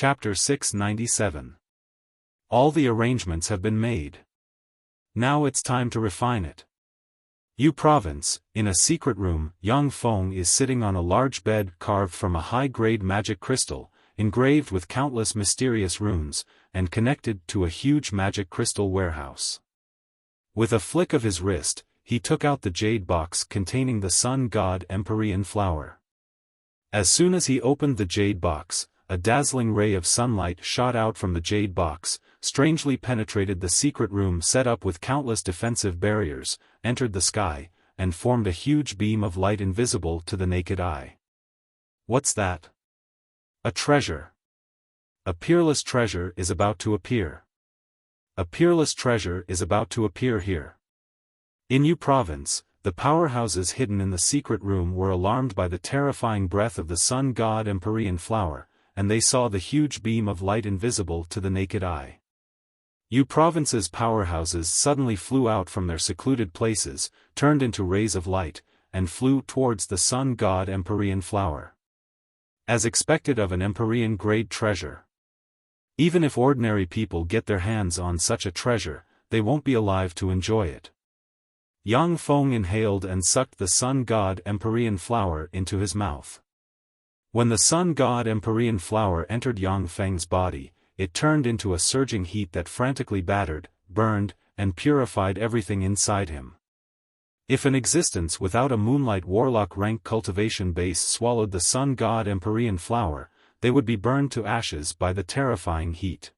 Chapter 697. All the arrangements have been made. Now it's time to refine it. Yu Province, in a secret room, Yang Feng is sitting on a large bed carved from a high-grade magic crystal, engraved with countless mysterious runes, and connected to a huge magic crystal warehouse. With a flick of his wrist, he took out the jade box containing the sun god Empyrean flower. As soon as he opened the jade box, a dazzling ray of sunlight shot out from the jade box, strangely penetrated the secret room set up with countless defensive barriers, entered the sky, and formed a huge beam of light invisible to the naked eye. What's that? A treasure. A peerless treasure is about to appear. A peerless treasure is about to appear here. In Yu Province, the powerhouses hidden in the secret room were alarmed by the terrifying breath of the sun god Empyrean flower, and they saw the huge beam of light invisible to the naked eye. Yu Province's powerhouses suddenly flew out from their secluded places, turned into rays of light, and flew towards the sun god Empyrean flower. As expected of an Empyrean-grade treasure. Even if ordinary people get their hands on such a treasure, they won't be alive to enjoy it. Yang Feng inhaled and sucked the sun god Empyrean flower into his mouth. When the sun god Empyrean flower entered Yang Feng's body, it turned into a surging heat that frantically battered, burned, and purified everything inside him. If an existence without a moonlight warlock rank cultivation base swallowed the sun god Empyrean flower, they would be burned to ashes by the terrifying heat.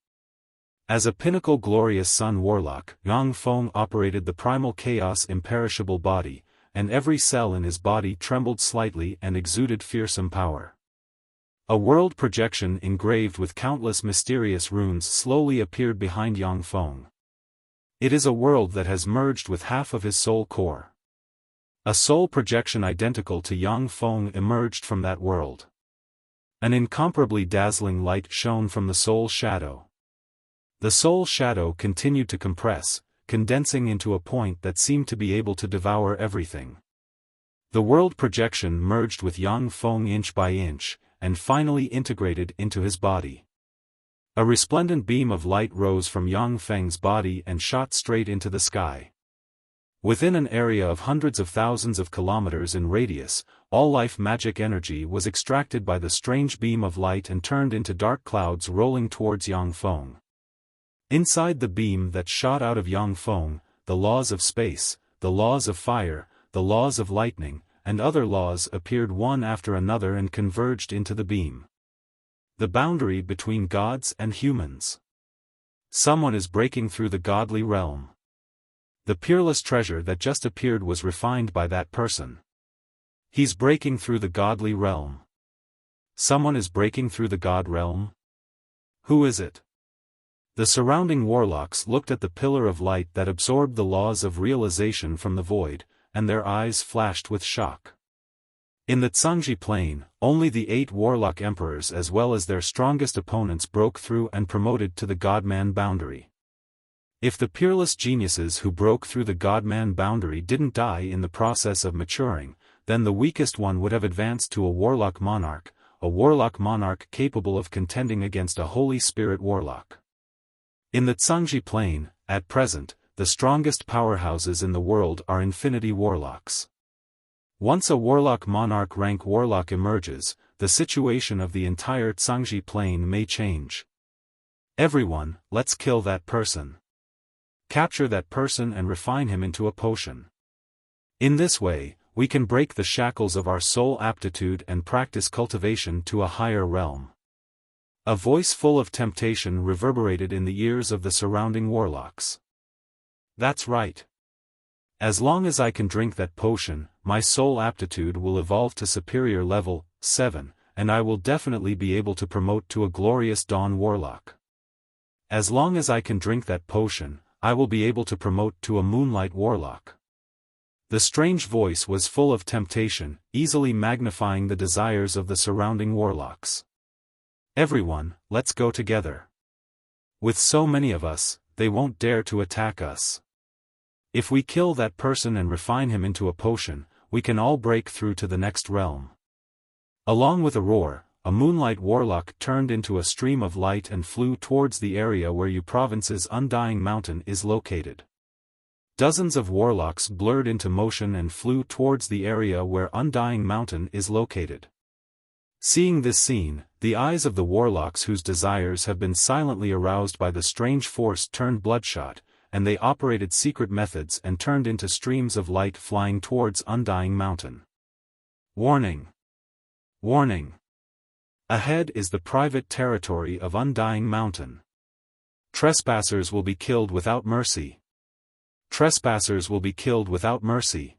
As a pinnacle glorious sun warlock, Yang Feng operated the primal chaos imperishable body, and every cell in his body trembled slightly and exuded fearsome power. A world projection engraved with countless mysterious runes slowly appeared behind Yang Feng. It is a world that has merged with half of his soul core. A soul projection identical to Yang Feng emerged from that world. An incomparably dazzling light shone from the soul shadow. The soul shadow continued to compress, condensing into a point that seemed to be able to devour everything. The world projection merged with Yang Feng inch by inch, and finally integrated into his body. A resplendent beam of light rose from Yang Feng's body and shot straight into the sky. Within an area of hundreds of thousands of kilometers in radius, all life magic energy was extracted by the strange beam of light and turned into dark clouds rolling towards Yang Feng. Inside the beam that shot out of Yang Feng, the laws of space, the laws of fire, the laws of lightning, and other laws appeared one after another and converged into the beam. The boundary between gods and humans. Someone is breaking through the godly realm. The peerless treasure that just appeared was refined by that person. He's breaking through the godly realm. Someone is breaking through the god realm? Who is it? The surrounding warlocks looked at the pillar of light that absorbed the laws of realization from the void, and their eyes flashed with shock. In the Zhangji Plain, only the 8 warlock emperors as well as their strongest opponents broke through and promoted to the godman boundary. If the peerless geniuses who broke through the godman boundary didn't die in the process of maturing, then the weakest one would have advanced to a warlock monarch capable of contending against a holy spirit warlock. In the Zhangji Plain, at present, the strongest powerhouses in the world are infinity warlocks. Once a warlock monarch rank warlock emerges, the situation of the entire Zhangji Plain may change. Everyone, let's kill that person. Capture that person and refine him into a potion. In this way, we can break the shackles of our soul aptitude and practice cultivation to a higher realm. A voice full of temptation reverberated in the ears of the surrounding warlocks. That's right. As long as I can drink that potion, my soul aptitude will evolve to superior level 7, and I will definitely be able to promote to a glorious dawn warlock. As long as I can drink that potion, I will be able to promote to a moonlight warlock. The strange voice was full of temptation, easily magnifying the desires of the surrounding warlocks. Everyone, let's go together. With so many of us, they won't dare to attack us. If we kill that person and refine him into a potion, we can all break through to the next realm. Along with a roar, a moonlight warlock turned into a stream of light and flew towards the area where Yu Province's Undying Mountain is located. Dozens of warlocks blurred into motion and flew towards the area where Undying Mountain is located. Seeing this scene, the eyes of the warlocks whose desires have been silently aroused by the strange force turned bloodshot, and they operated secret methods and turned into streams of light flying towards Undying Mountain. Warning! Warning! Ahead is the private territory of Undying Mountain. Trespassers will be killed without mercy. Trespassers will be killed without mercy.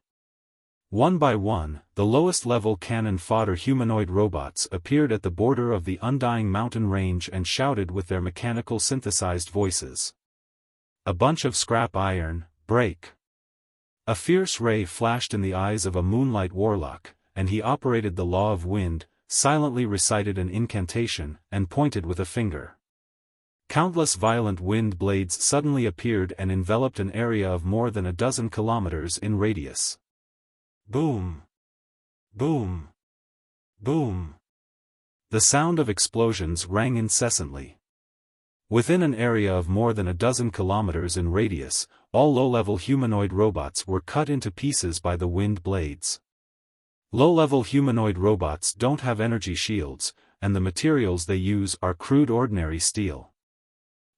One by one, the lowest-level cannon fodder humanoid robots appeared at the border of the Undying Mountain range and shouted with their mechanical synthesized voices. A bunch of scrap iron, break. A fierce ray flashed in the eyes of a moonlight warlock, and he operated the law of wind, silently recited an incantation, and pointed with a finger. Countless violent wind blades suddenly appeared and enveloped an area of more than a dozen kilometers in radius. Boom! Boom! Boom! The sound of explosions rang incessantly. Within an area of more than a dozen kilometers in radius, all low-level humanoid robots were cut into pieces by the wind blades. Low-level humanoid robots don't have energy shields, and the materials they use are crude ordinary steel.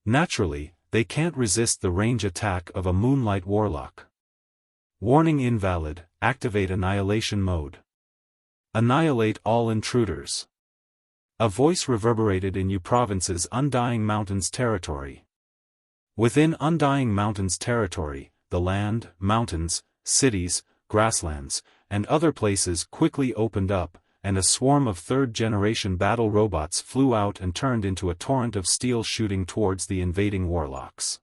Naturally, they can't resist the range attack of a moonlight warlock. Warning invalid, activate annihilation mode. Annihilate all intruders. A voice reverberated in Yu Province's Undying Mountains territory. Within Undying Mountains territory, the land, mountains, cities, grasslands, and other places quickly opened up, and a swarm of third-generation battle robots flew out and turned into a torrent of steel shooting towards the invading warlocks.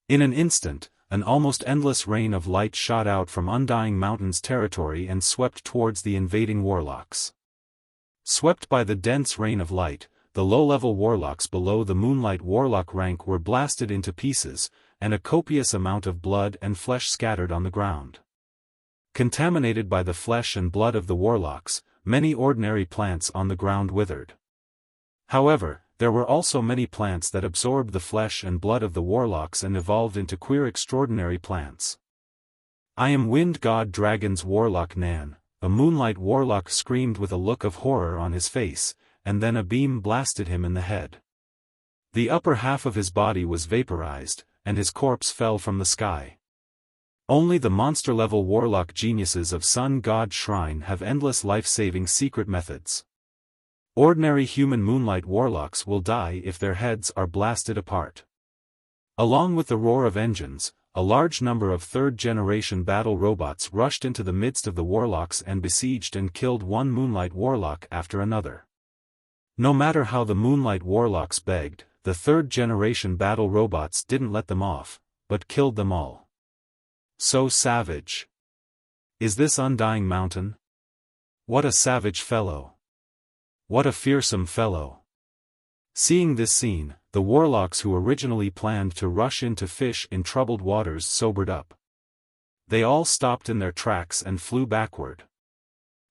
In an instant, an almost endless rain of light shot out from Undying Mountains territory and swept towards the invading warlocks. Swept by the dense rain of light, the low-level warlocks below the moonlight warlock rank were blasted into pieces, and a copious amount of blood and flesh scattered on the ground. Contaminated by the flesh and blood of the warlocks, many ordinary plants on the ground withered. However, there were also many plants that absorbed the flesh and blood of the warlocks and evolved into queer extraordinary plants. I am Wind God Dragon's Warlock Nan, a moonlight warlock screamed with a look of horror on his face, and then a beam blasted him in the head. The upper half of his body was vaporized, and his corpse fell from the sky. Only the monster-level warlock geniuses of Sun God Shrine have endless life-saving secret methods. Ordinary human moonlight warlocks will die if their heads are blasted apart. Along with the roar of engines, a large number of third-generation battle robots rushed into the midst of the warlocks and besieged and killed one moonlight warlock after another. No matter how the moonlight warlocks begged, the third-generation battle robots didn't let them off, but killed them all. So savage. Is this Undying Mountain? What a savage fellow. What a fearsome fellow. Seeing this scene, the warlocks who originally planned to rush in to fish in troubled waters sobered up. They all stopped in their tracks and flew backward.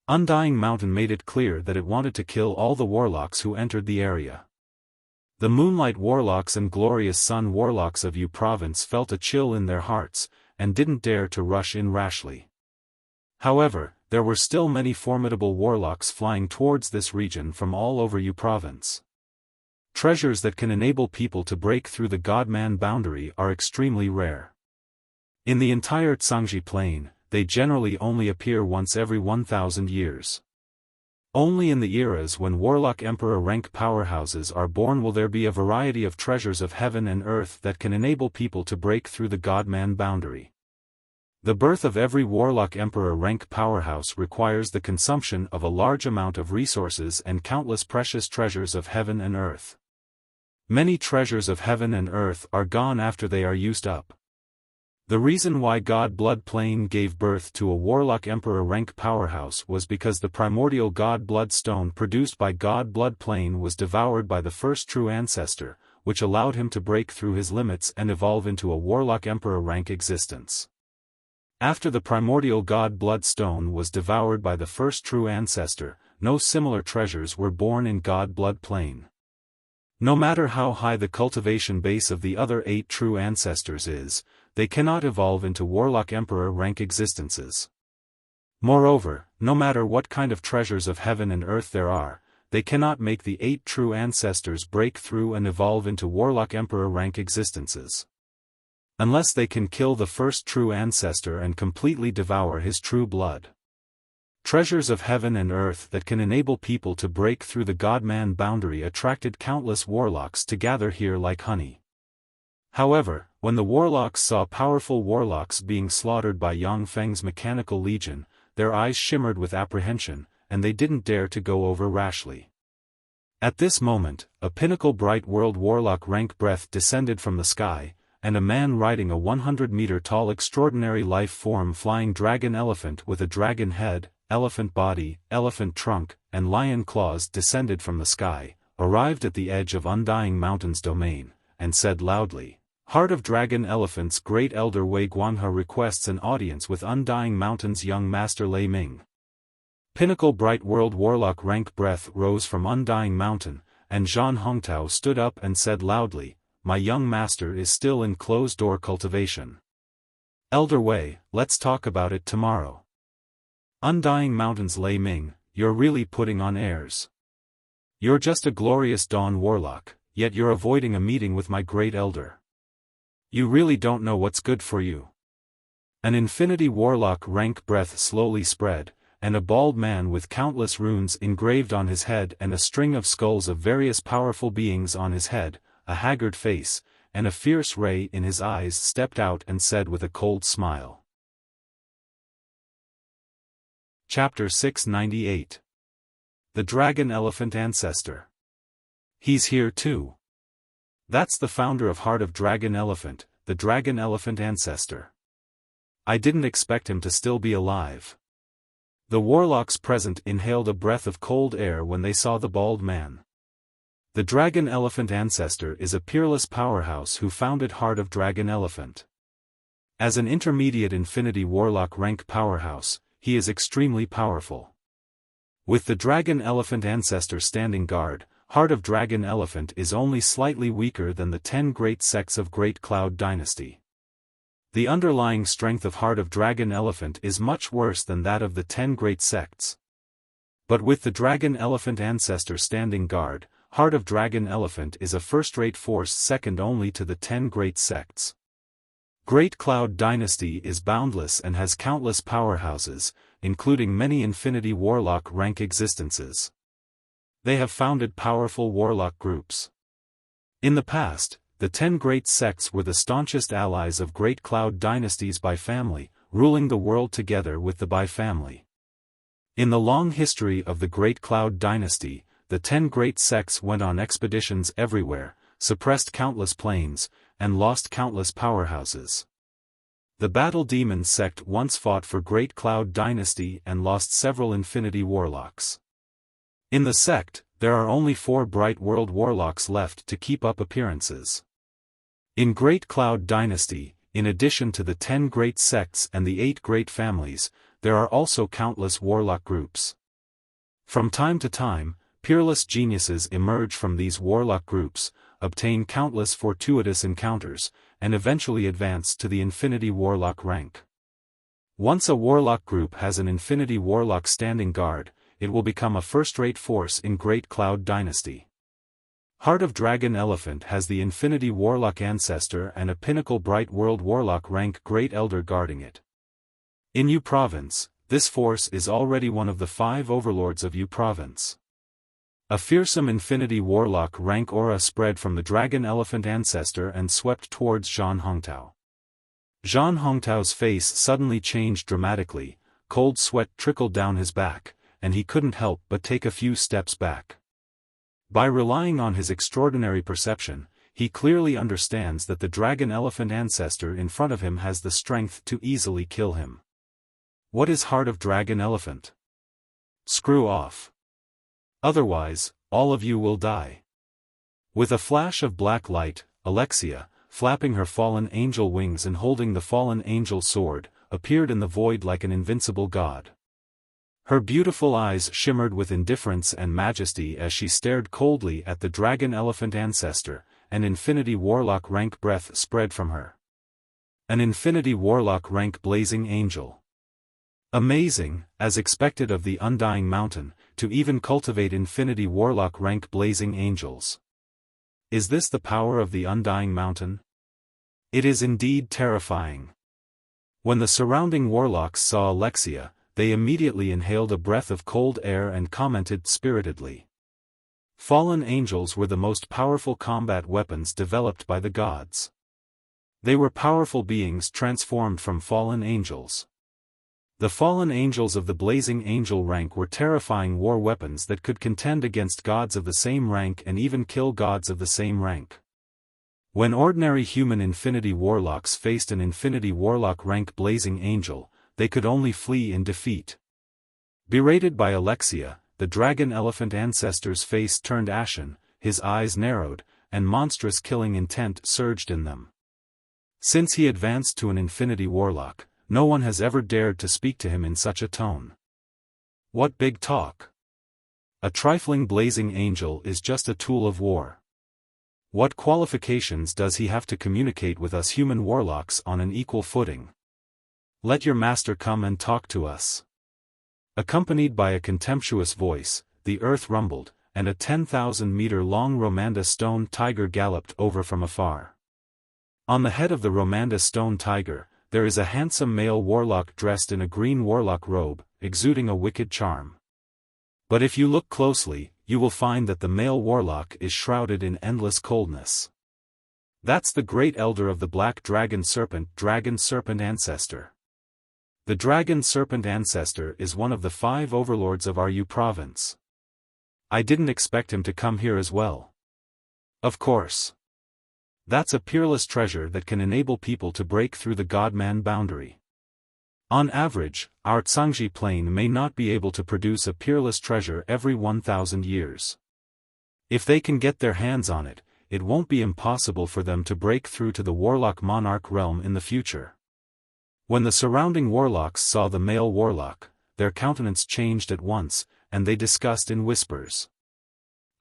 Undying Mountain made it clear that it wanted to kill all the warlocks who entered the area. The Moonlight Warlocks and Glorious Sun Warlocks of Yu Province felt a chill in their hearts, and didn't dare to rush in rashly. However, there were still many formidable warlocks flying towards this region from all over Yu Province. Treasures that can enable people to break through the God-man boundary are extremely rare. In the entire Tsangji Plain, they generally only appear once every 1,000 years. Only in the eras when Warlock Emperor rank powerhouses are born will there be a variety of treasures of heaven and earth that can enable people to break through the God-man boundary. The birth of every Warlock Emperor rank powerhouse requires the consumption of a large amount of resources and countless precious treasures of heaven and earth. Many treasures of heaven and earth are gone after they are used up. The reason why God Blood Plain gave birth to a Warlock Emperor rank powerhouse was because the primordial God Blood Stone produced by God Blood Plain was devoured by the first true ancestor, which allowed him to break through his limits and evolve into a Warlock Emperor rank existence. After the primordial God Blood Stone was devoured by the first true ancestor, no similar treasures were born in God Blood Plane. No matter how high the cultivation base of the other 8 true ancestors is, they cannot evolve into Warlock Emperor rank existences. Moreover, no matter what kind of treasures of heaven and earth there are, they cannot make the 8 true ancestors break through and evolve into Warlock Emperor rank existences. Unless they can kill the first true ancestor and completely devour his true blood. Treasures of heaven and earth that can enable people to break through the God-man boundary attracted countless warlocks to gather here like honey. However, when the warlocks saw powerful warlocks being slaughtered by Yang Feng's mechanical legion, their eyes shimmered with apprehension, and they didn't dare to go over rashly. At this moment, a pinnacle bright world warlock rank breath descended from the sky, and a man riding a 100-meter-tall extraordinary life-form flying dragon elephant with a dragon head, elephant body, elephant trunk, and lion claws descended from the sky, arrived at the edge of Undying Mountain's domain, and said loudly, "Heart of Dragon Elephant's Great Elder Wei Guanghe requests an audience with Undying Mountain's young master Lei Ming." Pinnacle Bright World Warlock rank breath rose from Undying Mountain, and Zhan Hongtao stood up and said loudly, "My young master is still in closed-door cultivation. Elder Wei, let's talk about it tomorrow." Undying Mountain's Lei Ming, you're really putting on airs. You're just a glorious dawn warlock, yet you're avoiding a meeting with my great elder. You really don't know what's good for you. An infinity warlock rank breath slowly spread, and a bald man with countless runes engraved on his head and a string of skulls of various powerful beings on his head, a haggard face, and a fierce ray in his eyes stepped out and said with a cold smile. Chapter 698. The Dragon Elephant Ancestor. He's here too. That's the founder of Heart of Dragon Elephant, the Dragon Elephant Ancestor. I didn't expect him to still be alive. The warlocks present inhaled a breath of cold air when they saw the bald man. The Dragon Elephant Ancestor is a peerless powerhouse who founded Heart of Dragon Elephant. As an intermediate infinity warlock rank powerhouse, he is extremely powerful. With the Dragon Elephant Ancestor standing guard, Heart of Dragon Elephant is only slightly weaker than the 10 great sects of Great Cloud Dynasty. The underlying strength of Heart of Dragon Elephant is much worse than that of the 10 great sects. But with the Dragon Elephant Ancestor standing guard, Heart of Dragon Elephant is a first-rate force second only to the 10 great sects. Great Cloud Dynasty is boundless and has countless powerhouses, including many infinity warlock rank existences. They have founded powerful warlock groups. In the past, the 10 great sects were the staunchest allies of Great Cloud Dynasties by family, ruling the world together with the Bai family. In the long history of the Great Cloud Dynasty, the 10 great sects went on expeditions everywhere, suppressed countless planes, and lost countless powerhouses. The Battle Demon sect once fought for Great Cloud Dynasty and lost several infinity warlocks. In the sect, there are only 4 Bright World warlocks left to keep up appearances. In Great Cloud Dynasty, in addition to the 10 great sects and the 8 great families, there are also countless warlock groups. From time to time, peerless geniuses emerge from these warlock groups, obtain countless fortuitous encounters, and eventually advance to the Infinity Warlock rank. Once a warlock group has an Infinity Warlock standing guard, it will become a first-rate force in Great Cloud Dynasty. Heart of Dragon Elephant has the Infinity Warlock Ancestor and a Pinnacle Bright World Warlock rank Great Elder guarding it. In Yu Province, this force is already one of the 5 overlords of Yu Province. A fearsome Infinity Warlock rank aura spread from the Dragon Elephant Ancestor and swept towards Zhan Hongtao. Zhan Hongtao's face suddenly changed dramatically, cold sweat trickled down his back, and he couldn't help but take a few steps back. By relying on his extraordinary perception, he clearly understands that the Dragon Elephant Ancestor in front of him has the strength to easily kill him. What is Heart of Dragon Elephant? Screw off. Otherwise, all of you will die. With a flash of black light, Alexia, flapping her fallen angel wings and holding the fallen angel sword, appeared in the void like an invincible god. Her beautiful eyes shimmered with indifference and majesty as she stared coldly at the dragon-elephant ancestor. An infinity warlock rank breath spread from her. An infinity warlock rank blazing angel. Amazing, as expected of the Undying Mountain, to even cultivate infinity warlock rank blazing angels. Is this the power of the Undying Mountain? It is indeed terrifying. When the surrounding warlocks saw Alexia, they immediately inhaled a breath of cold air and commented spiritedly. Fallen angels were the most powerful combat weapons developed by the gods. They were powerful beings transformed from fallen angels. The fallen angels of the blazing angel rank were terrifying war weapons that could contend against gods of the same rank and even kill gods of the same rank. When ordinary human infinity warlocks faced an infinity warlock rank blazing angel, they could only flee in defeat. Berated by Alexia, the dragon-elephant ancestor's face turned ashen, his eyes narrowed, and monstrous killing intent surged in them. Since he advanced to an infinity warlock, no one has ever dared to speak to him in such a tone. What big talk! A trifling blazing angel is just a tool of war. What qualifications does he have to communicate with us human warlocks on an equal footing? Let your master come and talk to us. Accompanied by a contemptuous voice, the earth rumbled, and a 10,000-meter-long Romanda stone tiger galloped over from afar. On the head of the Romanda stone tiger, there is a handsome male warlock dressed in a green warlock robe, exuding a wicked charm. But if you look closely, you will find that the male warlock is shrouded in endless coldness. That's the great elder of the black dragon serpent ancestor. The dragon serpent ancestor is one of the 5 overlords of Ru province. I didn't expect him to come here as well. Of course. That's a peerless treasure that can enable people to break through the god-man boundary. On average, our Tsangji plane may not be able to produce a peerless treasure every 1,000 years. If they can get their hands on it, it won't be impossible for them to break through to the warlock monarch realm in the future. When the surrounding warlocks saw the male warlock, their countenance changed at once, and they discussed in whispers.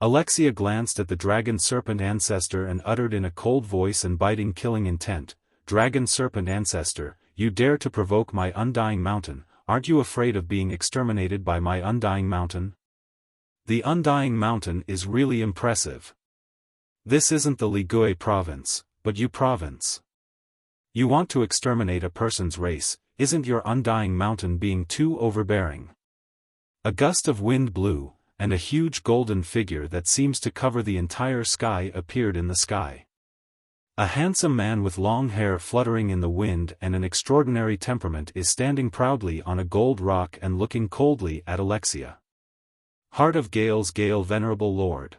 Alexia glanced at the dragon serpent ancestor and uttered in a cold voice and biting killing intent, "Dragon serpent ancestor, you dare to provoke my Undying Mountain, aren't you afraid of being exterminated by my Undying Mountain?" The Undying Mountain is really impressive. This isn't the Ligui province, but Yu province. You want to exterminate a person's race, isn't your Undying Mountain being too overbearing? A gust of wind blew, and a huge golden figure that seems to cover the entire sky appeared in the sky. A handsome man with long hair fluttering in the wind and an extraordinary temperament is standing proudly on a gold rock and looking coldly at Alexia. Heart of Gale's Gale Venerable Lord.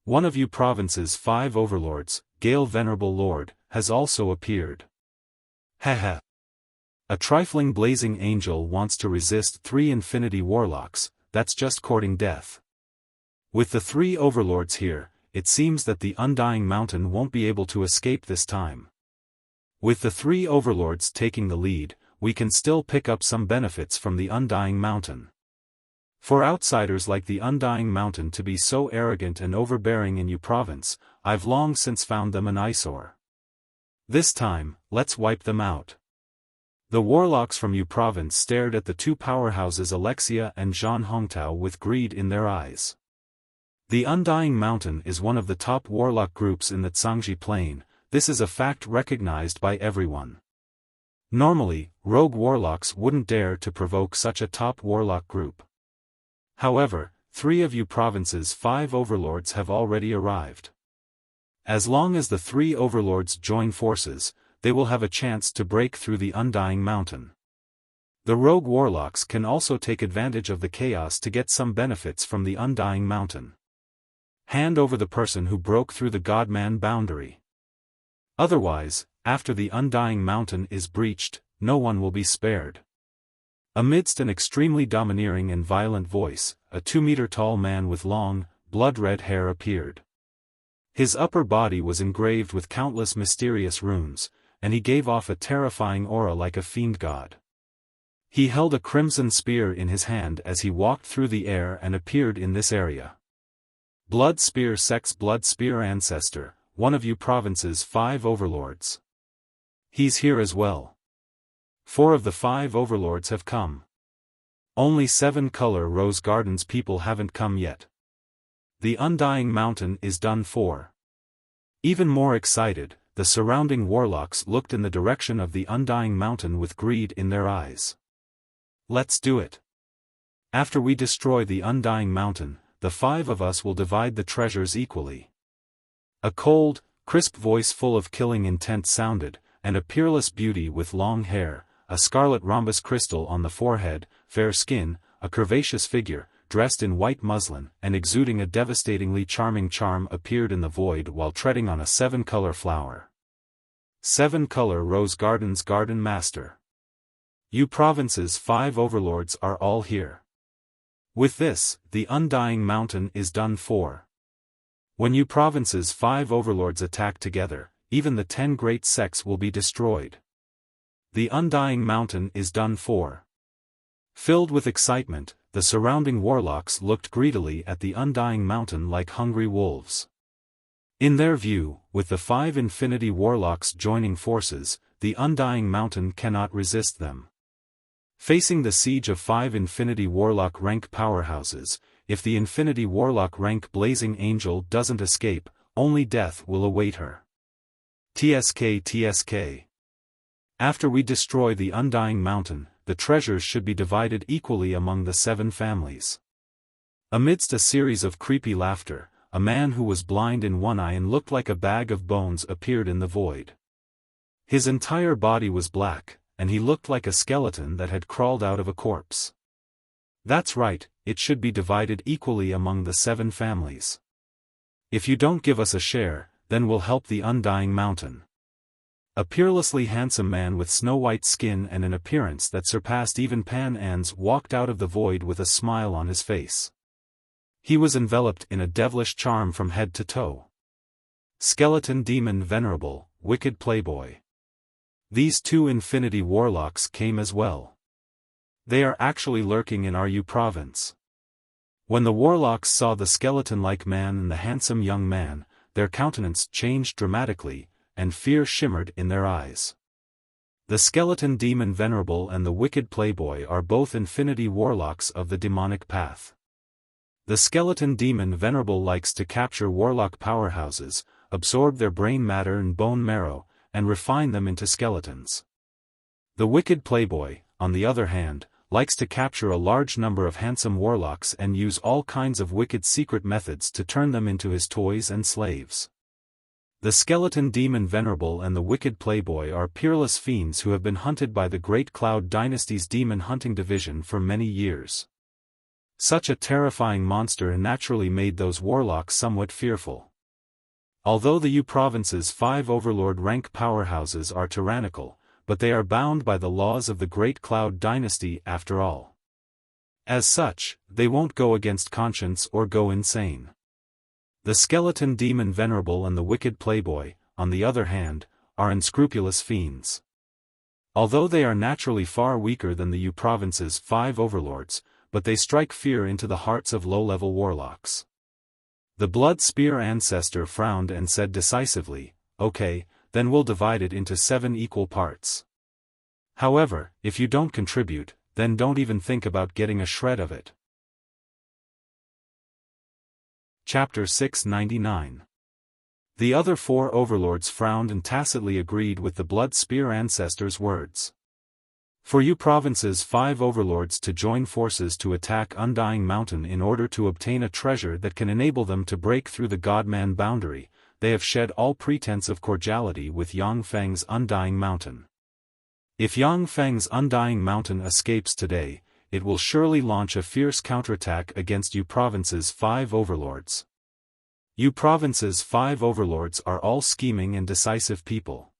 One of Yu province's 5 overlords, Gale Venerable Lord, has also appeared. Haha. A trifling blazing angel wants to resist 3 infinity warlocks, that's just courting death. With the 3 overlords here, it seems that the Undying Mountain won't be able to escape this time. With the 3 overlords taking the lead, we can still pick up some benefits from the Undying Mountain. For outsiders like the Undying Mountain to be so arrogant and overbearing in Yu province, I've long since found them an eyesore. This time, let's wipe them out. The warlocks from Yu province stared at the 2 powerhouses Alexia and Zhan Hongtao with greed in their eyes. The Undying Mountain is one of the top warlock groups in the Tsangji Plain. This is a fact recognized by everyone. Normally, rogue warlocks wouldn't dare to provoke such a top warlock group. However, 3 of Yu province's 5 overlords have already arrived. As long as the 3 overlords join forces, they will have a chance to break through the Undying Mountain. The rogue warlocks can also take advantage of the chaos to get some benefits from the Undying Mountain. Hand over the person who broke through the God-man boundary. Otherwise, after the Undying Mountain is breached, no one will be spared. Amidst an extremely domineering and violent voice, a 2-meter-tall man with long, blood-red hair appeared. His upper body was engraved with countless mysterious runes, and he gave off a terrifying aura like a fiend god. He held a crimson spear in his hand as he walked through the air and appeared in this area. Blood Spear Sex Blood Spear Ancestor, one of you province's 5 overlords. He's here as well. 4 of the 5 overlords have come. Only 7 Color Rose Gardens people haven't come yet. The Undying Mountain is done for. Even more excited, the surrounding warlocks looked in the direction of the Undying Mountain with greed in their eyes. Let's do it. After we destroy the Undying Mountain, the 5 of us will divide the treasures equally. A cold, crisp voice full of killing intent sounded, and a peerless beauty with long hair, a scarlet rhombus crystal on the forehead, fair skin, a curvaceous figure, dressed in white muslin and exuding a devastatingly charming charm appeared in the void while treading on a 7-color flower. 7 Color Rose Gardens Garden Master. You province's 5 overlords are all here. With this, the Undying Mountain is done for. When you province's 5 overlords attack together, even the 10 great sects will be destroyed. The Undying Mountain is done for. Filled with excitement, the surrounding warlocks looked greedily at the Undying Mountain like hungry wolves. In their view, with the 5 Infinity Warlocks joining forces, the Undying Mountain cannot resist them. Facing the siege of 5 Infinity Warlock rank powerhouses, if the Infinity Warlock rank Blazing Angel doesn't escape, only death will await her. TSK. After we destroy the Undying Mountain, the treasures should be divided equally among the 7 families. Amidst a series of creepy laughter, a man who was blind in one eye and looked like a bag of bones appeared in the void. His entire body was black, and he looked like a skeleton that had crawled out of a corpse. That's right, it should be divided equally among the 7 families. If you don't give us a share, then we'll help the Undying Mountain. A peerlessly handsome man with snow-white skin and an appearance that surpassed even Pan An's walked out of the void with a smile on his face. He was enveloped in a devilish charm from head to toe. Skeleton Demon Venerable, Wicked Playboy. These 2 Infinity Warlocks came as well. They are actually lurking in RU province. When the warlocks saw the skeleton-like man and the handsome young man, their countenance changed dramatically, and fear shimmered in their eyes. The Skeleton Demon Venerable and the Wicked Playboy are both Infinity Warlocks of the demonic path. The Skeleton Demon Venerable likes to capture warlock powerhouses, absorb their brain matter and bone marrow, and refine them into skeletons. The Wicked Playboy, on the other hand, likes to capture a large number of handsome warlocks and use all kinds of wicked secret methods to turn them into his toys and slaves. The Skeleton Demon Venerable and the Wicked Playboy are peerless fiends who have been hunted by the Great Cloud Dynasty's Demon Hunting Division for many years. Such a terrifying monster naturally made those warlocks somewhat fearful. Although the U province's 5 overlord rank powerhouses are tyrannical, but they are bound by the laws of the Great Cloud Dynasty after all. As such, they won't go against conscience or go insane. The Skeleton Demon Venerable and the Wicked Playboy, on the other hand, are unscrupulous fiends. Although they are naturally far weaker than the U province's 5 overlords, but they strike fear into the hearts of low-level warlocks. The Blood Spear Ancestor frowned and said decisively, "Okay, then we'll divide it into 7 equal parts. However, if you don't contribute, then don't even think about getting a shred of it." Chapter 699. The other 4 overlords frowned and tacitly agreed with the Blood Spear Ancestor's words. For you province's 5 overlords to join forces to attack Undying Mountain in order to obtain a treasure that can enable them to break through the Godman boundary, they have shed all pretense of cordiality with Yang Feng's Undying Mountain. If Yang Feng's Undying Mountain escapes today, it will surely launch a fierce counterattack against you province's 5 overlords. You province's 5 overlords are all scheming and decisive people.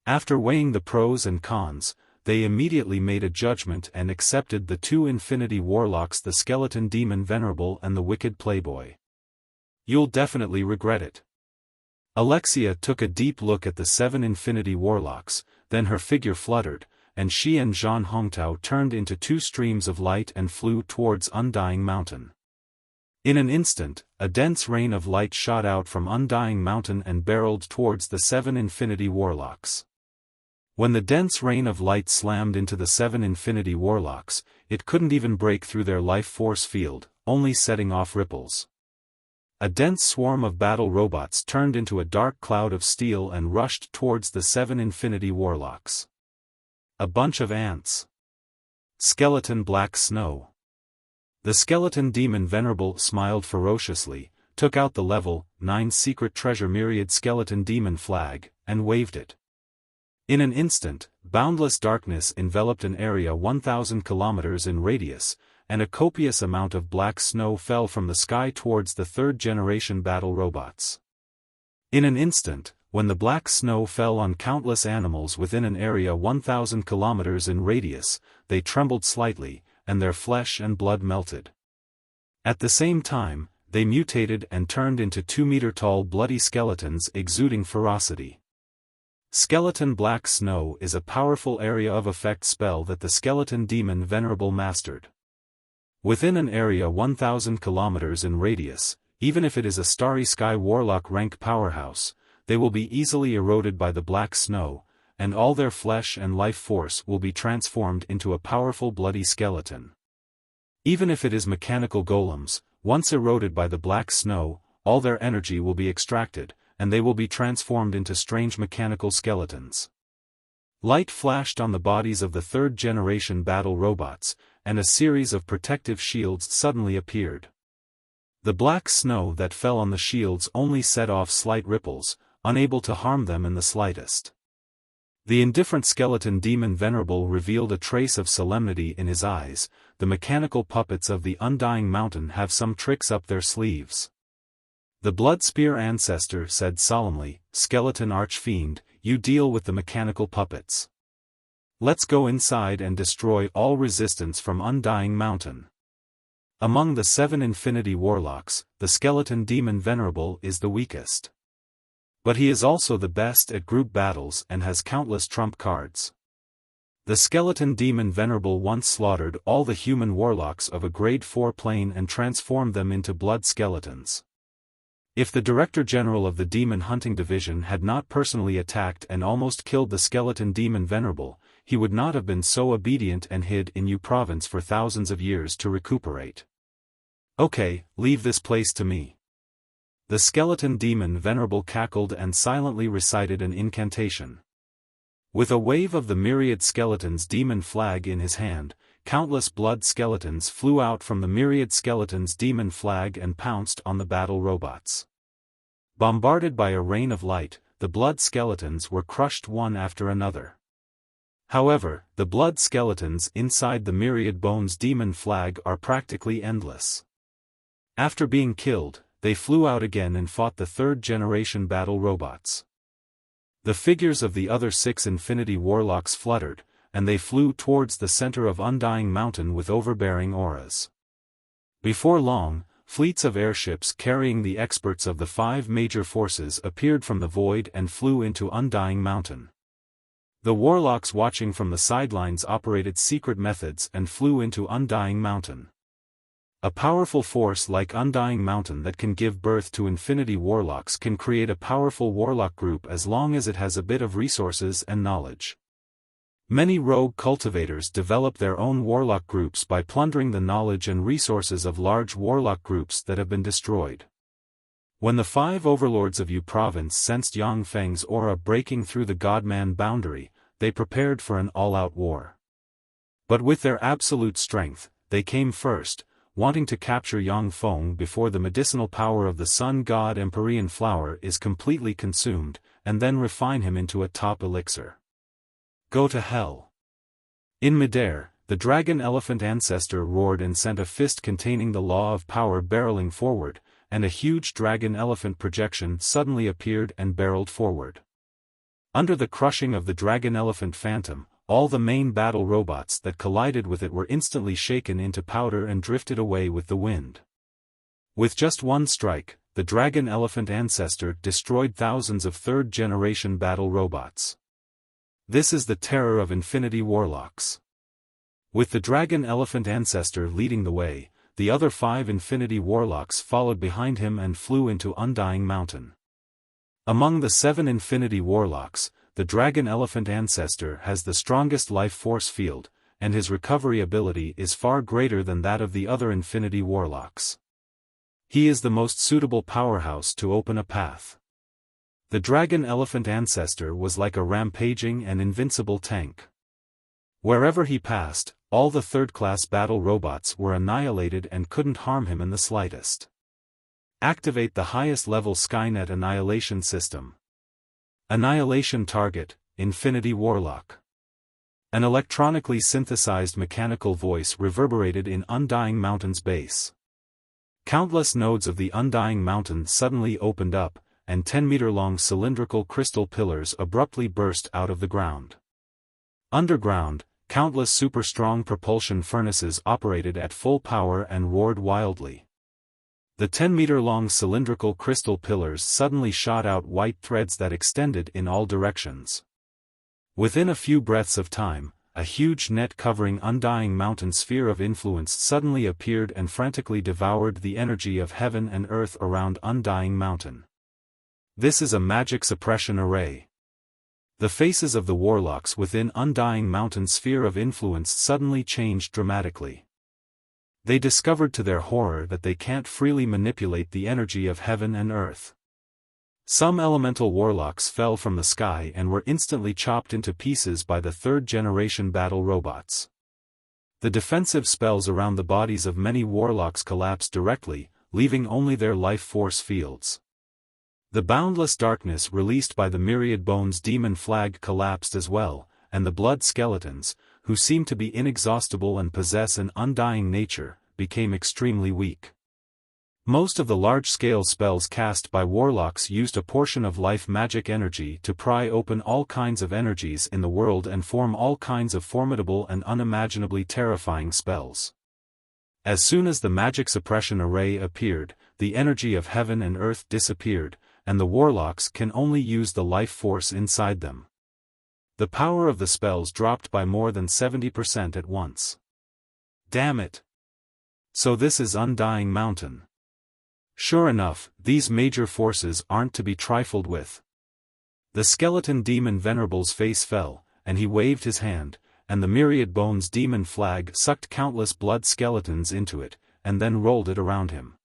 After weighing the pros and cons, they immediately made a judgment and accepted the 2 Infinity Warlocks, the Skeleton Demon Venerable and the Wicked Playboy. You'll definitely regret it. Alexia took a deep look at the 7 Infinity Warlocks, then her figure fluttered, and Shi and Zhan Hongtao turned into two streams of light and flew towards Undying Mountain. In an instant, a dense rain of light shot out from Undying Mountain and barreled towards the 7 Infinity Warlocks. When the dense rain of light slammed into the 7 Infinity Warlocks, it couldn't even break through their life force field, only setting off ripples. A dense swarm of battle robots turned into a dark cloud of steel and rushed towards the 7 Infinity Warlocks. A bunch of ants. Skeleton Black Snow. The skeleton demon Venerable smiled ferociously, took out the level 9 secret treasure myriad skeleton demon flag, and waved it. In an instant, boundless darkness enveloped an area 1,000 kilometers in radius, and a copious amount of black snow fell from the sky towards the third-generation battle robots. In an instant, when the black snow fell on countless animals within an area 1,000 kilometers in radius, they trembled slightly, and their flesh and blood melted. At the same time, they mutated and turned into 2-meter-tall bloody skeletons exuding ferocity. Skeleton Black Snow is a powerful area of effect spell that the skeleton demon Venerable mastered. Within an area 1,000 kilometers in radius, even if it is a Starry Sky Warlock rank powerhouse, they will be easily eroded by the black snow, and all their flesh and life force will be transformed into a powerful bloody skeleton. Even if it is mechanical golems, once eroded by the black snow, all their energy will be extracted, and they will be transformed into strange mechanical skeletons. Light flashed on the bodies of the third-generation battle robots, and a series of protective shields suddenly appeared. The black snow that fell on the shields only set off slight ripples, unable to harm them in the slightest. The indifferent skeleton demon Venerable revealed a trace of solemnity in his eyes. The mechanical puppets of the Undying Mountain have some tricks up their sleeves. The Blood Spear Ancestor said solemnly, "Skeleton Archfiend, you deal with the mechanical puppets. Let's go inside and destroy all resistance from Undying Mountain." Among the 7 Infinity Warlocks, the skeleton demon Venerable is the weakest. But he is also the best at group battles and has countless trump cards. The skeleton demon Venerable once slaughtered all the human warlocks of a grade 4 plane and transformed them into blood skeletons. If the Director General of the Demon Hunting Division had not personally attacked and almost killed the skeleton demon Venerable, he would not have been so obedient and hid in Yu Province for thousands of years to recuperate. "Okay, leave this place to me." The skeleton demon Venerable cackled and silently recited an incantation. With a wave of the myriad skeletons demon flag in his hand, countless blood skeletons flew out from the myriad skeletons demon flag and pounced on the battle robots. Bombarded by a rain of light, the blood skeletons were crushed one after another. However, the blood skeletons inside the myriad bones demon flag are practically endless. After being killed, they flew out again and fought the third-generation battle robots. The figures of the other 6 Infinity Warlocks fluttered, and they flew towards the center of Undying Mountain with overbearing auras. Before long, fleets of airships carrying the experts of the 5 major forces appeared from the void and flew into Undying Mountain. The Warlocks watching from the sidelines operated secret methods and flew into Undying Mountain. A powerful force like Undying Mountain that can give birth to Infinity Warlocks can create a powerful warlock group as long as it has a bit of resources and knowledge. Many rogue cultivators develop their own warlock groups by plundering the knowledge and resources of large warlock groups that have been destroyed. When the 5 overlords of Yu Province sensed Yang Feng's aura breaking through the Godman boundary, they prepared for an all-out war. But with their absolute strength, they came first, wanting to capture Yang Feng before the medicinal power of the Sun God Empyrean flower is completely consumed, and then refine him into a top elixir. Go to hell. In midair, the dragon elephant ancestor roared and sent a fist containing the law of power barreling forward, and a huge dragon elephant projection suddenly appeared and barreled forward. Under the crushing of the dragon elephant phantom, all the main battle robots that collided with it were instantly shaken into powder and drifted away with the wind. With just one strike, the dragon elephant ancestor destroyed thousands of third-generation battle robots. This is the terror of Infinity Warlocks. With the Dragon Elephant Ancestor leading the way, the other 5 Infinity Warlocks followed behind him and flew into Undying Mountain. Among the 7 Infinity Warlocks, the Dragon Elephant Ancestor has the strongest life force field, and his recovery ability is far greater than that of the other Infinity Warlocks. He is the most suitable powerhouse to open a path. The Dragon Elephant Ancestor was like a rampaging and invincible tank. Wherever he passed, all the third-class battle robots were annihilated and couldn't harm him in the slightest. Activate the highest-level Skynet Annihilation System. Annihilation Target, Infinity Warlock. An electronically synthesized mechanical voice reverberated in Undying Mountain's base. Countless nodes of the Undying Mountain suddenly opened up, and 10-meter-long cylindrical crystal pillars abruptly burst out of the ground. Underground, countless super-strong propulsion furnaces operated at full power and roared wildly. The 10-meter-long cylindrical crystal pillars suddenly shot out white threads that extended in all directions. Within a few breaths of time, a huge net covering Undying Mountain sphere of influence suddenly appeared and frantically devoured the energy of heaven and earth around Undying Mountain. This is a magic suppression array. The faces of the warlocks within Undying Mountain's sphere of influence suddenly changed dramatically. They discovered to their horror that they can't freely manipulate the energy of heaven and earth. Some elemental warlocks fell from the sky and were instantly chopped into pieces by the third-generation battle robots. The defensive spells around the bodies of many warlocks collapsed directly, leaving only their life force fields. The boundless darkness released by the Myriad Bones demon flag collapsed as well, and the blood skeletons, who seem to be inexhaustible and possess an undying nature, became extremely weak. Most of the large-scale spells cast by warlocks used a portion of life magic energy to pry open all kinds of energies in the world and form all kinds of formidable and unimaginably terrifying spells. As soon as the magic suppression array appeared, the energy of heaven and earth disappeared, and the warlocks can only use the life force inside them. The power of the spells dropped by more than 70% at once. Damn it! So this is Undying Mountain. Sure enough, these major forces aren't to be trifled with. The skeleton demon Venerable's face fell, and he waved his hand, and the Myriad Bones demon flag sucked countless blood skeletons into it, and then rolled it around him.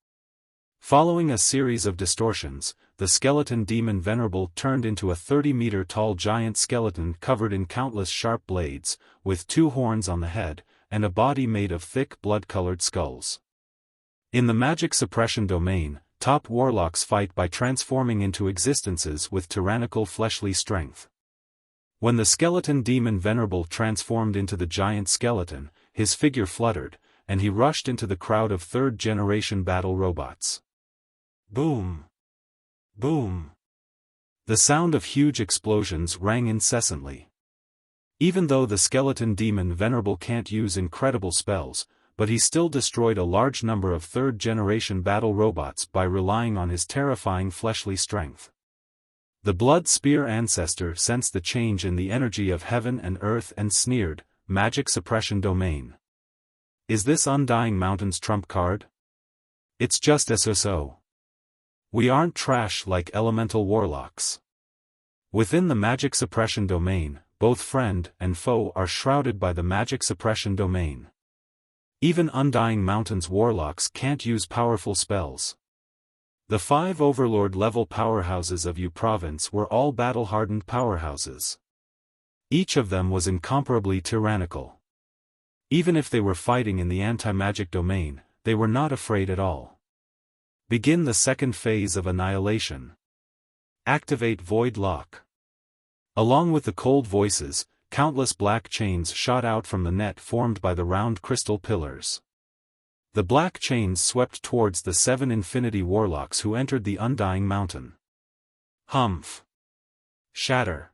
Following a series of distortions, the skeleton demon Venerable turned into a 30-meter-tall giant skeleton covered in countless sharp blades, with 2 horns on the head, and a body made of thick blood-colored skulls. In the magic suppression domain, top warlocks fight by transforming into existences with tyrannical fleshly strength. When the skeleton demon Venerable transformed into the giant skeleton, his figure fluttered, and he rushed into the crowd of third-generation battle robots. Boom! Boom! The sound of huge explosions rang incessantly. Even though the skeleton demon Venerable can't use incredible spells, but he still destroyed a large number of third-generation battle robots by relying on his terrifying fleshly strength. The Blood Spear Ancestor sensed the change in the energy of heaven and earth and sneered, "Magic suppression domain. Is this Undying Mountain's trump card? It's just so. We aren't trash like elemental warlocks." Within the magic suppression domain, both friend and foe are shrouded by the magic suppression domain. Even Undying Mountain's warlocks can't use powerful spells. The 5 Overlord-level powerhouses of U Province were all battle-hardened powerhouses. Each of them was incomparably tyrannical. Even if they were fighting in the anti-magic domain, they were not afraid at all. Begin the second phase of annihilation. Activate Void Lock. Along with the cold voices, countless black chains shot out from the net formed by the round crystal pillars. The black chains swept towards the 7 Infinity Warlocks who entered the Undying Mountain. Humph! Shatter!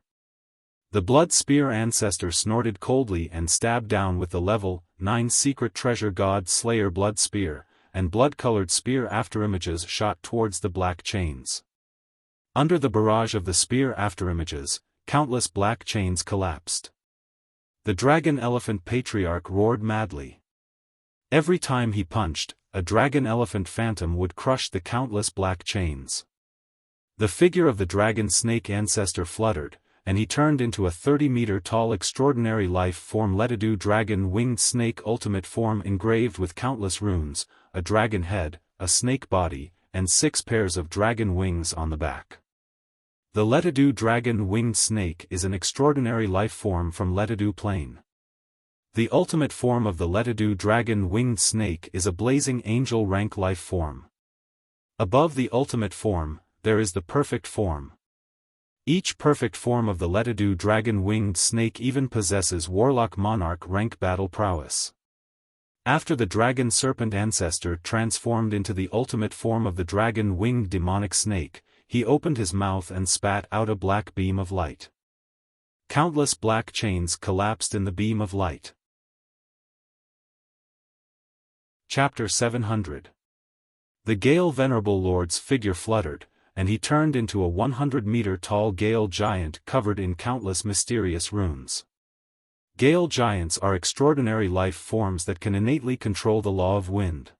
The Blood Spear Ancestor snorted coldly and stabbed down with the level 9 Secret Treasure God Slayer Blood Spear, and blood-colored spear afterimages shot towards the black chains. Under the barrage of the spear afterimages, countless black chains collapsed. The dragon-elephant patriarch roared madly. Every time he punched, a dragon-elephant phantom would crush the countless black chains. The figure of the dragon-snake ancestor fluttered, and he turned into a 30-meter-tall extraordinary life-form Letidou dragon-winged snake ultimate form engraved with countless runes, a dragon head, a snake body, and 6 pairs of dragon wings on the back. The Letidou dragon-winged snake is an extraordinary life form from Letidou Plain. The ultimate form of the Letidou dragon-winged snake is a blazing angel rank life form. Above the ultimate form, there is the perfect form. Each perfect form of the Letidou dragon-winged snake even possesses warlock monarch rank battle prowess. After the dragon serpent ancestor transformed into the ultimate form of the dragon-winged demonic snake, he opened his mouth and spat out a black beam of light. Countless black chains collapsed in the beam of light. Chapter 700. The Gale Venerable Lord's figure fluttered, and he turned into a 100-meter-tall Gale giant covered in countless mysterious runes. Gale giants are extraordinary life forms that can innately control the law of wind.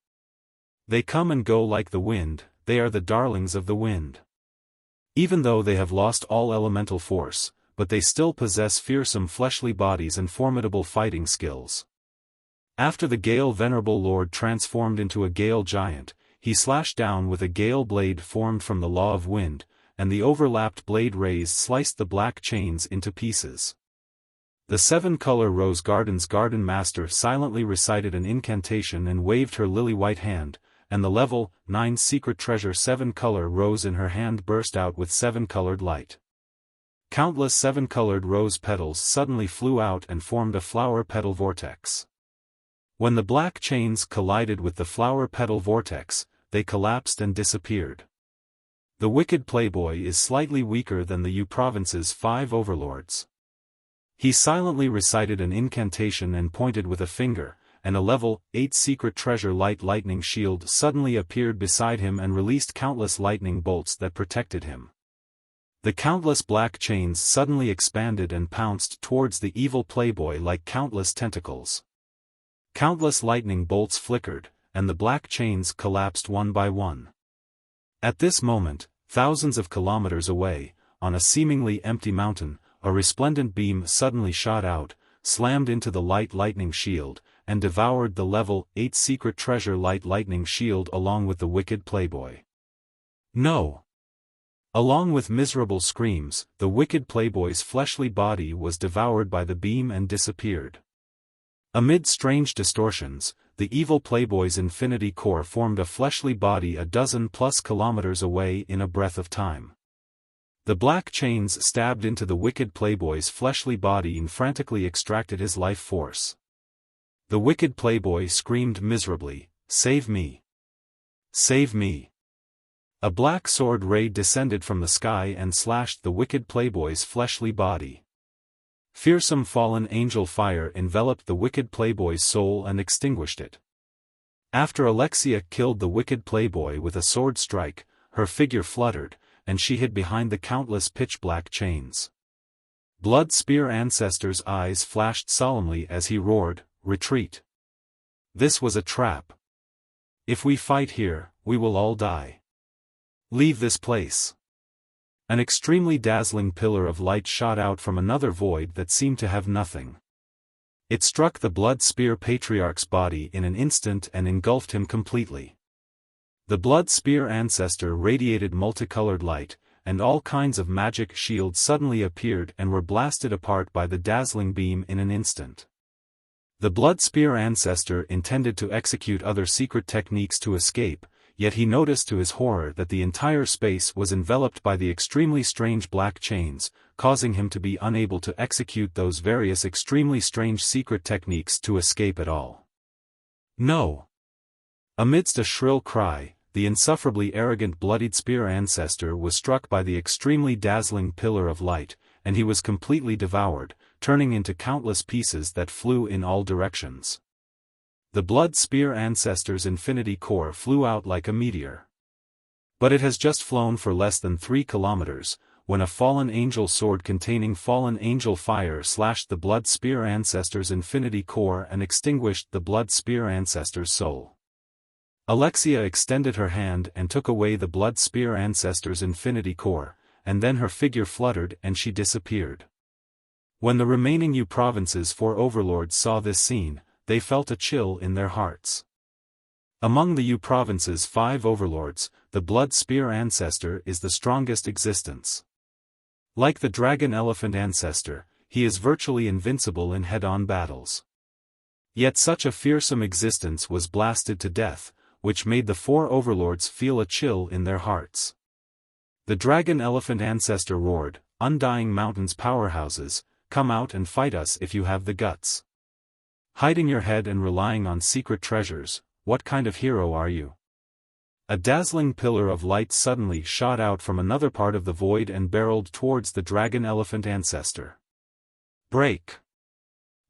They come and go like the wind, they are the darlings of the wind. Even though they have lost all elemental force, but they still possess fearsome fleshly bodies and formidable fighting skills. After the Gale Venerable Lord transformed into a Gale giant, he slashed down with a Gale blade formed from the law of wind, and the overlapped blade rays sliced the black chains into pieces. The 7-color Rose Garden's Garden Master silently recited an incantation and waved her lily-white hand, and the level 9 secret treasure 7-color rose in her hand burst out with 7-colored light. Countless 7-colored rose petals suddenly flew out and formed a flower petal vortex. When the black chains collided with the flower petal vortex, they collapsed and disappeared. The wicked playboy is slightly weaker than the U Province's 5 overlords. He silently recited an incantation and pointed with a finger, and a level 8 secret treasure light lightning shield suddenly appeared beside him and released countless lightning bolts that protected him. The countless black chains suddenly expanded and pounced towards the evil playboy like countless tentacles. Countless lightning bolts flickered, and the black chains collapsed one by one. At this moment, thousands of kilometers away, on a seemingly empty mountain, a resplendent beam suddenly shot out, slammed into the light lightning shield, and devoured the level 8 secret treasure light lightning shield along with the wicked playboy. No! Along with miserable screams, the wicked playboy's fleshly body was devoured by the beam and disappeared. Amid strange distortions, the evil playboy's infinity core formed a fleshly body a dozen-plus kilometers away in a breath of time. The black chains stabbed into the wicked playboy's fleshly body and frantically extracted his life force. The wicked playboy screamed miserably, "Save me! Save me!" A black sword ray descended from the sky and slashed the wicked playboy's fleshly body. Fearsome fallen angel fire enveloped the wicked playboy's soul and extinguished it. After Alexia killed the wicked playboy with a sword strike, her figure fluttered, and she hid behind the countless pitch-black chains. Blood Spear Ancestor's eyes flashed solemnly as he roared, "Retreat! This was a trap. If we fight here, we will all die. Leave this place." An extremely dazzling pillar of light shot out from another void that seemed to have nothing. It struck the Blood Spear Patriarch's body in an instant and engulfed him completely. The Blood Spear Ancestor radiated multicolored light, and all kinds of magic shields suddenly appeared and were blasted apart by the dazzling beam in an instant. The Blood Spear Ancestor intended to execute other secret techniques to escape, yet he noticed to his horror that the entire space was enveloped by the extremely strange black chains, causing him to be unable to execute those various extremely strange secret techniques to escape at all. No! Amidst a shrill cry, the insufferably arrogant Bloodied Spear Ancestor was struck by the extremely dazzling pillar of light, and he was completely devoured, turning into countless pieces that flew in all directions. The Blood Spear Ancestor's infinity core flew out like a meteor. But it has just flown for less than 3 kilometers, when a fallen angel sword containing fallen angel fire slashed the blood spear ancestor's infinity core and extinguished the blood spear ancestor's soul. Alexia extended her hand and took away the blood spear ancestor's infinity core, and then her figure fluttered and she disappeared. When the remaining U Province's 4 overlords saw this scene, they felt a chill in their hearts. Among the U Province's 5 overlords, the blood spear ancestor is the strongest existence. Like the dragon elephant ancestor, he is virtually invincible in head-on battles. Yet such a fearsome existence was blasted to death, which made the 4 overlords feel a chill in their hearts. The dragon elephant ancestor roared, "Undying Mountain's powerhouses, come out and fight us if you have the guts. Hiding your head and relying on secret treasures, what kind of hero are you?" A dazzling pillar of light suddenly shot out from another part of the void and barreled towards the dragon elephant ancestor. Break!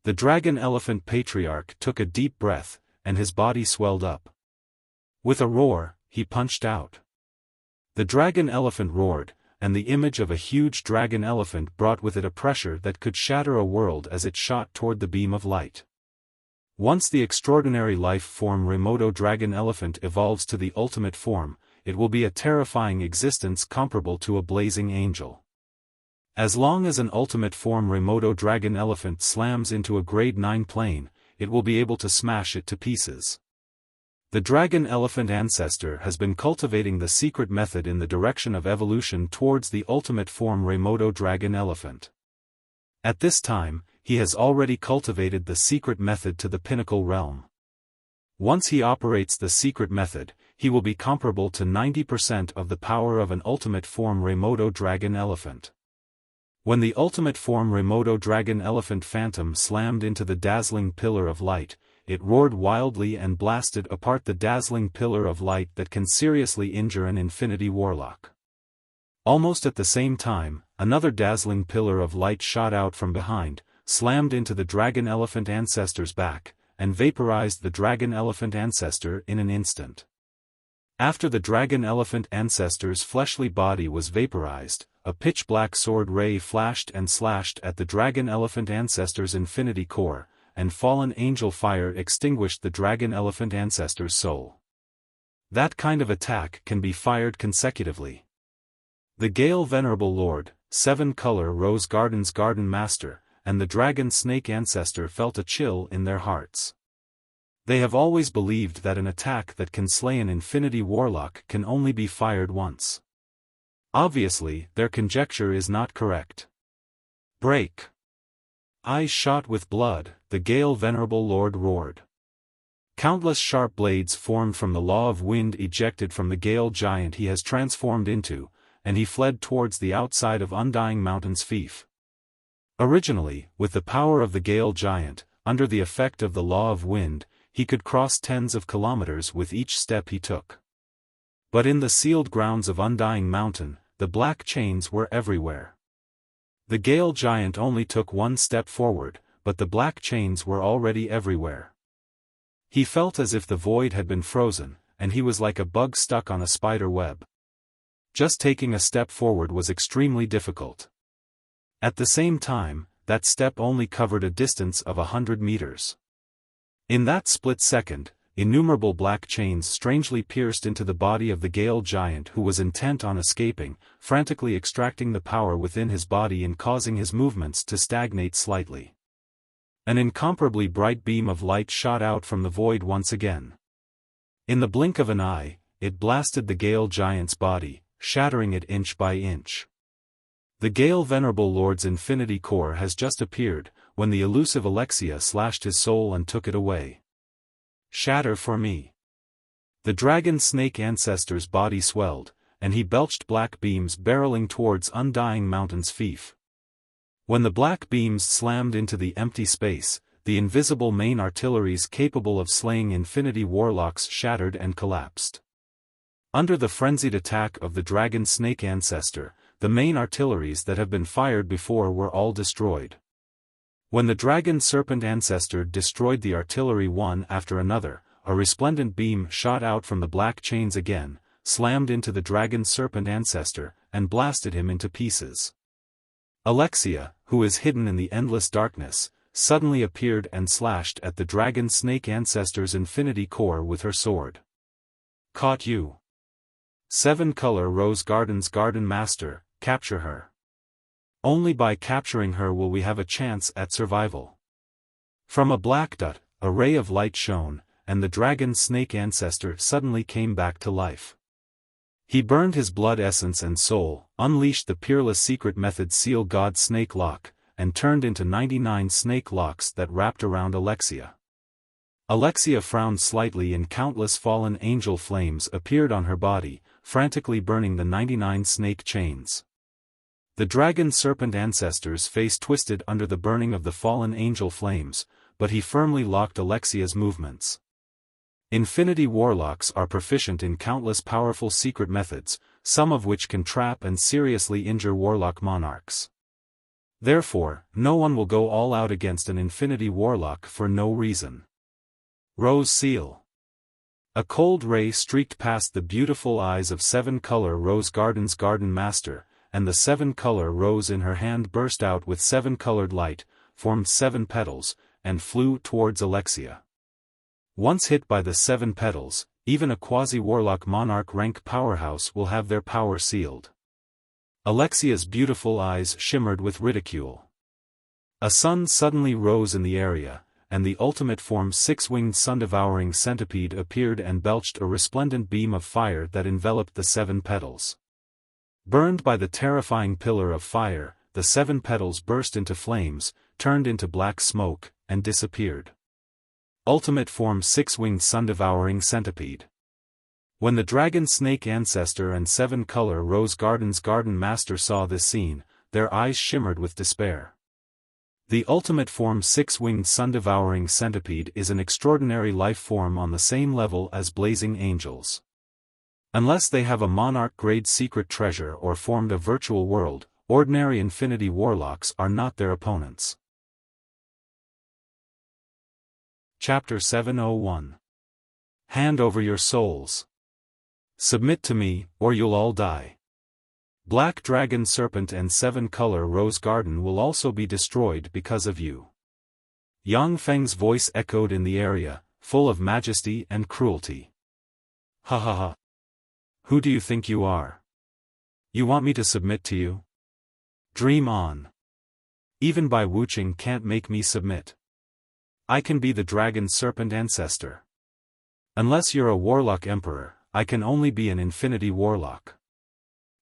The dragon elephant patriarch took a deep breath, and his body swelled up. With a roar, he punched out. The dragon elephant roared, and the image of a huge dragon elephant brought with it a pressure that could shatter a world as it shot toward the beam of light. Once the extraordinary life form Remoto dragon elephant evolves to the ultimate form, it will be a terrifying existence comparable to a blazing angel. As long as an ultimate form Remoto dragon elephant slams into a grade 9 plane, it will be able to smash it to pieces. The dragon elephant ancestor has been cultivating the secret method in the direction of evolution towards the ultimate form Remoto dragon elephant. At this time, he has already cultivated the secret method to the pinnacle realm. Once he operates the secret method, he will be comparable to 90% of the power of an ultimate form Remoto dragon elephant. When the ultimate form Remoto dragon elephant phantom slammed into the dazzling pillar of light, it roared wildly and blasted apart the dazzling pillar of light that can seriously injure an infinity warlock. Almost at the same time, another dazzling pillar of light shot out from behind, slammed into the dragon elephant ancestor's back, and vaporized the dragon elephant ancestor in an instant. After the dragon elephant ancestor's fleshly body was vaporized, a pitch-black sword ray flashed and slashed at the dragon elephant ancestor's infinity core, and fallen angel fire extinguished the dragon elephant ancestor's soul. That kind of attack can be fired consecutively. The Gale Venerable Lord, 7-color Rose Garden's Garden Master, and the dragon snake ancestor felt a chill in their hearts. They have always believed that an attack that can slay an infinity warlock can only be fired once. Obviously, their conjecture is not correct. Break! Eyes shot with blood, the Gale Venerable Lord roared. Countless sharp blades formed from the law of wind ejected from the gale giant he has transformed into, and he fled towards the outside of Undying Mountain's fief. Originally, with the power of the gale giant, under the effect of the law of wind, he could cross tens of kilometers with each step he took. But in the sealed grounds of Undying Mountain, the black chains were everywhere. The gale giant only took one step forward, but the black chains were already everywhere. He felt as if the void had been frozen, and he was like a bug stuck on a spider web. Just taking a step forward was extremely difficult. At the same time, that step only covered a distance of 100 meters. In that split second, innumerable black chains strangely pierced into the body of the gale giant who was intent on escaping, frantically extracting the power within his body and causing his movements to stagnate slightly. An incomparably bright beam of light shot out from the void once again. In the blink of an eye, it blasted the gale giant's body, shattering it inch by inch. The Gale Venerable Lord's infinity core has just appeared, when the elusive Alexia slashed his soul and took it away. Shatter for me. The dragon snake ancestor's body swelled, and he belched black beams barreling towards Undying Mountain's fief. When the black beams slammed into the empty space, the invisible main artilleries capable of slaying infinity warlocks shattered and collapsed. Under the frenzied attack of the dragon snake ancestor, the main artilleries that have been fired before were all destroyed. When the dragon serpent ancestor destroyed the artillery one after another, a resplendent beam shot out from the black chains again, slammed into the dragon serpent ancestor, and blasted him into pieces. Alexia, who is hidden in the endless darkness, suddenly appeared and slashed at the dragon snake ancestor's infinity core with her sword. Caught you. 7-color Rose Garden's Garden Master, capture her. Only by capturing her will we have a chance at survival. From a black dot, a ray of light shone, and the dragon snake ancestor suddenly came back to life. He burned his blood essence and soul, unleashed the peerless secret method Seal God Snake Lock, and turned into 99 snake locks that wrapped around Alexia. Alexia frowned slightly and countless fallen angel flames appeared on her body, frantically burning the 99 snake chains. The dragon serpent ancestor's face twisted under the burning of the fallen angel flames, but he firmly locked Alexia's movements. Infinity warlocks are proficient in countless powerful secret methods, some of which can trap and seriously injure warlock monarchs. Therefore, no one will go all out against an infinity warlock for no reason. Rose Seal. A cold ray streaked past the beautiful eyes of 7-color Rose Garden's Garden Master, and the 7-color rose in her hand burst out with 7-colored light, formed 7 petals, and flew towards Alexia. Once hit by the 7 petals, even a quasi-warlock monarch rank powerhouse will have their power sealed. Alexia's beautiful eyes shimmered with ridicule. A sun suddenly rose in the area, and the ultimate form 6-winged sun-devouring centipede appeared and belched a resplendent beam of fire that enveloped the 7 petals. Burned by the terrifying pillar of fire, the 7 petals burst into flames, turned into black smoke, and disappeared. Ultimate form 6-winged sun-devouring centipede. When the dragon snake ancestor and 7-color Rose Garden's Garden Master saw this scene, their eyes shimmered with despair. The ultimate form 6-winged sun-devouring centipede is an extraordinary life form on the same level as blazing angels. Unless they have a monarch-grade secret treasure or formed a virtual world, ordinary infinity warlocks are not their opponents. Chapter 701. Hand over your souls. Submit to me, or you'll all die. Black Dragon Serpent and 7-color Rose Garden will also be destroyed because of you. Yang Feng's voice echoed in the area, full of majesty and cruelty. Ha ha ha. Who do you think you are? You want me to submit to you? Dream on. Even Bai Wuxia can't make me submit. I can be the dragon serpent ancestor. Unless you're a warlock emperor, I can only be an infinity warlock.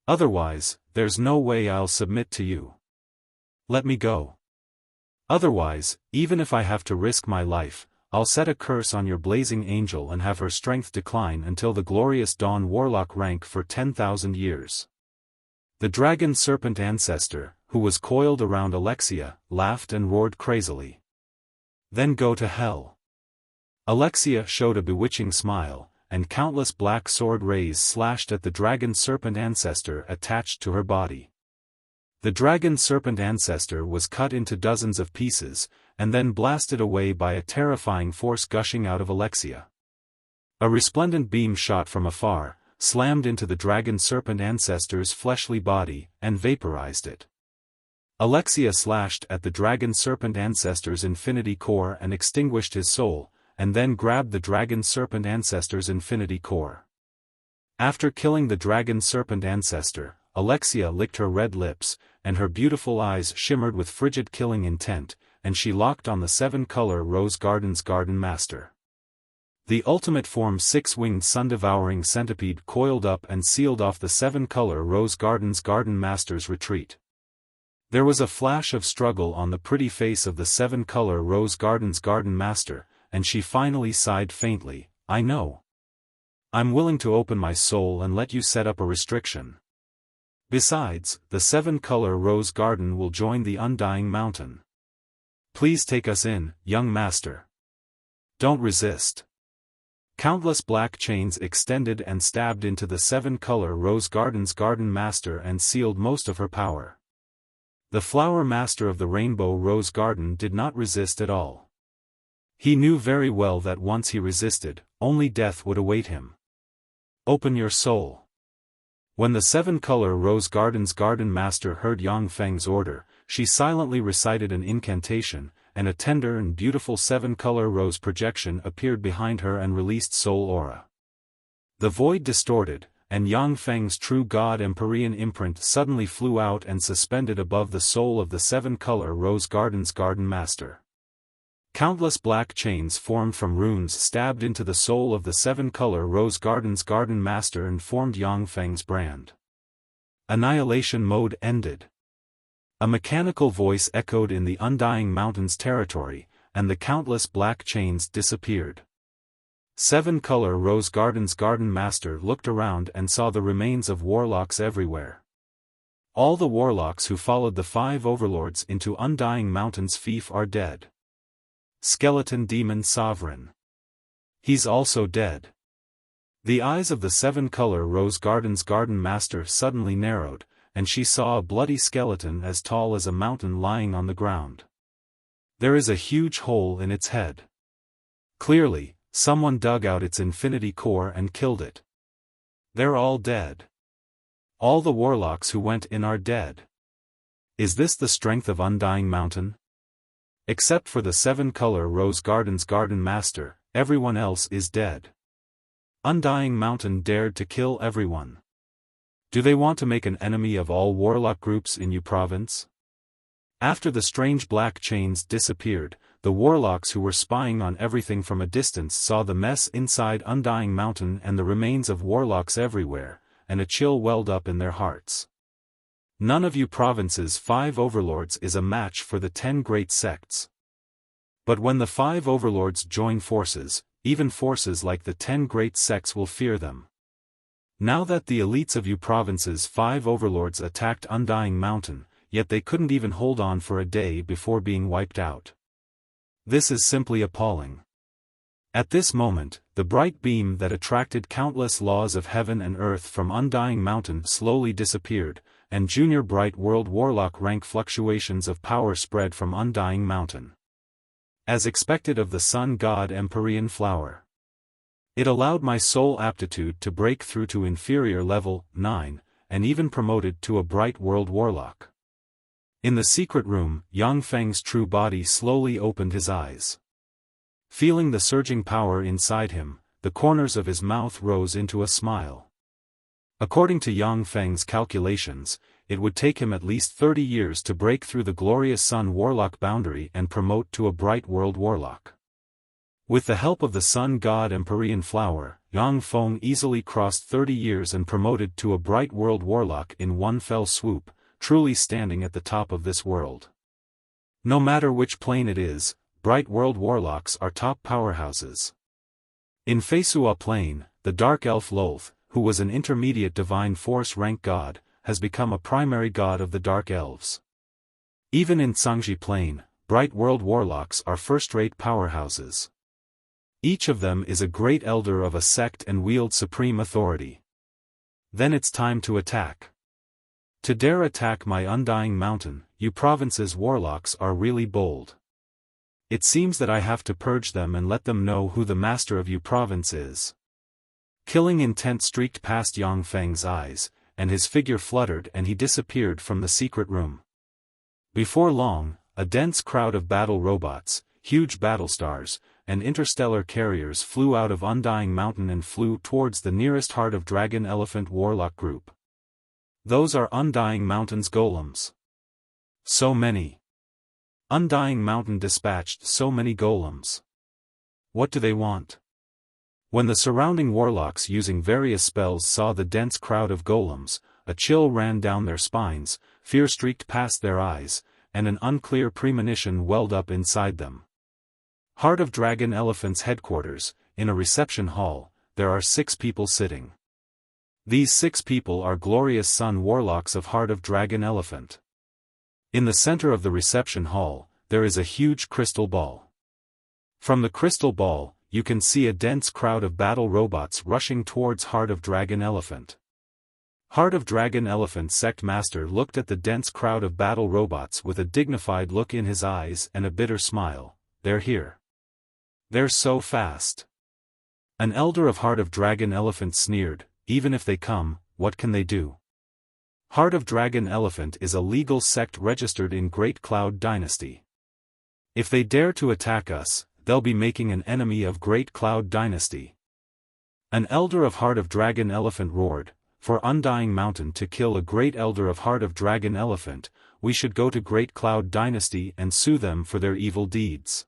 Otherwise, there's no way I'll submit to you. Let me go. Otherwise, even if I have to risk my life, I'll set a curse on your blazing angel and have her strength decline until the glorious dawn warlock rank for 10,000 years. The dragon serpent ancestor, who was coiled around Alexia, laughed and roared crazily. Then go to hell. Alexia showed a bewitching smile, and countless black sword rays slashed at the dragon serpent ancestor attached to her body. The dragon serpent ancestor was cut into dozens of pieces, and then blasted away by a terrifying force gushing out of Alexia. A resplendent beam shot from afar, slammed into the dragon serpent ancestor's fleshly body, and vaporized it. Alexia slashed at the dragon serpent ancestor's infinity core and extinguished his soul, and then grabbed the dragon serpent ancestor's infinity core. After killing the dragon serpent ancestor, Alexia licked her red lips, and her beautiful eyes shimmered with frigid killing intent, and she locked on the 7-color Rose Garden's Garden Master. The ultimate form 6-winged sun-devouring centipede coiled up and sealed off the 7-color Rose Garden's Garden Master's retreat. There was a flash of struggle on the pretty face of the 7-color Rose Garden's Garden Master, and she finally sighed faintly, I know. I'm willing to open my soul and let you set up a restriction. Besides, the 7-color Rose Garden will join the Undying Mountain. Please take us in, young master. Don't resist. Countless black chains extended and stabbed into the 7-color Rose Garden's Garden Master and sealed most of her power. The Flower Master of the Rainbow Rose Garden did not resist at all. He knew very well that once he resisted, only death would await him. Open your soul. When the seven-color rose garden's garden master heard Yang Feng's order, she silently recited an incantation, and a tender and beautiful seven-color rose projection appeared behind her and released soul aura. The void distorted, and Yang Feng's true God Empyrean imprint suddenly flew out and suspended above the soul of the seven-color rose garden's garden master. Countless black chains formed from runes stabbed into the soul of the seven-color rose garden's garden master and formed Yang Feng's brand. Annihilation mode ended. A mechanical voice echoed in the Undying Mountains territory, and the countless black chains disappeared. Seven-color rose garden's garden master looked around and saw the remains of warlocks everywhere. All the warlocks who followed the five overlords into Undying Mountains fief are dead. Skeleton Demon Sovereign. He's also dead. The eyes of the seven-color rose garden's garden master suddenly narrowed, and she saw a bloody skeleton as tall as a mountain lying on the ground. There is a huge hole in its head. Clearly, someone dug out its infinity core and killed it. They're all dead. All the warlocks who went in are dead. Is this the strength of Undying Mountain? Except for the seven-color rose garden's garden master, everyone else is dead. Undying Mountain dared to kill everyone. Do they want to make an enemy of all warlock groups in Yu Province? After the strange black chains disappeared, the warlocks who were spying on everything from a distance saw the mess inside Undying Mountain and the remains of warlocks everywhere, and a chill welled up in their hearts. None of Yu Province's 5 overlords is a match for the 10 great sects. But when the 5 overlords join forces, even forces like the 10 great sects will fear them. Now that the elites of Yu Province's 5 overlords attacked Undying Mountain, yet they couldn't even hold on for a day before being wiped out. This is simply appalling. At this moment, the bright beam that attracted countless laws of heaven and earth from Undying Mountain slowly disappeared, and junior bright world warlock rank fluctuations of power spread from Undying Mountain. As expected of the sun god Empyrean flower. It allowed my soul aptitude to break through to inferior level 9, and even promoted to a bright world warlock. In the secret room, Yang Feng's true body slowly opened his eyes. Feeling the surging power inside him, the corners of his mouth rose into a smile. According to Yang Feng's calculations, it would take him at least 30 years to break through the glorious sun warlock boundary and promote to a bright world warlock. With the help of the sun god Empyrean flower, Yang Feng easily crossed 30 years and promoted to a bright world warlock in one fell swoop, truly standing at the top of this world. No matter which plane it is, bright world warlocks are top powerhouses. In Feisua plane, the dark elf Lolth, who was an intermediate divine force rank god, has become a primary god of the dark elves. Even in Cangji plane, bright world warlocks are first-rate powerhouses. Each of them is a great elder of a sect and wield supreme authority. Then it's time to attack. To dare attack my Undying Mountain, Yu Province's warlocks are really bold. It seems that I have to purge them and let them know who the master of Yu Province is. Killing intent streaked past Yang Feng's eyes, and his figure fluttered and he disappeared from the secret room. Before long, a dense crowd of battle robots, huge battle stars, and interstellar carriers flew out of Undying Mountain and flew towards the nearest Heart of Dragon Elephant warlock group. Those are Undying Mountain's golems. So many. Undying Mountain dispatched so many golems. What do they want? When the surrounding warlocks using various spells saw the dense crowd of golems, a chill ran down their spines, fear streaked past their eyes, and an unclear premonition welled up inside them. Heart of Dragon Elephant's headquarters, in a reception hall, there are 6 people sitting. These 6 people are glorious sun warlocks of Heart of Dragon Elephant. In the center of the reception hall, there is a huge crystal ball. From the crystal ball, you can see a dense crowd of battle robots rushing towards Heart of Dragon Elephant. Heart of Dragon Elephant Sect Master looked at the dense crowd of battle robots with a dignified look in his eyes and a bitter smile. They're here. They're so fast. An elder of Heart of Dragon Elephant sneered, even if they come, what can they do? Heart of Dragon Elephant is a legal sect registered in Great Cloud Dynasty. If they dare to attack us, they'll be making an enemy of Great Cloud Dynasty. An elder of Heart of Dragon Elephant roared, "For Undying Mountain to kill a great elder of Heart of Dragon Elephant, we should go to Great Cloud Dynasty and sue them for their evil deeds."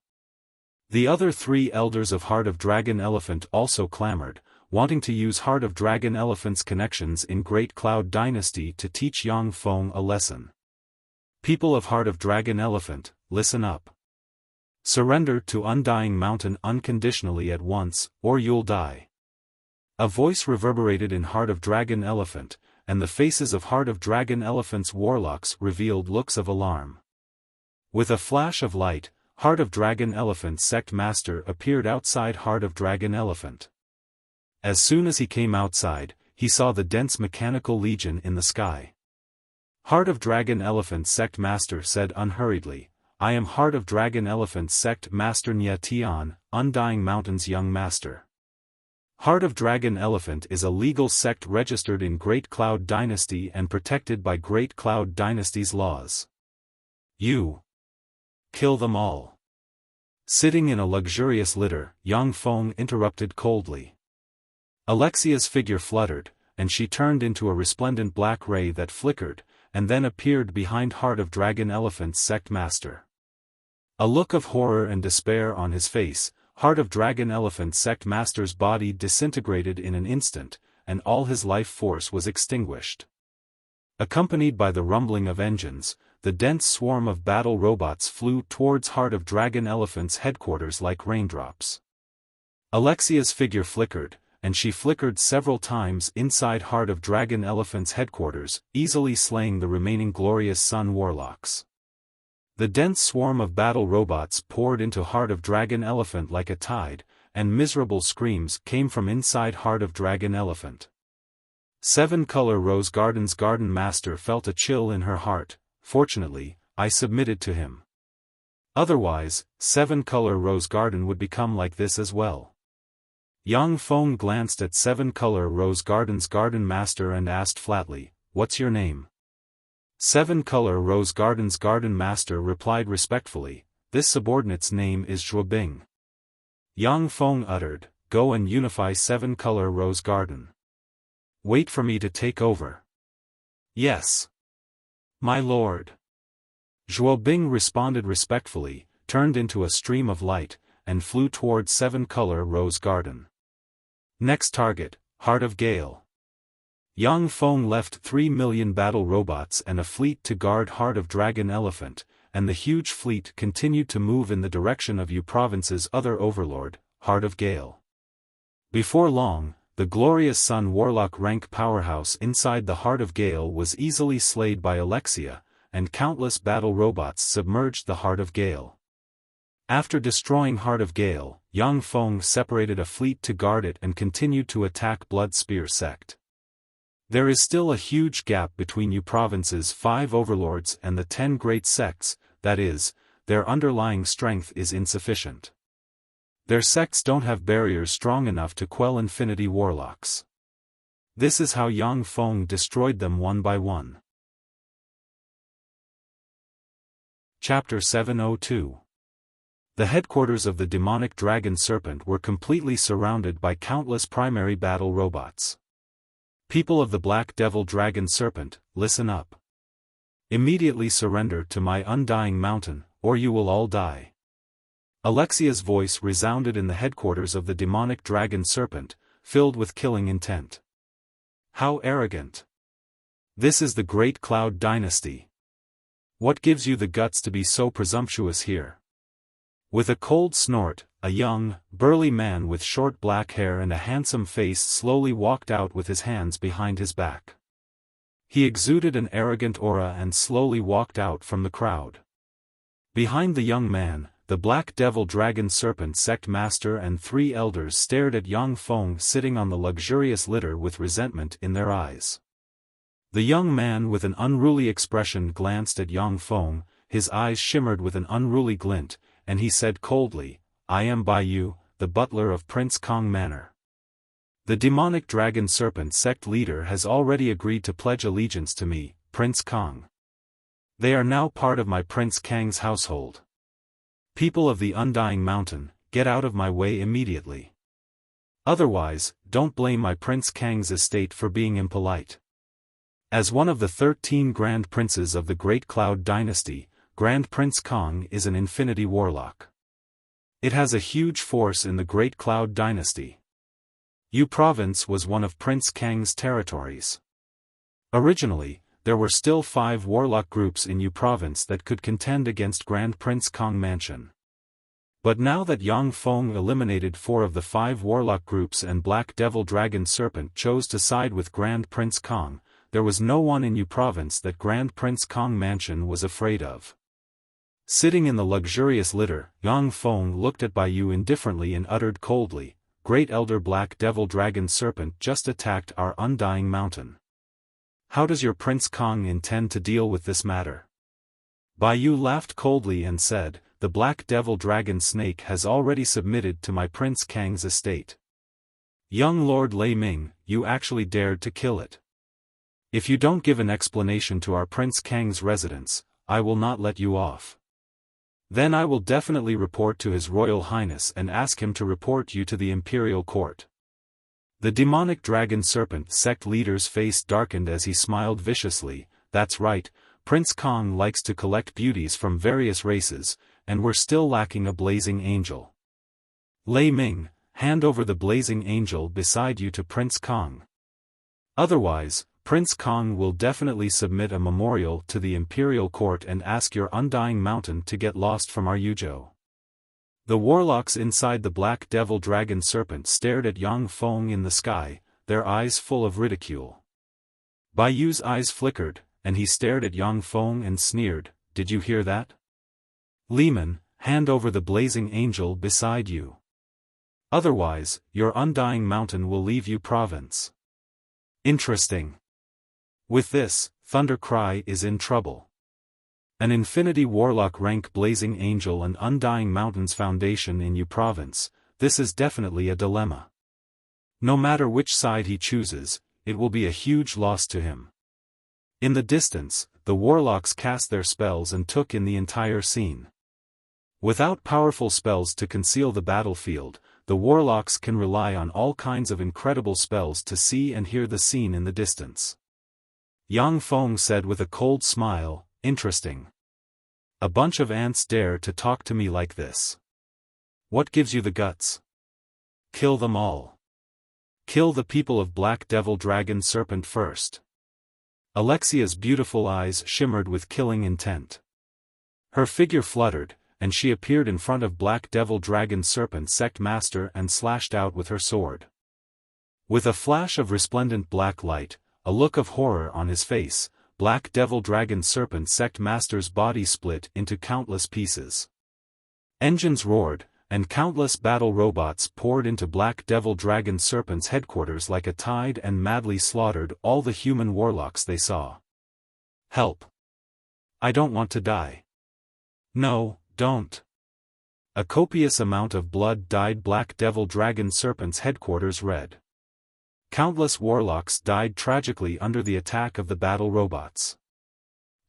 The other 3 elders of Heart of Dragon Elephant also clamored, wanting to use Heart of Dragon Elephant's connections in Great Cloud Dynasty to teach Yang Feng a lesson. People of Heart of Dragon Elephant, listen up. Surrender to Undying Mountain unconditionally at once, or you'll die. A voice reverberated in Heart of Dragon Elephant, and the faces of Heart of Dragon Elephant's warlocks revealed looks of alarm. With a flash of light, Heart of Dragon Elephant Sect Master appeared outside Heart of Dragon Elephant. As soon as he came outside, he saw the dense mechanical legion in the sky. Heart of Dragon Elephant Sect Master said unhurriedly, "I am Heart of Dragon Elephant Sect Master Nya Tian, Undying Mountain's young master." Heart of Dragon Elephant is a legal sect registered in Great Cloud Dynasty and protected by Great Cloud Dynasty's laws. You kill them all. Sitting in a luxurious litter, Yang Feng interrupted coldly. Alexia's figure fluttered, and she turned into a resplendent black ray that flickered, and then appeared behind Heart of Dragon Elephant's Sect Master. A look of horror and despair on his face, Heart of Dragon Elephant Sect Master's body disintegrated in an instant, and all his life force was extinguished. Accompanied by the rumbling of engines, the dense swarm of battle robots flew towards Heart of Dragon Elephant's headquarters like raindrops. Alexia's figure flickered, and she flickered several times inside Heart of Dragon Elephant's headquarters, easily slaying the remaining Glorious Sun warlocks. The dense swarm of battle robots poured into Heart of Dragon Elephant like a tide, and miserable screams came from inside Heart of Dragon Elephant. 7-Color Rose Garden's Garden Master felt a chill in her heart. Fortunately, I submitted to him. Otherwise, 7-Color Rose Garden would become like this as well. Yang Feng glanced at 7-Color Rose Garden's Garden Master and asked flatly, "What's your name?" 7-Color Rose Garden's Garden Master replied respectfully, "This subordinate's name is Zhuobing." Yang Feng uttered, "Go and unify 7-Color Rose Garden. Wait for me to take over." "Yes, my lord." Zhuobing responded respectfully, turned into a stream of light, and flew towards 7-Color Rose Garden. Next target, Heart of Gale. Yang Feng left 3 million battle robots and a fleet to guard Heart of Dragon Elephant, and the huge fleet continued to move in the direction of Yu Province's other overlord, Heart of Gale. Before long, the Glorious Sun warlock rank powerhouse inside the Heart of Gale was easily slayed by Alexia, and countless battle robots submerged the Heart of Gale. After destroying Heart of Gale, Yang Feng separated a fleet to guard it and continued to attack Blood Spear Sect. There is still a huge gap between Yu Province's 5 overlords and the 10 great sects, that is, their underlying strength is insufficient. Their sects don't have barriers strong enough to quell Infinity Warlocks. This is how Yang Feng destroyed them one by one. Chapter 702. The headquarters of the demonic dragon serpent were completely surrounded by countless primary battle robots. People of the Black Devil Dragon Serpent, listen up. Immediately surrender to my Undying Mountain, or you will all die. Alexia's voice resounded in the headquarters of the demonic dragon serpent, filled with killing intent. How arrogant! This is the Great Cloud Dynasty. What gives you the guts to be so presumptuous here? With a cold snort, a young, burly man with short black hair and a handsome face slowly walked out with his hands behind his back. He exuded an arrogant aura and slowly walked out from the crowd. Behind the young man, the Black Devil Dragon Serpent Sect Master and 3 elders stared at Yang Feng sitting on the luxurious litter with resentment in their eyes. The young man with an unruly expression glanced at Yang Feng, his eyes shimmered with an unruly glint, and he said coldly, "I am Bai Yu, the butler of Prince Kong Manor." The demonic dragon serpent sect leader has already agreed to pledge allegiance to me, Prince Kong. They are now part of my Prince Kang's household. People of the Undying Mountain, get out of my way immediately. Otherwise, don't blame my Prince Kang's estate for being impolite. As one of the 13 Grand Princes of the Great Cloud Dynasty, Grand Prince Kong is an infinity warlock. It has a huge force in the Great Cloud Dynasty. Yu Province was one of Prince Kang's territories. Originally, there were still 5 warlock groups in Yu Province that could contend against Grand Prince Kong Mansion. But now that Yang Feng eliminated 4 of the 5 warlock groups and Black Devil Dragon Serpent chose to side with Grand Prince Kong, there was no one in Yu Province that Grand Prince Kong Mansion was afraid of. Sitting in the luxurious litter, Yang Feng looked at Bai Yu indifferently and uttered coldly, "Great Elder Black Devil Dragon Serpent just attacked our Undying Mountain. How does your Prince Kong intend to deal with this matter?" Bai Yu laughed coldly and said, "The Black Devil Dragon Snake has already submitted to my Prince Kang's estate. Young Lord Lei Ming, you actually dared to kill it. If you don't give an explanation to our Prince Kang's residence, I will not let you off. Then I will definitely report to His Royal Highness and ask him to report you to the Imperial Court." The demonic dragon serpent sect leader's face darkened as he smiled viciously. "That's right, Prince Kong likes to collect beauties from various races, and we're still lacking a blazing angel. Lei Ming, hand over the blazing angel beside you to Prince Kong. Otherwise, Prince Kong will definitely submit a memorial to the Imperial Court and ask your Undying Mountain to get lost from our Yuzhou." The warlocks inside the Black Devil Dragon Serpent stared at Yang Feng in the sky, their eyes full of ridicule. Bai Yu's eyes flickered, and he stared at Yang Feng and sneered, "Did you hear that? Liman, hand over the blazing angel beside you. Otherwise, your Undying Mountain will leave you province." Interesting. With this, Thunder Cry is in trouble. An Infinity Warlock rank Blazing Angel and Undying Mountain's foundation in Yu Province, this is definitely a dilemma. No matter which side he chooses, it will be a huge loss to him. In the distance, the warlocks cast their spells and took in the entire scene. Without powerful spells to conceal the battlefield, the warlocks can rely on all kinds of incredible spells to see and hear the scene in the distance. Yang Feng said with a cold smile, "Interesting. A bunch of ants dare to talk to me like this. What gives you the guts? Kill them all. Kill the people of Black Devil Dragon Serpent first." Alexia's beautiful eyes shimmered with killing intent. Her figure fluttered, and she appeared in front of Black Devil Dragon Serpent Sect Master and slashed out with her sword. With a flash of resplendent black light, a look of horror on his face, Black Devil Dragon Serpent Sect Master's body split into countless pieces. Engines roared, and countless battle robots poured into Black Devil Dragon Serpent's headquarters like a tide and madly slaughtered all the human warlocks they saw. "Help! I don't want to die." "No, don't." A copious amount of blood dyed Black Devil Dragon Serpent's headquarters red. Countless warlocks died tragically under the attack of the battle robots.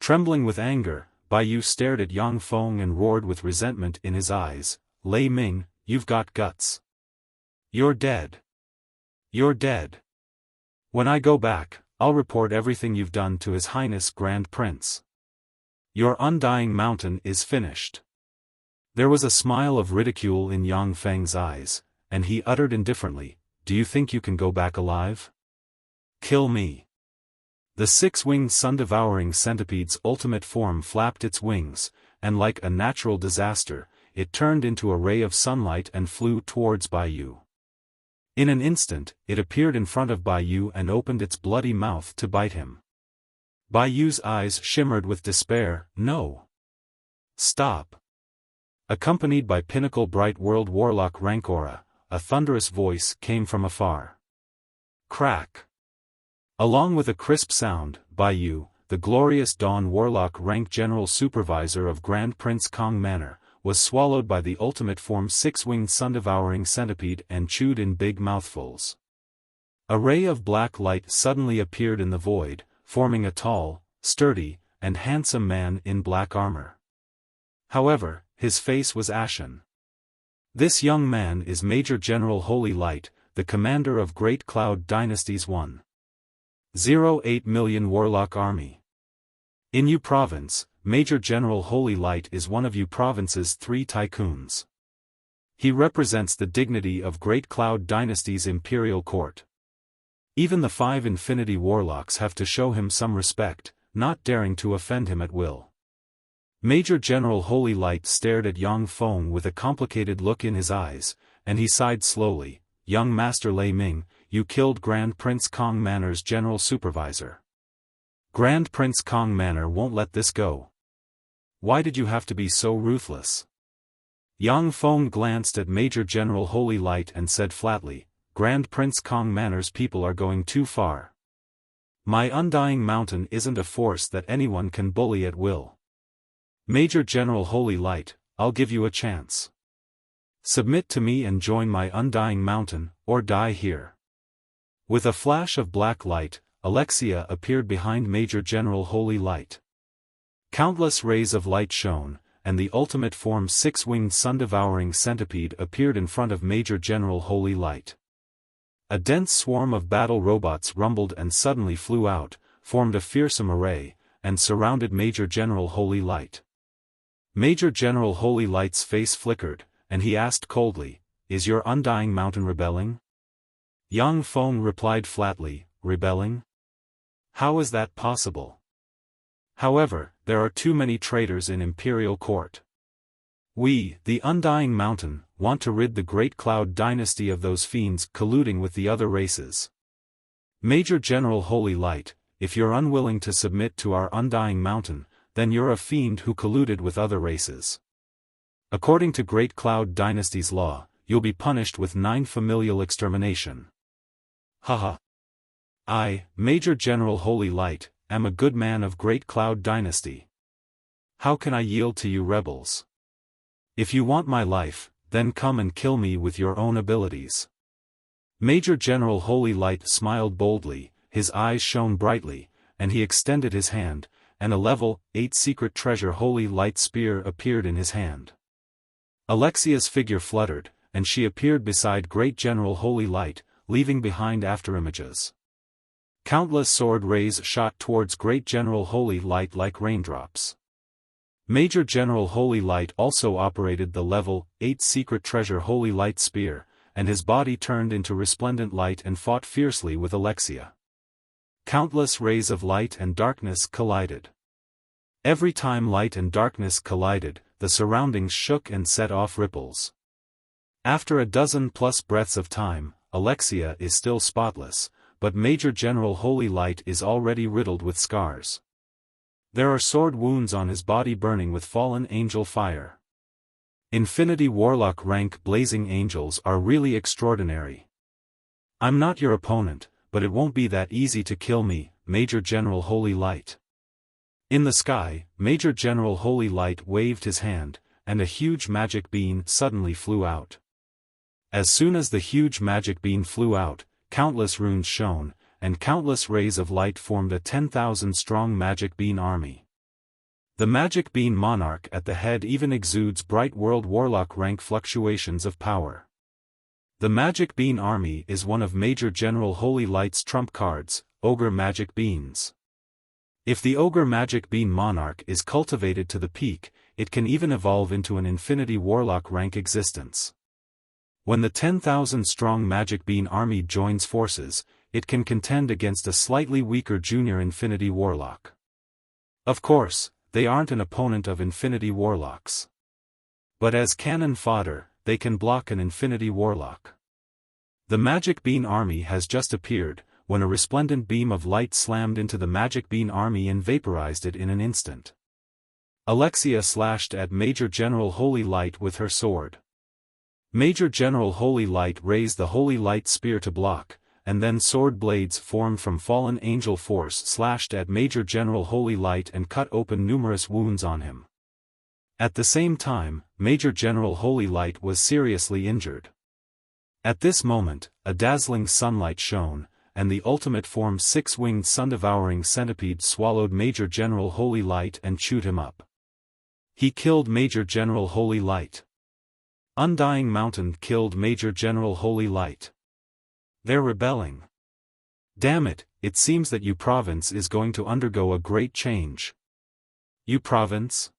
Trembling with anger, Bai Yu stared at Yang Feng and roared with resentment in his eyes, "Lei Ming, you've got guts. You're dead. You're dead. When I go back, I'll report everything you've done to His Highness Grand Prince. Your Undying Mountain is finished." There was a smile of ridicule in Yang Feng's eyes, and he uttered indifferently, "Do you think you can go back alive? Kill me." The 6-winged sun-devouring centipede's ultimate form flapped its wings, and like a natural disaster, it turned into a ray of sunlight and flew towards Bai Yu. In an instant, it appeared in front of Bai Yu and opened its bloody mouth to bite him. Bai Yu's eyes shimmered with despair. "No. Stop." Accompanied by Pinnacle Bright World Warlock Rancora, a thunderous voice came from afar. Crack! Along with a crisp sound, Bai Yu, the glorious Dawn Warlock rank General Supervisor of Grand Prince Kong Manor, was swallowed by the ultimate form 6-winged sun-devouring centipede and chewed in big mouthfuls. A ray of black light suddenly appeared in the void, forming a tall, sturdy, and handsome man in black armor. However, his face was ashen. This young man is Major General Holy Light, the commander of Great Cloud Dynasty's 1.08 million warlock army. In Yu Province, Major General Holy Light is one of Yu Province's 3 tycoons. He represents the dignity of Great Cloud Dynasty's imperial court. Even the 5 Infinity Warlocks have to show him some respect, not daring to offend him at will. Major General Holy Light stared at Yang Feng with a complicated look in his eyes, and he sighed slowly. Young Master Lei Ming, you killed Grand Prince Kong Manor's general supervisor. Grand Prince Kong Manor won't let this go. Why did you have to be so ruthless? Yang Feng glanced at Major General Holy Light and said flatly, Grand Prince Kong Manor's people are going too far. My Undying Mountain isn't a force that anyone can bully at will. Major General Holy Light, I'll give you a chance. Submit to me and join my Undying Mountain, or die here. With a flash of black light, Alexia appeared behind Major General Holy Light. Countless rays of light shone, and the ultimate form 6-winged sun-devouring centipede appeared in front of Major General Holy Light. A dense swarm of battle robots rumbled and suddenly flew out, formed a fearsome array, and surrounded Major General Holy Light. Major General Holy Light's face flickered, and he asked coldly, Is your Undying Mountain rebelling? Yang Feng replied flatly, Rebelling? How is that possible? However, there are too many traitors in Imperial Court. We, the Undying Mountain, want to rid the Great Cloud Dynasty of those fiends colluding with the other races. Major General Holy Light, if you're unwilling to submit to our Undying Mountain, then you're a fiend who colluded with other races. According to Great Cloud Dynasty's law, you'll be punished with 9 familial extermination. Haha. I, Major General Holy Light, am a good man of Great Cloud Dynasty. How can I yield to you rebels? If you want my life, then come and kill me with your own abilities. Major General Holy Light smiled boldly, his eyes shone brightly, and he extended his hand, and a level 8 secret treasure Holy Light spear appeared in his hand. Alexia's figure fluttered, and she appeared beside Great General Holy Light, leaving behind afterimages. Countless sword rays shot towards Great General Holy Light like raindrops. Major General Holy Light also operated the level 8 secret treasure Holy Light spear, and his body turned into resplendent light and fought fiercely with Alexia. Countless rays of light and darkness collided. Every time light and darkness collided, the surroundings shook and set off ripples. After a dozen-plus breaths of time, Alexia is still spotless, but Major General Holy Light is already riddled with scars. There are sword wounds on his body burning with fallen angel fire. Infinity Warlock rank blazing angels are really extraordinary. I'm not your opponent, but it won't be that easy to kill me, Major General Holy Light. In the sky, Major General Holy Light waved his hand, and a huge magic bean suddenly flew out. As soon as the huge magic bean flew out, countless runes shone, and countless rays of light formed a 10,000-strong magic bean army. The magic bean monarch at the head even exudes bright world warlock rank fluctuations of power. The magic bean army is one of Major General Holy Light's trump cards, Ogre Magic Beans. If the Ogre Magic Bean monarch is cultivated to the peak, it can even evolve into an Infinity Warlock rank existence. When the 10,000-strong magic bean army joins forces, it can contend against a slightly weaker junior Infinity Warlock. Of course, they aren't an opponent of Infinity Warlocks. But as cannon fodder, they can block an Infinity Warlock. The Magic Bean army has just appeared, when a resplendent beam of light slammed into the Magic Bean army and vaporized it in an instant. Alexia slashed at Major General Holy Light with her sword. Major General Holy Light raised the Holy Light spear to block, and then sword blades formed from fallen angel force slashed at Major General Holy Light and cut open numerous wounds on him. At the same time, Major General Holy Light was seriously injured. At this moment, a dazzling sunlight shone, and the ultimate form six-winged sun-devouring centipede swallowed Major General Holy Light and chewed him up. He killed Major General Holy Light. Undying Mountain killed Major General Holy Light. They're rebelling. Damn it, it seems that Yu Province is going to undergo a great change. Yu Province?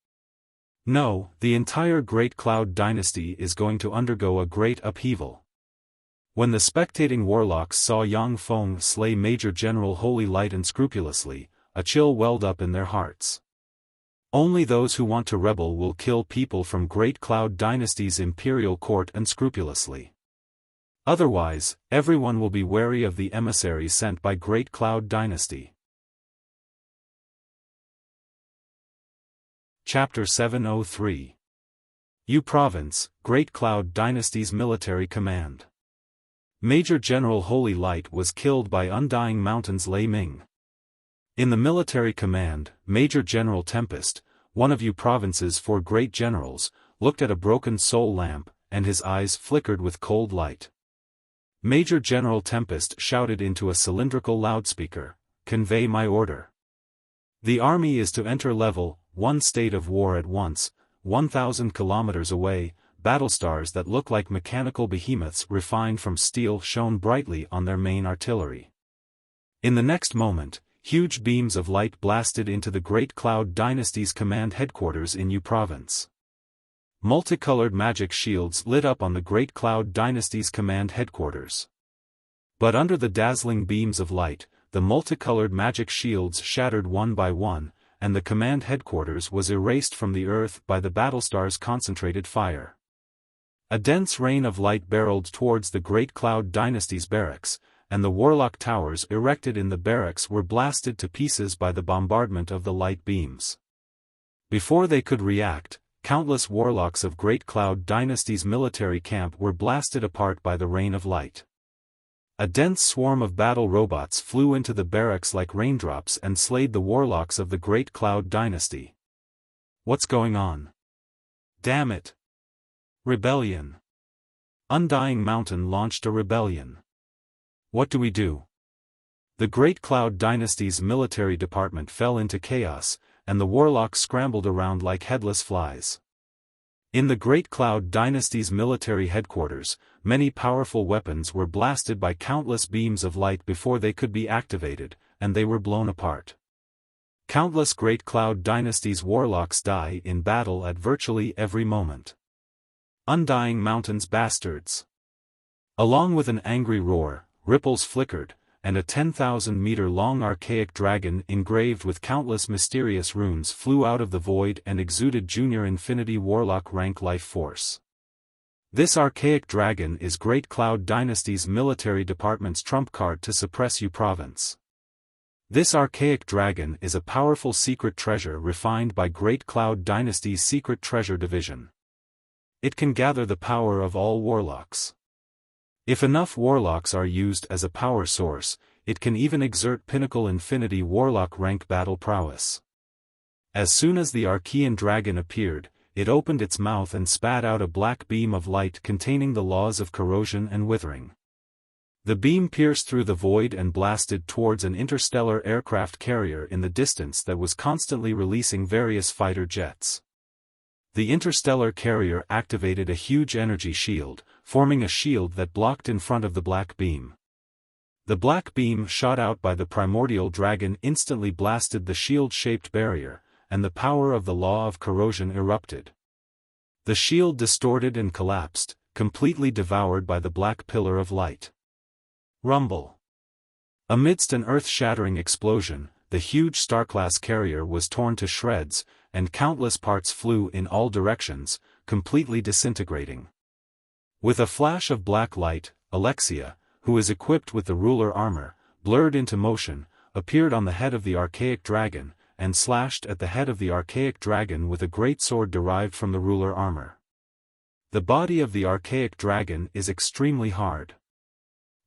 No, the entire Great Cloud Dynasty is going to undergo a great upheaval. When the spectating warlocks saw Yang Feng slay Major General Holy Light unscrupulously, a chill welled up in their hearts. Only those who want to rebel will kill people from Great Cloud Dynasty's imperial court unscrupulously. Otherwise, everyone will be wary of the emissaries sent by Great Cloud Dynasty. Chapter 703. Yu Province, Great Cloud Dynasty's Military Command. Major General Holy Light was killed by Undying Mountain's Lei Ming. In the military command, Major General Tempest, one of Yu Province's 4 great generals, looked at a broken soul lamp, and his eyes flickered with cold light. Major General Tempest shouted into a cylindrical loudspeaker, "Convey my order. The army is to enter level 1 state of war at once, 1,000 kilometers away." Battlestars that look like mechanical behemoths refined from steel shone brightly on their main artillery. In the next moment, huge beams of light blasted into the Great Cloud Dynasty's command headquarters in Yu Province. Multicolored magic shields lit up on the Great Cloud Dynasty's command headquarters. But under the dazzling beams of light, the multicolored magic shields shattered one by one, and the command headquarters was erased from the earth by the Battlestar's concentrated fire. A dense rain of light barreled towards the Great Cloud Dynasty's barracks, and the warlock towers erected in the barracks were blasted to pieces by the bombardment of the light beams. Before they could react, countless warlocks of Great Cloud Dynasty's military camp were blasted apart by the rain of light. A dense swarm of battle robots flew into the barracks like raindrops and slayed the warlocks of the Great Cloud Dynasty. What's going on? Damn it! Rebellion. Undying Mountain launched a rebellion. What do we do? The Great Cloud Dynasty's military department fell into chaos, and the warlocks scrambled around like headless flies. In the Great Cloud Dynasty's military headquarters, many powerful weapons were blasted by countless beams of light before they could be activated, and they were blown apart. Countless Great Cloud Dynasty's warlocks die in battle at virtually every moment. Undying Mountain's bastards. Along with an angry roar, ripples flickered, and a 10,000-meter-long archaic dragon engraved with countless mysterious runes flew out of the void and exuded Junior Infinity Warlock rank life force. This archaic dragon is Great Cloud Dynasty's military department's trump card to suppress Yu Province. This archaic dragon is a powerful secret treasure refined by Great Cloud Dynasty's Secret Treasure Division. It can gather the power of all warlocks. If enough warlocks are used as a power source, it can even exert pinnacle Infinity Warlock rank battle prowess. As soon as the Archean dragon appeared, it opened its mouth and spat out a black beam of light containing the laws of corrosion and withering. The beam pierced through the void and blasted towards an interstellar aircraft carrier in the distance that was constantly releasing various fighter jets. The interstellar carrier activated a huge energy shield, forming a shield that blocked in front of the black beam. The black beam shot out by the primordial dragon instantly blasted the shield-shaped barrier, and the power of the law of corrosion erupted. The shield distorted and collapsed, completely devoured by the black pillar of light. Rumble. Amidst an earth-shattering explosion, the huge star-class carrier was torn to shreds, and countless parts flew in all directions, completely disintegrating. With a flash of black light, Alexia, who is equipped with the ruler armor, blurred into motion, appeared on the head of the archaic dragon, and slashed at the head of the archaic dragon with a great sword derived from the ruler armor. The body of the archaic dragon is extremely hard.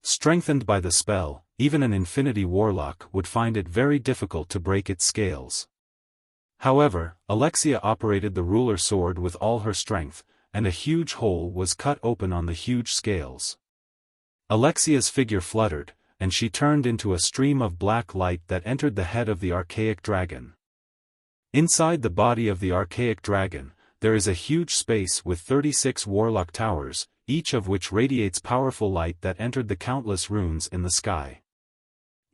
Strengthened by the spell, even an Infinity Warlock would find it very difficult to break its scales. However, Alexia operated the ruler sword with all her strength, and a huge hole was cut open on the huge scales. Alexia's figure fluttered, and she turned into a stream of black light that entered the head of the archaic dragon. Inside the body of the archaic dragon, there is a huge space with 36 warlock towers, each of which radiates powerful light that entered the countless runes in the sky.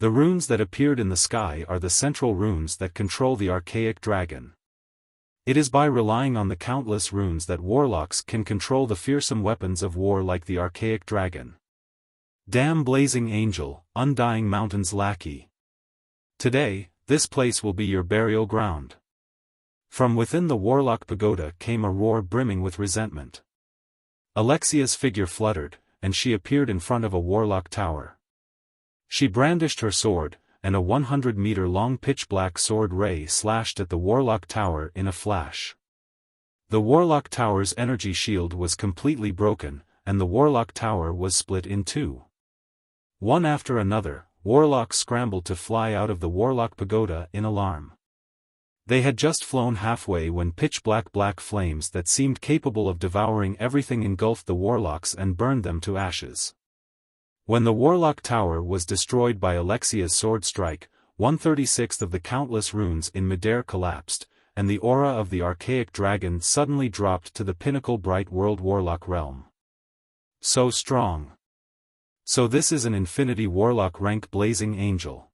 The runes that appeared in the sky are the central runes that control the archaic dragon. It is by relying on the countless runes that warlocks can control the fearsome weapons of war like the archaic dragon. Damn blazing angel, undying mountain's lackey. Today, this place will be your burial ground. From within the warlock pagoda came a roar brimming with resentment. Alexia's figure fluttered, and she appeared in front of a warlock tower. She brandished her sword, and a 100-meter-long pitch-black sword ray slashed at the warlock tower in a flash. The warlock tower's energy shield was completely broken, and the warlock tower was split in two. One after another, warlocks scrambled to fly out of the warlock pagoda in alarm. They had just flown halfway when pitch-black flames that seemed capable of devouring everything engulfed the warlocks and burned them to ashes. When the warlock tower was destroyed by Alexia's sword strike, 1/36 of the countless runes in midair collapsed, and the aura of the archaic dragon suddenly dropped to the pinnacle bright world warlock realm. So strong. So this is an infinity warlock rank blazing angel.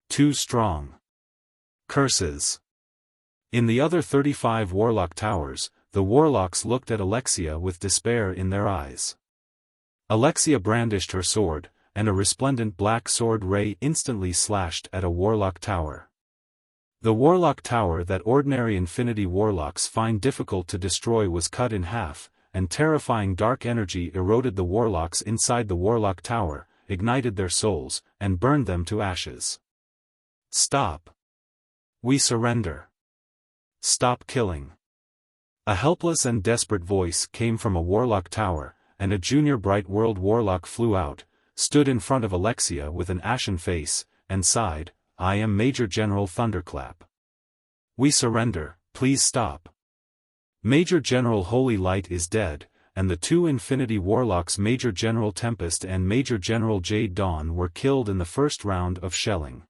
Too strong. Curses. In the other 35 warlock towers, the warlocks looked at Alexia with despair in their eyes. Alexia brandished her sword, and a resplendent black sword ray instantly slashed at a warlock tower. The warlock tower that ordinary infinity warlocks find difficult to destroy was cut in half, and terrifying dark energy eroded the warlocks inside the warlock tower, ignited their souls, and burned them to ashes. Stop. We surrender. Stop killing. A helpless and desperate voice came from a warlock tower, and a junior bright world warlock flew out, stood in front of Alexia with an ashen face, and sighed, "I am Major General Thunderclap. We surrender, please stop." Major General Holy Light is dead, and the two Infinity Warlocks Major General Tempest and Major General Jade Dawn were killed in the first round of shelling.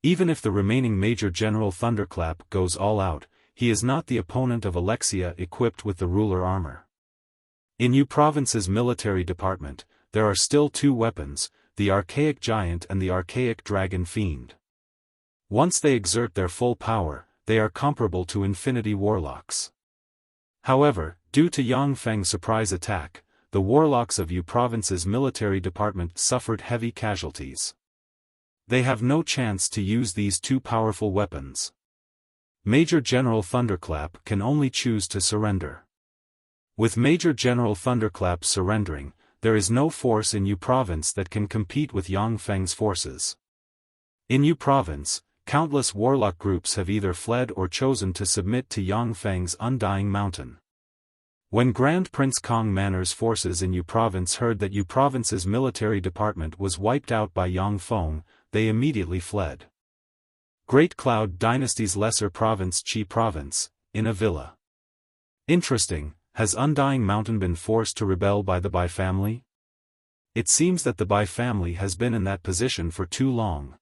Even if the remaining Major General Thunderclap goes all out, he is not the opponent of Alexia equipped with the ruler armor. In U Province's military department, there are still two weapons, the Archaic Giant and the Archaic Dragon Fiend. Once they exert their full power, they are comparable to Infinity Warlocks. However, due to Yang Feng's surprise attack, the warlocks of U Province's military department suffered heavy casualties. They have no chance to use these two powerful weapons. Major General Thunderclap can only choose to surrender. With Major General Thunderclap surrendering, there is no force in U Province that can compete with Yang Feng's forces. In U Province, countless warlock groups have either fled or chosen to submit to Yang Feng's undying mountain. When Grand Prince Kong Manor's forces in U Province heard that U Province's military department was wiped out by Yang Feng, they immediately fled. Great Cloud Dynasty's lesser province Qi Province, in a villa. Interesting, has Undying Mountain been forced to rebel by the Bai family? It seems that the Bai family has been in that position for too long.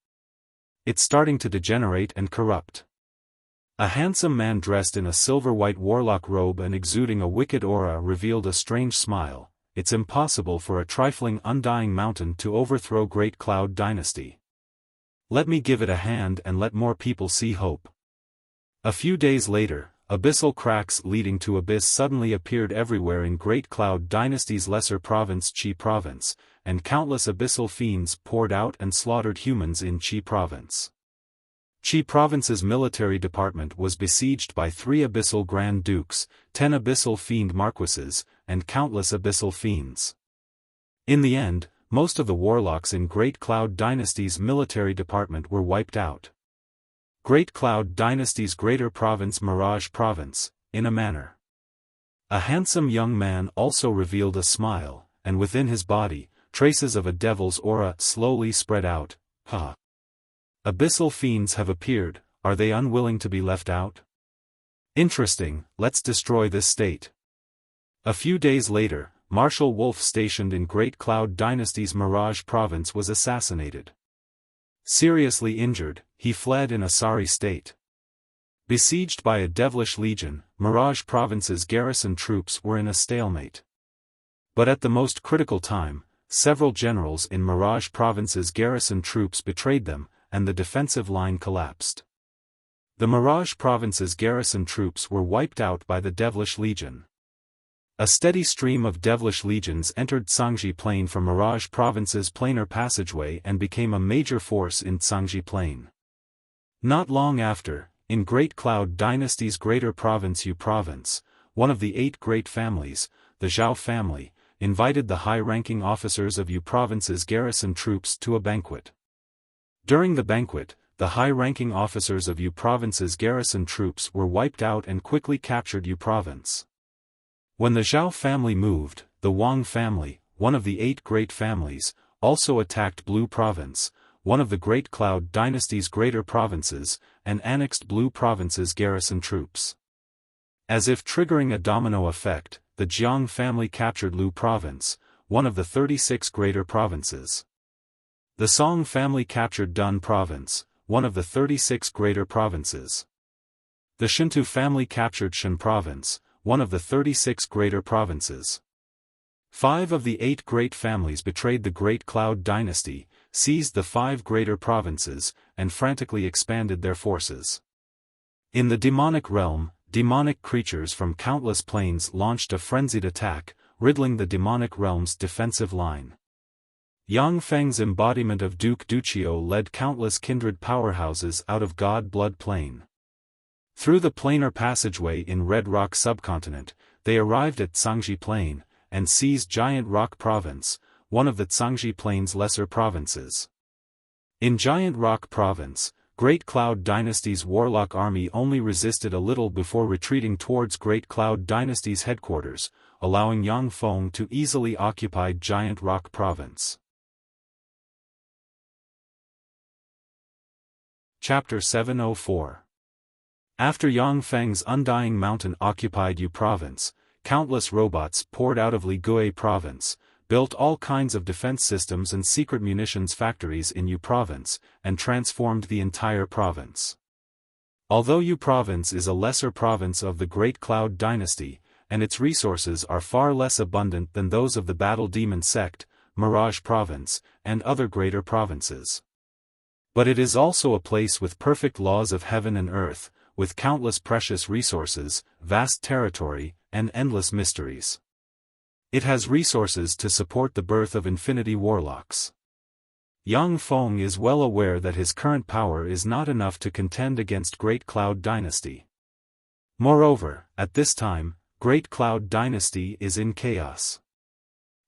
It's starting to degenerate and corrupt. A handsome man dressed in a silver-white warlock robe and exuding a wicked aura revealed a strange smile. It's impossible for a trifling Undying Mountain to overthrow Great Cloud Dynasty. Let me give it a hand and let more people see hope. A few days later, abyssal cracks leading to abyss suddenly appeared everywhere in Great Cloud Dynasty's lesser province Qi Province, and countless abyssal fiends poured out and slaughtered humans in Qi Province. Qi Province's military department was besieged by 3 abyssal Grand Dukes, 10 abyssal fiend marquises, and countless abyssal fiends. In the end, most of the warlocks in Great Cloud Dynasty's military department were wiped out. Great Cloud Dynasty's greater province Mirage Province, in a manner. A handsome young man also revealed a smile, and within his body, traces of a devil's aura slowly spread out. Ha! Abyssal fiends have appeared, are they unwilling to be left out? Interesting, let's destroy this state. A few days later, Marshal Wolf stationed in Great Cloud Dynasty's Mirage province was assassinated. Seriously injured, he fled in a sorry state. Besieged by a devilish legion, Mirage province's garrison troops were in a stalemate. But at the most critical time, several generals in Mirage province's garrison troops betrayed them, and the defensive line collapsed. The Mirage province's garrison troops were wiped out by the devilish legion. A steady stream of devilish legions entered Cangji Plain from Mirage province's planar passageway and became a major force in Cangji Plain. Not long after, in Great Cloud Dynasty's greater province Yu province, one of the 8 great families, the Zhao family, invited the high-ranking officers of Yu province's garrison troops to a banquet. During the banquet, the high-ranking officers of Yu province's garrison troops were wiped out and quickly captured Yu province. When the Zhao family moved, the Wang family, one of the 8 great families, also attacked Blue province, one of the Great Cloud Dynasty's greater provinces, and annexed Blue province's garrison troops. As if triggering a domino effect, the Jiang family captured Lu province, one of the 36 greater provinces. The Song family captured Dun province, one of the 36 greater provinces. The Shintu family captured Shan province, one of the 36 greater provinces. 5 of the 8 great families betrayed the Great Cloud Dynasty, seized the 5 greater provinces, and frantically expanded their forces. In the demonic realm, demonic creatures from countless planes launched a frenzied attack, riddling the demonic realm's defensive line. Yang Feng's embodiment of Duke Duchio led countless kindred powerhouses out of God Blood Plane. Through the planar passageway in Red Rock subcontinent, they arrived at Cangji Plain, and seized Giant Rock Province, one of the Cangji Plain's lesser provinces. In Giant Rock Province, Great Cloud Dynasty's warlock army only resisted a little before retreating towards Great Cloud Dynasty's headquarters, allowing Yang Feng to easily occupy Giant Rock Province. Chapter 704. After Yang Feng's Undying Mountain occupied Yu Province, countless robots poured out of Ligui Province, built all kinds of defense systems and secret munitions factories in Yu Province, and transformed the entire province. Although Yu Province is a lesser province of the Great Cloud Dynasty, and its resources are far less abundant than those of the Battle Demon Sect, Mirage Province, and other greater provinces. But it is also a place with perfect laws of heaven and earth, with countless precious resources, vast territory, and endless mysteries. It has resources to support the birth of infinity warlocks. Yang Feng is well aware that his current power is not enough to contend against Great Cloud Dynasty. Moreover, at this time, Great Cloud Dynasty is in chaos.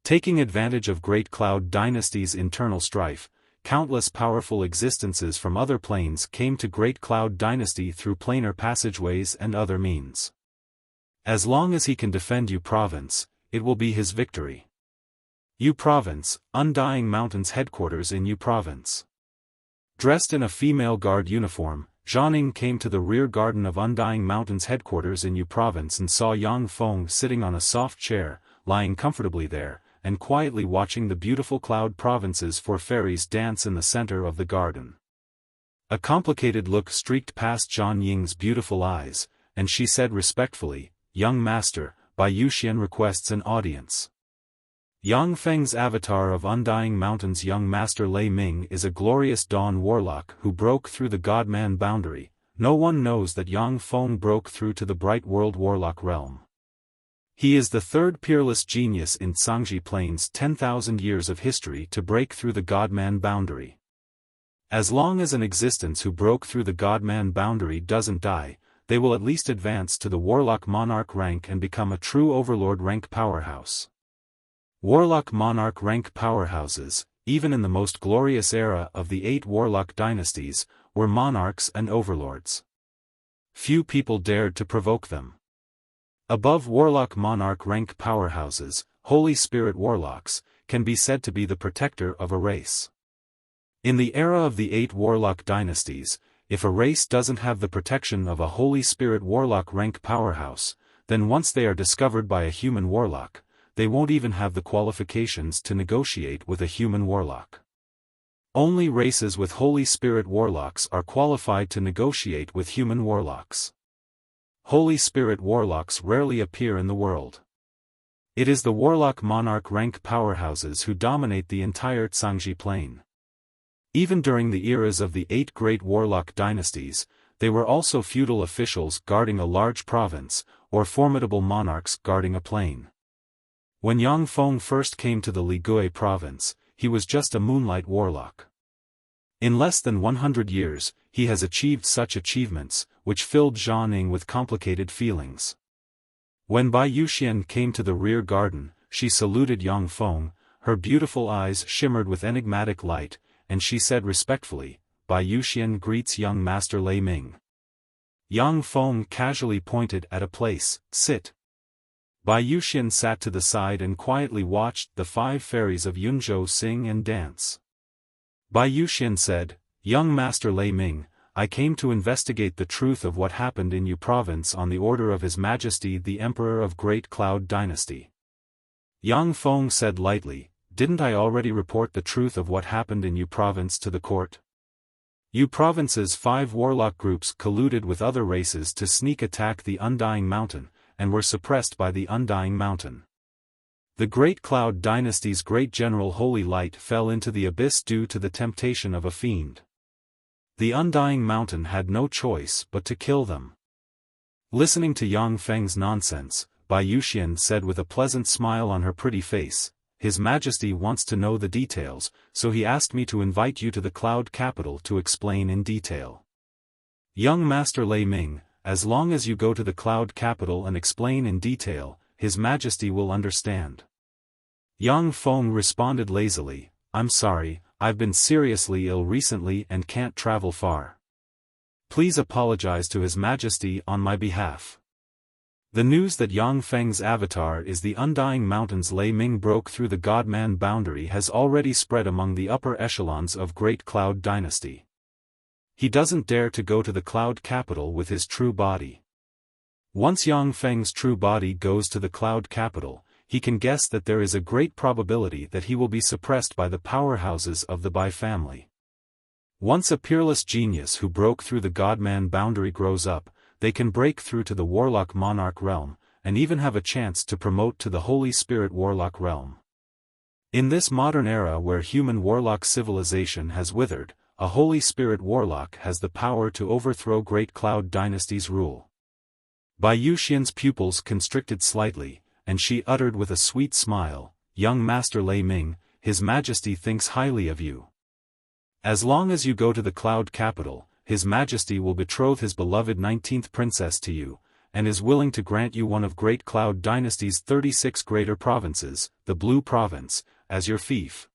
Taking advantage of Great Cloud Dynasty's internal strife, countless powerful existences from other planes came to Great Cloud Dynasty through planar passageways and other means. As long as he can defend Yu Province, it will be his victory. Yu Province, Undying Mountain's headquarters in Yu Province. Dressed in a female guard uniform, Zhaning came to the rear garden of Undying Mountain's headquarters in Yu Province and saw Yang Feng sitting on a soft chair, lying comfortably there, and quietly watching the beautiful cloud provinces for fairies dance in the center of the garden. A complicated look streaked past Zhan Ying's beautiful eyes, and she said respectfully, "Young master, Bai Yuxian requests an audience." Yang Feng's avatar of Undying Mountain's young master Lei Ming is a glorious dawn warlock who broke through the God-man boundary. No one knows that Yang Feng broke through to the Bright World warlock realm. He is the third peerless genius in Cangji Plain's 10,000 years of history to break through the God-man boundary. As long as an existence who broke through the God-man boundary doesn't die, they will at least advance to the Warlock Monarch rank and become a true Overlord rank powerhouse. Warlock Monarch rank powerhouses, even in the most glorious era of the 8 Warlock dynasties, were monarchs and overlords. Few people dared to provoke them. Above Warlock Monarch rank powerhouses, Holy Spirit Warlocks, can be said to be the protector of a race. In the era of the 8 Warlock dynasties, if a race doesn't have the protection of a Holy Spirit Warlock rank powerhouse, then once they are discovered by a human warlock, they won't even have the qualifications to negotiate with a human warlock. Only races with Holy Spirit warlocks are qualified to negotiate with human warlocks. Holy Spirit warlocks rarely appear in the world. It is the warlock monarch rank powerhouses who dominate the entire Zhangji plain. Even during the eras of the 8 great warlock dynasties, they were also feudal officials guarding a large province, or formidable monarchs guarding a plain. When Yang Feng first came to the Ligui province, he was just a moonlight warlock. In less than 100 years, he has achieved such achievements, which filled Zhang Ning with complicated feelings. When Bai Yuxian came to the rear garden, she saluted Yang Feng, her beautiful eyes shimmered with enigmatic light, and she said respectfully, "Bai Yuxian greets young Master Lei Ming." Yang Feng casually pointed at a place, "Sit." Bai Yuxian sat to the side and quietly watched the 5 fairies of Yunzhou sing and dance. Bai Yuxian said, "Young Master Lei Ming, I came to investigate the truth of what happened in Yu province on the order of His Majesty the Emperor of Great Cloud Dynasty." Yang Feng said lightly, "Didn't I already report the truth of what happened in Yu province to the court?" Yu province's 5 warlock groups colluded with other races to sneak attack the Undying Mountain, and were suppressed by the Undying Mountain. The Great Cloud Dynasty's great general Holy Light fell into the abyss due to the temptation of a fiend. The Undying Mountain had no choice but to kill them. Listening to Yang Feng's nonsense, Bai Yuxian said with a pleasant smile on her pretty face, "His Majesty wants to know the details, so he asked me to invite you to the Cloud Capital to explain in detail." "Young Master Lei Ming, as long as you go to the Cloud Capital and explain in detail, His Majesty will understand." Yang Feng responded lazily, "I'm sorry, I've been seriously ill recently and can't travel far. Please apologize to His Majesty on my behalf." The news that Yang Feng's avatar is the Undying Mountain's Lei Ming broke through the Godman boundary has already spread among the upper echelons of Great Cloud Dynasty. He doesn't dare to go to the Cloud Capital with his true body. Once Yang Feng's true body goes to the Cloud Capital, he can guess that there is a great probability that he will be suppressed by the powerhouses of the Bai family. Once a peerless genius who broke through the Godman boundary grows up, they can break through to the Warlock Monarch realm, and even have a chance to promote to the Holy Spirit Warlock realm. In this modern era where human warlock civilization has withered, a Holy Spirit Warlock has the power to overthrow Great Cloud Dynasty's rule. Bai Yuxian's pupils constricted slightly, and she uttered with a sweet smile, "Young Master Lei Ming, His Majesty thinks highly of you. As long as you go to the Cloud Capital, His Majesty will betroth his beloved 19th princess to you, and is willing to grant you one of Great Cloud Dynasty's 36 greater provinces, the Blue Province, as your fief."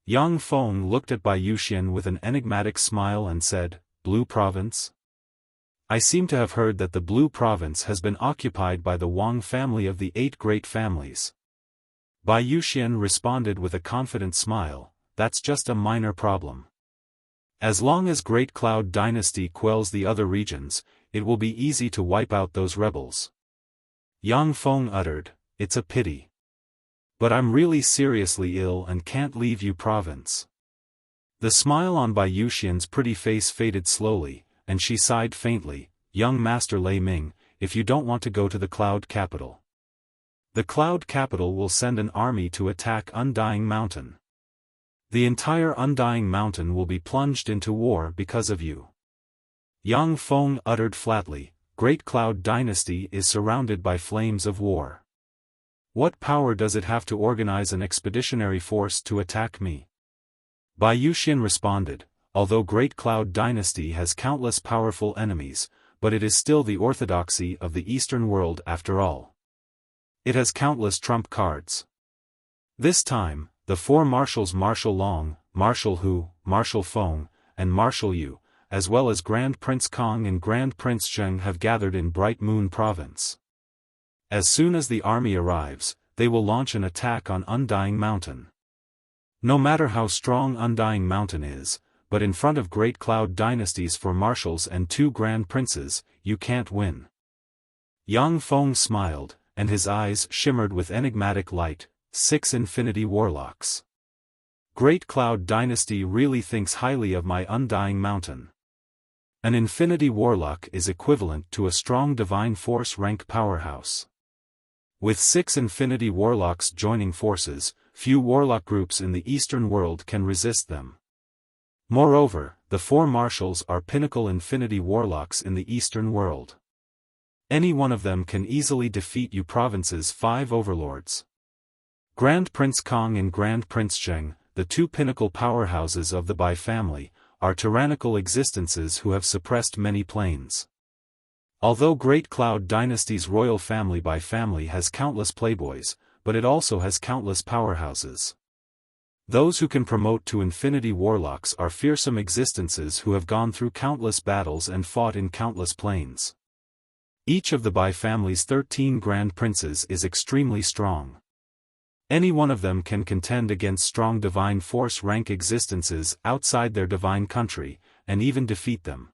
Yang Feng looked at Bai Yuxian with an enigmatic smile and said, "Blue Province? I seem to have heard that the Blue Province has been occupied by the Wang family of the 8 great families." Bai Yuxian responded with a confident smile, "That's just a minor problem. As long as Great Cloud Dynasty quells the other regions, it will be easy to wipe out those rebels." Yang Feng uttered, "It's a pity. But I'm really seriously ill and can't leave Yu province." The smile on Bai Yuxian's pretty face faded slowly, and she sighed faintly, "Young Master Lei Ming, if you don't want to go to the Cloud Capital. The Cloud Capital will send an army to attack Undying Mountain. The entire Undying Mountain will be plunged into war because of you." Yang Feng uttered flatly, "Great Cloud Dynasty is surrounded by flames of war. What power does it have to organize an expeditionary force to attack me?" Bai Yuxian responded, "Although Great Cloud Dynasty has countless powerful enemies, but it is still the orthodoxy of the Eastern world after all. It has countless trump cards. This time, the 4 marshals Marshal Long, Marshal Hu, Marshal Feng, and Marshal Yu, as well as Grand Prince Kong and Grand Prince Zheng have gathered in Bright Moon Province. As soon as the army arrives, they will launch an attack on Undying Mountain. No matter how strong Undying Mountain is, but in front of Great Cloud Dynasty's 4 marshals and 2 grand princes, you can't win." Yang Feng smiled, and his eyes shimmered with enigmatic light, 6 infinity warlocks. Great Cloud Dynasty really thinks highly of my undying mountain. An infinity warlock is equivalent to a strong divine force rank powerhouse. With 6 infinity warlocks joining forces, few warlock groups in the Eastern world can resist them. Moreover, the 4 marshals are pinnacle infinity warlocks in the Eastern world. Any one of them can easily defeat Yu Province's 5 overlords. Grand Prince Kong and Grand Prince Zheng, the 2 pinnacle powerhouses of the Bai family, are tyrannical existences who have suppressed many planes. Although Great Cloud Dynasty's royal family Bai family has countless playboys, but it also has countless powerhouses. Those who can promote to infinity warlocks are fearsome existences who have gone through countless battles and fought in countless planes. Each of the Bai family's 13 grand princes is extremely strong. Any one of them can contend against strong divine force rank existences outside their divine country, and even defeat them.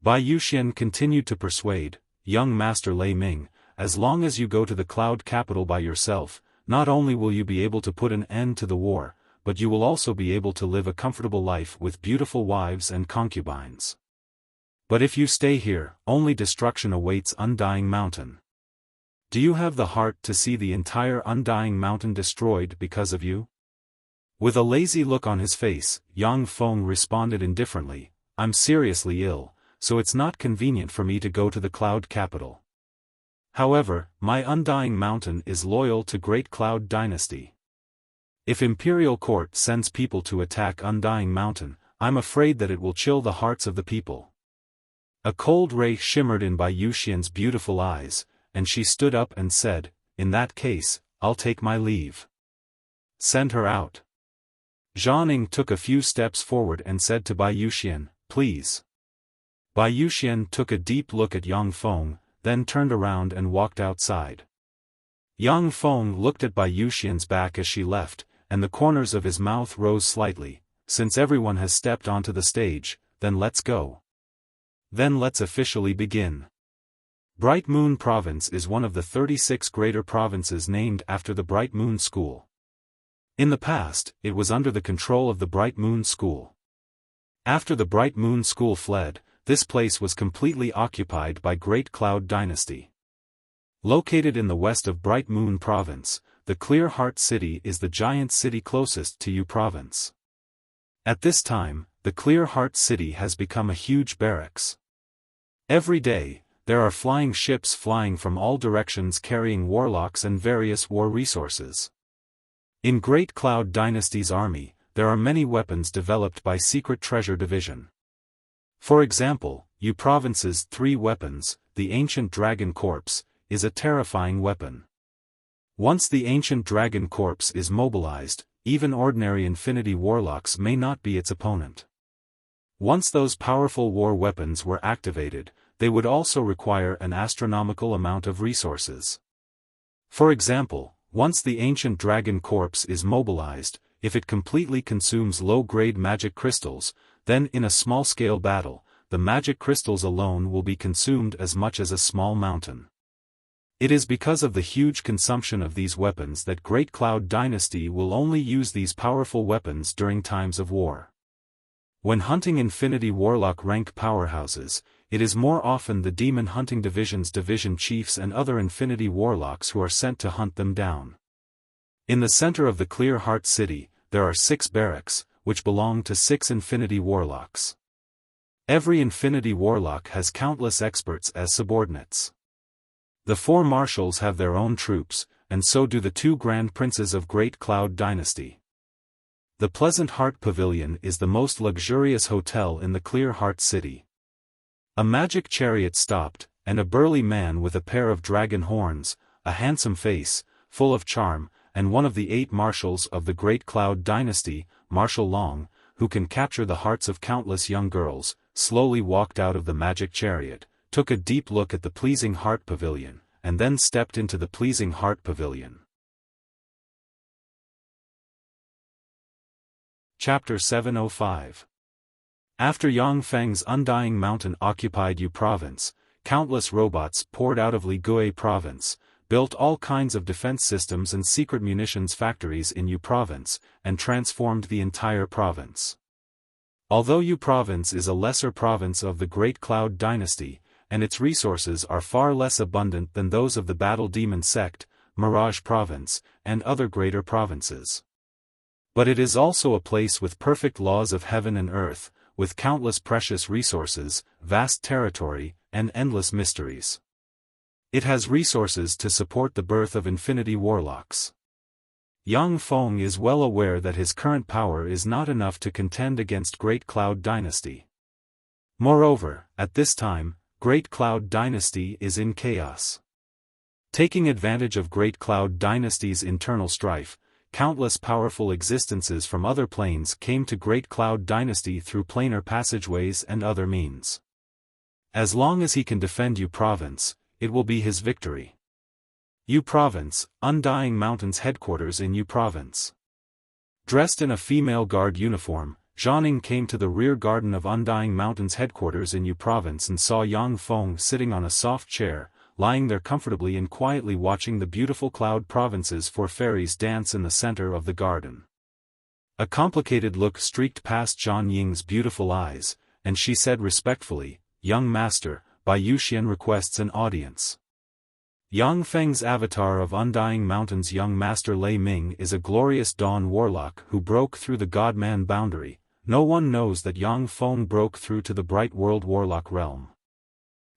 Bai Yuxian continued to persuade, young Master Lei Ming, as long as you go to the cloud capital by yourself, not only will you be able to put an end to the war, but you will also be able to live a comfortable life with beautiful wives and concubines. But if you stay here, only destruction awaits Undying Mountain. Do you have the heart to see the entire Undying Mountain destroyed because of you? With a lazy look on his face, Yang Feng responded indifferently, I'm seriously ill, so it's not convenient for me to go to the cloud capital. However, my Undying Mountain is loyal to Great Cloud Dynasty. If Imperial Court sends people to attack Undying Mountain, I'm afraid that it will chill the hearts of the people. A cold ray shimmered in Bai Yuxian's beautiful eyes, and she stood up and said, in that case, I'll take my leave. Send her out. Zhang took a few steps forward and said to Bai Yuxian, please. Bai Yuxian took a deep look at Yang Feng, then turned around and walked outside. Yang Feng looked at Bai Yuxian's back as she left, and the corners of his mouth rose slightly. Since everyone has stepped onto the stage, then let's go. Then let's officially begin. Bright Moon Province is one of the 36 greater provinces named after the Bright Moon School. In the past, it was under the control of the Bright Moon School. After the Bright Moon School fled, this place was completely occupied by Great Cloud Dynasty. Located in the west of Bright Moon Province, the Clear Heart City is the giant city closest to Yu Province. At this time, the Clear Heart City has become a huge barracks. Every day, there are flying ships flying from all directions carrying warlocks and various war resources. In Great Cloud Dynasty's army, there are many weapons developed by Secret Treasure Division. For example, Yu Province's 3 weapons, the Ancient Dragon Corpse, is a terrifying weapon. Once the Ancient Dragon Corpse is mobilized, even ordinary infinity warlocks may not be its opponent. Once those powerful war weapons were activated, they would also require an astronomical amount of resources. For example, once the Ancient Dragon Corpse is mobilized, if it completely consumes low-grade magic crystals, then in a small-scale battle, the magic crystals alone will be consumed as much as a small mountain. It is because of the huge consumption of these weapons that Great Cloud Dynasty will only use these powerful weapons during times of war. When hunting infinity warlock rank powerhouses, it is more often the Demon Hunting Division's division chiefs and other infinity warlocks who are sent to hunt them down. In the center of the Clear Heart City, there are 6 barracks, which belong to 6 infinity warlocks. Every infinity warlock has countless experts as subordinates. The 4 marshals have their own troops, and so do the 2 grand princes of Great Cloud Dynasty. The Pleasant Heart Pavilion is the most luxurious hotel in the Clear Heart City. A magic chariot stopped, and a burly man with a pair of dragon horns, a handsome face, full of charm, and one of the 8 marshals of the Great Cloud Dynasty, Marshal Long, who can capture the hearts of countless young girls, slowly walked out of the magic chariot, took a deep look at the Pleasing Heart Pavilion, and then stepped into the Pleasing Heart Pavilion. Chapter 705. After Yang Feng's Undying Mountain occupied Yu Province, countless robots poured out of Ligui Province, built all kinds of defense systems and secret munitions factories in Yu Province, and transformed the entire province. Although Yu Province is a lesser province of the Great Cloud Dynasty, and its resources are far less abundant than those of the Battle Demon Sect, Mirage Province, and other greater provinces. But it is also a place with perfect laws of heaven and earth, with countless precious resources, vast territory, and endless mysteries. It has resources to support the birth of infinity warlocks. Yang Feng is well aware that his current power is not enough to contend against Great Cloud Dynasty. Moreover, at this time, Great Cloud Dynasty is in chaos. Taking advantage of Great Cloud Dynasty's internal strife, countless powerful existences from other planes came to Great Cloud Dynasty through planar passageways and other means. As long as he can defend Yu Province, it will be his victory. Yu Province, Undying Mountain's headquarters in Yu Province. Dressed in a female guard uniform, Zhang came to the rear garden of Undying Mountain's headquarters in Yu Province and saw Yang Feng sitting on a soft chair, lying there comfortably and quietly watching the beautiful cloud provinces for fairies dance in the center of the garden. A complicated look streaked past Zhang Ying's beautiful eyes, and she said respectfully, "Young master, Bai Yuxian requests an audience." Yang Feng's avatar of Undying Mountain's young master Lei Ming is a glorious dawn warlock who broke through the God-man boundary. No one knows that Yang Feng broke through to the Bright World Warlock realm.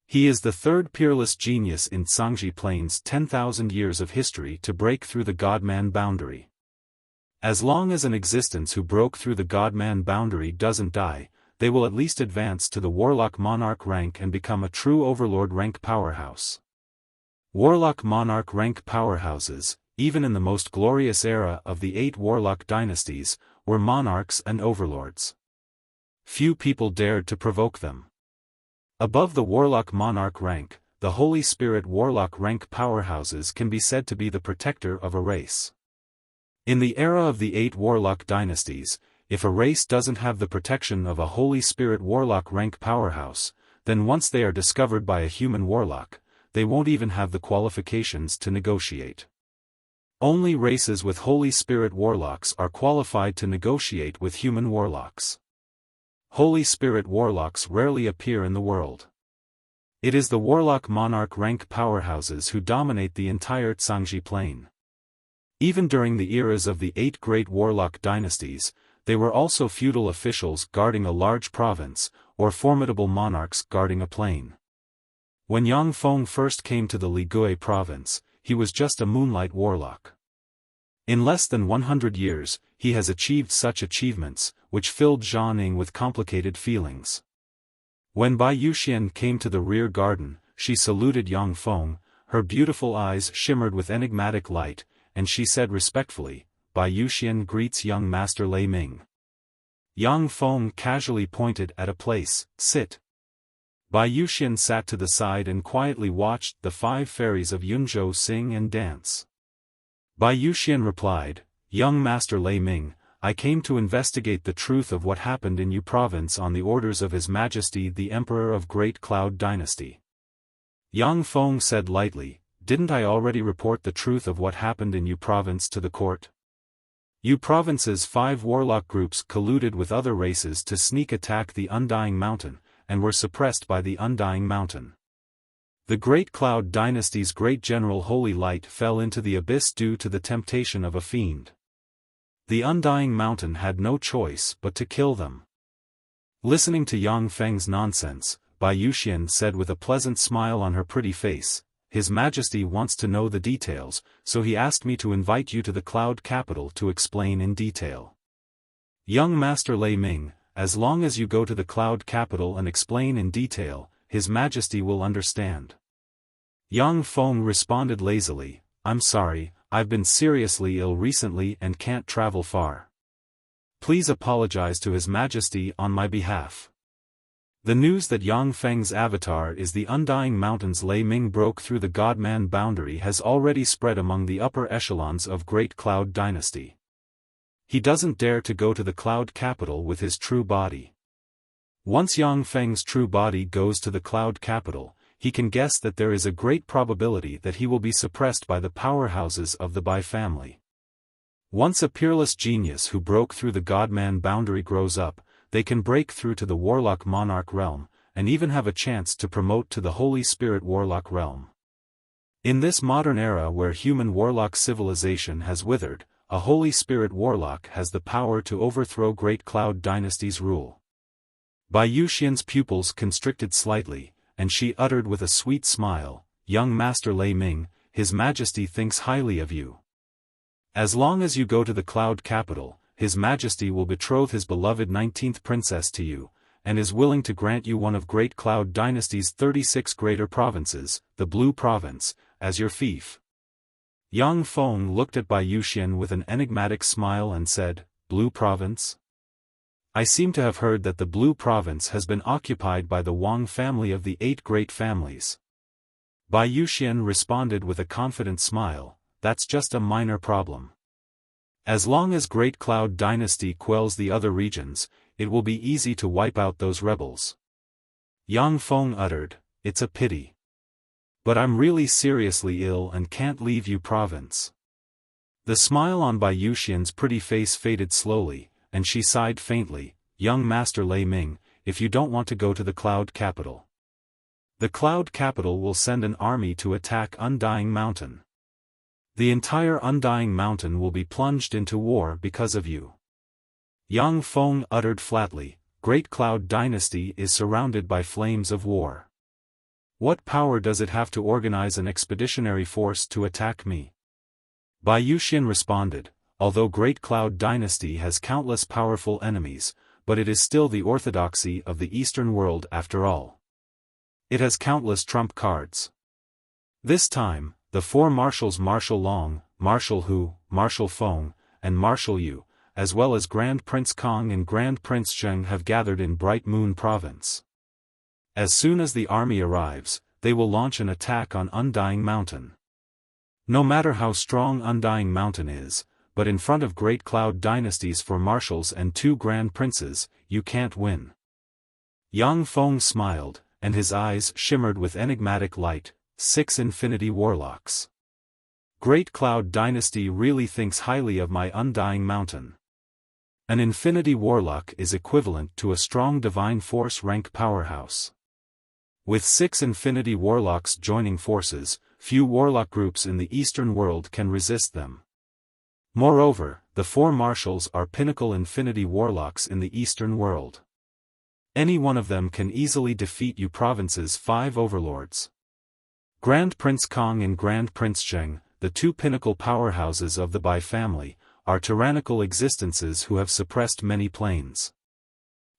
He is the third peerless genius in Sangji Plain's 10,000 years of history to break through the God-man boundary. As long as an existence who broke through the God-man boundary doesn't die, they will at least advance to the Warlock Monarch rank and become a true Overlord rank powerhouse. Warlock Monarch rank powerhouses, even in the most glorious era of the 8 Warlock dynasties, were monarchs and overlords. Few people dared to provoke them. Above the Warlock Monarch rank, the Holy Spirit Warlock rank powerhouses can be said to be the protector of a race. In the era of the 8 Warlock dynasties, if a race doesn't have the protection of a Holy Spirit Warlock rank powerhouse, then once they are discovered by a human warlock, they won't even have the qualifications to negotiate. Only races with Holy Spirit warlocks are qualified to negotiate with human warlocks. Holy Spirit warlocks rarely appear in the world. It is the Warlock Monarch rank powerhouses who dominate the entire Sangji Plain. Even during the eras of the 8 great Warlock dynasties, they were also feudal officials guarding a large province, or formidable monarchs guarding a plain. When Yang Feng first came to the Ligui province, he was just a moonlight warlock. In less than 100 years, he has achieved such achievements, which filled Zhang Ying with complicated feelings. When Bai Yuxian came to the rear garden, she saluted Yang Feng, her beautiful eyes shimmered with enigmatic light, and she said respectfully, "Bai Yuxian greets young master Lei Ming." Yang Feng casually pointed at a place, "Sit." Bai Yuxian sat to the side and quietly watched the 5 fairies of Yunzhou sing and dance. Bai Yuxian replied, "Young master Lei Ming, I came to investigate the truth of what happened in Yu Province on the orders of His Majesty the Emperor of Great Cloud Dynasty." Yang Feng said lightly, "Didn't I already report the truth of what happened in Yu Province to the court?" Yu Province's 5 warlock groups colluded with other races to sneak attack the Undying Mountain, and were suppressed by the Undying Mountain. The Great Cloud Dynasty's great general Holy Light fell into the abyss due to the temptation of a fiend. The Undying Mountain had no choice but to kill them. Listening to Yang Feng's nonsense, Bai Yuxian said with a pleasant smile on her pretty face, "His Majesty wants to know the details, so he asked me to invite you to the Cloud Capital to explain in detail." Young Master Lei Ming, as long as you go to the Cloud Capital and explain in detail, His Majesty will understand. Yang Feng responded lazily, "I'm sorry, I've been seriously ill recently and can't travel far. Please apologize to His Majesty on my behalf." The news that Yang Feng's avatar is the Undying Mountain's Lei Ming broke through the God-man boundary has already spread among the upper echelons of Great Cloud Dynasty. He doesn't dare to go to the Cloud Capital with his true body. Once Yang Feng's true body goes to the Cloud Capital, he can guess that there is a great probability that he will be suppressed by the powerhouses of the Bai family. Once a peerless genius who broke through the God-man boundary grows up, they can break through to the Warlock Monarch realm, and even have a chance to promote to the Holy Spirit Warlock realm. In this modern era where human warlock civilization has withered, a Holy Spirit Warlock has the power to overthrow Great Cloud Dynasty's rule. Bai Yuxian's pupils constricted slightly, and she uttered with a sweet smile, "Young Master Lei Ming, His Majesty thinks highly of you. As long as you go to the Cloud Capital, His Majesty will betroth his beloved 19th princess to you, and is willing to grant you one of Great Cloud Dynasty's 36 greater provinces, the Blue Province, as your fief." Yang Feng looked at Bai Yuxian with an enigmatic smile and said, "Blue Province? I seem to have heard that the Blue Province has been occupied by the Wang family of the 8 great families." Bai Yuxian responded with a confident smile, "That's just a minor problem. As long as Great Cloud Dynasty quells the other regions, it will be easy to wipe out those rebels." Yang Feng uttered, "It's a pity. But I'm really seriously ill and can't leave you province." The smile on Bai Yuxian's pretty face faded slowly, and she sighed faintly, "Young Master Lei Ming, if you don't want to go to the Cloud Capital. The Cloud Capital will send an army to attack Undying Mountain. The entire Undying Mountain will be plunged into war because of you." Yang Feng uttered flatly, "Great Cloud Dynasty is surrounded by flames of war. What power does it have to organize an expeditionary force to attack me?" Bai Yuxian responded, "Although Great Cloud Dynasty has countless powerful enemies, but it is still the orthodoxy of the Eastern world after all. It has countless trump cards. This time, the 4 marshals Marshal Long, Marshal Hu, Marshal Feng, and Marshal Yu, as well as Grand Prince Kong and Grand Prince Zheng have gathered in Bright Moon Province. As soon as the army arrives, they will launch an attack on Undying Mountain. No matter how strong Undying Mountain is, but in front of Great Cloud Dynasty's 4 marshals and 2 grand princes, you can't win." Yang Feng smiled, and his eyes shimmered with enigmatic light. 6 Infinity Warlocks. Great Cloud Dynasty really thinks highly of my Undying Mountain. An Infinity Warlock is equivalent to a strong Divine Force rank powerhouse. With 6 Infinity Warlocks joining forces, few warlock groups in the Eastern world can resist them. Moreover, the 4 marshals are pinnacle Infinity Warlocks in the Eastern world. Any one of them can easily defeat you province's 5 overlords. Grand Prince Kong and Grand Prince Zheng, the 2 pinnacle powerhouses of the Bai family, are tyrannical existences who have suppressed many planes.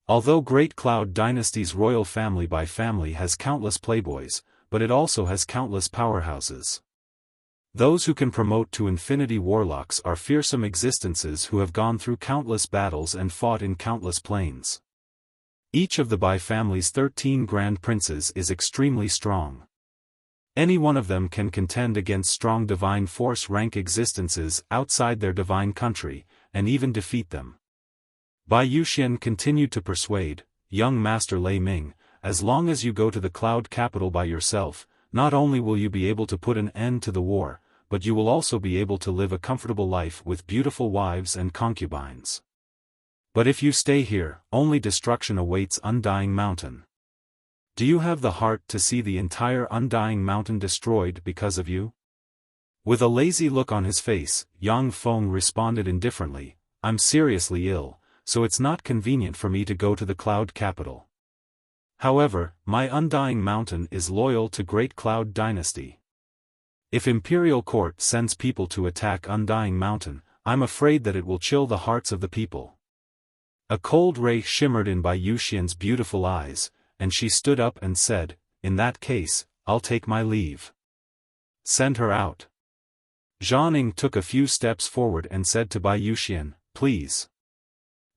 Although Great Cloud Dynasty's royal family Bai family has countless playboys, but it also has countless powerhouses. Those who can promote to Infinity Warlocks are fearsome existences who have gone through countless battles and fought in countless planes. Each of the Bai family's 13 Grand Princes is extremely strong. Any one of them can contend against strong Divine Force rank existences outside their divine country, and even defeat them. Bai Yuxian continued to persuade, "Young Master Lei Ming, as long as you go to the Cloud Capital by yourself, not only will you be able to put an end to the war, but you will also be able to live a comfortable life with beautiful wives and concubines. But if you stay here, only destruction awaits Undying Mountain. Do you have the heart to see the entire Undying Mountain destroyed because of you?" With a lazy look on his face, Yang Feng responded indifferently, "I'm seriously ill, so it's not convenient for me to go to the Cloud Capital. However, my Undying Mountain is loyal to Great Cloud Dynasty. If Imperial Court sends people to attack Undying Mountain, I'm afraid that it will chill the hearts of the people." A cold ray shimmered in Bai Yuxian's beautiful eyes, and she stood up and said, "In that case, I'll take my leave. Send her out." Zhang took a few steps forward and said to Bai Yuxian, "Please."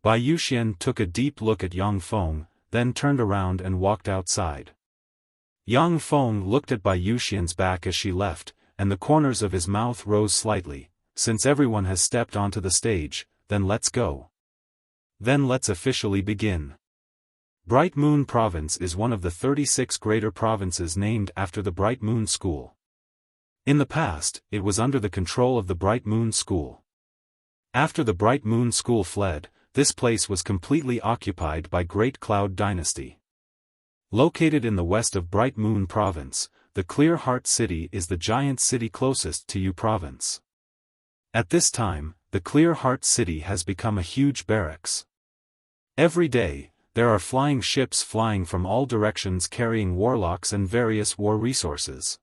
Bai Yuxian took a deep look at Yang Feng, then turned around and walked outside. Yang Feng looked at Bai Yuxian's back as she left, and the corners of his mouth rose slightly. "Since everyone has stepped onto the stage, then let's go. Then let's officially begin." Bright Moon Province is one of the 36 greater provinces named after the Bright Moon School. In the past, it was under the control of the Bright Moon School. After the Bright Moon School fled, this place was completely occupied by Great Cloud Dynasty. Located in the west of Bright Moon Province, the Clear Heart City is the giant city closest to Yu Province. At this time, the Clear Heart City has become a huge barracks. Every day, there are flying ships flying from all directions carrying warlocks and various war resources.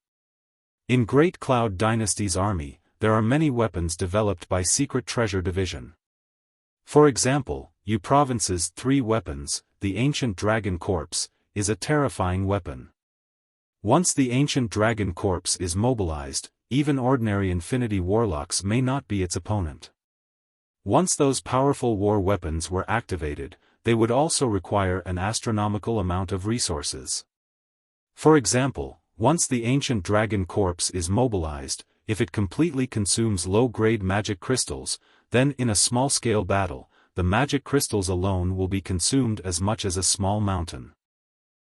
In Great Cloud Dynasty's army, there are many weapons developed by Secret Treasure Division. For example, Yu Province's 3 weapons, the Ancient Dragon Corpse, is a terrifying weapon. Once the Ancient Dragon Corpse is mobilized, even ordinary Infinity Warlocks may not be its opponent. Once those powerful war weapons were activated, they would also require an astronomical amount of resources. For example, once the Ancient Dragon Corpse is mobilized, if it completely consumes low-grade magic crystals, then in a small-scale battle, the magic crystals alone will be consumed as much as a small mountain.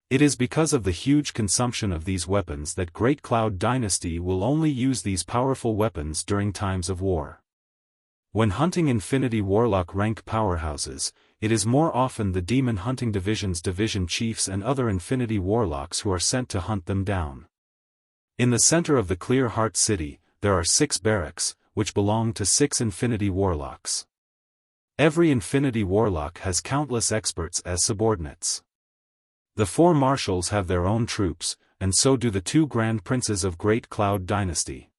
It is because of the huge consumption of these weapons that Great Cloud Dynasty will only use these powerful weapons during times of war. When hunting Infinity Warlock rank powerhouses, it is more often the Demon Hunting Division's division chiefs and other Infinity Warlocks who are sent to hunt them down. In the center of the Clear Heart City, there are 6 barracks, which belong to 6 Infinity Warlocks. Every Infinity Warlock has countless experts as subordinates. The 4 marshals have their own troops, and so do the 2 Grand Princes of Great Cloud Dynasty.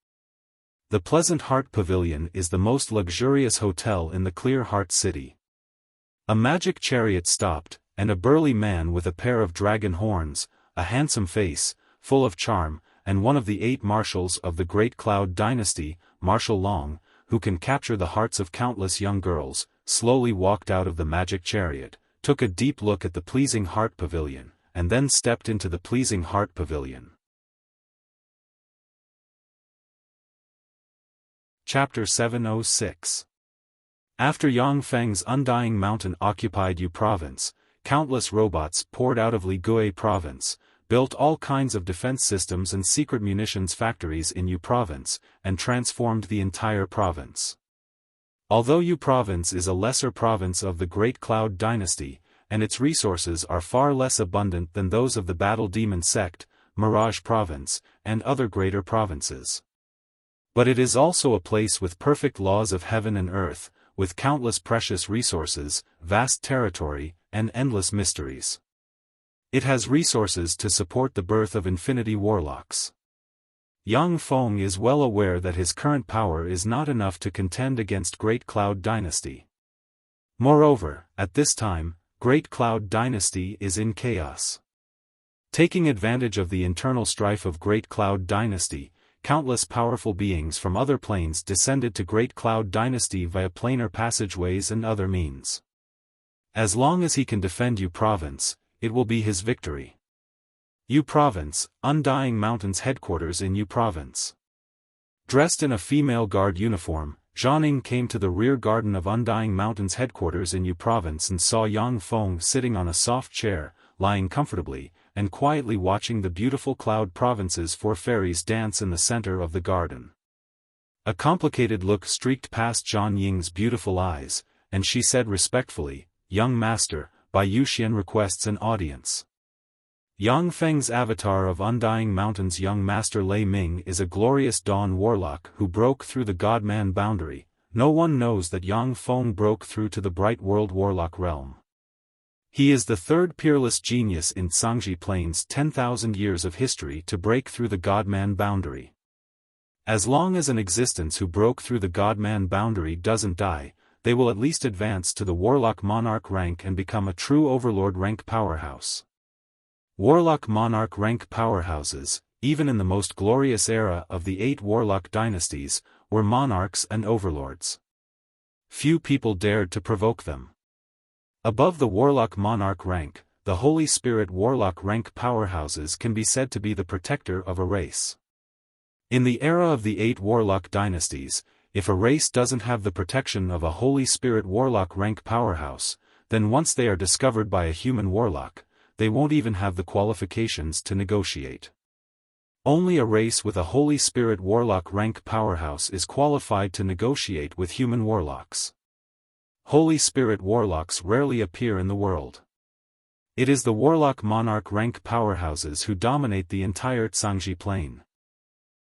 The Pleasant Heart Pavilion is the most luxurious hotel in the Clear Heart City. A magic chariot stopped, and a burly man with a pair of dragon horns, a handsome face, full of charm, and one of the 8 marshals of the Great Cloud Dynasty, Marshal Long, who can capture the hearts of countless young girls, slowly walked out of the magic chariot, took a deep look at the Pleasing Heart Pavilion, and then stepped into the Pleasing Heart Pavilion. Chapter 706. After Yang Feng's Undying Mountain occupied Yu Province, countless robots poured out of Ligui Province, built all kinds of defense systems and secret munitions factories in Yu Province, and transformed the entire province. Although Yu Province is a lesser province of the Great Cloud Dynasty, and its resources are far less abundant than those of the Battle Demon Sect, Mirage Province, and other greater provinces. But it is also a place with perfect laws of heaven and earth, with countless precious resources, vast territory, and endless mysteries. It has resources to support the birth of Infinity Warlocks. Yang Feng is well aware that his current power is not enough to contend against Great Cloud Dynasty. Moreover, at this time, Great Cloud Dynasty is in chaos. Taking advantage of the internal strife of Great Cloud Dynasty, countless powerful beings from other planes descended to Great Cloud Dynasty via planar passageways and other means. As long as he can defend Yu Province, it will be his victory. Yu Province, Undying Mountain's headquarters in Yu Province. Dressed in a female guard uniform, Zhaning came to the rear garden of Undying Mountain's headquarters in Yu Province and saw Yang Feng sitting on a soft chair, lying comfortably, and quietly watching the beautiful Cloud Province's 4 fairies dance in the center of the garden. A complicated look streaked past Zhan Ying's beautiful eyes, and she said respectfully, "Young master, Bai Yuxian requests an audience." Yang Feng's avatar of Undying Mountain's young master Lei Ming is a glorious dawn warlock who broke through the God-Man boundary. No one knows that Yang Feng broke through to the Bright World Warlock realm. He is the 3rd peerless genius in Sangji Plains' 10,000 years of history to break through the God-Man boundary. As long as an existence who broke through the God-Man boundary doesn't die, they will at least advance to the Warlock Monarch rank and become a true Overlord rank powerhouse. Warlock Monarch rank powerhouses, even in the most glorious era of the 8 Warlock dynasties, were monarchs and overlords. Few people dared to provoke them. Above the Warlock Monarch rank, the Holy Spirit Warlock rank powerhouses can be said to be the protector of a race. In the era of the 8 Warlock dynasties, if a race doesn't have the protection of a Holy Spirit Warlock rank powerhouse, then once they are discovered by a human warlock, they won't even have the qualifications to negotiate. Only a race with a Holy Spirit warlock rank powerhouse is qualified to negotiate with human warlocks. Holy Spirit warlocks rarely appear in the world. It is the warlock monarch rank powerhouses who dominate the entire Zhangji plain.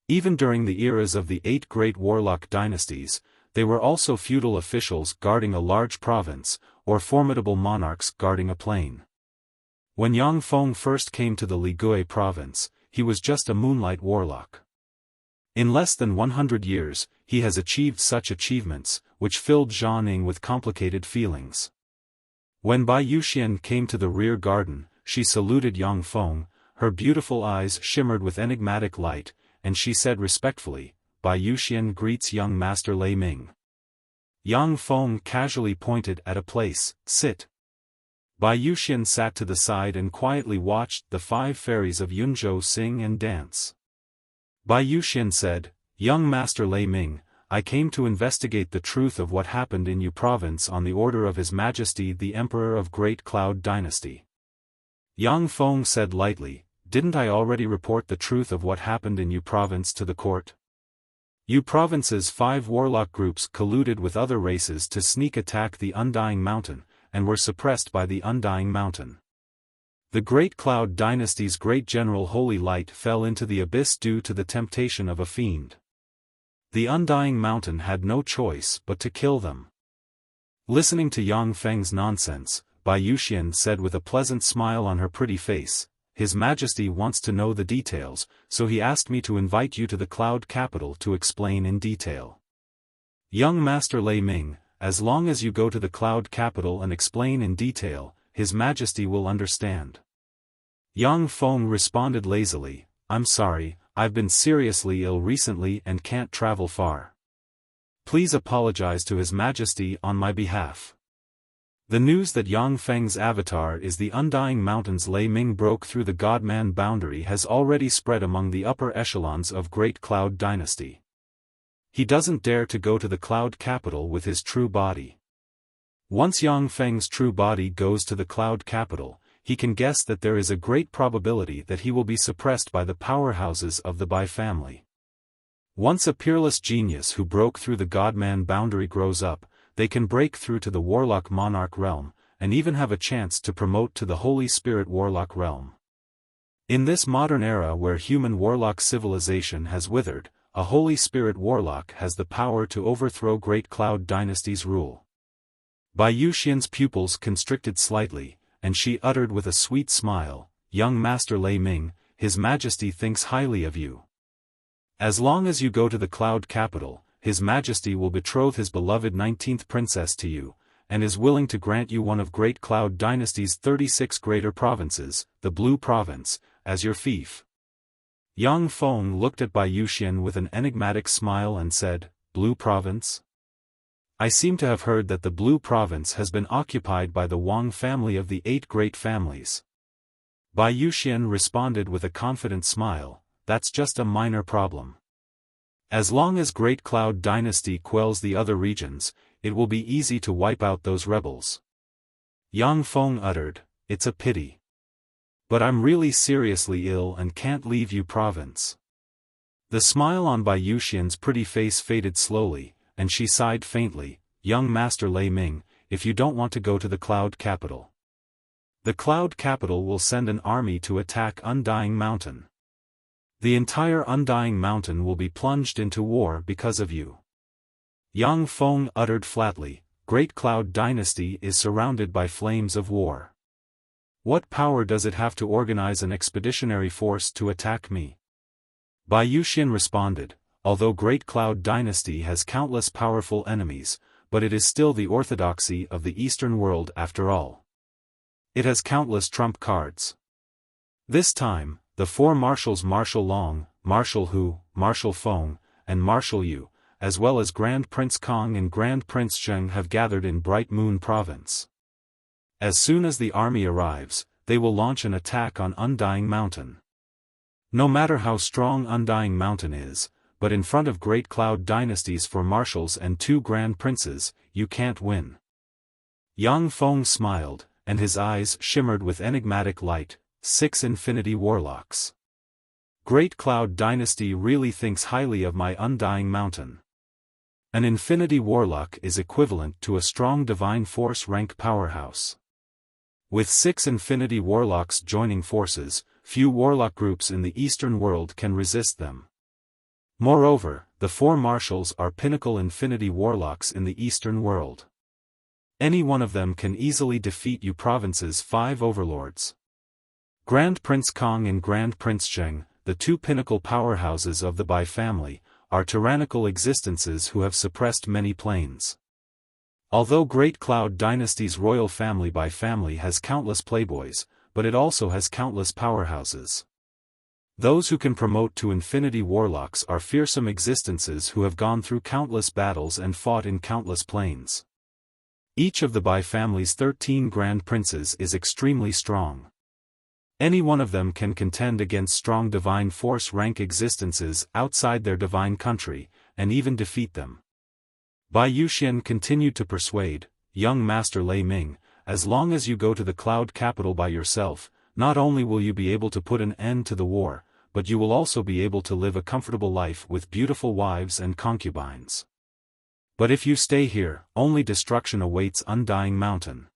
Even during the eras of the 8 great warlock dynasties, they were also feudal officials guarding a large province, or formidable monarchs guarding a plain. When Yang Feng first came to the Ligui province, he was just a moonlight warlock. In less than 100 years, he has achieved such achievements, which filled Zhang Ning with complicated feelings. When Bai Yuxian came to the rear garden, she saluted Yang Feng, her beautiful eyes shimmered with enigmatic light, and she said respectfully, "Bai Yuxian greets young Master Lei Ming." Yang Feng casually pointed at a place, "Sit." Bai Yuxian sat to the side and quietly watched the 5 fairies of Yunzhou sing and dance. Bai Yuxian said, "Young Master Lei Ming, I came to investigate the truth of what happened in Yu province on the order of His Majesty the Emperor of Great Cloud Dynasty." Yang Feng said lightly, "Didn't I already report the truth of what happened in Yu province to the court?" Yu province's 5 warlock groups colluded with other races to sneak attack the Undying Mountain, and were suppressed by the Undying Mountain. The Great Cloud Dynasty's great general Holy Light fell into the abyss due to the temptation of a fiend. The Undying Mountain had no choice but to kill them. Listening to Yang Feng's nonsense, Bai Yuxian said with a pleasant smile on her pretty face, "His Majesty wants to know the details, so he asked me to invite you to the Cloud Capital to explain in detail." "Young Master Lei Ming, as long as you go to the Cloud Capital and explain in detail, His Majesty will understand." Yang Feng responded lazily, "I'm sorry, I've been seriously ill recently and can't travel far. Please apologize to His Majesty on my behalf." The news that Yang Feng's avatar is the Undying Mountain's Lei Ming broke through the God-man boundary has already spread among the upper echelons of Great Cloud Dynasty. He doesn't dare to go to the Cloud Capital with his true body. Once Yang Feng's true body goes to the Cloud Capital, he can guess that there is a great probability that he will be suppressed by the powerhouses of the Bai family. Once a peerless genius who broke through the God-man boundary grows up, they can break through to the Warlock Monarch realm, and even have a chance to promote to the Holy Spirit Warlock realm. In this modern era where human warlock civilization has withered, a Holy Spirit Warlock has the power to overthrow Great Cloud Dynasty's rule. Bai Yuxian's pupils constricted slightly, and she uttered with a sweet smile, "Young Master Lei Ming, His Majesty thinks highly of you. As long as you go to the Cloud Capital, His Majesty will betroth his beloved 19th princess to you, and is willing to grant you one of Great Cloud Dynasty's 36 greater provinces, the Blue Province, as your fief." Yang Feng looked at Bai Yuxian with an enigmatic smile and said, "Blue Province? I seem to have heard that the Blue Province has been occupied by the Wang family of the 8 great families." Bai Yuxian responded with a confident smile, "That's just a minor problem. As long as Great Cloud Dynasty quells the other regions, it will be easy to wipe out those rebels." Yang Feng uttered, "It's a pity. But I'm really seriously ill and can't leave Yu province." The smile on Bai Yuxian's pretty face faded slowly, and she sighed faintly, "Young Master Lei Ming, if you don't want to go to the Cloud Capital. The Cloud Capital will send an army to attack Undying Mountain. The entire Undying Mountain will be plunged into war because of you." Yang Feng uttered flatly, "Great Cloud Dynasty is surrounded by flames of war. What power does it have to organize an expeditionary force to attack me?" Bai Yuxian responded, "Although Great Cloud Dynasty has countless powerful enemies, but it is still the orthodoxy of the Eastern world after all. It has countless trump cards. This time, the 4 marshals Marshal Long, Marshal Hu, Marshal Feng, and Marshal Yu, as well as Grand Prince Kong and Grand Prince Zheng have gathered in Bright Moon Province. As soon as the army arrives, they will launch an attack on Undying Mountain. No matter how strong Undying Mountain is, but in front of Great Cloud Dynasty's 4 marshals and 2 grand princes, you can't win." Yang Feng smiled, and his eyes shimmered with enigmatic light. 6 Infinity Warlocks. Great Cloud Dynasty really thinks highly of my Undying Mountain. An Infinity Warlock is equivalent to a strong divine force rank powerhouse. With 6 Infinity Warlocks joining forces, few warlock groups in the Eastern world can resist them. Moreover, the 4 marshals are pinnacle Infinity Warlocks in the Eastern world. Any one of them can easily defeat Yu Province's 5 overlords. Grand Prince Kong and Grand Prince Zheng, the 2 pinnacle powerhouses of the Bai family, are tyrannical existences who have suppressed many planes. Although Great Cloud Dynasty's royal family Bai family has countless playboys, but it also has countless powerhouses. Those who can promote to Infinity Warlocks are fearsome existences who have gone through countless battles and fought in countless planes. Each of the Bai family's 13 Grand Princes is extremely strong. Any one of them can contend against strong divine force rank existences outside their divine country, and even defeat them. Bai Yuxian continued to persuade, young Master Lei Ming, as long as you go to the cloud capital by yourself, not only will you be able to put an end to the war, but you will also be able to live a comfortable life with beautiful wives and concubines. But if you stay here, only destruction awaits Undying Mountain.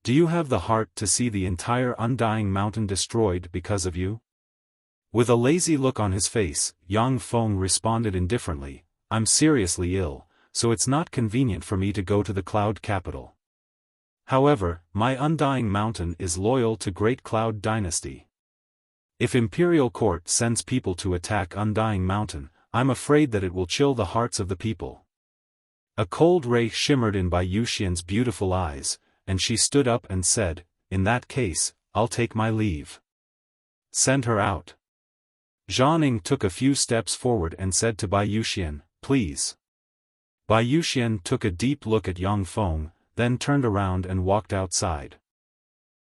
Do you have the heart to see the entire Undying Mountain destroyed because of you? With a lazy look on his face, Yang Feng responded indifferently, I'm seriously ill, so it's not convenient for me to go to the cloud capital. However, my Undying Mountain is loyal to Great Cloud Dynasty. If Imperial Court sends people to attack Undying Mountain, I'm afraid that it will chill the hearts of the people. A cold ray shimmered in Bai Yuxian's beautiful eyes, and she stood up and said, in that case, I'll take my leave. Send her out. Zhang took a few steps forward and said to Bai Yuxian, please. Bai Yuxian took a deep look at Yang Feng, then turned around and walked outside.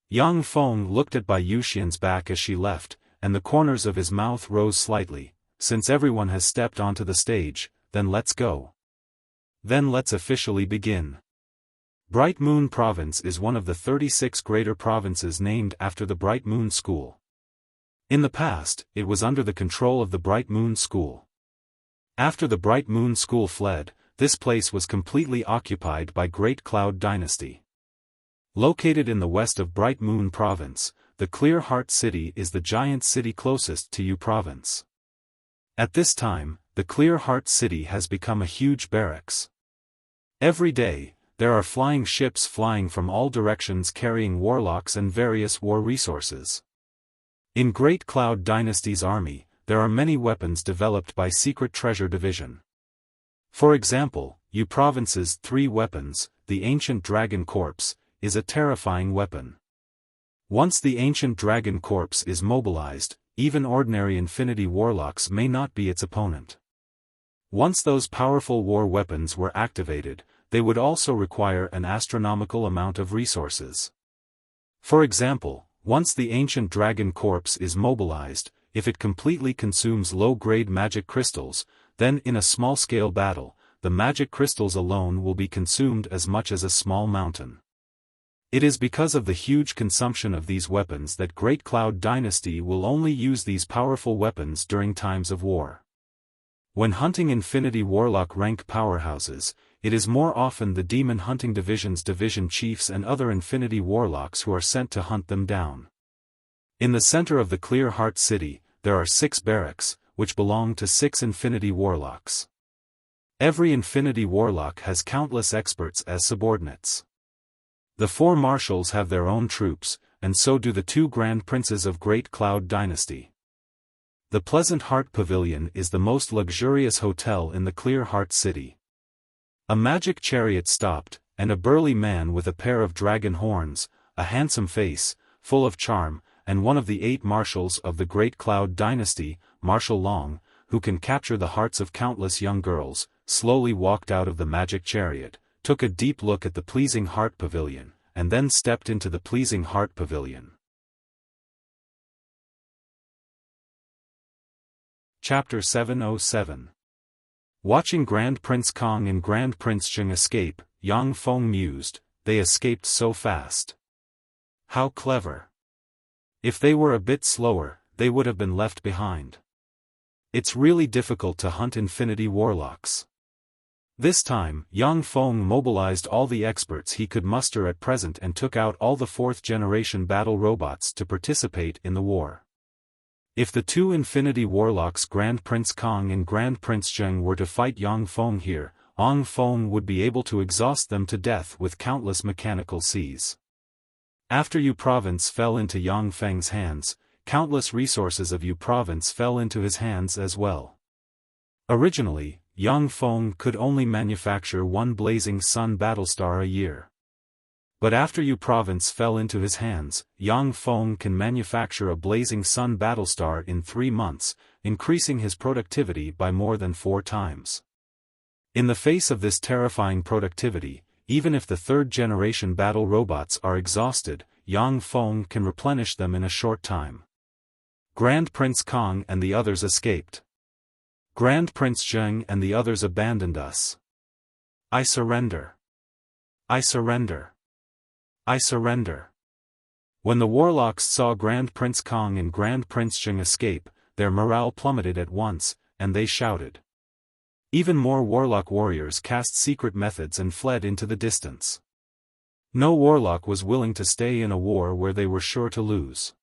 Yang Feng looked at Bai Yuxian's back as she left, and the corners of his mouth rose slightly. Since everyone has stepped onto the stage, then let's go. Then let's officially begin. Bright Moon Province is one of the 36 greater provinces named after the Bright Moon School. In the past, it was under the control of the Bright Moon School. After the Bright Moon School fled, this place was completely occupied by Great Cloud Dynasty. Located in the west of Bright Moon Province, the Clear Heart City is the giant city closest to Yu Province. At this time, the Clear Heart City has become a huge barracks. Every day, there are flying ships flying from all directions carrying warlocks and various war resources. In Great Cloud Dynasty's army, there are many weapons developed by Secret Treasure Division. For example, Yu Province's 3 weapons, the Ancient Dragon Corpse, is a terrifying weapon. Once the Ancient Dragon Corpse is mobilized, even ordinary Infinity Warlocks may not be its opponent. Once those powerful war weapons were activated, they would also require an astronomical amount of resources. For example, once the Ancient Dragon Corpse is mobilized, if it completely consumes low-grade magic crystals, then in a small-scale battle, the magic crystals alone will be consumed as much as a small mountain. It is because of the huge consumption of these weapons that Great Cloud Dynasty will only use these powerful weapons during times of war. When hunting Infinity Warlock rank powerhouses, it is more often the Demon Hunting Division's division chiefs and other Infinity Warlocks who are sent to hunt them down. In the center of the Clear Heart City, there are 6 barracks, which belong to 6 Infinity Warlocks. Every Infinity Warlock has countless experts as subordinates. The 4 marshals have their own troops, and so do the 2 Grand Princes of Great Cloud Dynasty. The Pleasant Heart Pavilion is the most luxurious hotel in the Clear Heart City. A magic chariot stopped, and a burly man with a pair of dragon horns, a handsome face, full of charm, and one of the 8 marshals of the Great Cloud Dynasty, Marshal Long, who can capture the hearts of countless young girls, slowly walked out of the magic chariot, took a deep look at the Pleasing Heart Pavilion, and then stepped into the Pleasing Heart Pavilion. Chapter 707. Watching Grand Prince Kong and Grand Prince Zheng escape, Yang Feng mused, they escaped so fast. How clever. If they were a bit slower, they would have been left behind. It's really difficult to hunt Infinity Warlocks. This time, Yang Feng mobilized all the experts he could muster at present and took out all the 4th-generation battle robots to participate in the war. If the 2 Infinity Warlocks Grand Prince Kong and Grand Prince Zheng were to fight Yang Feng here, Yang Feng would be able to exhaust them to death with countless mechanical Cs. After Yu Province fell into Yang Feng's hands, countless resources of Yu Province fell into his hands as well. Originally, Yang Feng could only manufacture 1 Blazing Sun Battlestar a year. But after Yu Province fell into his hands, Yang Feng can manufacture a Blazing Sun Battlestar in 3 months, increasing his productivity by more than 4 times. In the face of this terrifying productivity, even if the 3rd-generation battle robots are exhausted, Yang Feng can replenish them in a short time. Grand Prince Kong and the others escaped. Grand Prince Zheng and the others abandoned us. I surrender. I surrender. I surrender. When the Warlocks saw Grand Prince Kong and Grand Prince Zheng escape, their morale plummeted at once, and they shouted. Even more Warlock warriors cast secret methods and fled into the distance. No Warlock was willing to stay in a war where they were sure to lose.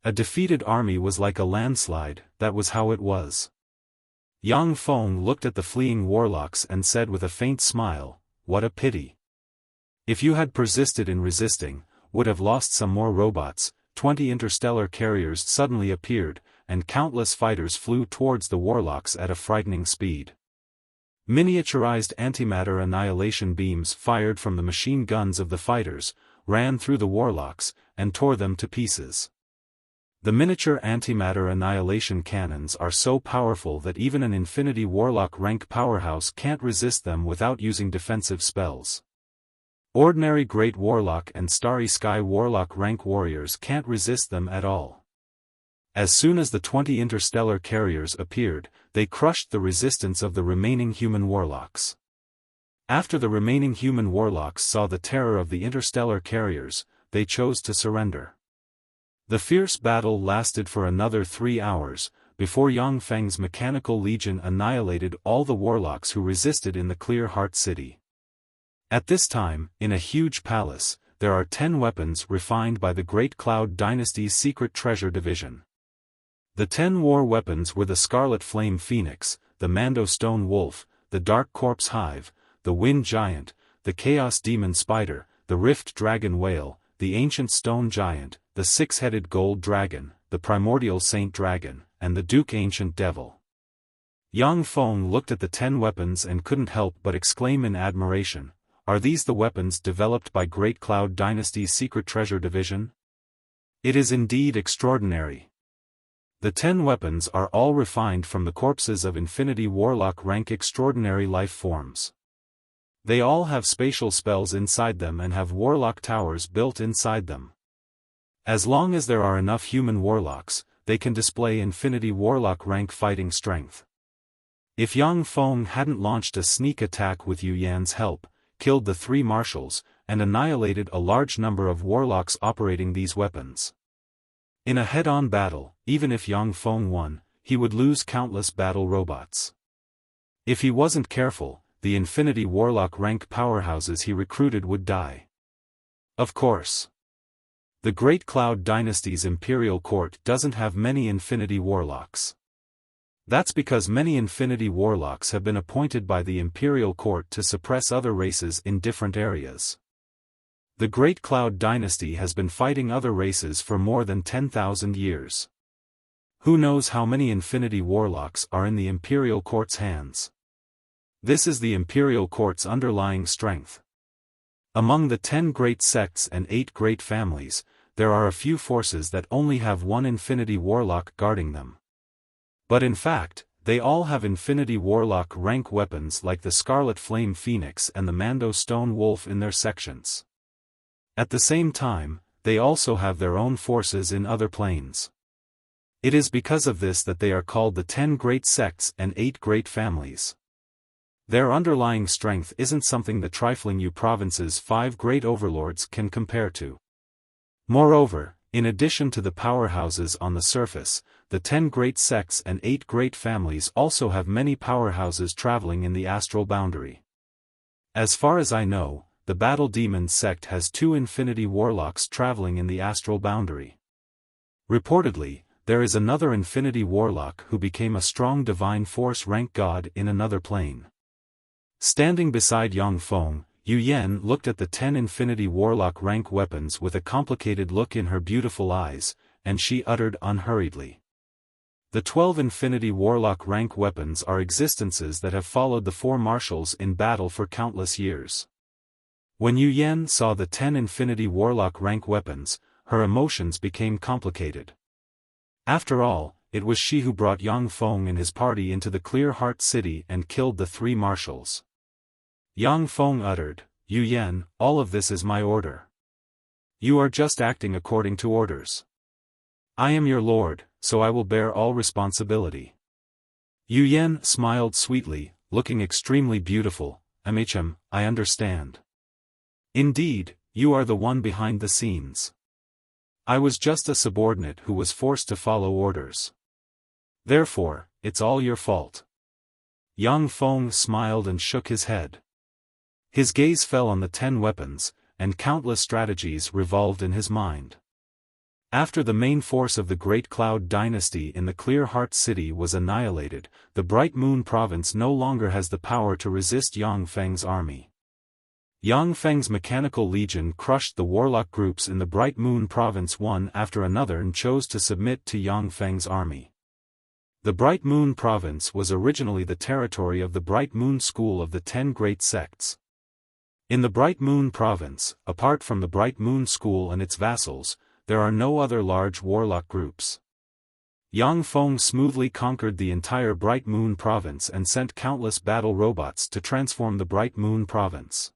A defeated army was like a landslide, that was how it was. Yang Feng looked at the fleeing Warlocks and said with a faint smile, "What a pity. If you had persisted in resisting, would have lost some more robots." 20 interstellar carriers suddenly appeared, and countless fighters flew towards the Warlocks at a frightening speed. Miniaturized antimatter annihilation beams fired from the machine guns of the fighters, ran through the Warlocks, and tore them to pieces. The miniature antimatter annihilation cannons are so powerful that even an Infinity Warlock rank powerhouse can't resist them without using defensive spells. Ordinary Great Warlock and Starry Sky Warlock rank warriors can't resist them at all. As soon as the 20 interstellar carriers appeared, they crushed the resistance of the remaining human Warlocks. After the remaining human Warlocks saw the terror of the interstellar carriers, they chose to surrender. The fierce battle lasted for another 3 hours, before Yang Feng's Mechanical Legion annihilated all the Warlocks who resisted in the Clear Heart City. At this time, in a huge palace, there are 10 weapons refined by the Great Cloud Dynasty's Secret Treasure Division. The 10 war weapons were the Scarlet Flame Phoenix, the Mando Stone Wolf, the Dark Corpse Hive, the Wind Giant, the Chaos Demon Spider, the Rift Dragon Whale, the Ancient Stone Giant, the 6-headed Gold Dragon, the Primordial Saint Dragon, and the Duke Ancient Devil. Yang Feng looked at the 10 weapons and couldn't help but exclaim in admiration, "Are these the weapons developed by Great Cloud Dynasty's Secret Treasure Division? It is indeed extraordinary." The 10 weapons are all refined from the corpses of Infinity Warlock rank extraordinary life forms. They all have spatial spells inside them and have Warlock towers built inside them. As long as there are enough human Warlocks, they can display Infinity Warlock rank fighting strength. If Yang Feng hadn't launched a sneak attack with Yu Yan's help, killed the 3 marshals, and annihilated a large number of Warlocks operating these weapons. In a head-on battle, even if Yang Feng won, he would lose countless battle robots. If he wasn't careful, the Infinity Warlock rank powerhouses he recruited would die. Of course. The Great Cloud Dynasty's Imperial Court doesn't have many Infinity Warlocks. That's because many Infinity Warlocks have been appointed by the Imperial Court to suppress other races in different areas. The Great Cloud Dynasty has been fighting other races for more than 10,000 years. Who knows how many Infinity Warlocks are in the Imperial Court's hands? This is the Imperial Court's underlying strength. Among the 10 great sects and 8 great families, there are a few forces that only have 1 Infinity Warlock guarding them. But in fact, they all have Infinity Warlock rank weapons like the Scarlet Flame Phoenix and the Mando Stone Wolf in their sections. At the same time, they also have their own forces in other planes. It is because of this that they are called the 10 great sects and 8 great families. Their underlying strength isn't something the trifling Yu province's 5 great overlords can compare to. Moreover, in addition to the powerhouses on the surface, the 10 great sects and 8 great families also have many powerhouses traveling in the astral boundary. As far as I know, the Battle Demon sect has 2 Infinity Warlocks traveling in the astral boundary. Reportedly, there is another Infinity Warlock who became a strong divine force rank god in another plane. Standing beside Yang Feng, Yu Yan looked at the 10 Infinity Warlock rank weapons with a complicated look in her beautiful eyes, and she uttered unhurriedly. The 12 Infinity Warlock rank weapons are existences that have followed the 4 marshals in battle for countless years. When Yu Yan saw the 10 Infinity Warlock rank weapons, her emotions became complicated. After all, it was she who brought Yang Feng and his party into the Clear Heart City and killed the 3 marshals. Yang Feng uttered, "Yu Yan, all of this is my order. You are just acting according to orders. I am your lord, so I will bear all responsibility." Yu Yan smiled sweetly, looking extremely beautiful. I understand. Indeed, you are the one behind the scenes. I was just a subordinate who was forced to follow orders. Therefore, it's all your fault. Yang Feng smiled and shook his head. His gaze fell on the 10 weapons, and countless strategies revolved in his mind. After the main force of the Great Cloud Dynasty in the Clear Heart City was annihilated, the Bright Moon Province no longer has the power to resist Yang Feng's army. Yang Feng's Mechanical Legion crushed the warlock groups in the Bright Moon Province one after another and chose to submit to Yang Feng's army. The Bright Moon Province was originally the territory of the Bright Moon School of the 10 Great Sects. In the Bright Moon Province, apart from the Bright Moon School and its vassals, there are no other large warlock groups. Yang Feng smoothly conquered the entire Bright Moon Province and sent countless battle robots to transform the Bright Moon Province.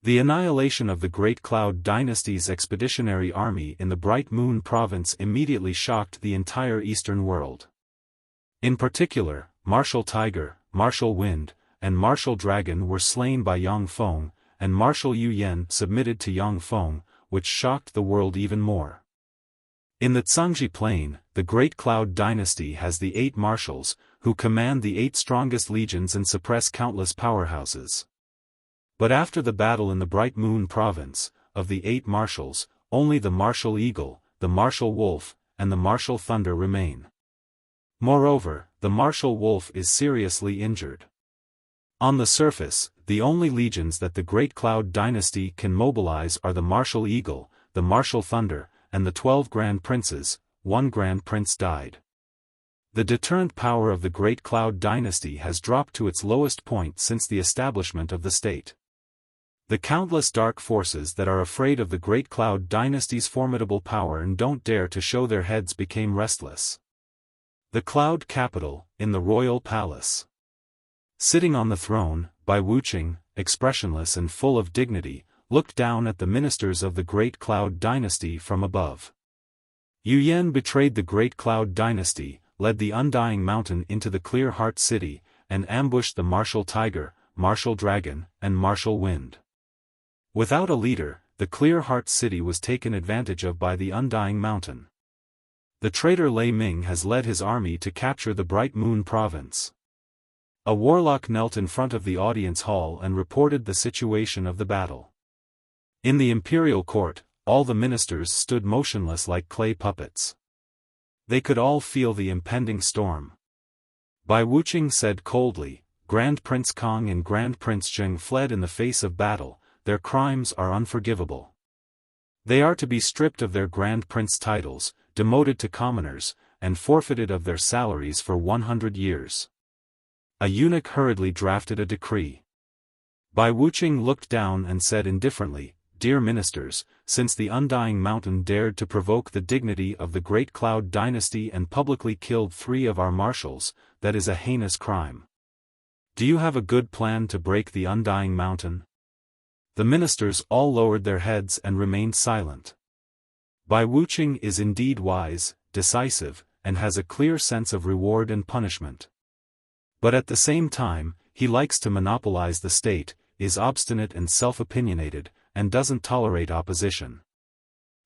The annihilation of the Great Cloud Dynasty's expeditionary army in the Bright Moon Province immediately shocked the entire Eastern world. In particular, Martial Tiger, Martial Wind, and Martial Dragon were slain by Yang Feng, and Martial Yu Yan submitted to Yang Feng, which shocked the world even more. In the Zhangji Plain, the Great Cloud Dynasty has the 8 marshals, who command the 8 strongest legions and suppress countless powerhouses. But after the battle in the Bright Moon Province, of the 8 marshals, only the Martial Eagle, the Martial Wolf, and the Martial Thunder remain. Moreover, the Martial Wolf is seriously injured. On the surface, the only legions that the Great Cloud Dynasty can mobilize are the Martial Eagle, the Martial Thunder, and the 12 Grand Princes. 1 Grand Prince died. The deterrent power of the Great Cloud Dynasty has dropped to its lowest point since the establishment of the state. The countless dark forces that are afraid of the Great Cloud Dynasty's formidable power and don't dare to show their heads became restless. The Cloud Capital, in the Royal Palace. Sitting on the throne, Bai Wuqing, expressionless and full of dignity, looked down at the ministers of the Great Cloud Dynasty from above. Yu Yan betrayed the Great Cloud Dynasty, led the Undying Mountain into the Clear Heart City, and ambushed the Martial Tiger, Martial Dragon, and Martial Wind. Without a leader, the Clear Heart City was taken advantage of by the Undying Mountain. The traitor Lei Ming has led his army to capture the Bright Moon Province. A warlock knelt in front of the audience hall and reported the situation of the battle. In the imperial court, all the ministers stood motionless like clay puppets. They could all feel the impending storm. Bai Wuqing said coldly, "Grand Prince Kong and Grand Prince Zheng fled in the face of battle. Their crimes are unforgivable. They are to be stripped of their Grand Prince titles, demoted to commoners, and forfeited of their salaries for 100 years. A eunuch hurriedly drafted a decree. Bai Wuqing looked down and said indifferently, "Dear ministers, since the Undying Mountain dared to provoke the dignity of the Great Cloud Dynasty and publicly killed 3 of our marshals, that is a heinous crime. Do you have a good plan to break the Undying Mountain?" The ministers all lowered their heads and remained silent. Bai Wuqing is indeed wise, decisive, and has a clear sense of reward and punishment. But at the same time, he likes to monopolize the state, is obstinate and self-opinionated, and doesn't tolerate opposition.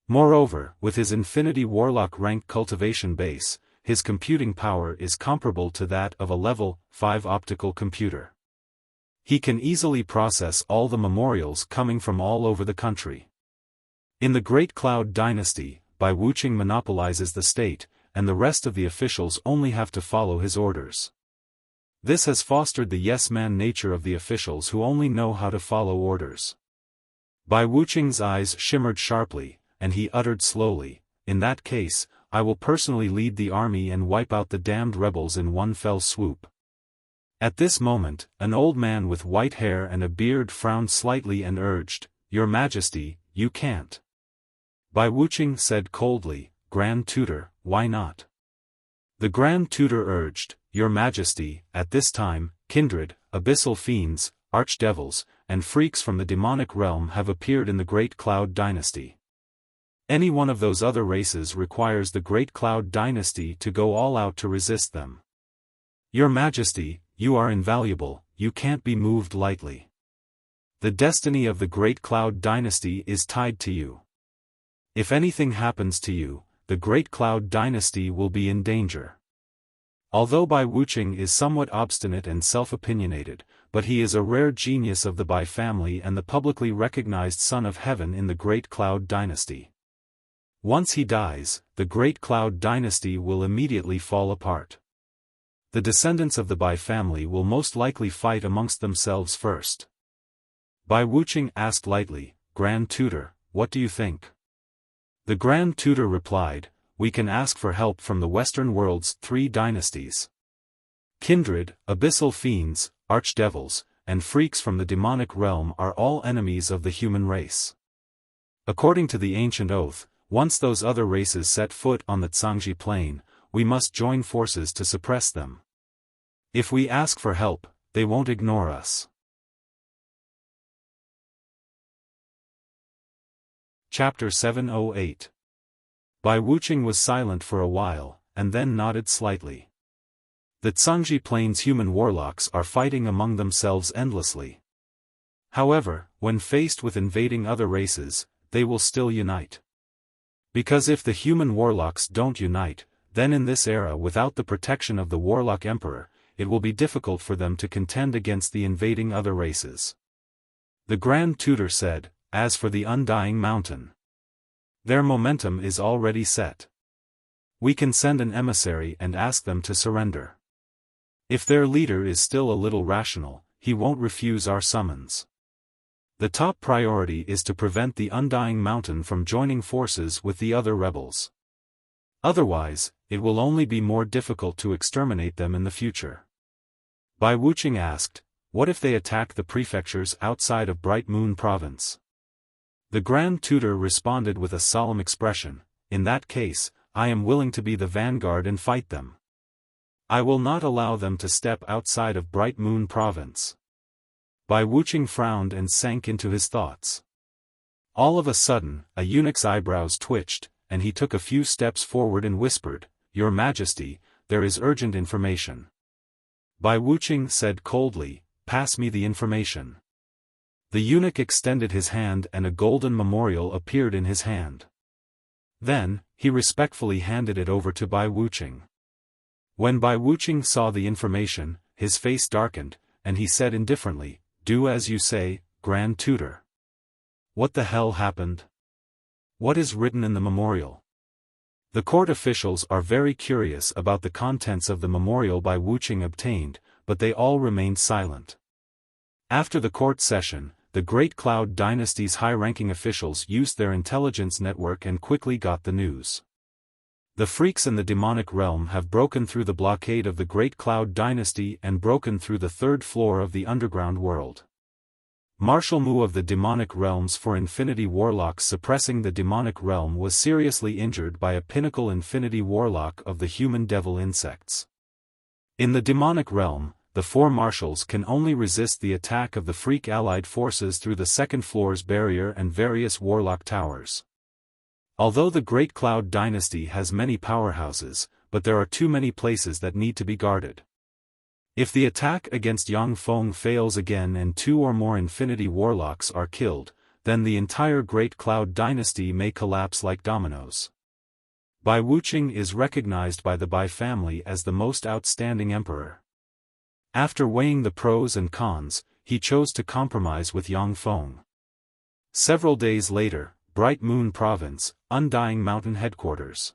Moreover, with his Infinity Warlock rank cultivation base, his computing power is comparable to that of a level 5 optical computer. He can easily process all the memorials coming from all over the country. In the Great Cloud Dynasty, Bai Wuqing monopolizes the state, and the rest of the officials only have to follow his orders. This has fostered the yes-man nature of the officials who only know how to follow orders. Bai Wuqing's eyes shimmered sharply, and he uttered slowly, "In that case, I will personally lead the army and wipe out the damned rebels in one fell swoop." At this moment, an old man with white hair and a beard frowned slightly and urged, "Your Majesty, you can't." Bai Wuqing said coldly, "Grand Tutor, why not?" The Grand Tutor urged, "Your Majesty, at this time, kindred, abyssal fiends, archdevils, and freaks from the demonic realm have appeared in the Great Cloud Dynasty. Any one of those other races requires the Great Cloud Dynasty to go all out to resist them. Your Majesty, you are invaluable, you can't be moved lightly. The destiny of the Great Cloud Dynasty is tied to you. If anything happens to you, the Great Cloud Dynasty will be in danger." Although Bai Wuqing is somewhat obstinate and self-opinionated, but he is a rare genius of the Bai family and the publicly recognized son of heaven in the Great Cloud Dynasty. Once he dies, the Great Cloud Dynasty will immediately fall apart. The descendants of the Bai family will most likely fight amongst themselves first. Bai Wuqing asked lightly, "Grand Tutor, what do you think?" The Grand Tutor replied, "We can ask for help from the Western world's 3 dynasties. Kindred, abyssal fiends, archdevils, and freaks from the demonic realm are all enemies of the human race. According to the ancient oath, once those other races set foot on the Zhangji plain, we must join forces to suppress them. If we ask for help, they won't ignore us." Chapter 708. Bai Wuqing was silent for a while, and then nodded slightly. The Zhangji Plain's human warlocks are fighting among themselves endlessly. However, when faced with invading other races, they will still unite. Because if the human warlocks don't unite, then in this era without the protection of the Warlock Emperor, it will be difficult for them to contend against the invading other races. The Grand Tutor said, "As for the Undying Mountain, their momentum is already set. We can send an emissary and ask them to surrender. If their leader is still a little rational, he won't refuse our summons. The top priority is to prevent the Undying Mountain from joining forces with the other rebels. Otherwise, it will only be more difficult to exterminate them in the future." Bai Wuqing asked, "What if they attack the prefectures outside of Bright Moon Province?" The Grand Tutor responded with a solemn expression, "In that case, I am willing to be the vanguard and fight them. I will not allow them to step outside of Bright Moon Province." Bai Wuqing frowned and sank into his thoughts. All of a sudden, a eunuch's eyebrows twitched, and he took a few steps forward and whispered, "Your Majesty, there is urgent information." Bai Wuqing said coldly, "Pass me the information." The eunuch extended his hand and a golden memorial appeared in his hand. Then, he respectfully handed it over to Bai Wuqing. When Bai Wuqing saw the information, his face darkened, and he said indifferently, "Do as you say, Grand Tutor." "What the hell happened? What is written in the memorial?" The court officials are very curious about the contents of the memorial Bai Wuqing obtained, but they all remained silent. After the court session, the Great Cloud Dynasty's high-ranking officials used their intelligence network and quickly got the news. The freaks in the demonic realm have broken through the blockade of the Great Cloud Dynasty and broken through the 3rd floor of the underground world. Marshal Mu of the demonic realms for Infinity Warlocks suppressing the demonic realm was seriously injured by a pinnacle Infinity Warlock of the human devil insects. In the demonic realm, the 4 marshals can only resist the attack of the freak allied forces through the 2nd floor's barrier and various warlock towers. Although the Great Cloud Dynasty has many powerhouses, but there are too many places that need to be guarded. If the attack against Yang Feng fails again and 2 or more Infinity Warlocks are killed, then the entire Great Cloud Dynasty may collapse like dominoes. Bai Wuxia is recognized by the Bai family as the most outstanding emperor. After weighing the pros and cons, he chose to compromise with Yang Feng. Several days later, Bright Moon Province, Undying Mountain Headquarters.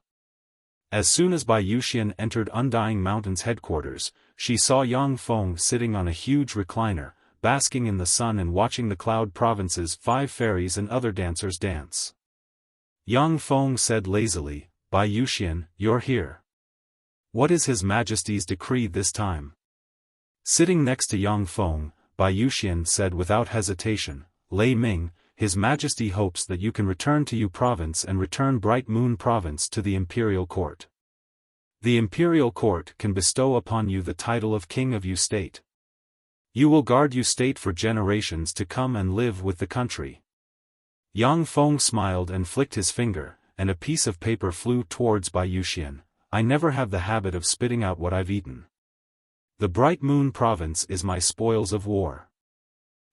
As soon as Bai Wuxia entered Undying Mountain's headquarters, she saw Yang Feng sitting on a huge recliner, basking in the sun and watching the Cloud Province's 5 fairies and other dancers dance. Yang Feng said lazily, "Bai Wuxia, you're here. What is His Majesty's decree this time?" Sitting next to Yang Feng, Bai Wuxia said without hesitation, "Lei Ming, His Majesty hopes that you can return to Yu Province and return Bright Moon Province to the Imperial Court. The Imperial Court can bestow upon you the title of King of Yu State. You will guard Yu State for generations to come and live with the country." Yang Feng smiled and flicked his finger, and a piece of paper flew towards Bai Wuxia. "I never have the habit of spitting out what I've eaten. The Bright Moon Province is my spoils of war.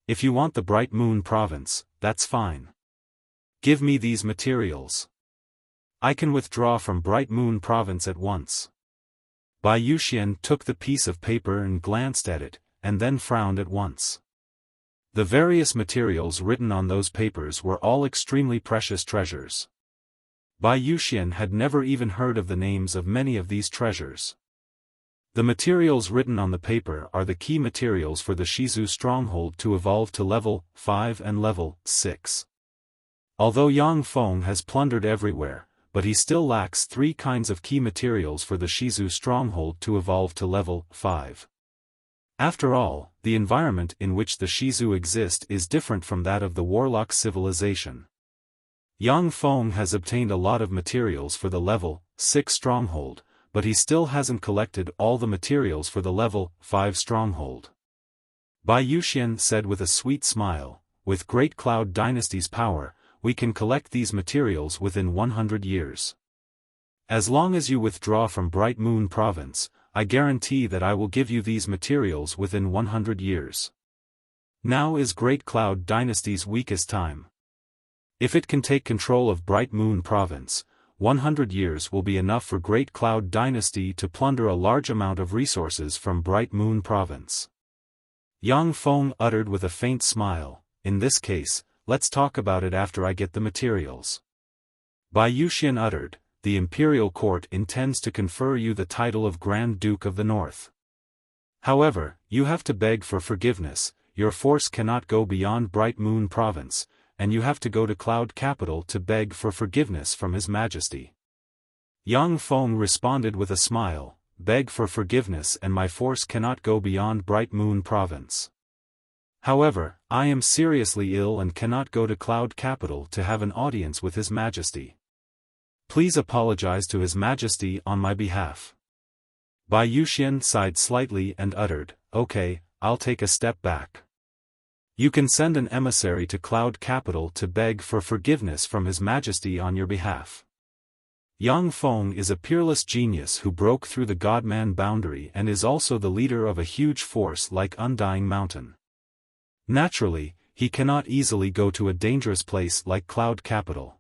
If you want the Bright Moon Province, that's fine. Give me these materials. I can withdraw from Bright Moon Province at once." Bai Wuxia took the piece of paper and glanced at it, and then frowned at once. The various materials written on those papers were all extremely precious treasures. Bai Wuxia had never even heard of the names of many of these treasures. The materials written on the paper are the key materials for the Shizu stronghold to evolve to level 5 and level 6. Although Yang Feng has plundered everywhere, but he still lacks 3 kinds of key materials for the Shizu stronghold to evolve to level 5. After all, the environment in which the Shizu exist is different from that of the Warlock civilization. Yang Feng has obtained a lot of materials for the level 6 stronghold, but he still hasn't collected all the materials for the level 5 stronghold. Bai Wuxia said with a sweet smile, "With Great Cloud Dynasty's power, we can collect these materials within 100 years. As long as you withdraw from Bright Moon Province, I guarantee that I will give you these materials within 100 years. Now is Great Cloud Dynasty's weakest time. If it can take control of Bright Moon Province, 100 years will be enough for Great Cloud Dynasty to plunder a large amount of resources from Bright Moon Province." Yang Feng uttered with a faint smile, "In this case, let's talk about it after I get the materials." Bai Wuxia uttered, "The Imperial Court intends to confer you the title of Grand Duke of the North. However, you have to beg for forgiveness, your force cannot go beyond Bright Moon Province, and you have to go to Cloud Capital to beg for forgiveness from His Majesty." Yang Feng responded with a smile, "Beg for forgiveness and my force cannot go beyond Bright Moon Province. However, I am seriously ill and cannot go to Cloud Capital to have an audience with His Majesty. Please apologize to His Majesty on my behalf." Bai Wuxia sighed slightly and uttered, "Okay, I'll take a step back. You can send an emissary to Cloud Capital to beg for forgiveness from His Majesty on your behalf." Yang Feng is a peerless genius who broke through the Godman boundary and is also the leader of a huge force like Undying Mountain. Naturally, he cannot easily go to a dangerous place like Cloud Capital.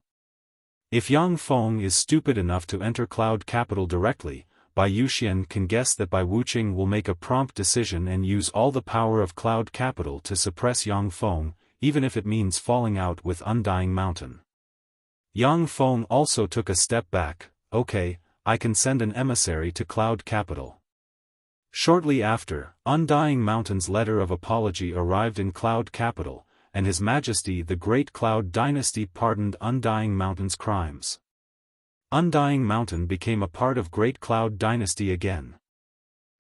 If Yang Feng is stupid enough to enter Cloud Capital directly, Bai Wuxia can guess that Bai Wuxia will make a prompt decision and use all the power of Cloud Capital to suppress Yang Feng, even if it means falling out with Undying Mountain. Yang Feng also took a step back. "Okay, I can send an emissary to Cloud Capital." Shortly after, Undying Mountain's letter of apology arrived in Cloud Capital, and His Majesty the Great Cloud Dynasty pardoned Undying Mountain's crimes. Undying Mountain became a part of Great Cloud Dynasty again.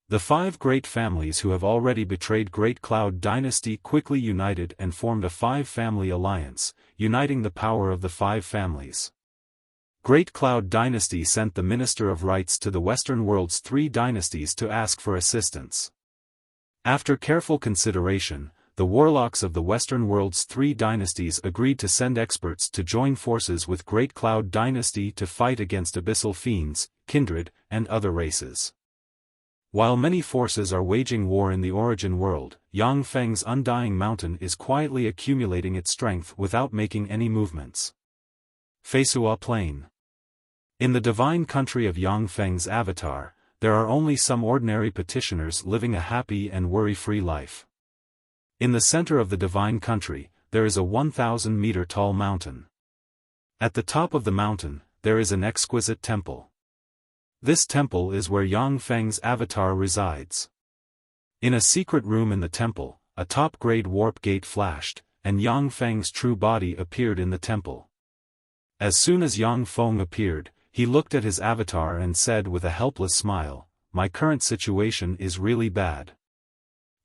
The 5 great families who have already betrayed Great Cloud Dynasty quickly united and formed a 5-family alliance, uniting the power of the 5 families. Great Cloud Dynasty sent the Minister of Rights to the Western world's 3 dynasties to ask for assistance. After careful consideration, the warlocks of the Western world's 3 dynasties agreed to send experts to join forces with Great Cloud Dynasty to fight against abyssal fiends, kindred, and other races. While many forces are waging war in the origin world, Yang Feng's undying mountain is quietly accumulating its strength without making any movements. Feisua Plain. In the divine country of Yang Feng's avatar, there are only some ordinary petitioners living a happy and worry-free life. In the center of the divine country, there is a 1,000-meter tall mountain. At the top of the mountain, there is an exquisite temple. This temple is where Yang Feng's avatar resides. In a secret room in the temple, a top-grade warp gate flashed, and Yang Feng's true body appeared in the temple. As soon as Yang Feng appeared, he looked at his avatar and said with a helpless smile, "My current situation is really bad.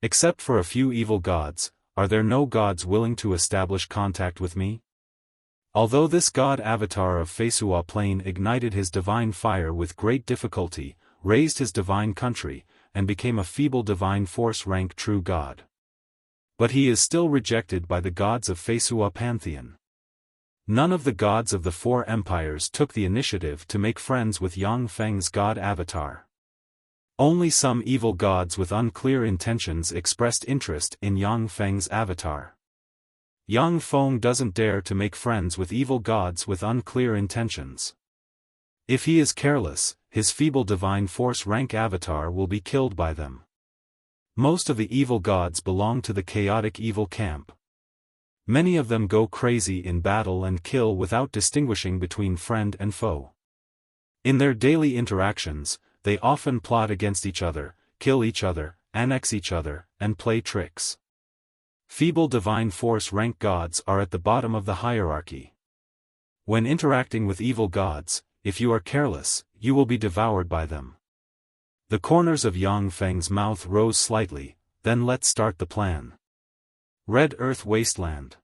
Except for a few evil gods, are there no gods willing to establish contact with me?" Although this god avatar of Feisua Plain ignited his divine fire with great difficulty, raised his divine country, and became a feeble divine force rank true god. But he is still rejected by the gods of Feisua Pantheon. None of the gods of the four empires took the initiative to make friends with Yang Feng's god avatar. Only some evil gods with unclear intentions expressed interest in Yang Feng's avatar. Yang Feng doesn't dare to make friends with evil gods with unclear intentions. If he is careless, his feeble divine force rank avatar will be killed by them. Most of the evil gods belong to the chaotic evil camp. Many of them go crazy in battle and kill without distinguishing between friend and foe. In their daily interactions, they often plot against each other, kill each other, annex each other, and play tricks. Feeble divine force rank gods are at the bottom of the hierarchy. When interacting with evil gods, if you are careless, you will be devoured by them. The corners of Yang Feng's mouth rose slightly. Then let's start the plan. Red Earth Wasteland.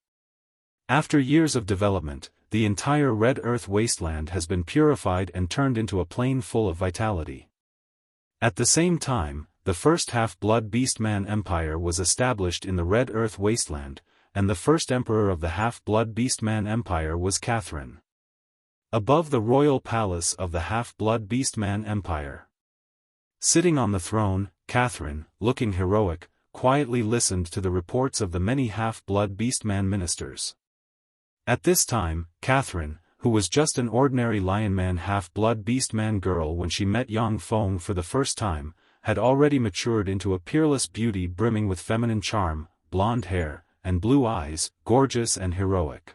After years of development, the entire Red Earth Wasteland has been purified and turned into a plain full of vitality. At the same time, the first Half-Blood Beastman Empire was established in the Red Earth Wasteland, and the first emperor of the Half-Blood Beastman Empire was Catherine. Above the royal palace of the Half-Blood Beastman Empire, sitting on the throne, Catherine, looking heroic, quietly listened to the reports of the many Half-Blood Beastman ministers. At this time, Catherine, who was just an ordinary Lionman Half-Blood Beastman girl when she met Yang Feng for the first time, had already matured into a peerless beauty brimming with feminine charm, blonde hair, and blue eyes, gorgeous and heroic.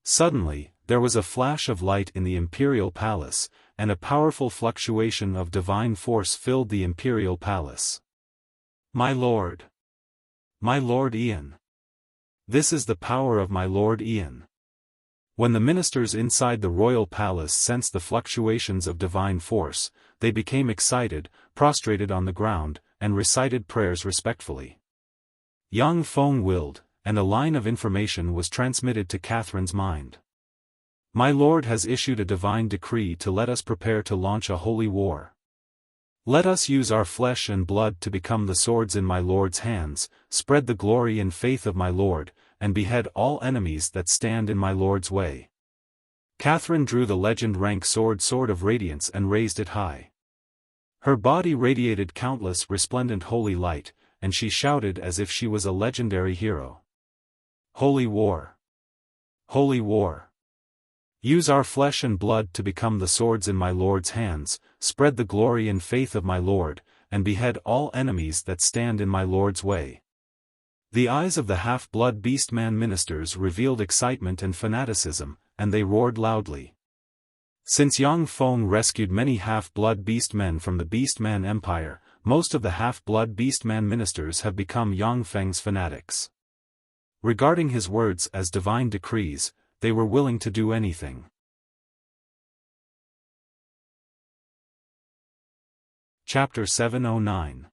Suddenly, there was a flash of light in the imperial palace, and a powerful fluctuation of divine force filled the imperial palace. My lord! My lord Ian! This is the power of my lord Ian. When the ministers inside the royal palace sensed the fluctuations of divine force, they became excited, prostrated on the ground, and recited prayers respectfully. Yang Feng willed, and a line of information was transmitted to Catherine's mind. My lord has issued a divine decree to let us prepare to launch a holy war. Let us use our flesh and blood to become the swords in my lord's hands, spread the glory and faith of my lord, and behead all enemies that stand in my lord's way. Catherine drew the legend rank sword of radiance and raised it high. Her body radiated countless resplendent holy light, and she shouted as if she was a legendary hero. Holy war! Holy war! Use our flesh and blood to become the swords in my lord's hands, spread the glory and faith of my lord, and behead all enemies that stand in my lord's way. The eyes of the Half-Blood Beastman ministers revealed excitement and fanaticism, and they roared loudly. Since Yang Feng rescued many Half-Blood Beastmen from the Beastman Empire, most of the Half-Blood Beastman ministers have become Yang Feng's fanatics. Regarding his words as divine decrees, they were willing to do anything. Chapter 709.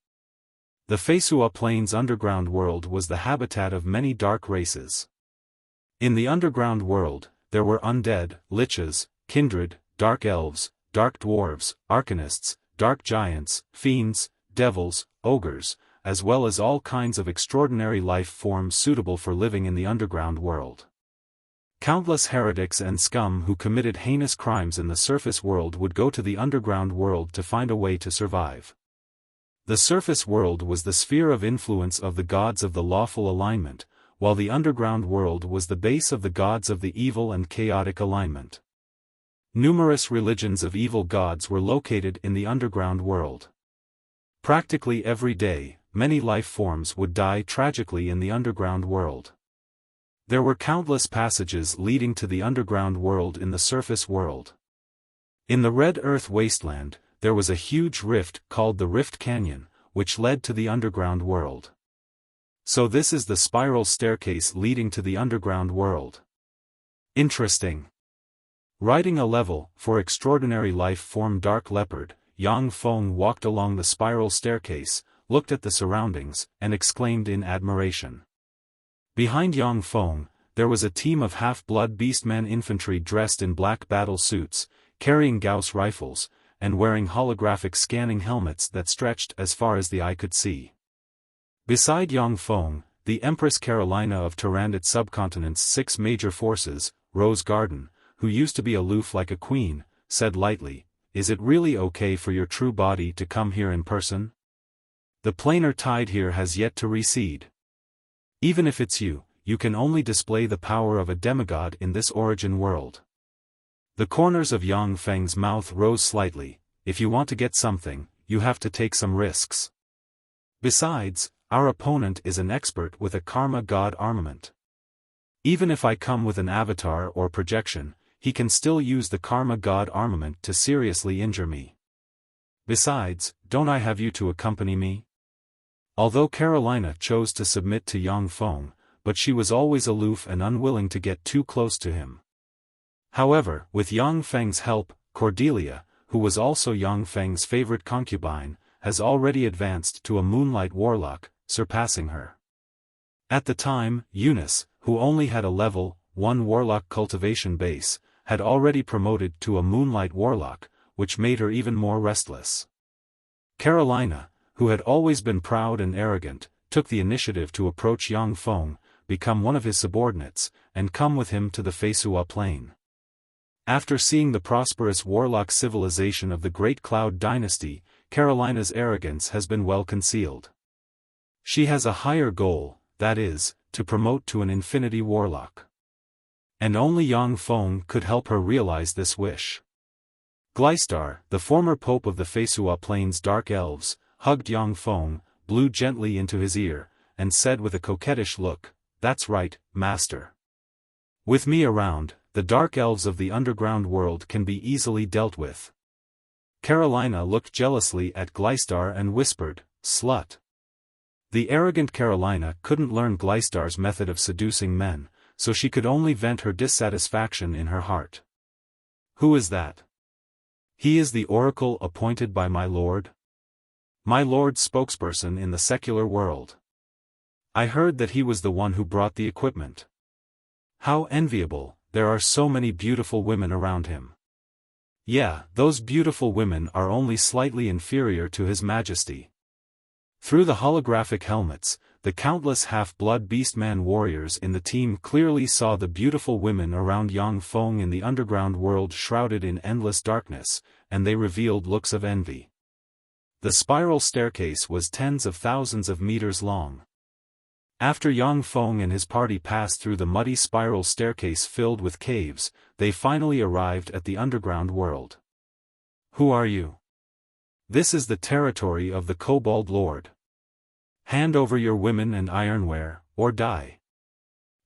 The Feisua Plains underground world was the habitat of many dark races. In the underground world, there were undead, liches, kindred, dark elves, dark dwarves, arcanists, dark giants, fiends, devils, ogres, as well as all kinds of extraordinary life forms suitable for living in the underground world. Countless heretics and scum who committed heinous crimes in the surface world would go to the underground world to find a way to survive. The surface world was the sphere of influence of the gods of the lawful alignment, while the underground world was the base of the gods of the evil and chaotic alignment. Numerous religions of evil gods were located in the underground world. Practically every day, many life forms would die tragically in the underground world. There were countless passages leading to the underground world in the surface world. In the Red Earth wasteland, there was a huge rift called the Rift Canyon, which led to the underground world. So this is the spiral staircase leading to the underground world. Interesting. Riding a level, for extraordinary life form Dark Leopard, Yang Feng walked along the spiral staircase, looked at the surroundings, and exclaimed in admiration. Behind Yang Feng, there was a team of half-blood beastmen infantry dressed in black battle suits, carrying Gauss rifles, and wearing holographic scanning helmets that stretched as far as the eye could see. Beside Yang Feng, the Empress Carolina of Tyrannid Subcontinent's 6 major forces, Rose Garden, who used to be aloof like a queen, said lightly, "Is it really okay for your true body to come here in person? The planar tide here has yet to recede. Even if it's you, you can only display the power of a demigod in this origin world." The corners of Yang Feng's mouth rose slightly. "If you want to get something, you have to take some risks. Besides, our opponent is an expert with a karma god armament. Even if I come with an avatar or projection, he can still use the karma god armament to seriously injure me. Besides, don't I have you to accompany me?" Although Carolina chose to submit to Yang Feng, but she was always aloof and unwilling to get too close to him. However, with Yang Feng's help, Cordelia, who was also Yang Feng's favorite concubine, has already advanced to a moonlight warlock, surpassing her. At the time, Eunice, who only had a level 1 warlock cultivation base, had already promoted to a moonlight warlock, which made her even more restless. Carolina, who had always been proud and arrogant, took the initiative to approach Yang Feng, become one of his subordinates, and come with him to the Feisua Plain. After seeing the prosperous warlock civilization of the Great Cloud Dynasty, Carolina's arrogance has been well concealed. She has a higher goal, that is, to promote to an infinity warlock. And only Yang Feng could help her realize this wish. Gleistar, the former pope of the Feisua Plains Dark Elves, hugged Yang Feng, blew gently into his ear, and said with a coquettish look, "That's right, master. With me around, the Dark Elves of the underground world can be easily dealt with." Carolina looked jealously at Gleistar and whispered, "Slut." The arrogant Carolina couldn't learn Gleistar's method of seducing men, so she could only vent her dissatisfaction in her heart. "Who is that?" "He is the oracle appointed by my lord. My lord's spokesperson in the secular world. I heard that he was the one who brought the equipment. How enviable, there are so many beautiful women around him." "Yeah, those beautiful women are only slightly inferior to His Majesty." Through the holographic helmets, the countless half-blood beastman warriors in the team clearly saw the beautiful women around Yang Feng in the underground world shrouded in endless darkness, and they revealed looks of envy. The spiral staircase was tens of thousands of meters long. After Yang Feng and his party passed through the muddy spiral staircase filled with caves, they finally arrived at the underground world. "Who are you?" "This is the territory of the Kobold Lord. Hand over your women and ironware, or die."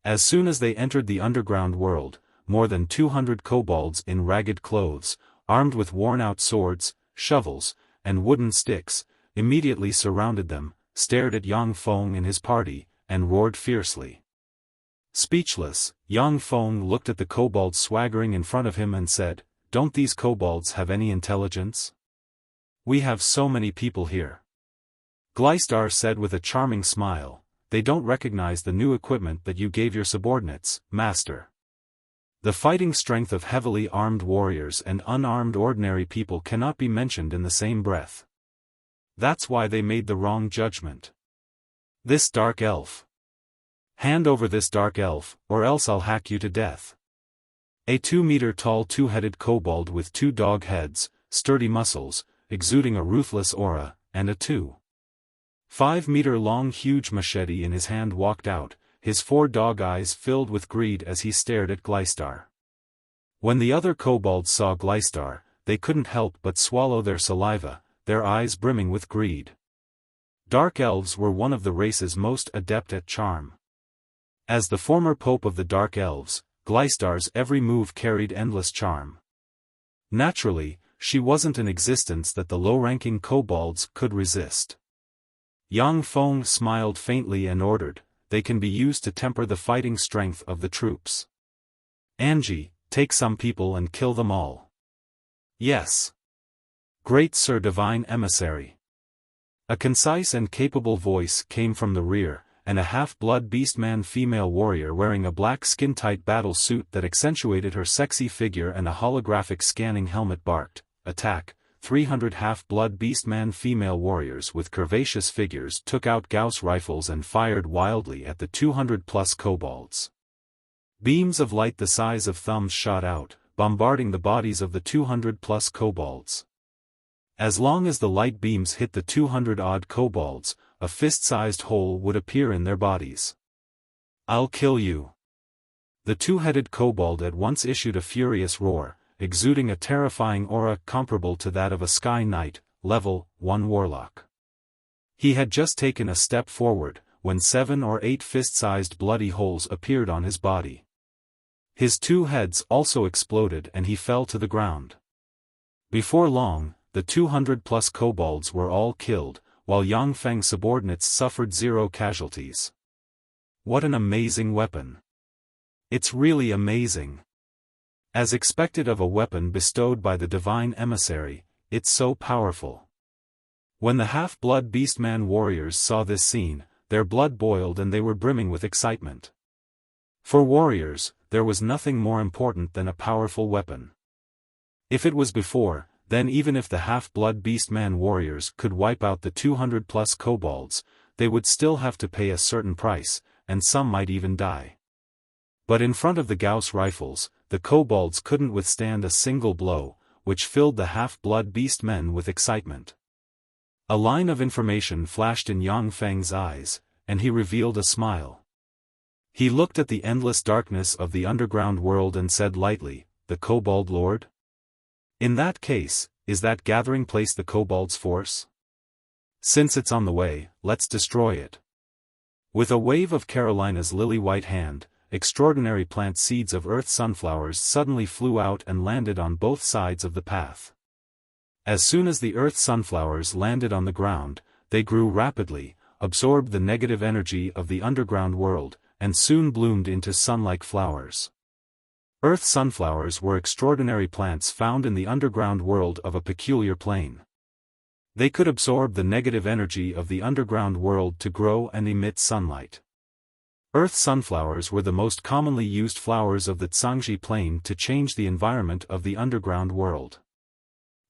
As soon as they entered the underground world, more than 200 kobolds in ragged clothes, armed with worn-out swords, shovels, and wooden sticks, immediately surrounded them, stared at Yang Feng and his party, and roared fiercely. Speechless, Yang Feng looked at the kobolds swaggering in front of him and said, "Don't these kobolds have any intelligence? We have so many people here." Gleistar said with a charming smile, "They don't recognize the new equipment that you gave your subordinates, master. The fighting strength of heavily armed warriors and unarmed ordinary people cannot be mentioned in the same breath. That's why they made the wrong judgment. This dark elf. Hand over this dark elf, or else I'll hack you to death." A 2-meter-tall two-headed kobold with 2 dog heads, sturdy muscles, exuding a ruthless aura, and a 2 5-meter-long huge machete in his hand walked out, his 4 dog eyes filled with greed as he stared at Gleistar. When the other kobolds saw Gleistar, they couldn't help but swallow their saliva, their eyes brimming with greed. Dark elves were one of the races most adept at charm. As the former pope of the Dark Elves, Gleistar's every move carried endless charm. Naturally, she wasn't an existence that the low-ranking kobolds could resist. Yang Feng smiled faintly and ordered, "They can be used to temper the fighting strength of the troops. Angie, take some people and kill them all." "Yes. Great Sir Divine Emissary." A concise and capable voice came from the rear, and a half-blood beastman female warrior wearing a black skin-tight battle suit that accentuated her sexy figure and a holographic scanning helmet barked, "Attack!" 300 half-blood beastman female warriors with curvaceous figures took out Gauss rifles and fired wildly at the 200-plus kobolds. Beams of light the size of thumbs shot out, bombarding the bodies of the 200-plus kobolds. As long as the light beams hit the 200-odd kobolds, a fist-sized hole would appear in their bodies. "I'll kill you." The two-headed kobold at once issued a furious roar, exuding a terrifying aura comparable to that of a Sky Knight, level 1 warlock. He had just taken a step forward, when 7 or 8 fist-sized bloody holes appeared on his body. His 2 heads also exploded and he fell to the ground. Before long, the 200-plus kobolds were all killed, while Yang Feng's subordinates suffered 0 casualties. What an amazing weapon! It's really amazing. As expected of a weapon bestowed by the Divine Emissary, it's so powerful. When the half-blood beastman warriors saw this scene, their blood boiled and they were brimming with excitement. For warriors, there was nothing more important than a powerful weapon. If it was before, then even if the half-blood beastman warriors could wipe out the 200-plus kobolds, they would still have to pay a certain price, and some might even die. But in front of the Gauss rifles, the kobolds couldn't withstand a single blow, which filled the half-blood beastmen with excitement. A line of information flashed in Yang Feng's eyes, and he revealed a smile. He looked at the endless darkness of the underground world and said lightly, "The Kobold Lord? In that case, is that gathering place the kobolds' force? Since it's on the way, let's destroy it." With a wave of Carolina's lily-white hand, extraordinary plant seeds of earth sunflowers suddenly flew out and landed on both sides of the path. As soon as the earth sunflowers landed on the ground, they grew rapidly, absorbed the negative energy of the underground world, and soon bloomed into sun-like flowers. Earth sunflowers were extraordinary plants found in the underground world of a peculiar plane. They could absorb the negative energy of the underground world to grow and emit sunlight. Earth sunflowers were the most commonly used flowers of the Zhangji plane to change the environment of the underground world.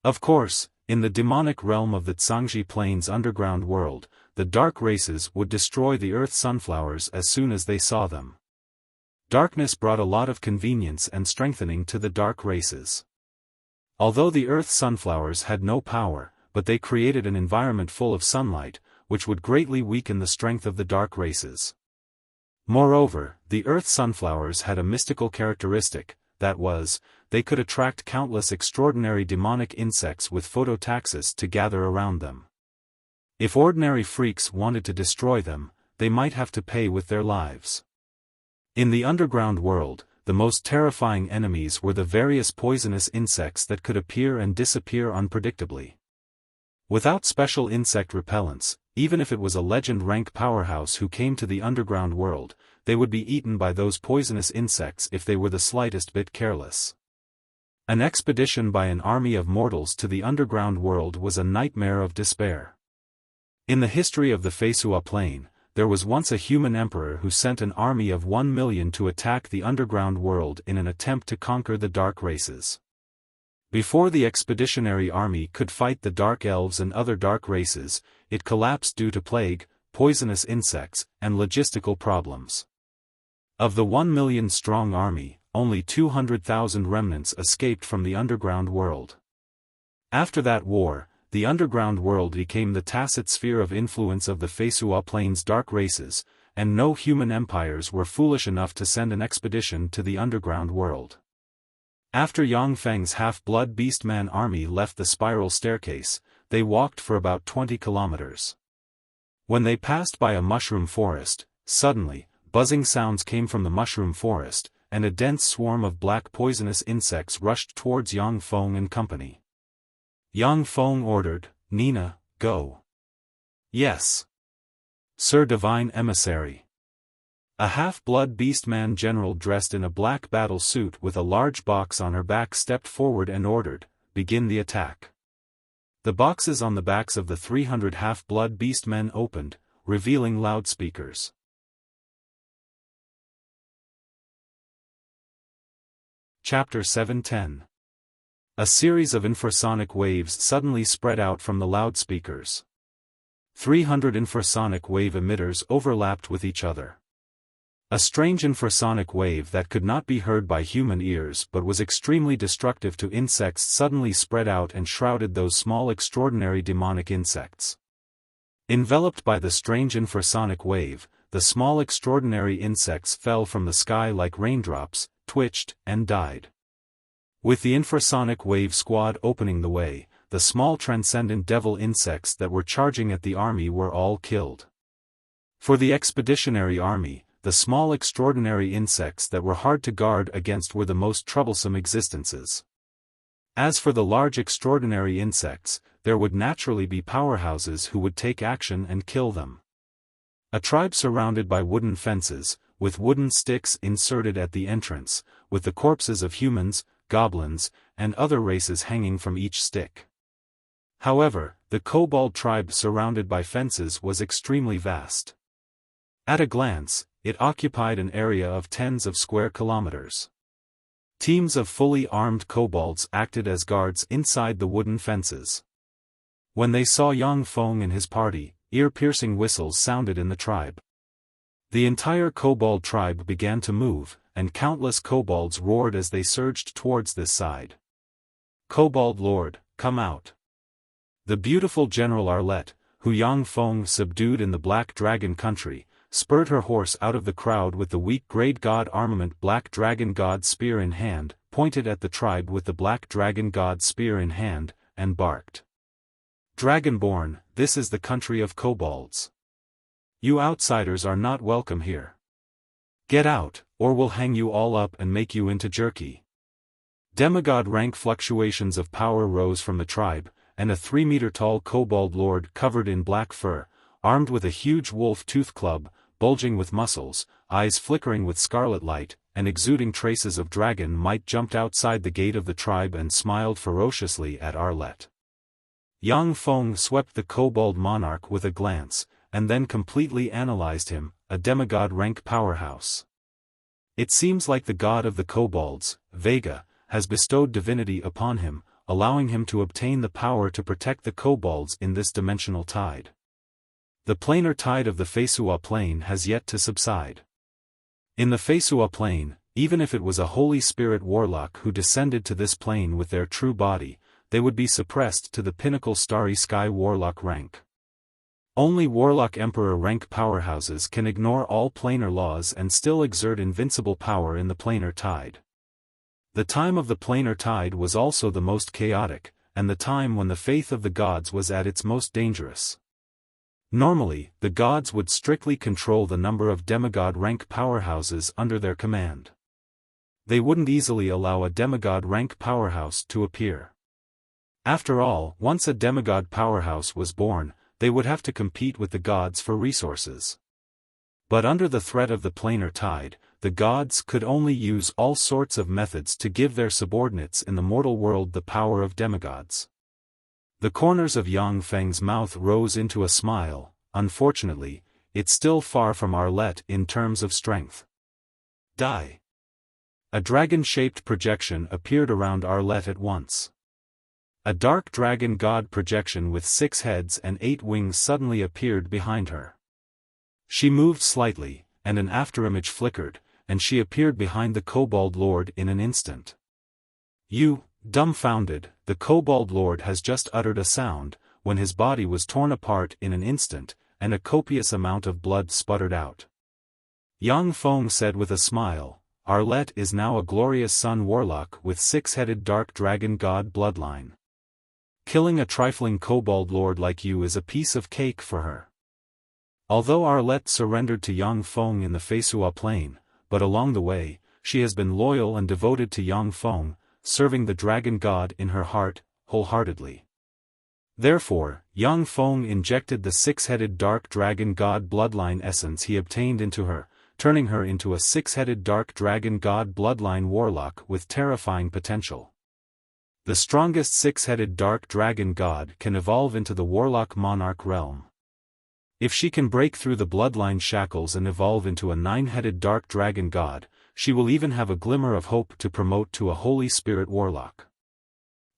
Of course, in the demonic realm of the Zhangji plane's underground world, the dark races would destroy the earth sunflowers as soon as they saw them. Darkness brought a lot of convenience and strengthening to the dark races. Although the earth sunflowers had no power, but they created an environment full of sunlight, which would greatly weaken the strength of the dark races. Moreover, the earth sunflowers had a mystical characteristic, that was, they could attract countless extraordinary demonic insects with phototaxis to gather around them. If ordinary freaks wanted to destroy them, they might have to pay with their lives. In the underground world, the most terrifying enemies were the various poisonous insects that could appear and disappear unpredictably. Without special insect repellents, even if it was a legend-rank powerhouse who came to the underground world, they would be eaten by those poisonous insects if they were the slightest bit careless. An expedition by an army of mortals to the underground world was a nightmare of despair. In the history of the Feisua Plain, there was once a human emperor who sent an army of 1 million to attack the underground world in an attempt to conquer the dark races. Before the expeditionary army could fight the dark elves and other dark races, it collapsed due to plague, poisonous insects, and logistical problems. Of the 1 million-strong army, only 200,000 remnants escaped from the underground world. After that war, the underground world became the tacit sphere of influence of the Feisua Plains dark races, and no human empires were foolish enough to send an expedition to the underground world. After Yang Feng's half-blood beastman army left the spiral staircase, they walked for about 20 kilometers. When they passed by a mushroom forest, suddenly, buzzing sounds came from the mushroom forest, and a dense swarm of black poisonous insects rushed towards Yang Feng and company. Yang Feng ordered, "Nina, go." "Yes, Sir Divine Emissary." A half-blood beastman general dressed in a black battle suit with a large box on her back stepped forward and ordered, "Begin the attack." The boxes on the backs of the 300 half-blood beastmen opened, revealing loudspeakers. Chapter 710. A series of infrasonic waves suddenly spread out from the loudspeakers. 300 infrasonic wave emitters overlapped with each other. A strange infrasonic wave that could not be heard by human ears but was extremely destructive to insects suddenly spread out and shrouded those small extraordinary demonic insects. Enveloped by the strange infrasonic wave, the small extraordinary insects fell from the sky like raindrops, twitched, and died. With the infrasonic wave squad opening the way, the small transcendent devil insects that were charging at the army were all killed. For the expeditionary army, the small extraordinary insects that were hard to guard against were the most troublesome existences. As for the large extraordinary insects, there would naturally be powerhouses who would take action and kill them. A tribe surrounded by wooden fences, with wooden sticks inserted at the entrance, with the corpses of humans, goblins, and other races hanging from each stick. However, the kobold tribe surrounded by fences was extremely vast. At a glance, it occupied an area of tens of square kilometers. Teams of fully armed kobolds acted as guards inside the wooden fences. When they saw Yang Feng and his party, ear-piercing whistles sounded in the tribe. The entire kobold tribe began to move, and countless kobolds roared as they surged towards this side. "Kobold Lord, come out!" The beautiful General Arlette, who Yang Feng subdued in the Black Dragon country, spurred her horse out of the crowd with the weak Great God armament Black Dragon God spear in hand, pointed at the tribe with the Black Dragon God spear in hand, and barked. "Dragonborn, this is the country of kobolds. You outsiders are not welcome here. Get out, or we'll hang you all up and make you into jerky." Demigod rank fluctuations of power rose from the tribe, and a 3-meter-tall kobold lord covered in black fur, armed with a huge wolf tooth club, bulging with muscles, eyes flickering with scarlet light, and exuding traces of dragon might jumped outside the gate of the tribe and smiled ferociously at Arlette. Yang Feng swept the kobold monarch with a glance, and then completely analyzed him, a demigod rank powerhouse. It seems like the god of the kobolds, Vega, has bestowed divinity upon him, allowing him to obtain the power to protect the kobolds in this dimensional tide. The planar tide of the Feisua Plain has yet to subside. In the Feisua Plain, even if it was a holy spirit warlock who descended to this plane with their true body, they would be suppressed to the pinnacle starry sky warlock rank. Only warlock emperor rank powerhouses can ignore all planar laws and still exert invincible power in the planar tide. The time of the planar tide was also the most chaotic, and the time when the faith of the gods was at its most dangerous. Normally, the gods would strictly control the number of demigod rank powerhouses under their command. They wouldn't easily allow a demigod rank powerhouse to appear. After all, once a demigod powerhouse was born, they would have to compete with the gods for resources. But under the threat of the planar tide, the gods could only use all sorts of methods to give their subordinates in the mortal world the power of demigods. The corners of Yang Feng's mouth rose into a smile. Unfortunately, it's still far from Arlette in terms of strength. Die. A dragon-shaped projection appeared around Arlette at once. A dark dragon god projection with 6 heads and 8 wings suddenly appeared behind her. She moved slightly, and an afterimage flickered, and she appeared behind the kobold lord in an instant. "You," dumbfounded, the Kobold Lord has just uttered a sound, when his body was torn apart in an instant, and a copious amount of blood sputtered out. Yang Feng said with a smile, Arlette is now a glorious sun warlock with six-headed dark dragon god bloodline. Killing a trifling Kobold Lord like you is a piece of cake for her. Although Arlette surrendered to Yang Feng in the Feisua Plain, but along the way, she has been loyal and devoted to Yang Feng, serving the dragon god in her heart, wholeheartedly. Therefore, Yang Feng injected the six-headed dark dragon god bloodline essence he obtained into her, turning her into a six-headed dark dragon god bloodline warlock with terrifying potential. The strongest six-headed dark dragon god can evolve into the warlock monarch realm. If she can break through the bloodline shackles and evolve into a nine-headed dark dragon god, she will even have a glimmer of hope to promote to a holy spirit warlock.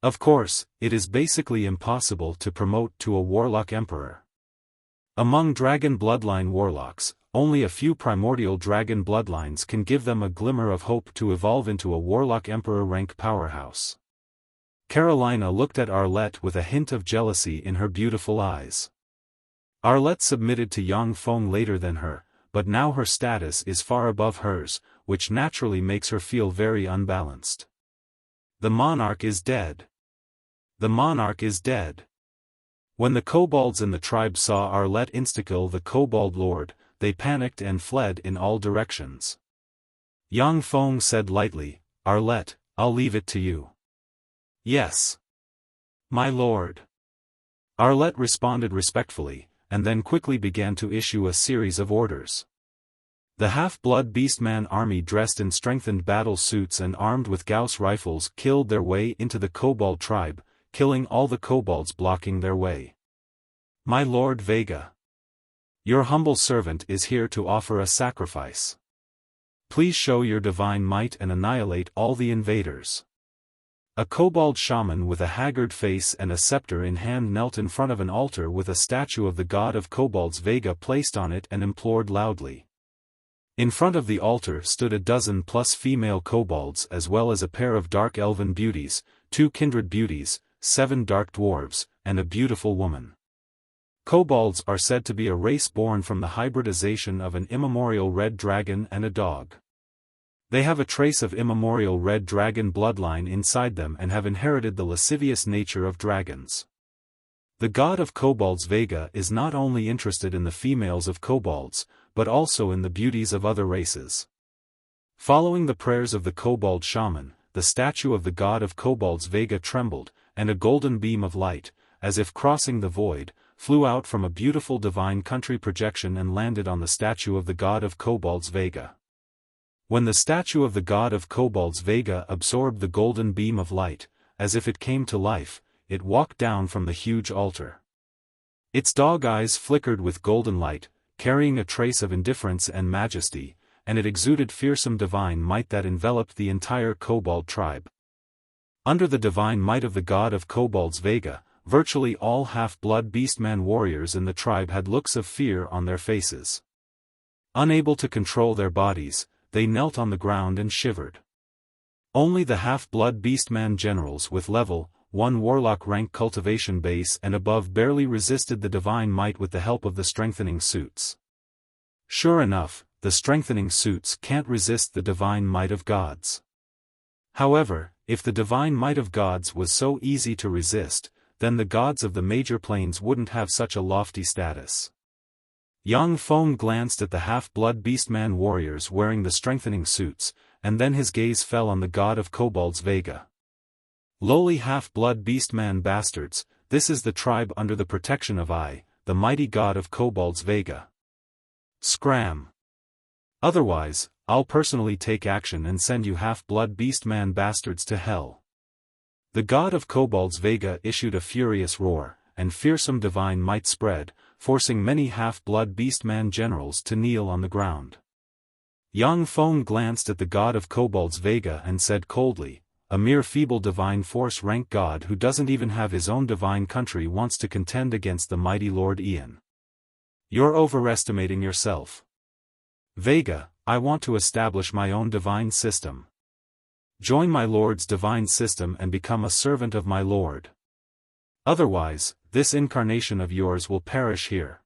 Of course, it is basically impossible to promote to a warlock emperor. Among dragon bloodline warlocks, only a few primordial dragon bloodlines can give them a glimmer of hope to evolve into a warlock emperor rank powerhouse. Carolina looked at Arlette with a hint of jealousy in her beautiful eyes. Arlette submitted to Yang Feng later than her, but now her status is far above hers, which naturally makes her feel very unbalanced. The monarch is dead. The monarch is dead. When the kobolds in the tribe saw Arlette insta-kill the Kobold Lord, they panicked and fled in all directions. Yang Feng said lightly, Arlette, I'll leave it to you. Yes. My lord. Arlette responded respectfully, and then quickly began to issue a series of orders. The half-blood beastman army dressed in strengthened battle suits and armed with Gauss rifles killed their way into the Kobold tribe, killing all the kobolds blocking their way. My lord Vega. Your humble servant is here to offer a sacrifice. Please show your divine might and annihilate all the invaders. A kobold shaman with a haggard face and a scepter in hand knelt in front of an altar with a statue of the god of kobolds Vega placed on it and implored loudly. In front of the altar stood a dozen plus female kobolds as well as a pair of dark elven beauties, 2 kindred beauties, 7 dark dwarves, and a beautiful woman. Kobolds are said to be a race born from the hybridization of an immemorial red dragon and a dog. They have a trace of immemorial red dragon bloodline inside them and have inherited the lascivious nature of dragons. The god of kobolds Vega is not only interested in the females of kobolds, but also in the beauties of other races. Following the prayers of the kobold shaman, the statue of the god of kobolds Vega trembled, and a golden beam of light, as if crossing the void, flew out from a beautiful divine country projection and landed on the statue of the god of kobolds Vega. When the statue of the god of kobolds Vega absorbed the golden beam of light, as if it came to life, it walked down from the huge altar. Its dog eyes flickered with golden light, carrying a trace of indifference and majesty, and it exuded fearsome divine might that enveloped the entire kobold tribe. Under the divine might of the god of kobolds Vega, virtually all half-blood beastman warriors in the tribe had looks of fear on their faces. Unable to control their bodies, they knelt on the ground and shivered. Only the half-blood beastman generals with level 1 warlock rank cultivation base and above barely resisted the divine might with the help of the strengthening suits. Sure enough, the strengthening suits can't resist the divine might of gods. However, if the divine might of gods was so easy to resist, then the gods of the major planes wouldn't have such a lofty status. Yang Feng glanced at the half-blood beastman warriors wearing the strengthening suits, and then his gaze fell on the god of kobolds Vega. Lowly half-blood beastman bastards, this is the tribe under the protection of I, the mighty god of kobolds Vega. Scram. Otherwise, I'll personally take action and send you half-blood beastman bastards to hell. The god of kobolds Vega issued a furious roar, and fearsome divine might spread, forcing many half-blood beastman generals to kneel on the ground. Yang Feng glanced at the god of kobolds Vega and said coldly, a mere feeble divine force rank god who doesn't even have his own divine country wants to contend against the mighty Lord Ian. You're overestimating yourself. Vega, I want to establish my own divine system. Join my lord's divine system and become a servant of my lord. Otherwise, this incarnation of yours will perish here.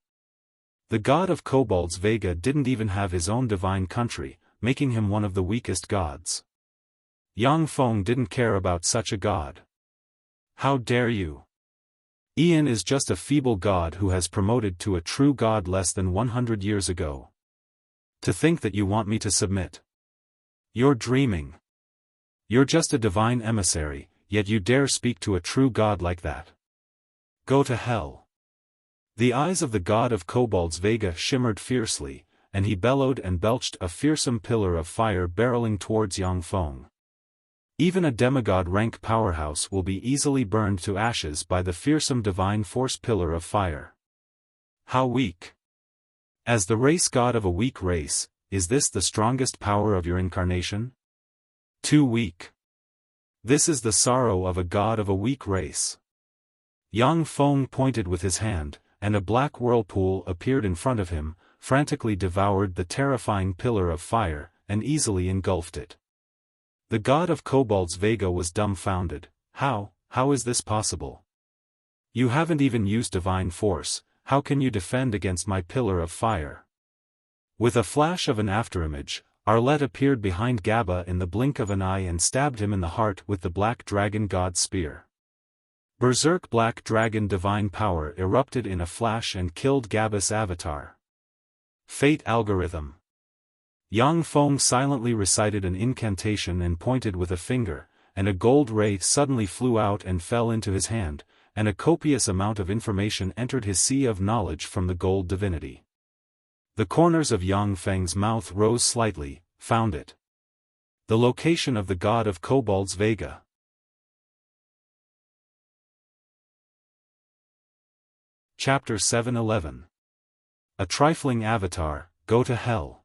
The god of kobolds Vega didn't even have his own divine country, making him one of the weakest gods. Yang Feng didn't care about such a god. How dare you? Ian is just a feeble god who has promoted to a true god less than 100 years ago. To think that you want me to submit. You're dreaming. You're just a divine emissary, yet you dare speak to a true god like that. Go to hell. The eyes of the god of kobolds Vega shimmered fiercely, and he bellowed and belched a fearsome pillar of fire barreling towards Yang Feng. Even a demigod-rank powerhouse will be easily burned to ashes by the fearsome divine force pillar of fire. How weak! As the race god of a weak race, is this the strongest power of your incarnation? Too weak. This is the sorrow of a god of a weak race. Yang Feng pointed with his hand, and a black whirlpool appeared in front of him, frantically devoured the terrifying pillar of fire, and easily engulfed it. The god of kobolds Vega was dumbfounded. How is this possible? You haven't even used divine force, how can you defend against my pillar of fire? With a flash of an afterimage, Arlette appeared behind Gaba in the blink of an eye and stabbed him in the heart with the black dragon god's spear. Berserk black dragon divine power erupted in a flash and killed Gaba's avatar. Fate algorithm. Yang Feng silently recited an incantation and pointed with a finger, and a gold ray suddenly flew out and fell into his hand, and a copious amount of information entered his sea of knowledge from the gold divinity. The corners of Yang Feng's mouth rose slightly. Found it. The location of the god of kobolds Vega. Chapter 7:11. A trifling avatar, go to hell.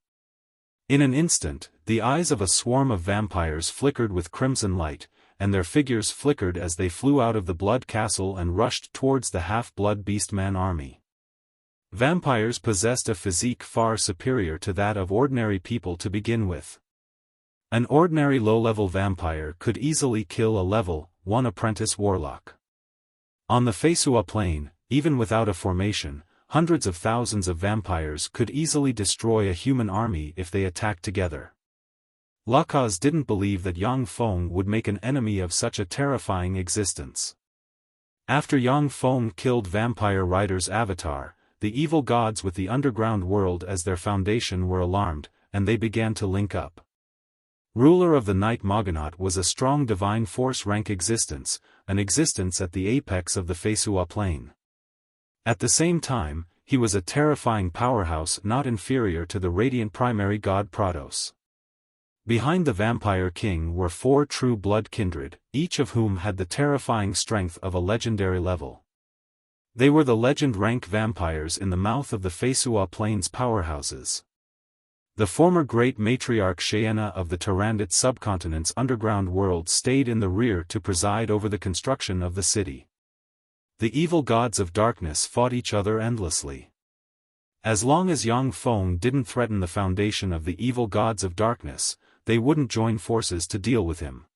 In an instant, the eyes of a swarm of vampires flickered with crimson light, and their figures flickered as they flew out of the blood castle and rushed towards the half-blood beastman army. Vampires possessed a physique far superior to that of ordinary people to begin with. An ordinary low-level vampire could easily kill a level 1 apprentice warlock. On the Feisua plain, even without a formation, hundreds of thousands of vampires could easily destroy a human army if they attacked together. Lakaz didn't believe that Yang Feng would make an enemy of such a terrifying existence. After Yang Feng killed Vampire Rider's avatar, the evil gods with the underground world as their foundation were alarmed, and they began to link up. Ruler of the Night Moganaut was a strong divine force rank existence, an existence at the apex of the Feisua plane. At the same time, he was a terrifying powerhouse not inferior to the radiant primary god Prados. Behind the Vampire King were 4 true blood kindred, each of whom had the terrifying strength of a legendary level. They were the legend-rank vampires in the mouth of the Feisua Plains powerhouses. The former great matriarch Shayena of the Tyrannid subcontinent's underground world stayed in the rear to preside over the construction of the city. The evil gods of darkness fought each other endlessly. As long as Yang Feng didn't threaten the foundation of the evil gods of darkness, they wouldn't join forces to deal with him.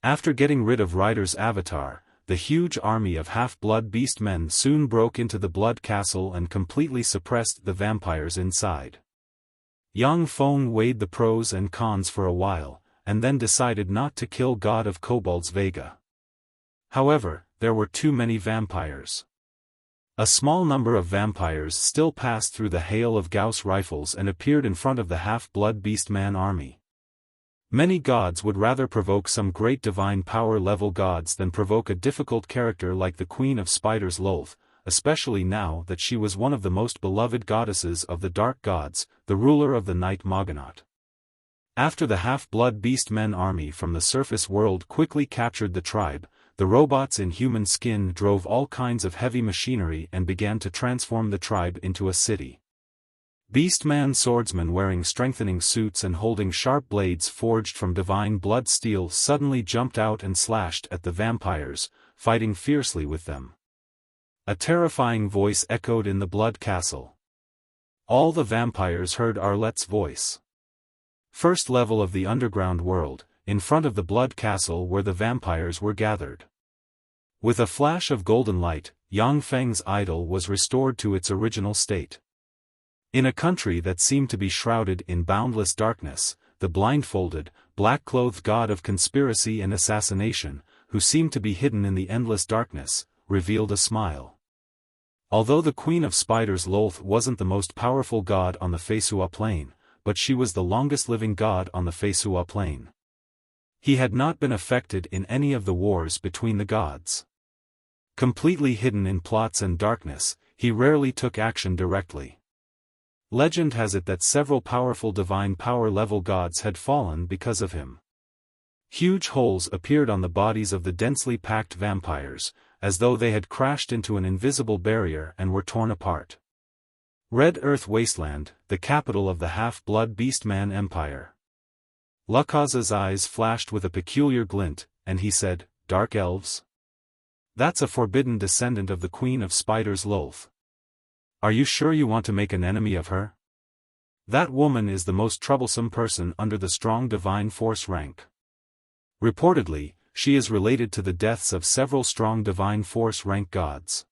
After getting rid of Rider's avatar, the huge army of half-blood beastmen soon broke into the blood castle and completely suppressed the vampires inside. Yang Feng weighed the pros and cons for a while, and then decided not to kill God of Kobolds Vega. However, there were too many vampires. A small number of vampires still passed through the hail of Gauss rifles and appeared in front of the half-blood beastman army. Many gods would rather provoke some great divine power-level gods than provoke a difficult character like the Queen of Spiders Lolth, especially now that she was one of the most beloved goddesses of the dark gods, the ruler of the Night Moganaut. After the half-blood beastmen army from the surface world quickly captured the tribe, the robots in human skin drove all kinds of heavy machinery and began to transform the tribe into a city. Beastman swordsmen wearing strengthening suits and holding sharp blades forged from divine blood steel suddenly jumped out and slashed at the vampires, fighting fiercely with them. A terrifying voice echoed in the blood castle. All the vampires heard Arlette's voice. First level of the underground world, in front of the blood castle where the vampires were gathered. With a flash of golden light, Yang Feng's idol was restored to its original state. In a country that seemed to be shrouded in boundless darkness, the blindfolded, black-clothed god of conspiracy and assassination, who seemed to be hidden in the endless darkness, revealed a smile. Although the Queen of Spiders Lolth wasn't the most powerful god on the Feisua Plain, but she was the longest-living god on the Feisua Plain. He had not been affected in any of the wars between the gods. Completely hidden in plots and darkness, he rarely took action directly. Legend has it that several powerful divine power-level gods had fallen because of him. Huge holes appeared on the bodies of the densely packed vampires, as though they had crashed into an invisible barrier and were torn apart. Red Earth Wasteland, the capital of the half-blood Beastman Empire. Lakaza's eyes flashed with a peculiar glint, and he said, "Dark elves? That's a forbidden descendant of the Queen of Spiders Lolth. Are you sure you want to make an enemy of her? That woman is the most troublesome person under the strong divine force rank. Reportedly, she is related to the deaths of several strong divine force rank gods.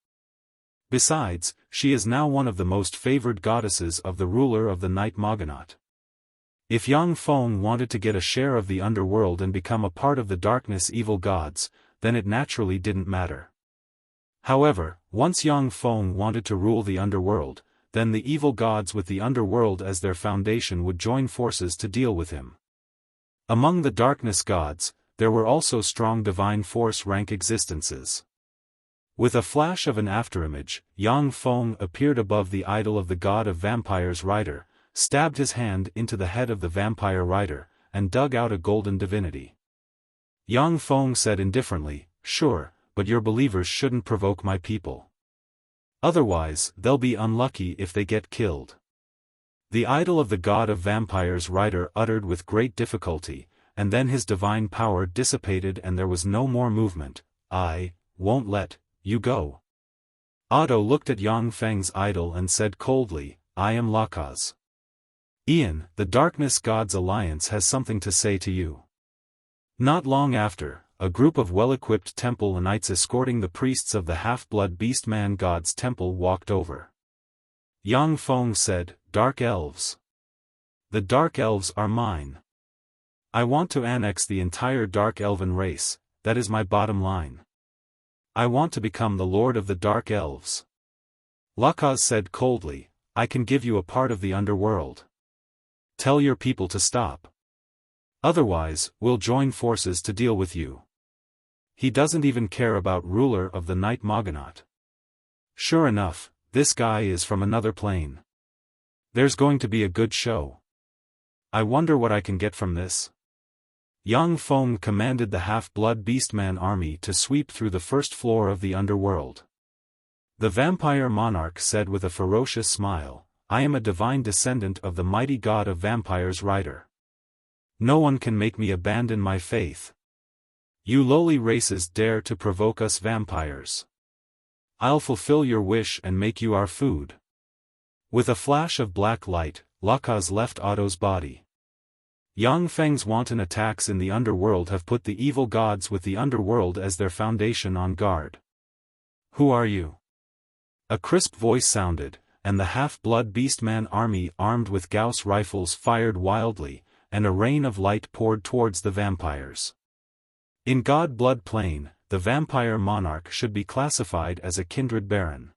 Besides, she is now one of the most favored goddesses of the ruler of the Night Moganaut. If Yang Feng wanted to get a share of the underworld and become a part of the darkness evil gods, then it naturally didn't matter. However, once Yang Feng wanted to rule the underworld, then the evil gods with the underworld as their foundation would join forces to deal with him. Among the darkness gods, there were also strong divine force rank existences. With a flash of an afterimage, Yang Feng appeared above the idol of the god of vampires rider, stabbed his hand into the head of the vampire rider, and dug out a golden divinity. Yang Feng said indifferently, "Sure, but your believers shouldn't provoke my people. Otherwise, they'll be unlucky if they get killed." The idol of the god of vampires rider uttered with great difficulty, and then his divine power dissipated and there was no more movement. "I won't let you go." Otto looked at Yang Feng's idol and said coldly, "I am Lakaz. Ian, the Darkness Gods Alliance has something to say to you." Not long after, a group of well-equipped temple knights escorting the priests of the half-blood Beastman God's temple walked over. Yang Feng said, "Dark elves. The Dark Elves are mine. I want to annex the entire Dark Elven race, that is my bottom line. I want to become the Lord of the Dark Elves." Lakaz said coldly, "I can give you a part of the underworld. Tell your people to stop. Otherwise, we'll join forces to deal with you." He doesn't even care about ruler of the Night Moganaut. Sure enough, this guy is from another plane. There's going to be a good show. I wonder what I can get from this. Yang Feng commanded the half-blood Beastman army to sweep through the first floor of the underworld. The vampire monarch said with a ferocious smile, "I am a divine descendant of the mighty god of vampires rider. No one can make me abandon my faith. You lowly races dare to provoke us vampires. I'll fulfill your wish and make you our food." With a flash of black light, Lakaz left Otto's body. Yang Feng's wanton attacks in the underworld have put the evil gods with the underworld as their foundation on guard. "Who are you?" A crisp voice sounded, and the half-blood Beastman army armed with Gauss rifles fired wildly, and a rain of light poured towards the vampires. In God Blood Plane, the vampire monarch should be classified as a kindred baron.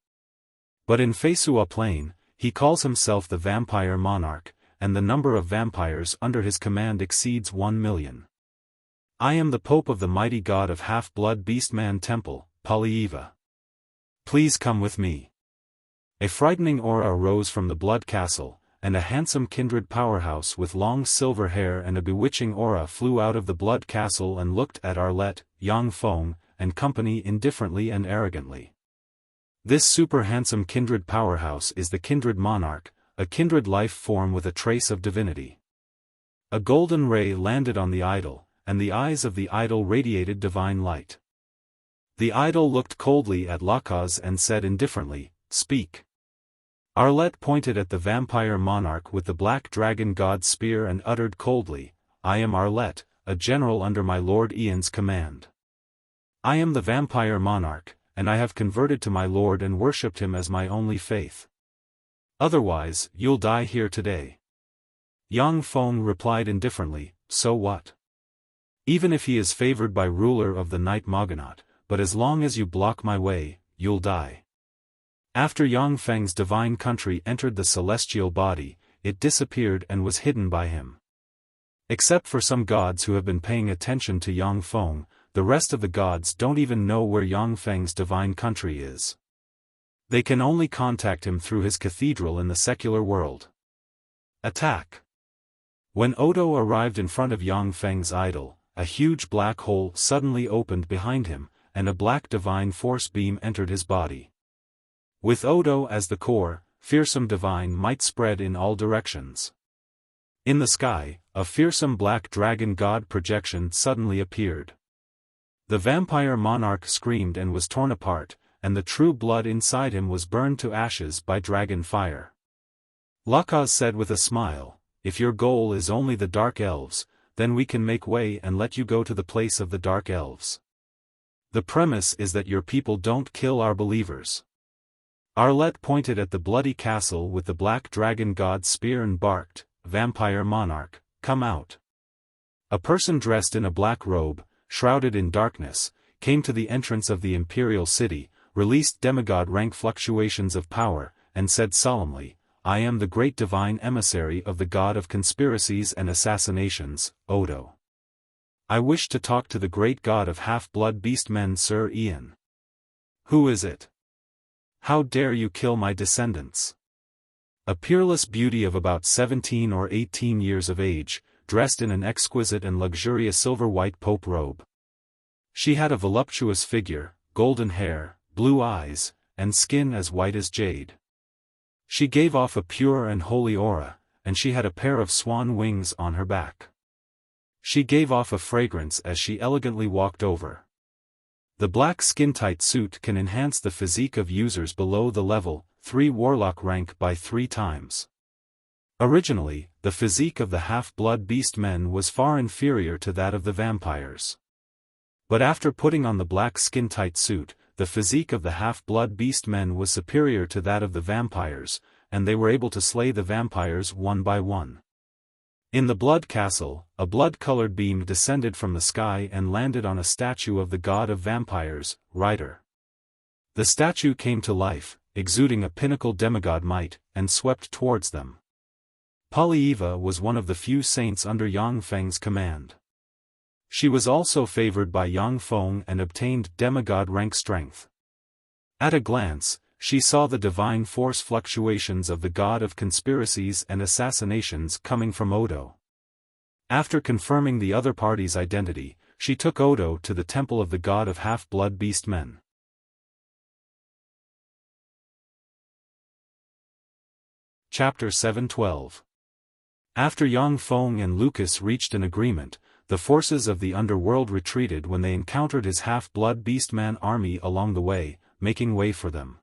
But in Feisua Plane, he calls himself the vampire monarch, and the number of vampires under his command exceeds 1 million. "I am the Pope of the mighty god of half-blood Beastman Temple, Polyeva. Please come with me." A frightening aura arose from the Blood Castle, and a handsome kindred powerhouse with long silver hair and a bewitching aura flew out of the Blood Castle and looked at Arlette, Yang Feng, and company indifferently and arrogantly. This super-handsome kindred powerhouse is the kindred monarch, a kindred life form with a trace of divinity. A golden ray landed on the idol, and the eyes of the idol radiated divine light. The idol looked coldly at Lakaz and said indifferently, "Speak." Arlette pointed at the vampire monarch with the black dragon god spear and uttered coldly, "I am Arlette, a general under my Lord Ian's command. I am the vampire monarch, and I have converted to my lord and worshipped him as my only faith. Otherwise, you'll die here today." Yang Feng replied indifferently, "So what? Even if he is favored by ruler of the night Moganaut, but as long as you block my way, you'll die." After Yang Feng's divine country entered the celestial body, it disappeared and was hidden by him. Except for some gods who have been paying attention to Yang Feng, the rest of the gods don't even know where Yang Feng's divine country is. They can only contact him through his cathedral in the secular world. Attack! When Odo arrived in front of Yang Feng's idol, a huge black hole suddenly opened behind him, and a black divine force beam entered his body. With Odo as the core, fearsome divine might spread in all directions. In the sky, a fearsome black dragon god projection suddenly appeared. The vampire monarch screamed and was torn apart, and the true blood inside him was burned to ashes by dragon fire. Lakaz said with a smile, "If your goal is only the Dark Elves, then we can make way and let you go to the place of the Dark Elves. The premise is that your people don't kill our believers." Arlette pointed at the bloody castle with the black dragon god's spear and barked, "Vampire monarch, come out." A person dressed in a black robe, shrouded in darkness, came to the entrance of the imperial city, released demigod rank fluctuations of power, and said solemnly, "I am the great divine emissary of the god of conspiracies and assassinations, Odo. I wish to talk to the great god of half-blood beast men, Sir Ian." "Who is it? How dare you kill my descendants?" A peerless beauty of about 17 or 18 years of age, dressed in an exquisite and luxurious silver-white pope robe. She had a voluptuous figure, golden hair, blue eyes, and skin as white as jade. She gave off a pure and holy aura, and she had a pair of swan wings on her back. She gave off a fragrance as she elegantly walked over. The black skin-tight suit can enhance the physique of users below the level 3 warlock rank by 3 times. Originally, the physique of the half-blood beast men was far inferior to that of the vampires. But after putting on the black skin-tight suit, the physique of the half-blood beast men was superior to that of the vampires, and they were able to slay the vampires one by one. In the Blood Castle, a blood-colored beam descended from the sky and landed on a statue of the god of vampires, Ryder. The statue came to life, exuding a pinnacle demigod might, and swept towards them. Polyeva was one of the few saints under Yang Feng's command. She was also favored by Yang Feng and obtained demigod rank strength. At a glance, she saw the divine force fluctuations of the god of conspiracies and assassinations coming from Odo. After confirming the other party's identity, she took Odo to the temple of the god of half-blood beast men. Chapter 712. After Yang Feng and Lucas reached an agreement, the forces of the underworld retreated when they encountered his half-blood beastman army along the way, making way for them.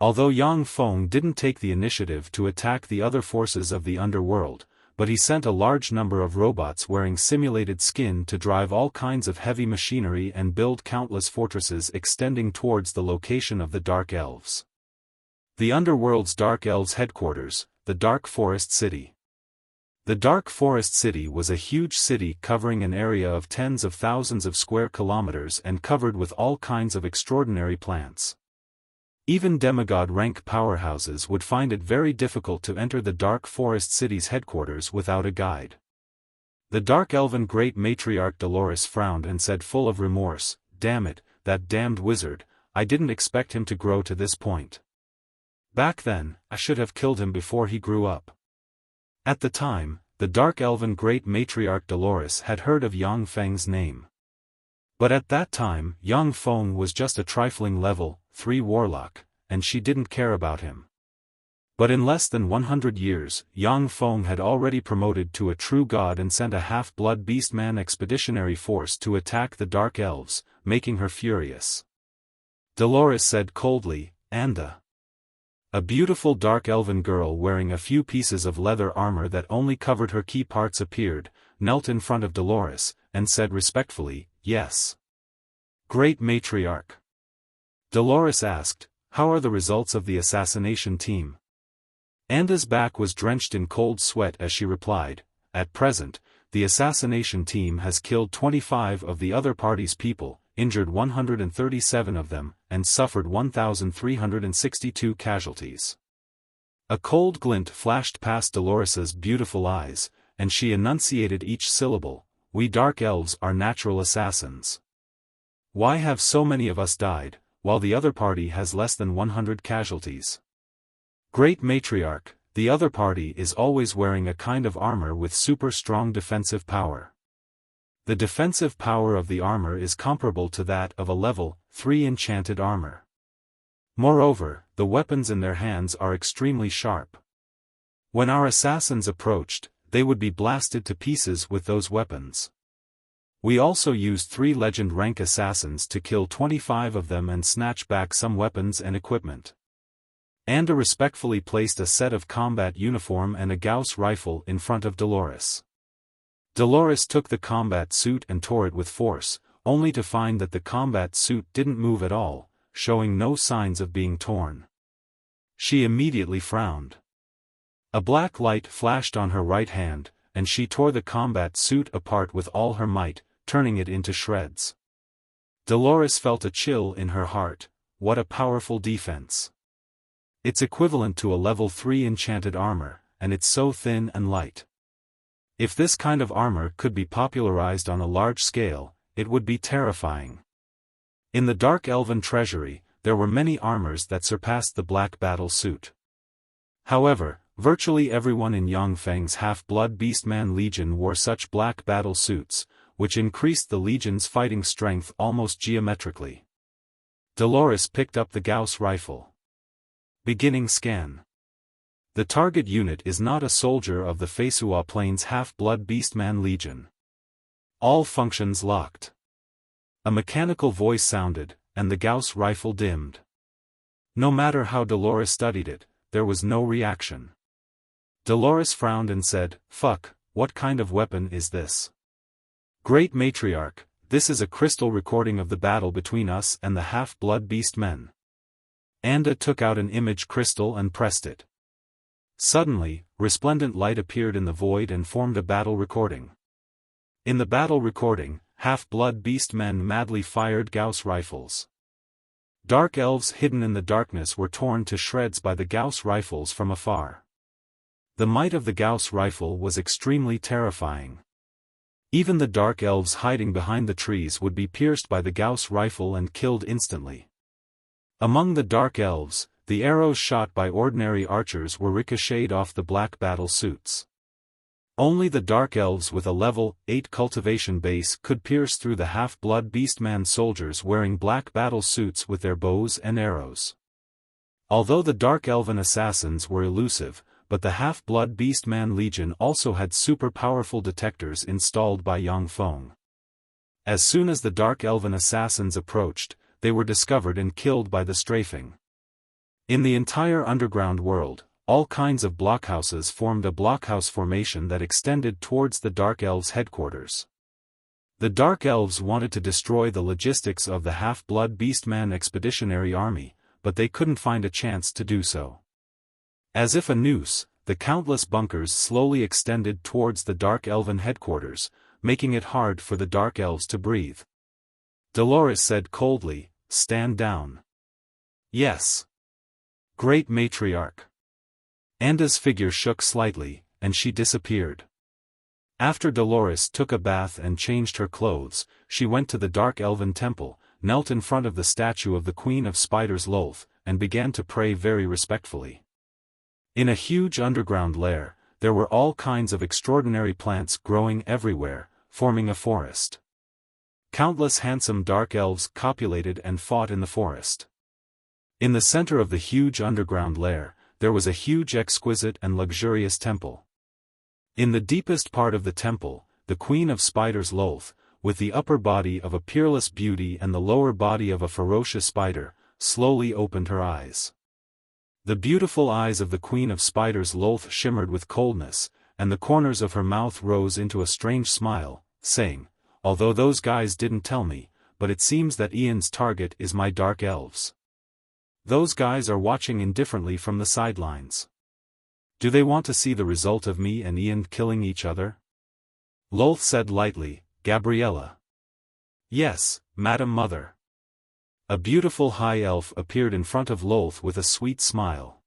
Although Yang Feng didn't take the initiative to attack the other forces of the underworld, but he sent a large number of robots wearing simulated skin to drive all kinds of heavy machinery and build countless fortresses extending towards the location of the Dark Elves. The underworld's Dark Elves' headquarters, the Dark Forest City. The Dark Forest City was a huge city covering an area of tens of thousands of square kilometers and covered with all kinds of extraordinary plants. Even demigod rank powerhouses would find it very difficult to enter the Dark Forest City's headquarters without a guide. The Dark Elven Great Matriarch Dolores frowned and said full of remorse, "Damn it, that damned wizard, I didn't expect him to grow to this point. Back then, I should have killed him before he grew up." At the time, the Dark Elven Great Matriarch Dolores had heard of Yang Feng's name. But at that time, Yang Feng was just a trifling level 3 warlock, and she didn't care about him. But in less than 100 years, Yang Feng had already promoted to a true god and sent a half-blood beastman expeditionary force to attack the Dark Elves, making her furious. Dolores said coldly, "Anda." A beautiful dark elven girl wearing a few pieces of leather armor that only covered her key parts appeared, knelt in front of Dolores, and said respectfully, "Yes. Great Matriarch." Dolores asked, "How are the results of the assassination team?" Anda's back was drenched in cold sweat as she replied, "At present, the assassination team has killed 25 of the other party's people, injured 137 of them, and suffered 1,362 casualties." A cold glint flashed past Dolores's beautiful eyes, and she enunciated each syllable, "We Dark Elves are natural assassins. Why have so many of us died, while the other party has less than 100 casualties?" "Great Matriarch, the other party is always wearing a kind of armor with super strong defensive power. The defensive power of the armor is comparable to that of a level 3 enchanted armor. Moreover, the weapons in their hands are extremely sharp. When our assassins approached, they would be blasted to pieces with those weapons. We also used 3 legend rank assassins to kill 25 of them and snatch back some weapons and equipment." Anda respectfully placed a set of combat uniform and a Gauss rifle in front of Dolores. Dolores took the combat suit and tore it with force, only to find that the combat suit didn't move at all, showing no signs of being torn. She immediately frowned. A black light flashed on her right hand, and she tore the combat suit apart with all her might, turning it into shreds. Dolores felt a chill in her heart. What a powerful defense. It's equivalent to a level 3 enchanted armor, and it's so thin and light. If this kind of armor could be popularized on a large scale, it would be terrifying. In the Dark Elven treasury, there were many armors that surpassed the black battle suit. However, virtually everyone in Yongfeng's Half-Blood Beastman Legion wore such black battle suits, which increased the Legion's fighting strength almost geometrically. Dolores picked up the Gauss rifle. Beginning scan. The target unit is not a soldier of the Feisua Plains Half-Blood Beastman Legion. All functions locked. A mechanical voice sounded, and the Gauss rifle dimmed. No matter how Dolores studied it, there was no reaction. Dolores frowned and said, "Fuck, what kind of weapon is this?" "Great Matriarch, this is a crystal recording of the battle between us and the Half-Blood Beastmen." Anda took out an image crystal and pressed it. Suddenly, resplendent light appeared in the void and formed a battle recording. In the battle recording, Half-Blood Beastmen madly fired Gauss rifles. Dark elves hidden in the darkness were torn to shreds by the Gauss rifles from afar. The might of the Gauss rifle was extremely terrifying. Even the dark elves hiding behind the trees would be pierced by the Gauss rifle and killed instantly. Among the dark elves, the arrows shot by ordinary archers were ricocheted off the black battle suits. Only the dark elves with a level 8 cultivation base could pierce through the Half-Blood Beastman soldiers wearing black battle suits with their bows and arrows. Although the dark elven assassins were elusive, but the Half-Blood Beastman Legion also had super powerful detectors installed by Yongfeng. As soon as the dark elven assassins approached, they were discovered and killed by the strafing. In the entire underground world, all kinds of blockhouses formed a blockhouse formation that extended towards the Dark Elves' headquarters. The Dark Elves wanted to destroy the logistics of the Half-Blood Beastman Expeditionary Army, but they couldn't find a chance to do so. As if a noose, the countless bunkers slowly extended towards the Dark Elven headquarters, making it hard for the Dark Elves to breathe. Dolores said coldly, "Stand down." "Yes. Great Matriarch." Anda's figure shook slightly, and she disappeared. After Dolores took a bath and changed her clothes, she went to the Dark Elven temple, knelt in front of the statue of the Queen of Spiders Lolth, and began to pray very respectfully. In a huge underground lair, there were all kinds of extraordinary plants growing everywhere, forming a forest. Countless handsome dark elves copulated and fought in the forest. In the center of the huge underground lair, there was a huge exquisite and luxurious temple. In the deepest part of the temple, the Queen of Spiders Lolth, with the upper body of a peerless beauty and the lower body of a ferocious spider, slowly opened her eyes. The beautiful eyes of the Queen of Spiders Lolth shimmered with coldness, and the corners of her mouth rose into a strange smile, saying, "Although those guys didn't tell me, but it seems that Ian's target is my dark elves. Those guys are watching indifferently from the sidelines. Do they want to see the result of me and Ian killing each other?" Lolth said lightly, "Gabriella." "Yes, Madam Mother." A beautiful high elf appeared in front of Lolth with a sweet smile.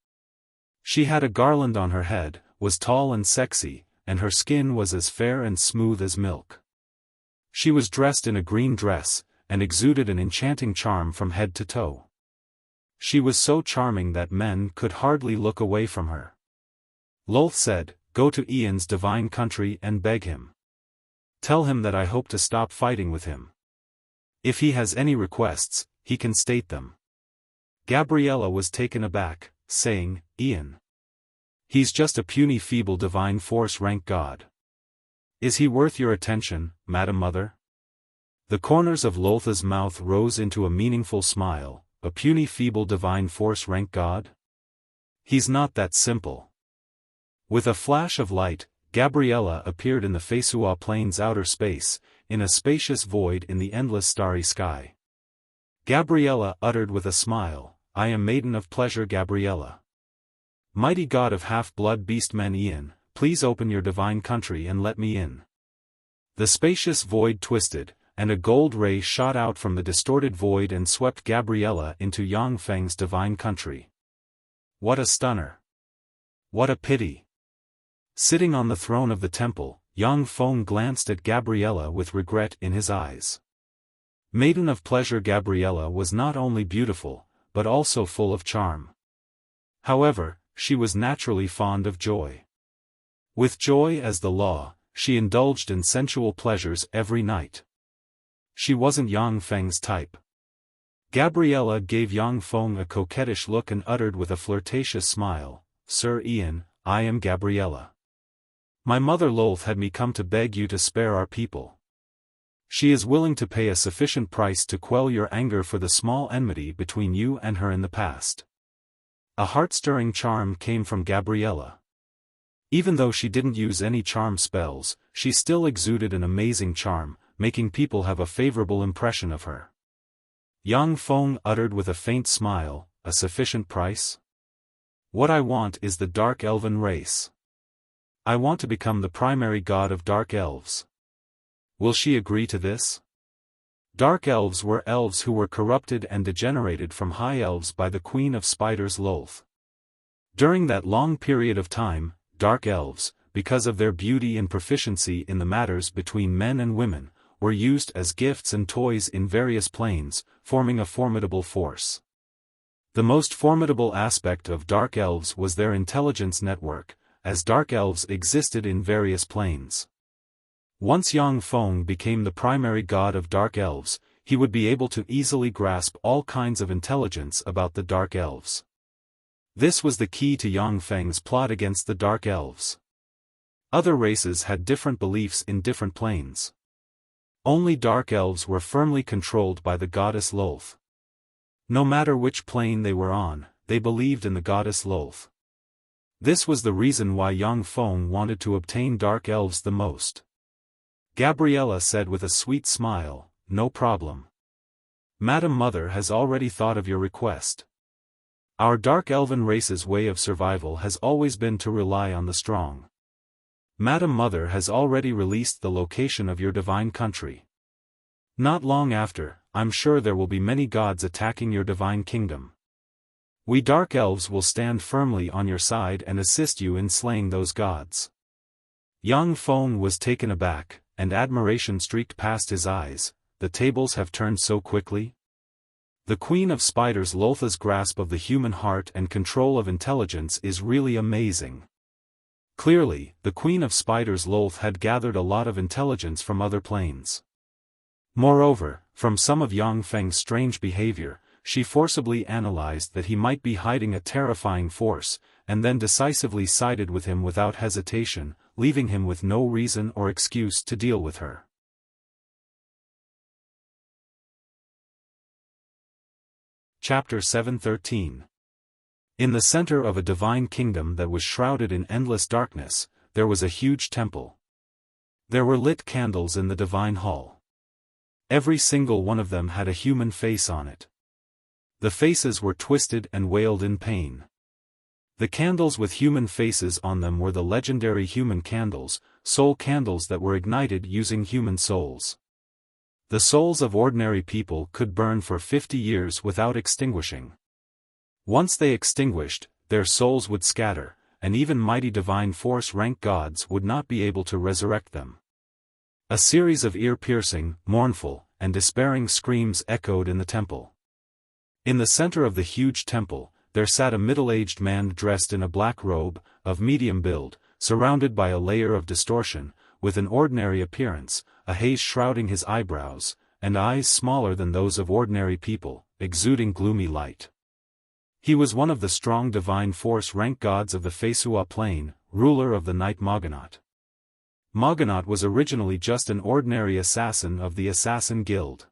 She had a garland on her head, was tall and sexy, and her skin was as fair and smooth as milk. She was dressed in a green dress, and exuded an enchanting charm from head to toe. She was so charming that men could hardly look away from her. Lolth said, "Go to Ian's divine country and beg him. Tell him that I hope to stop fighting with him. If he has any requests, he can state them." Gabriella was taken aback, saying, "Ian. He's just a puny feeble divine force rank god. Is he worth your attention, Madam Mother?" The corners of Lolth's mouth rose into a meaningful smile. "A puny feeble divine force rank god? He's not that simple." With a flash of light, Gabriella appeared in the Fesua Plains' outer space, in a spacious void in the endless starry sky. Gabriella uttered with a smile, "I am Maiden of Pleasure Gabriella. Mighty god of half-blood beastmen Ian, please open your divine country and let me in." The spacious void twisted, and a gold ray shot out from the distorted void and swept Gabriella into Yang Feng's divine country. What a stunner! What a pity! Sitting on the throne of the temple, Yang Feng glanced at Gabriella with regret in his eyes. Maiden of Pleasure Gabriella was not only beautiful, but also full of charm. However, she was naturally fond of joy. With joy as the law, she indulged in sensual pleasures every night. She wasn't Yang Feng's type. Gabriella gave Yang Feng a coquettish look and uttered with a flirtatious smile, "Sir Ian, I am Gabriella. My mother Lolth had me come to beg you to spare our people. She is willing to pay a sufficient price to quell your anger for the small enmity between you and her in the past." A heart-stirring charm came from Gabriella. Even though she didn't use any charm spells, she still exuded an amazing charm, making people have a favorable impression of her. Yang Feng uttered with a faint smile, "A sufficient price? What I want is the Dark Elven race. I want to become the primary god of Dark Elves. Will she agree to this?" Dark Elves were elves who were corrupted and degenerated from High Elves by the Queen of Spiders Lolth. During that long period of time, Dark Elves, because of their beauty and proficiency in the matters between men and women, were used as gifts and toys in various planes, forming a formidable force. The most formidable aspect of Dark Elves was their intelligence network, as Dark Elves existed in various planes. Once Yang Feng became the primary god of Dark Elves, he would be able to easily grasp all kinds of intelligence about the Dark Elves. This was the key to Yang Feng's plot against the Dark Elves. Other races had different beliefs in different planes. Only Dark Elves were firmly controlled by the goddess Lolth. No matter which plane they were on, they believed in the goddess Lolth. This was the reason why Yang Feng wanted to obtain Dark Elves the most. Gabriella said with a sweet smile, "No problem. Madam Mother has already thought of your request. Our Dark Elven race's way of survival has always been to rely on the strong. Madam Mother has already released the location of your divine country. Not long after, I'm sure there will be many gods attacking your divine kingdom. We Dark Elves will stand firmly on your side and assist you in slaying those gods." Yang Feng was taken aback, and admiration streaked past his eyes. The tables have turned so quickly? The Queen of Spiders Lolth's grasp of the human heart and control of intelligence is really amazing. Clearly, the Queen of Spiders Lolth had gathered a lot of intelligence from other planes. Moreover, from some of Yang Feng's strange behavior, she forcibly analyzed that he might be hiding a terrifying force, and then decisively sided with him without hesitation, leaving him with no reason or excuse to deal with her. Chapter 713. In the center of a divine kingdom that was shrouded in endless darkness, there was a huge temple. There were lit candles in the divine hall. Every single one of them had a human face on it. The faces were twisted and wailed in pain. The candles with human faces on them were the legendary human candles, soul candles that were ignited using human souls. The souls of ordinary people could burn for 50 years without extinguishing. Once they extinguished, their souls would scatter, and even mighty divine force rank gods would not be able to resurrect them. A series of ear-piercing, mournful, and despairing screams echoed in the temple. In the center of the huge temple, there sat a middle-aged man dressed in a black robe, of medium build, surrounded by a layer of distortion, with an ordinary appearance, a haze shrouding his eyebrows, and eyes smaller than those of ordinary people, exuding gloomy light. He was one of the strong divine force rank gods of the Fesua Plain, ruler of the night Mogonot. Mogonot was originally just an ordinary assassin of the Assassin Guild.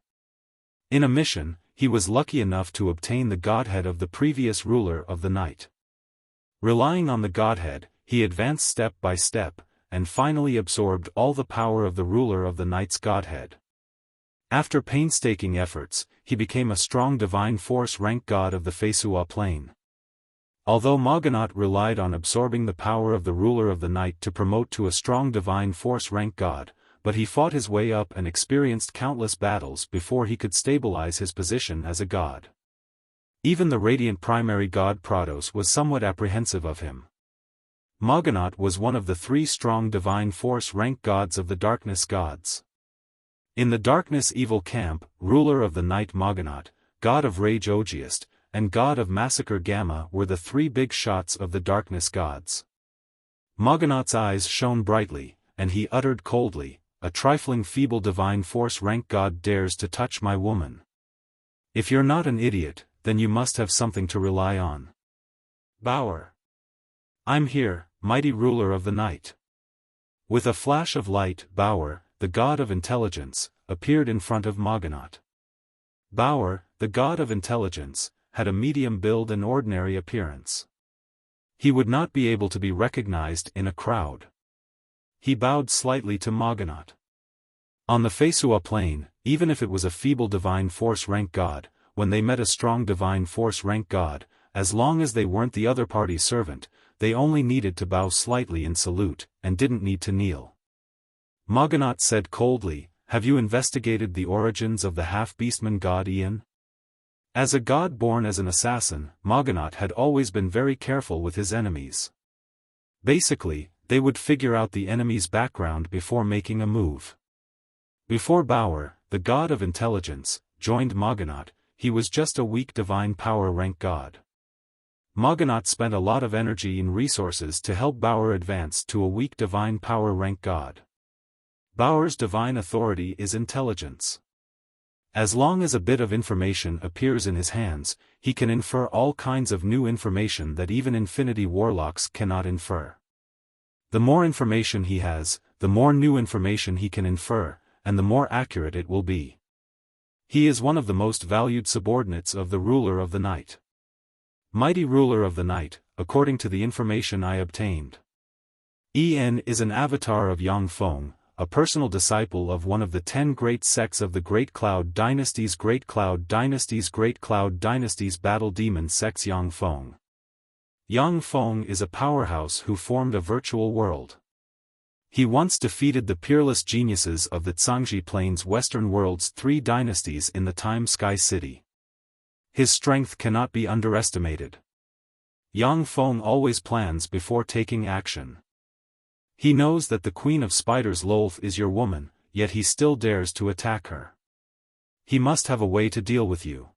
In a mission, he was lucky enough to obtain the godhead of the previous ruler of the night. Relying on the godhead, he advanced step by step, and finally absorbed all the power of the ruler of the night's godhead. After painstaking efforts, he became a strong divine force rank god of the Fesua Plain. Although Mogonot relied on absorbing the power of the ruler of the night to promote to a strong divine force rank god, but he fought his way up and experienced countless battles before he could stabilize his position as a god. Even the radiant primary god Prados was somewhat apprehensive of him. Mogonot was one of the 3 strong divine force rank gods of the darkness gods. In the darkness evil camp, ruler of the night Mogonot, god of rage Ogiest, and god of massacre Gamma were the 3 big shots of the darkness gods. Mogonot's eyes shone brightly, and he uttered coldly, "A trifling feeble divine force rank god dares to touch my woman. If you're not an idiot, then you must have something to rely on." Bauer. "I'm here, mighty ruler of the night." With a flash of light, Bauer, the god of intelligence, appeared in front of Mogonot. Bauer, the god of intelligence, had a medium build and ordinary appearance. He would not be able to be recognized in a crowd. He bowed slightly to Mogonot. On the Fesua Plain, even if it was a feeble divine force rank god, when they met a strong divine force rank god, as long as they weren't the other party's servant, they only needed to bow slightly in salute, and didn't need to kneel. Mogonot said coldly, "Have you investigated the origins of the half-beastman god Ian?" As a god born as an assassin, Mogonot had always been very careful with his enemies. Basically, they would figure out the enemy's background before making a move. Before Bauer, the god of intelligence, joined Mogonot, he was just a weak divine power rank god. Mogonot spent a lot of energy and resources to help Bauer advance to a weak divine power rank god. Bauer's divine authority is intelligence. As long as a bit of information appears in his hands, he can infer all kinds of new information that even infinity warlocks cannot infer. The more information he has, the more new information he can infer, and the more accurate it will be. He is one of the most valued subordinates of the ruler of the night. Mighty ruler of the night, according to the information I obtained. En is an avatar of Yang Feng, a personal disciple of one of the 10 great sects of the Great Cloud Dynasty's Great Cloud Dynasty's Battle Demon sects Yang Feng. Yang Feng is a powerhouse who formed a virtual world. He once defeated the peerless geniuses of the Zhangji Plains Western World's 3 dynasties in the Time Sky City. His strength cannot be underestimated. Yang Feng always plans before taking action. He knows that the Queen of Spiders Lolth is your woman, yet he still dares to attack her. He must have a way to deal with you.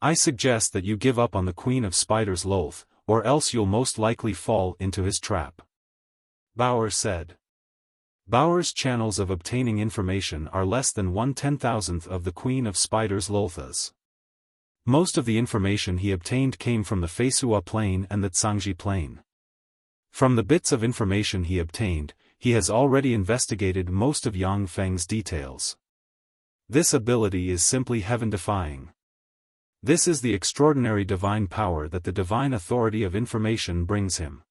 I suggest that you give up on the Queen of Spiders Lolth, or else you'll most likely fall into his trap. Bauer said. Bauer's channels of obtaining information are less than 1/10,000th of the Queen of Spiders Loltha's. Most of the information he obtained came from the Fesua Plain and the Zhangji Plain. From the bits of information he obtained, he has already investigated most of Yang Feng's details. This ability is simply heaven-defying. This is the extraordinary divine power that the divine authority of information brings him.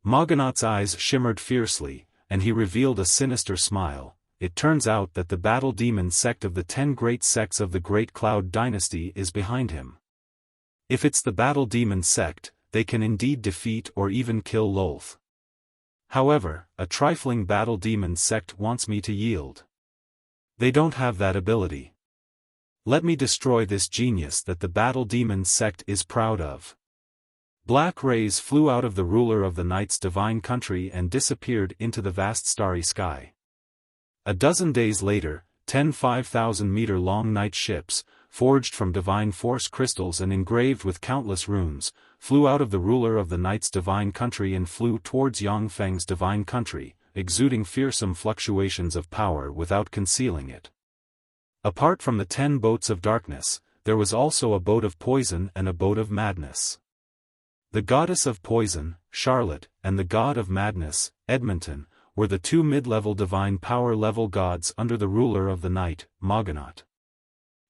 Mogonot's eyes shimmered fiercely, and he revealed a sinister smile. It turns out that the battle demon sect of the 10 great sects of the Great Cloud Dynasty is behind him. If it's the battle demon sect, they can indeed defeat or even kill Lolth. However, a trifling battle demon sect wants me to yield. They don't have that ability. Let me destroy this genius that the battle demon sect is proud of. Black rays flew out of the ruler of the night's divine country and disappeared into the vast starry sky. A dozen days later, 10 5,000-meter-long night ships, forged from divine force crystals and engraved with countless runes, flew out of the ruler of the night's divine country and flew towards Yangfeng's divine country, exuding fearsome fluctuations of power without concealing it. Apart from the 10 boats of darkness, there was also a boat of poison and a boat of madness. The goddess of poison, Charlotte, and the god of madness, Edmonton, were the 2 mid-level divine power-level gods under the ruler of the night, Mogonot.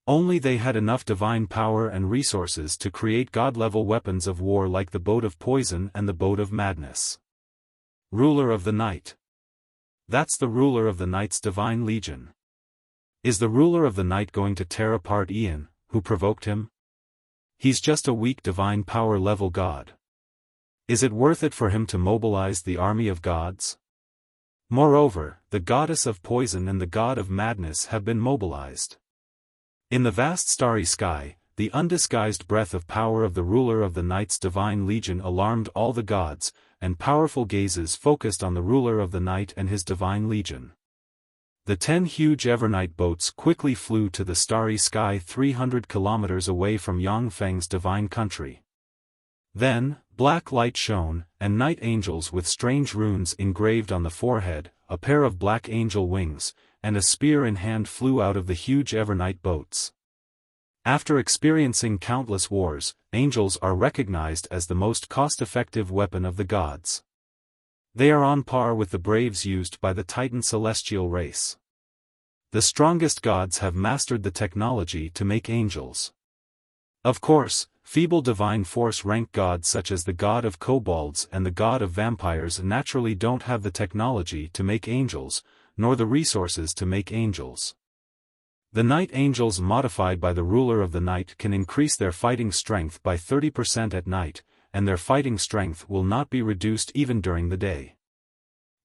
Only they had enough divine power and resources to create god-level weapons of war like the boat of poison and the boat of madness. Ruler of the night. That's the ruler of the night's divine legion. Is the ruler of the night going to tear apart Ian, who provoked him? He's just a weak divine power-level god. Is it worth it for him to mobilize the army of gods? Moreover, the goddess of poison and the god of madness have been mobilized. In the vast starry sky, the undisguised breath of power of the ruler of the night's divine legion alarmed all the gods, and powerful gazes focused on the ruler of the night and his divine legion. The 10 huge Evernight boats quickly flew to the starry sky 300 kilometers away from Yangfeng's divine country. Then, black light shone, and night angels with strange runes engraved on the forehead, a pair of black angel wings, and a spear in hand flew out of the huge Evernight boats. After experiencing countless wars, angels are recognized as the most cost-effective weapon of the gods. They are on par with the braves used by the Titan celestial race. The strongest gods have mastered the technology to make angels. Of course, feeble divine force rank gods such as the god of kobolds and the god of vampires naturally don't have the technology to make angels, nor the resources to make angels. The night angels modified by the ruler of the night can increase their fighting strength by 30% at night, and their fighting strength will not be reduced even during the day.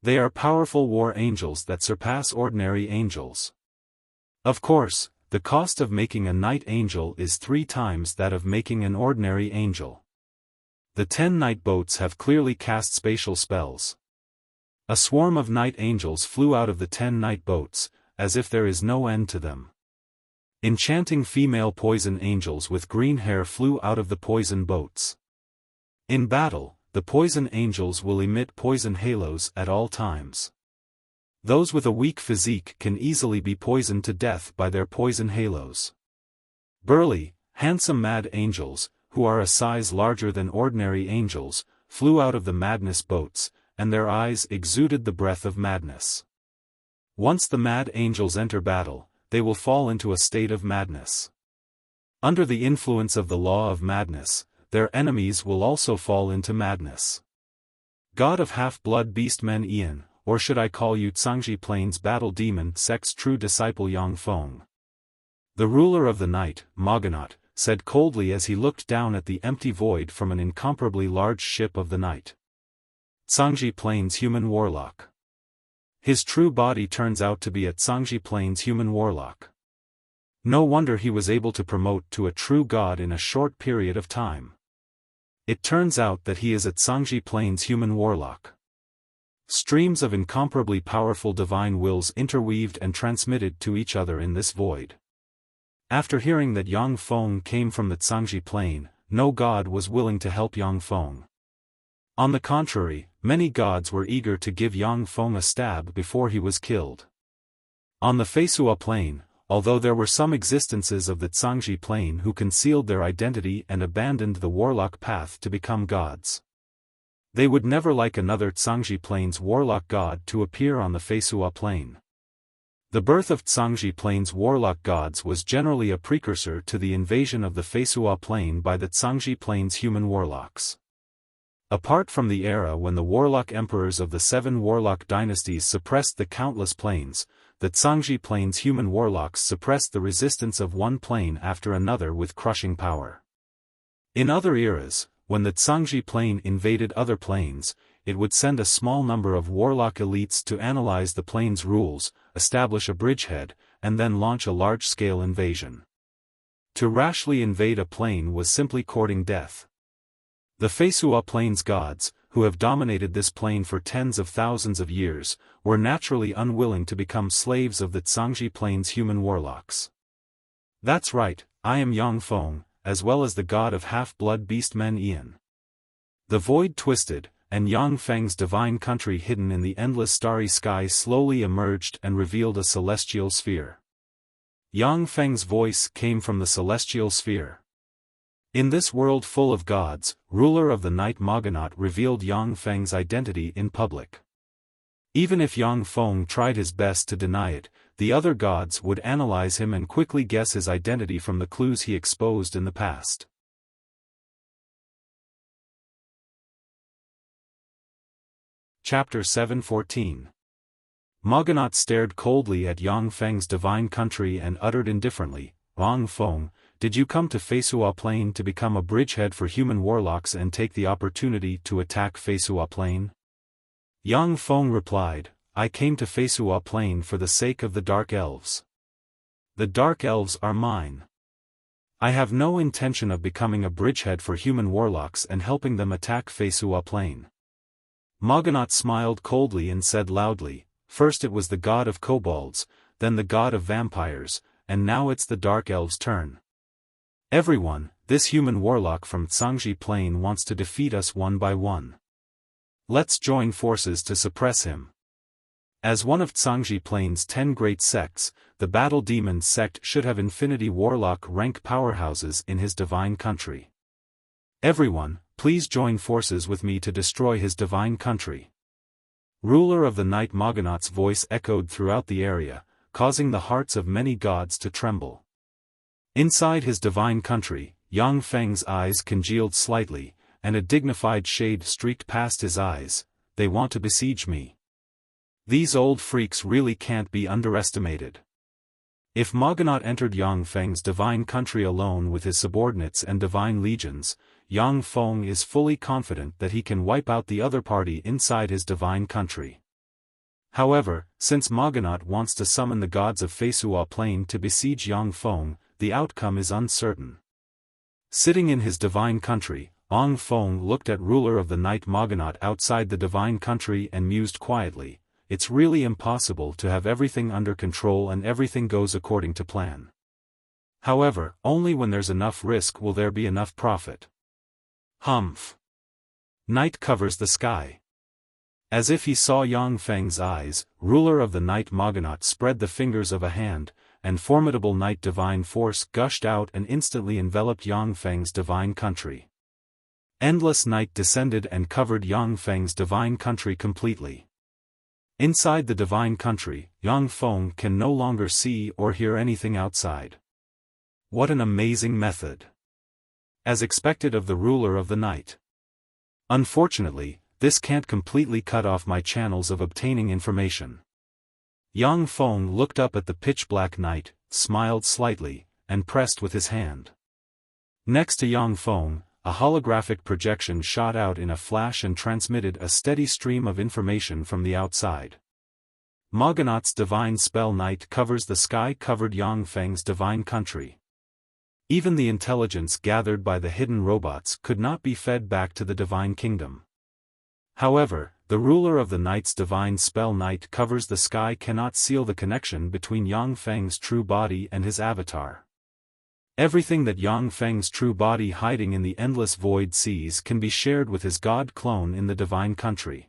They are powerful war angels that surpass ordinary angels. Of course, the cost of making a night angel is 3 times that of making an ordinary angel. The 10 night boats have clearly cast spatial spells. A swarm of night angels flew out of the 10 night boats, as if there is no end to them. Enchanting female poison angels with green hair flew out of the poison boats. In battle, the poison angels will emit poison halos at all times. Those with a weak physique can easily be poisoned to death by their poison halos. Burly, handsome mad angels, who are a size larger than ordinary angels, flew out of the madness boats, and their eyes exuded the breath of madness. Once the mad angels enter battle, they will fall into a state of madness. Under the influence of the law of madness, their enemies will also fall into madness. God of half-blood beastmen Ian, or should I call you Tsangji Plains battle demon sect's true disciple Yangfeng? The ruler of the night, Mogonot, said coldly as he looked down at the empty void from an incomparably large ship of the night. Tsangji Plains human warlock. His true body turns out to be a Tsangji Plains human warlock. No wonder he was able to promote to a true god in a short period of time. It turns out that he is a Tsangji Plains human warlock. Streams of incomparably powerful divine wills interweaved and transmitted to each other in this void. After hearing that Yangfeng came from the Tsangji Plain, no god was willing to help Yangfeng. On the contrary, many gods were eager to give Yangfeng a stab before he was killed. On the Feisua Plain, although there were some existences of the Tsangji Plain who concealed their identity and abandoned the warlock path to become gods. They would never like another Tsangji Plains warlock god to appear on the Feisua Plain. The birth of Tsangji Plains warlock gods was generally a precursor to the invasion of the Feisua Plain by the Tsangji Plains human warlocks. Apart from the era when the warlock emperors of the 7 warlock dynasties suppressed the countless planes, the Zhangji plane's human warlocks suppressed the resistance of one plane after another with crushing power. In other eras, when the Zhangji plane invaded other planes, it would send a small number of warlock elites to analyze the plane's rules, establish a bridgehead, and then launch a large-scale invasion. To rashly invade a plane was simply courting death. The Feisua plane's gods, who have dominated this plane for tens of thousands of years, were naturally unwilling to become slaves of the Zhangji plane's human warlocks. That's right, I am Yang Feng, as well as the god of half-blood beastmen Ian. The void twisted, and Yang Feng's divine country hidden in the endless starry sky slowly emerged and revealed a celestial sphere. Yang Feng's voice came from the celestial sphere. In this world full of gods, ruler of the night Moganaut revealed Yang Feng's identity in public. Even if Yang Feng tried his best to deny it, the other gods would analyze him and quickly guess his identity from the clues he exposed in the past. Chapter 7:14. Moganaut stared coldly at Yang Feng's divine country and uttered indifferently, Yang Feng, did you come to Feisua Plain to become a bridgehead for human warlocks and take the opportunity to attack Feisua Plain? Yang Feng replied, I came to Feisua Plain for the sake of the Dark Elves. The Dark Elves are mine. I have no intention of becoming a bridgehead for human warlocks and helping them attack Feisua Plain. Moganaut smiled coldly and said loudly, first it was the god of kobolds, then the god of vampires, and now it's the Dark Elves' turn. Everyone, this human warlock from Zhangji Plain wants to defeat us one by one. Let's join forces to suppress him. As one of Zhangji Plain's 10 great sects, the Battle Demon sect should have infinity warlock rank powerhouses in his divine country. Everyone, please join forces with me to destroy his divine country. Ruler of the night Moganaut's voice echoed throughout the area, causing the hearts of many gods to tremble. Inside his divine country, Yang Feng's eyes congealed slightly, and a dignified shade streaked past his eyes. They want to besiege me. These old freaks really can't be underestimated. If Moganaut entered Yang Feng's divine country alone with his subordinates and divine legions, Yang Feng is fully confident that he can wipe out the other party inside his divine country. However, since Moganaut wants to summon the gods of Feisua Plain to besiege Yang Feng, the outcome is uncertain. Sitting in his divine country, Yang Feng looked at ruler of the night Moganaut outside the divine country and mused quietly, it's really impossible to have everything under control and everything goes according to plan. However, only when there's enough risk will there be enough profit. Humph. Night covers the sky. As if he saw Yang Feng's eyes, ruler of the night Moganaut spread the fingers of a hand, and formidable night divine force gushed out and instantly enveloped Yang Feng's divine country. Endless night descended and covered Yang Feng's divine country completely. Inside the divine country, Yang Feng can no longer see or hear anything outside. What an amazing method! As expected of the ruler of the night. Unfortunately, this can't completely cut off my channels of obtaining information. Yang Feng looked up at the pitch-black night, smiled slightly, and pressed with his hand. Next to Yang Feng, a holographic projection shot out in a flash and transmitted a steady stream of information from the outside. Moganaut's divine spell night covers the sky-covered Yang Feng's divine country. Even the intelligence gathered by the hidden robots could not be fed back to the divine kingdom. However, the ruler of the night's divine spell night covers the sky cannot seal the connection between Yang Feng's true body and his avatar. Everything that Yang Feng's true body hiding in the endless void sees can be shared with his god clone in the divine country.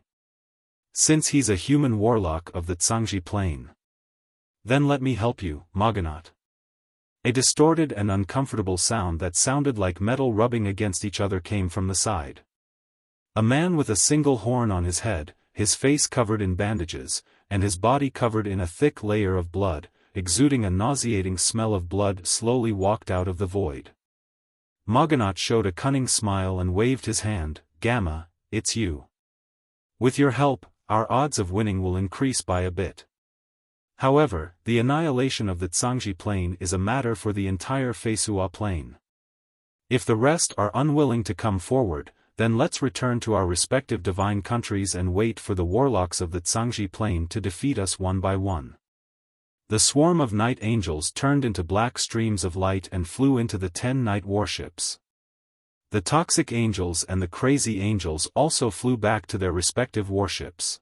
Since he's a human warlock of the Zhangji Plain. Then let me help you, Moganaut. A distorted and uncomfortable sound that sounded like metal rubbing against each other came from the side. A man with a single horn on his head, his face covered in bandages, and his body covered in a thick layer of blood, exuding a nauseating smell of blood slowly walked out of the void. Moganaut showed a cunning smile and waved his hand, Gamma, it's you. With your help, our odds of winning will increase by a bit. However, the annihilation of the Zhangji Plain is a matter for the entire Feisua Plain. If the rest are unwilling to come forward, then let's return to our respective divine countries and wait for the warlocks of the Zhangji Plain to defeat us one by one. The swarm of night angels turned into black streams of light and flew into the 10 night warships. The toxic angels and the crazy angels also flew back to their respective warships.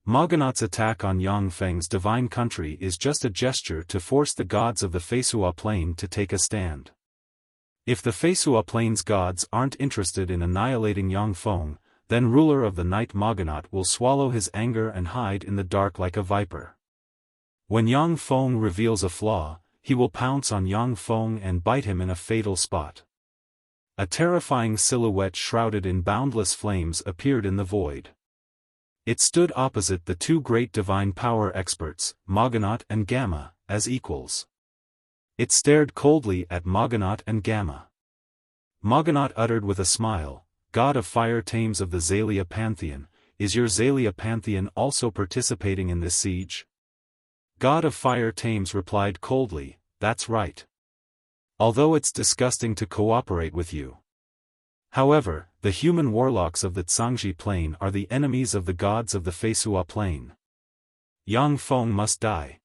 Mogonot's attack on Yangfeng's divine country is just a gesture to force the gods of the Feisua Plain to take a stand. If the Feisua Plain's gods aren't interested in annihilating Yangfeng, then ruler of the night Mogonot will swallow his anger and hide in the dark like a viper. When Yangfeng reveals a flaw, he will pounce on Yangfeng and bite him in a fatal spot. A terrifying silhouette shrouded in boundless flames appeared in the void. It stood opposite the two great divine power experts, Mogonot and Gamma, as equals. It stared coldly at Mogonot and Gamma. Mogonot uttered with a smile, "God of fire Thames of the Zalia Pantheon, is your Zalia Pantheon also participating in this siege?" God of fire Thames replied coldly, "That's right. Although it's disgusting to cooperate with you. However, the human warlocks of the Zhangji Plain are the enemies of the gods of the Feisua Plain. Yangfeng must die."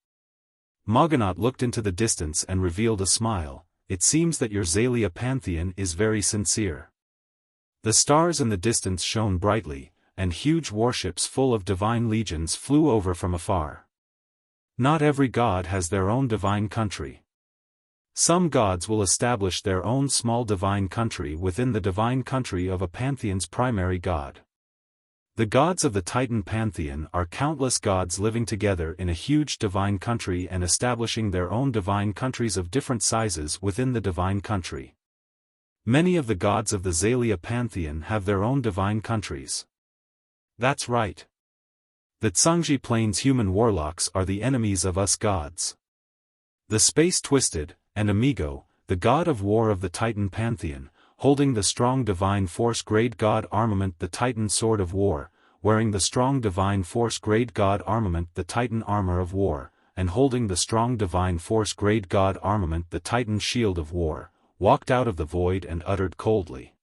Mogonot looked into the distance and revealed a smile. "It seems that your Zalia Pantheon is very sincere." The stars in the distance shone brightly, and huge warships full of divine legions flew over from afar. Not every god has their own divine country. Some gods will establish their own small divine country within the divine country of a pantheon's primary god. The gods of the Titan pantheon are countless gods living together in a huge divine country and establishing their own divine countries of different sizes within the divine country. Many of the gods of the Zalia pantheon have their own divine countries. That's right. The Zhangji Plain's human warlocks are the enemies of us gods. The Space Twisted, and Amigo, the god of war of the Titan pantheon, holding the strong divine force grade god armament the Titan sword of war, wearing the strong divine force grade god armament the Titan armor of war, and holding the strong divine force grade god armament the Titan shield of war, walked out of the void and uttered coldly.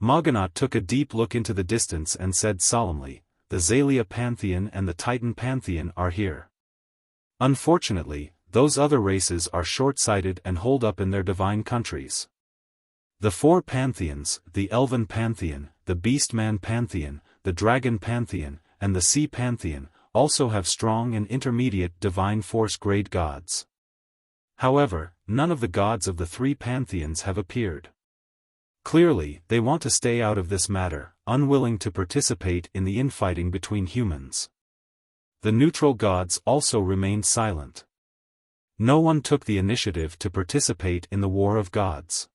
Mogonot took a deep look into the distance and said solemnly, "The Zalia pantheon and the Titan pantheon are here. Unfortunately, those other races are short-sighted and hold up in their divine countries. The four pantheons, the Elven Pantheon, the Beastman Pantheon, the Dragon Pantheon, and the Sea Pantheon, also have strong and intermediate divine force grade gods. However, none of the gods of the three pantheons have appeared. Clearly, they want to stay out of this matter, unwilling to participate in the infighting between humans. The neutral gods also remained silent. No one took the initiative to participate in the war of gods.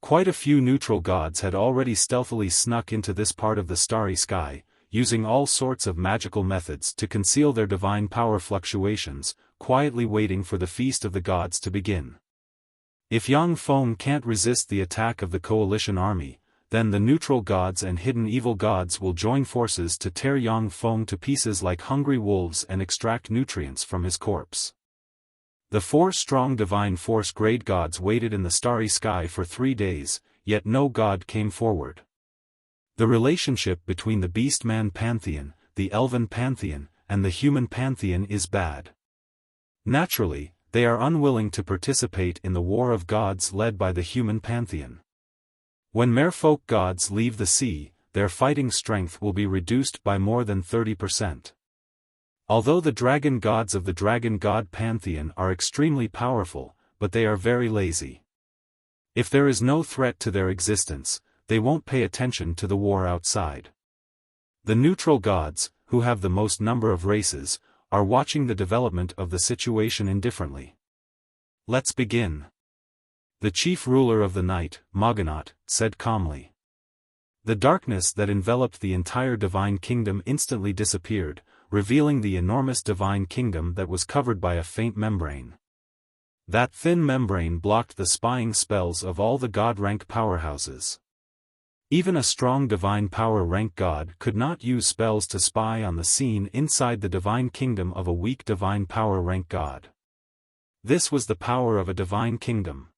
Quite a few neutral gods had already stealthily snuck into this part of the starry sky, using all sorts of magical methods to conceal their divine power fluctuations, quietly waiting for the feast of the gods to begin. If Yangfeng can't resist the attack of the coalition army, then the neutral gods and hidden evil gods will join forces to tear Yangfeng to pieces like hungry wolves and extract nutrients from his corpse. The four strong divine force grade gods waited in the starry sky for 3 days, yet no god came forward. The relationship between the Beastman Pantheon, the Elven Pantheon, and the Human Pantheon is bad. Naturally, they are unwilling to participate in the war of gods led by the Human Pantheon. When merfolk gods leave the sea, their fighting strength will be reduced by more than 30%. Although the dragon gods of the Dragon God Pantheon are extremely powerful, but they are very lazy. If there is no threat to their existence, they won't pay attention to the war outside. The neutral gods, who have the most number of races, are watching the development of the situation indifferently. Let's begin. The chief ruler of the night, Mogonot, said calmly. The darkness that enveloped the entire divine kingdom instantly disappeared, revealing the enormous divine kingdom that was covered by a faint membrane. That thin membrane blocked the spying spells of all the god-rank powerhouses. Even a strong divine power rank god could not use spells to spy on the scene inside the divine kingdom of a weak divine power rank god. This was the power of a divine kingdom.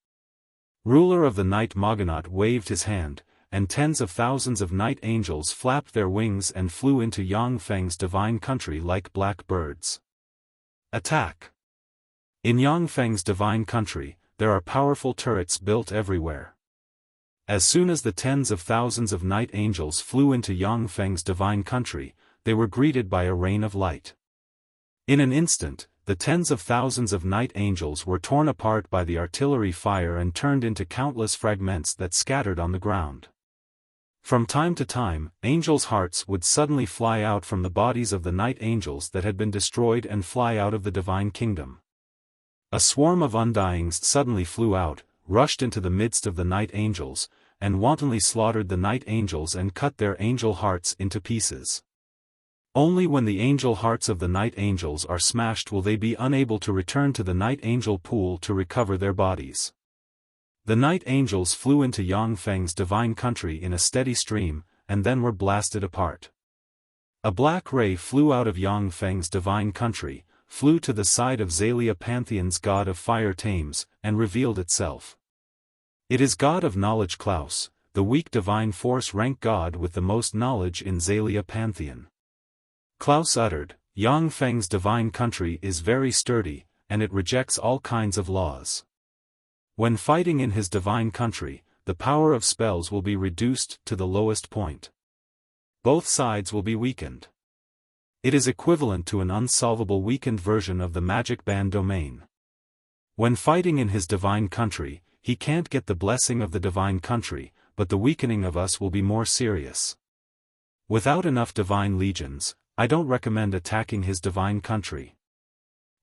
Ruler of the night Mogganot waved his hand, and tens of thousands of night angels flapped their wings and flew into Yang Feng's divine country like black birds. Attack! In Yang Feng's divine country, there are powerful turrets built everywhere. As soon as the tens of thousands of night angels flew into Yang Feng's divine country, they were greeted by a rain of light. In an instant, the tens of thousands of night angels were torn apart by the artillery fire and turned into countless fragments that scattered on the ground. From time to time, angels' hearts would suddenly fly out from the bodies of the night angels that had been destroyed and fly out of the divine kingdom. A swarm of undyings suddenly flew out, rushed into the midst of the night angels, and wantonly slaughtered the night angels and cut their angel hearts into pieces. Only when the angel hearts of the night angels are smashed will they be unable to return to the night angel pool to recover their bodies. The night angels flew into Yang Feng's divine country in a steady stream, and then were blasted apart. A black ray flew out of Yang Feng's divine country, flew to the side of Xalia Pantheon's god of fire Thames, and revealed itself. It is god of knowledge Klaus, the weak divine force rank god with the most knowledge in Xalia Pantheon. Klaus uttered, Yang Feng's divine country is very sturdy, and it rejects all kinds of laws. When fighting in his divine country, the power of spells will be reduced to the lowest point. Both sides will be weakened. It is equivalent to an unsolvable weakened version of the magic band domain. When fighting in his divine country, he can't get the blessing of the divine country, but the weakening of us will be more serious. Without enough divine legions, I don't recommend attacking his divine country.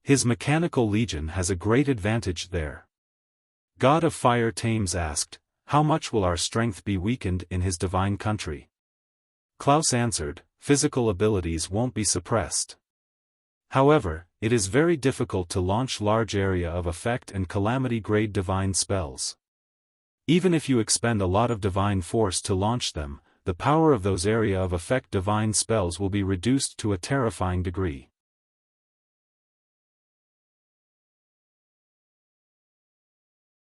His mechanical legion has a great advantage there. God of Fire Thames asked, how much will our strength be weakened in his divine country? Klaus answered, physical abilities won't be suppressed. However, it is very difficult to launch large area of effect and calamity-grade divine spells. Even if you expend a lot of divine force to launch them, the power of those area of effect divine spells will be reduced to a terrifying degree.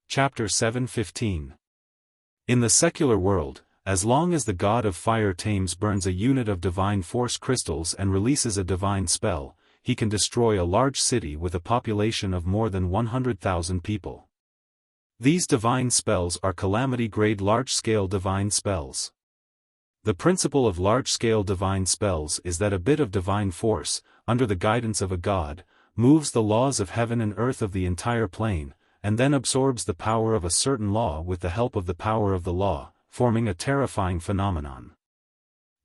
Chapter 7:15. In the secular world, as long as the god of fire Thames burns a unit of divine force crystals and releases a divine spell, he can destroy a large city with a population of more than 100,000 people. These divine spells are calamity-grade large-scale divine spells. The principle of large-scale divine spells is that a bit of divine force, under the guidance of a god, moves the laws of heaven and earth of the entire plane, and then absorbs the power of a certain law with the help of the power of the law, forming a terrifying phenomenon.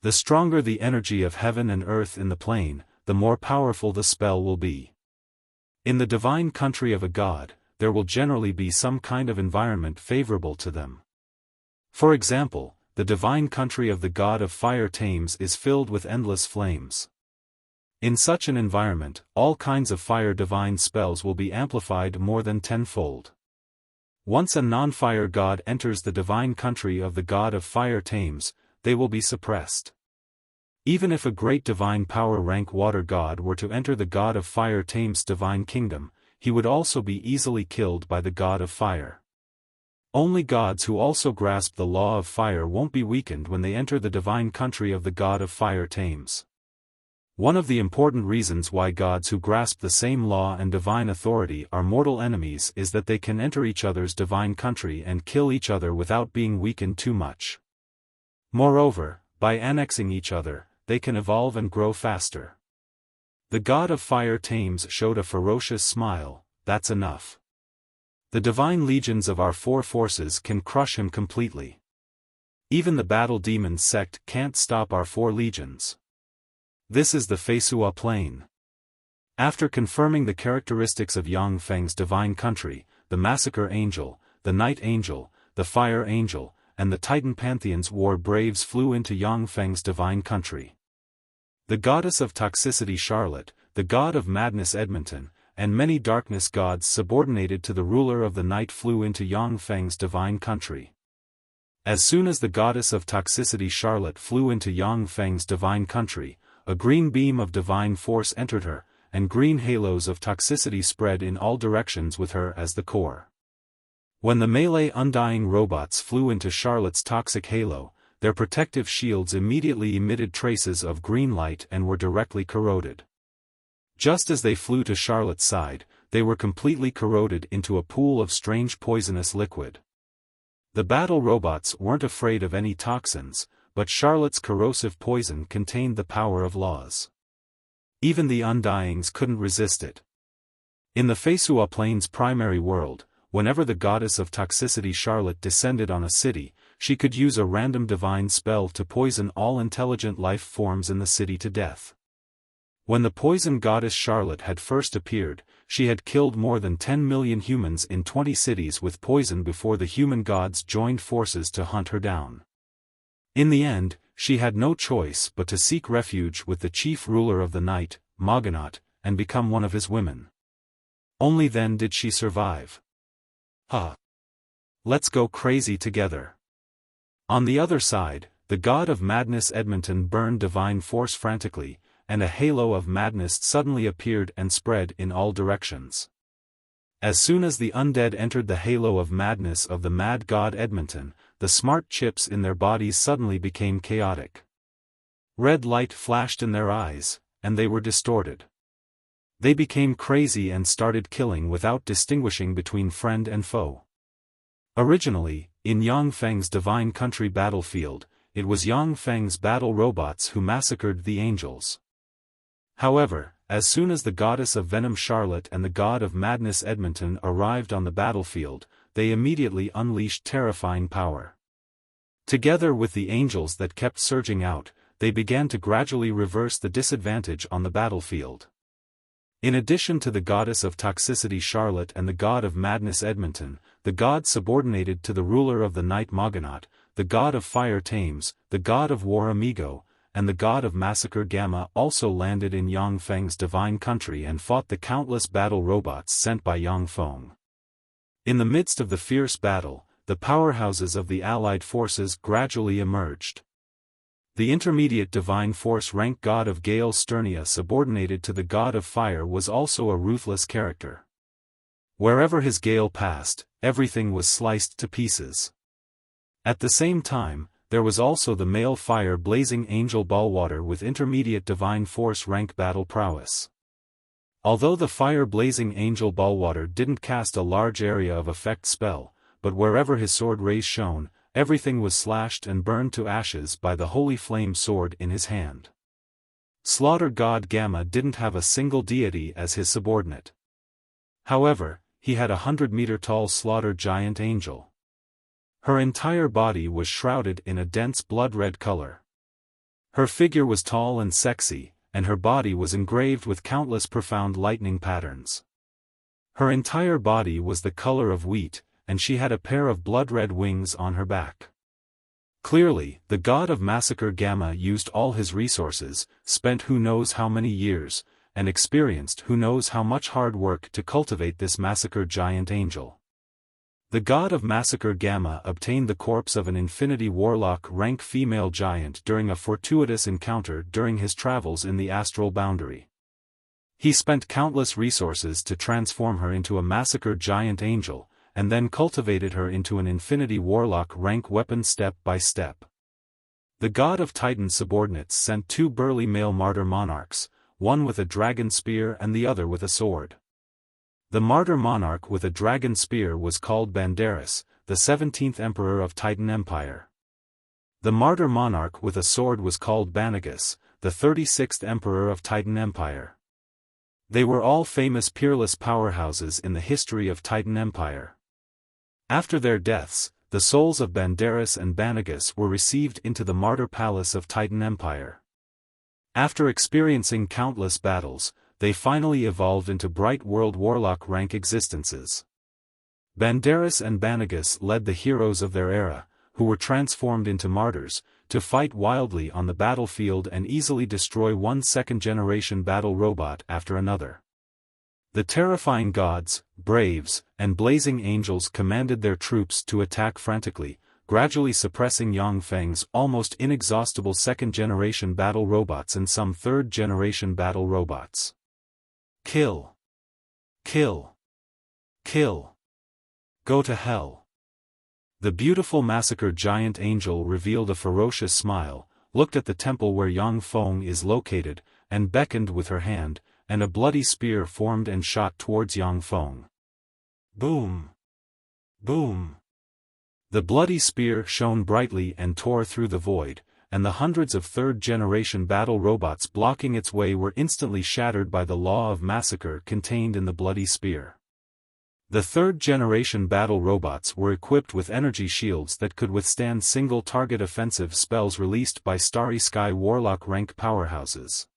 The stronger the energy of heaven and earth in the plane, the more powerful the spell will be. In the divine country of a god, there will generally be some kind of environment favorable to them. For example, the divine country of the god of fire Thames is filled with endless flames. In such an environment, all kinds of fire divine spells will be amplified more than tenfold. Once a non-fire god enters the divine country of the god of fire Thames, they will be suppressed. Even if a great divine power rank water god were to enter the god of fire Thames' divine kingdom, he would also be easily killed by the god of fire. Only gods who also grasp the law of fire won't be weakened when they enter the divine country of the god of fire Thames. One of the important reasons why gods who grasp the same law and divine authority are mortal enemies is that they can enter each other's divine country and kill each other without being weakened too much. Moreover, by annexing each other, they can evolve and grow faster. The god of fire Thames showed a ferocious smile, that's enough. The divine legions of our four forces can crush him completely. Even the battle demons sect can't stop our four legions. This is the Feisua plane. After confirming the characteristics of Yang Feng's divine country, the massacre angel, the night angel, the fire angel, and the Titan Pantheon's war braves flew into Yang Feng's divine country. The goddess of toxicity Charlotte, the god of madness Edmonton, and many darkness gods subordinated to the ruler of the night flew into Yang Feng's divine country. As soon as the goddess of toxicity Charlotte flew into Yang Feng's divine country, a green beam of divine force entered her, and green halos of toxicity spread in all directions with her as the core. When the melee undying robots flew into Charlotte's toxic halo, their protective shields immediately emitted traces of green light and were directly corroded. Just as they flew to Charlotte's side, they were completely corroded into a pool of strange poisonous liquid. The battle robots weren't afraid of any toxins, but Charlotte's corrosive poison contained the power of laws. Even the Undyings couldn't resist it. In the Feisua Plains primary world, whenever the goddess of toxicity Charlotte descended on a city, she could use a random divine spell to poison all intelligent life forms in the city to death. When the poison goddess Charlotte had first appeared, she had killed more than 10 million humans in 20 cities with poison before the human gods joined forces to hunt her down. In the end, she had no choice but to seek refuge with the chief ruler of the night, Moganaut, and become one of his women. Only then did she survive. Let's go crazy together. On the other side, the god of madness Edmonton burned divine force frantically, and a halo of madness suddenly appeared and spread in all directions. As soon as the undead entered the halo of madness of the mad god Edmonton, the smart chips in their bodies suddenly became chaotic. Red light flashed in their eyes, and they were distorted. They became crazy and started killing without distinguishing between friend and foe. Originally, in Yang Feng's divine country battlefield, it was Yang Feng's battle robots who massacred the angels. However, as soon as the goddess of venom Charlotte and the god of madness Edmonton arrived on the battlefield, they immediately unleashed terrifying power. Together with the angels that kept surging out, they began to gradually reverse the disadvantage on the battlefield. In addition to the goddess of toxicity Charlotte and the god of madness Edmonton, the god subordinated to the ruler of the night Moganaut, the god of fire Thames, the god of war Amigo, and the god of massacre Gamma also landed in Yang Feng's divine country and fought the countless battle robots sent by Yang Feng. In the midst of the fierce battle, the powerhouses of the allied forces gradually emerged. The intermediate divine force rank god of Gale Sternia subordinated to the god of fire was also a ruthless character. Wherever his gale passed, everything was sliced to pieces. At the same time, there was also the male fire blazing angel Ballwater with intermediate divine force rank battle prowess. Although the fire blazing angel Ballwater didn't cast a large area of effect spell, but wherever his sword rays shone, everything was slashed and burned to ashes by the holy flame sword in his hand. Slaughter god Gamma didn't have a single deity as his subordinate. However, he had 100-meter-tall slaughter giant angel. Her entire body was shrouded in a dense blood-red color. Her figure was tall and sexy, and her body was engraved with countless profound lightning patterns. Her entire body was the color of wheat, and she had a pair of blood-red wings on her back. Clearly, the god of massacre Gamma used all his resources, spent who knows how many years, and experienced who knows how much hard work to cultivate this massacre giant angel. The god of massacre Gamma obtained the corpse of an infinity warlock rank female giant during a fortuitous encounter during his travels in the astral boundary. He spent countless resources to transform her into a massacre giant angel, and then cultivated her into an infinity warlock rank weapon step by step. The god of Titan subordinates sent two burly male martyr monarchs, one with a dragon spear and the other with a sword. The martyr monarch with a dragon spear was called Banderas, the 17th emperor of Titan Empire. The martyr monarch with a sword was called Banagas, the 36th emperor of Titan Empire. They were all famous peerless powerhouses in the history of Titan Empire. After their deaths, the souls of Banderas and Banagas were received into the martyr palace of Titan Empire. After experiencing countless battles, they finally evolved into bright world warlock rank existences. Banderas and Banagas led the heroes of their era, who were transformed into martyrs, to fight wildly on the battlefield and easily destroy one second-generation battle robot after another. The terrifying gods, braves, and blazing angels commanded their troops to attack frantically, gradually suppressing Yang Feng's almost inexhaustible second-generation battle robots and some third-generation battle robots. Kill. Kill. Kill. Go to hell. The beautiful massacre giant angel revealed a ferocious smile, looked at the temple where Yang Feng is located, and beckoned with her hand, and a bloody spear formed and shot towards Yang Feng. Boom! Boom! The bloody spear shone brightly and tore through the void, and the hundreds of third-generation battle robots blocking its way were instantly shattered by the law of massacre contained in the bloody spear. The third-generation battle robots were equipped with energy shields that could withstand single-target offensive spells released by Starry Sky Warlock rank powerhouses.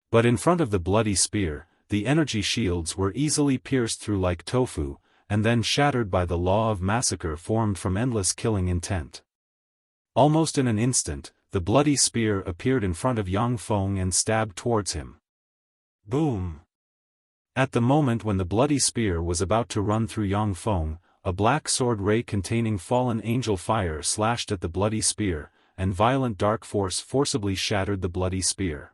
But in front of the bloody spear, the energy shields were easily pierced through like tofu, and then shattered by the law of massacre formed from endless killing intent. Almost in an instant, the bloody spear appeared in front of Yang Feng and stabbed towards him. Boom! At the moment when the bloody spear was about to run through Yang Feng, a black sword ray containing fallen angel fire slashed at the bloody spear, and violent dark force forcibly shattered the bloody spear.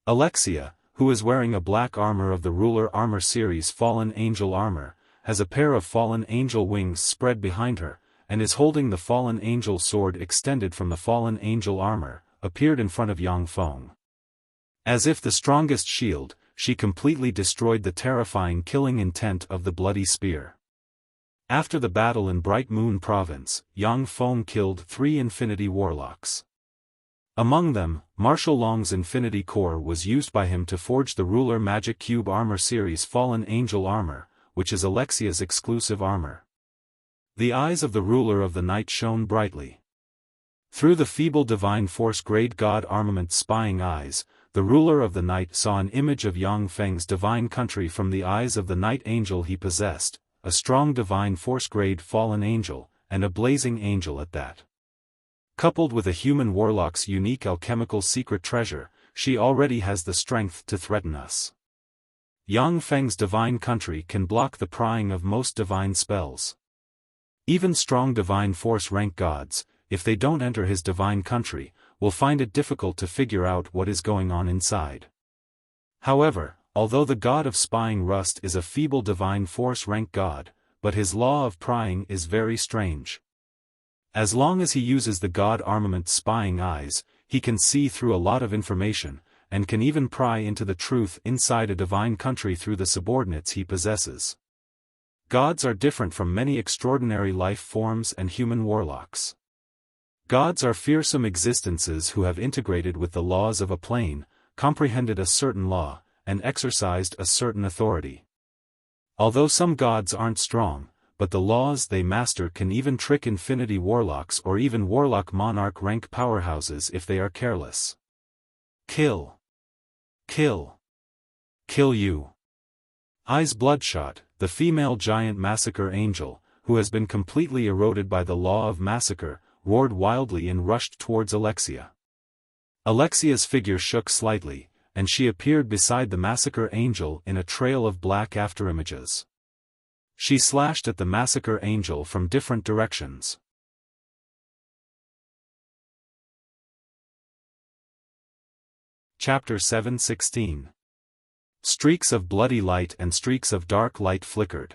Alexia, who is wearing a black armor of the Ruler Armor Series Fallen Angel armor, has a pair of fallen angel wings spread behind her, and is holding the fallen angel sword extended from the fallen angel armor, appeared in front of Yang Feng. As if the strongest shield, she completely destroyed the terrifying killing intent of the bloody spear. After the battle in Bright Moon Province, Yang Feng killed 3 Infinity Warlocks. Among them, Martial Long's Infinity Core was used by him to forge the Ruler Magic Cube Armor Series Fallen Angel armor, which is Alexia's exclusive armor. The eyes of the Ruler of the Night shone brightly. Through the feeble Divine Force Grade God Armament spying eyes, the Ruler of the Night saw an image of Yang Feng's divine country from the eyes of the Night Angel he possessed, a strong Divine Force Grade Fallen Angel, and a blazing angel at that. Coupled with a human warlock's unique alchemical secret treasure, she already has the strength to threaten us. Yang Feng's divine country can block the prying of most divine spells. Even strong divine force rank gods, if they don't enter his divine country, will find it difficult to figure out what is going on inside. However, although the god of spying Rust is a feeble divine force rank god, but his law of prying is very strange. As long as he uses the god armament spying eyes, he can see through a lot of information, and can even pry into the truth inside a divine country through the subordinates he possesses. Gods are different from many extraordinary life forms and human warlocks. Gods are fearsome existences who have integrated with the laws of a plane, comprehended a certain law, and exercised a certain authority. Although some gods aren't strong, but the laws they master can even trick infinity warlocks or even warlock monarch rank powerhouses if they are careless. Kill. Kill. Kill you. Eyes bloodshot, the female giant massacre angel, who has been completely eroded by the law of massacre, roared wildly and rushed towards Alexia. Alexia's figure shook slightly, and she appeared beside the massacre angel in a trail of black afterimages. She slashed at the massacre angel from different directions. Chapter 7:16. Streaks of bloody light and streaks of dark light flickered.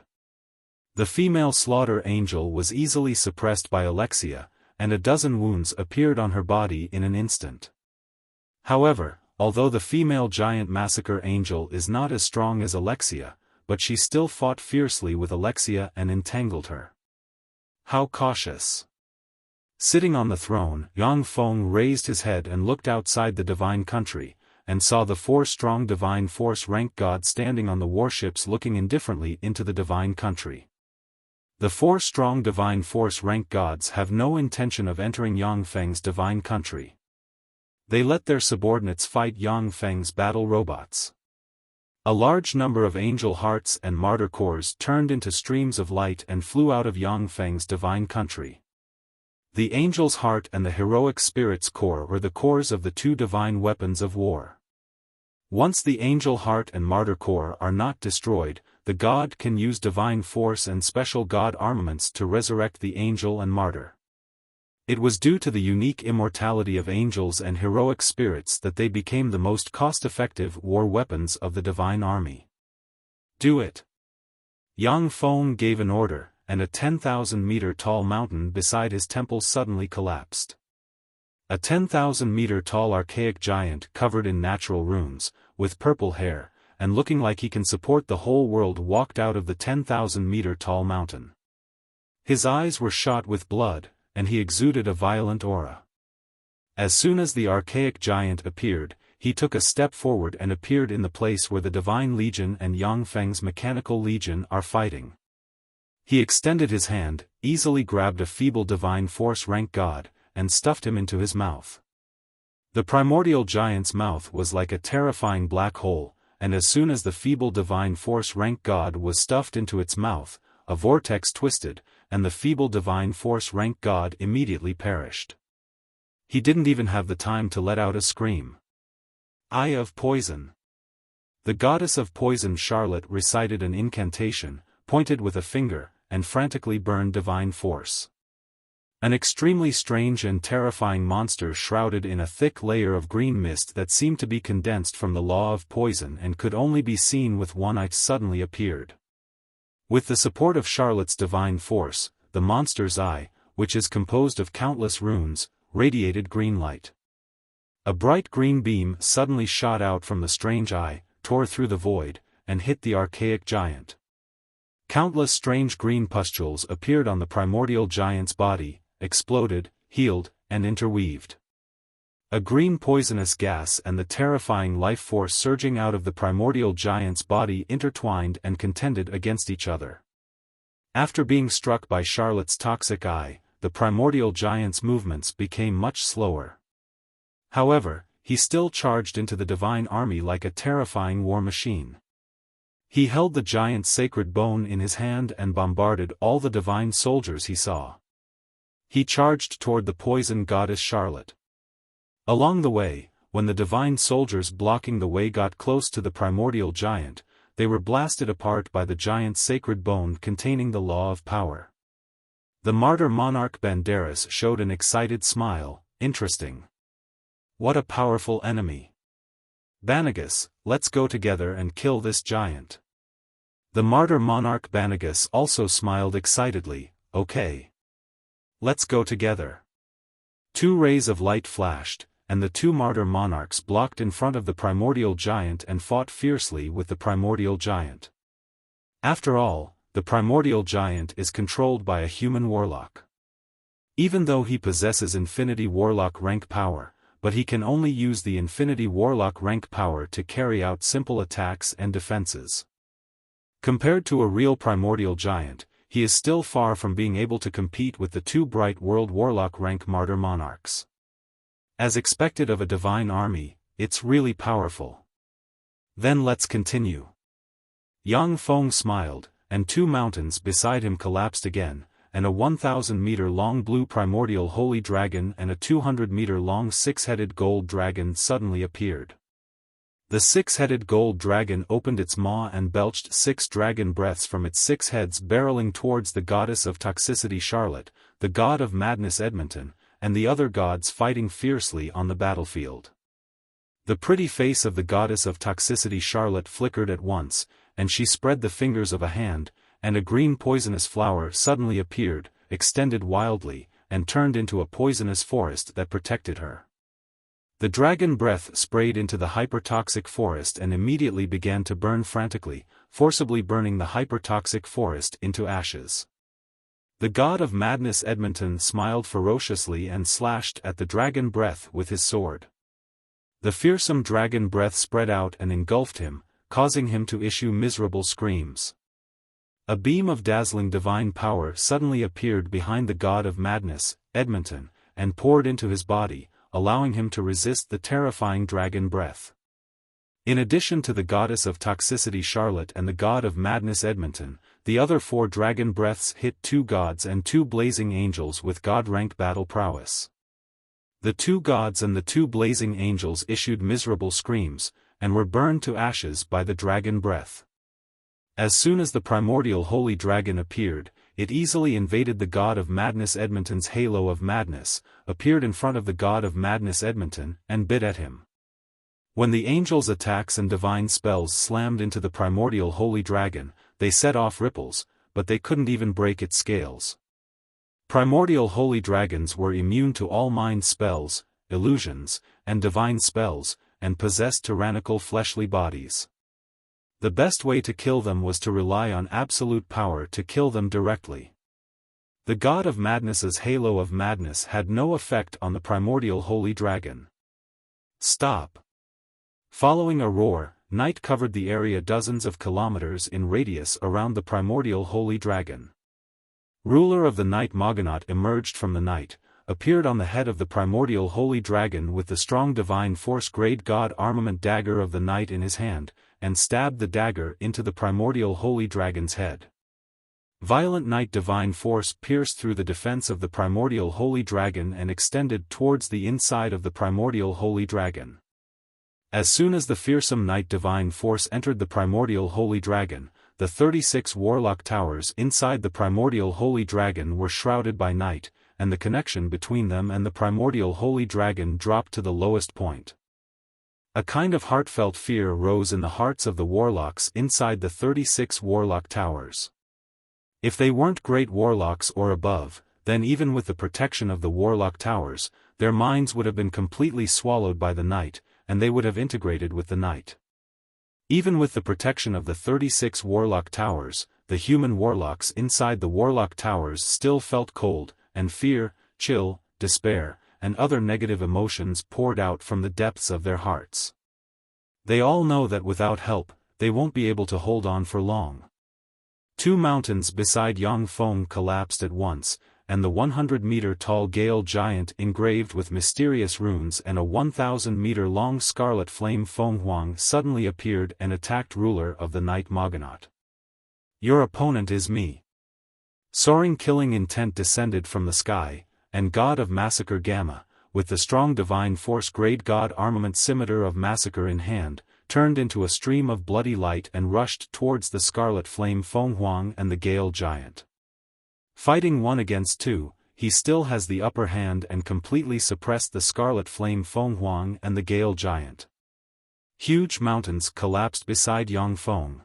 The female slaughter angel was easily suppressed by Alexia, and a dozen wounds appeared on her body in an instant. However, although the female giant massacre angel is not as strong as Alexia, but she still fought fiercely with Alexia and entangled her. How cautious! Sitting on the throne, Yang Feng raised his head and looked outside the divine country, and saw the 4 strong divine force rank gods standing on the warships looking indifferently into the divine country. The 4 strong divine force rank gods have no intention of entering Yang Feng's divine country. They let their subordinates fight Yang Feng's battle robots. A large number of angel hearts and martyr cores turned into streams of light and flew out of Yang Feng's divine country. The angel's heart and the heroic spirit's core were the cores of the 2 divine weapons of war. Once the angel heart and martyr core are not destroyed, the god can use divine force and special god armaments to resurrect the angel and martyr. It was due to the unique immortality of angels and heroic spirits that they became the most cost-effective war weapons of the divine army. Do it! Yang Feng gave an order, and a 10,000-meter-tall mountain beside his temple suddenly collapsed. A 10,000-meter-tall archaic giant covered in natural runes, with purple hair, and looking like he can support the whole world walked out of the 10,000-meter-tall mountain. His eyes were shot with blood, and he exuded a violent aura. As soon as the archaic giant appeared, he took a step forward and appeared in the place where the Divine Legion and Yang Feng's Mechanical Legion are fighting. He extended his hand, easily grabbed a feeble divine force rank god, and stuffed him into his mouth. The primordial giant's mouth was like a terrifying black hole, and as soon as the feeble divine force rank god was stuffed into its mouth, a vortex twisted, and the feeble divine force rank god immediately perished. He didn't even have the time to let out a scream. Eye of Poison. The goddess of poison Charlotte recited an incantation, pointed with a finger, and frantically burned divine force. An extremely strange and terrifying monster shrouded in a thick layer of green mist that seemed to be condensed from the law of poison and could only be seen with one eye suddenly appeared. With the support of Charlotte's divine force, the monster's eye, which is composed of countless runes, radiated green light. A bright green beam suddenly shot out from the strange eye, tore through the void, and hit the archaic giant. Countless strange green pustules appeared on the primordial giant's body, exploded, healed, and interweaved. A green poisonous gas and the terrifying life force surging out of the primordial giant's body intertwined and contended against each other. After being struck by Charlotte's toxic eye, the primordial giant's movements became much slower. However, he still charged into the divine army like a terrifying war machine. He held the giant's sacred bone in his hand and bombarded all the divine soldiers he saw. He charged toward the poison goddess Charlotte. Along the way, when the divine soldiers blocking the way got close to the primordial giant, they were blasted apart by the giant's sacred bone containing the law of power. The martyr monarch Banderas showed an excited smile. Interesting. What a powerful enemy. Banagas, let's go together and kill this giant. The martyr monarch Banagas also smiled excitedly. Okay. Let's go together. Two rays of light flashed, and the two martyr monarchs blocked in front of the primordial giant and fought fiercely with the primordial giant. After all, the primordial giant is controlled by a human warlock. Even though he possesses infinity warlock rank power, but he can only use the infinity warlock rank power to carry out simple attacks and defenses. Compared to a real primordial giant, he is still far from being able to compete with the two bright world warlock rank martyr monarchs. As expected of a divine army, it's really powerful. Then let's continue. Yang Feng smiled, and two mountains beside him collapsed again, and a 1,000-meter-long blue primordial holy dragon and a 200-meter-long six-headed gold dragon suddenly appeared. The six-headed gold dragon opened its maw and belched 6 dragon breaths from its 6 heads barreling towards the goddess of toxicity Charlotte, the god of madness Edmonton, and the other gods fighting fiercely on the battlefield. The pretty face of the goddess of toxicity Charlotte flickered at once, and she spread the fingers of a hand, and a green poisonous flower suddenly appeared, extended wildly, and turned into a poisonous forest that protected her. The dragon breath sprayed into the hypertoxic forest and immediately began to burn frantically, forcibly burning the hypertoxic forest into ashes. The god of madness Edmonton smiled ferociously and slashed at the dragon breath with his sword. The fearsome dragon breath spread out and engulfed him, causing him to issue miserable screams. A beam of dazzling divine power suddenly appeared behind the god of madness, Edmonton, and poured into his body, allowing him to resist the terrifying dragon breath. In addition to the goddess of toxicity Charlotte and the god of madness Edmonton, the other 4 dragon breaths hit 2 gods and 2 blazing angels with god-rank battle prowess. The 2 gods and the 2 blazing angels issued miserable screams, and were burned to ashes by the dragon breath. As soon as the primordial holy dragon appeared, it easily invaded the God of Madness Edmonton's halo of madness, appeared in front of the God of Madness Edmonton, and bit at him. When the angels' attacks and divine spells slammed into the primordial holy dragon, they set off ripples, but they couldn't even break its scales. Primordial holy dragons were immune to all mind spells, illusions, and divine spells, and possessed tyrannical fleshly bodies. The best way to kill them was to rely on absolute power to kill them directly. The God of Madness's halo of madness had no effect on the primordial holy dragon. Stop! Following a roar, night covered the area dozens of kilometers in radius around the primordial holy dragon. Ruler of the night Moganaut emerged from the night, appeared on the head of the primordial holy dragon with the strong divine force grade god armament dagger of the night in his hand, and stabbed the dagger into the primordial holy dragon's head. Violent night divine force pierced through the defense of the primordial holy dragon and extended towards the inside of the primordial holy dragon. As soon as the fearsome night divine force entered the primordial holy dragon, the 36 warlock towers inside the primordial holy dragon were shrouded by night, and the connection between them and the primordial holy dragon dropped to the lowest point. A kind of heartfelt fear rose in the hearts of the warlocks inside the 36 warlock towers. If they weren't great warlocks or above, then even with the protection of the warlock towers, their minds would have been completely swallowed by the night, and they would have integrated with the night. Even with the protection of the 36 warlock towers, the human warlocks inside the warlock towers still felt cold, and fear, chill, despair, and other negative emotions poured out from the depths of their hearts. They all know that without help, they won't be able to hold on for long. 2 mountains beside Xiaofan collapsed at once, and the 100-meter-tall Gale Giant engraved with mysterious runes and a 1,000-meter-long scarlet flame Feng Huang suddenly appeared and attacked ruler of the night Moganaut. Your opponent is me. Soaring killing intent descended from the sky, and God of Massacre Gamma, with the strong divine force grade God armament scimitar of massacre in hand, turned into a stream of bloody light and rushed towards the scarlet flame Feng Huang and the Gale Giant. Fighting 1 against 2, he still has the upper hand and completely suppressed the scarlet flame Feng Huang and the Gale Giant. Huge mountains collapsed beside Xiaofan.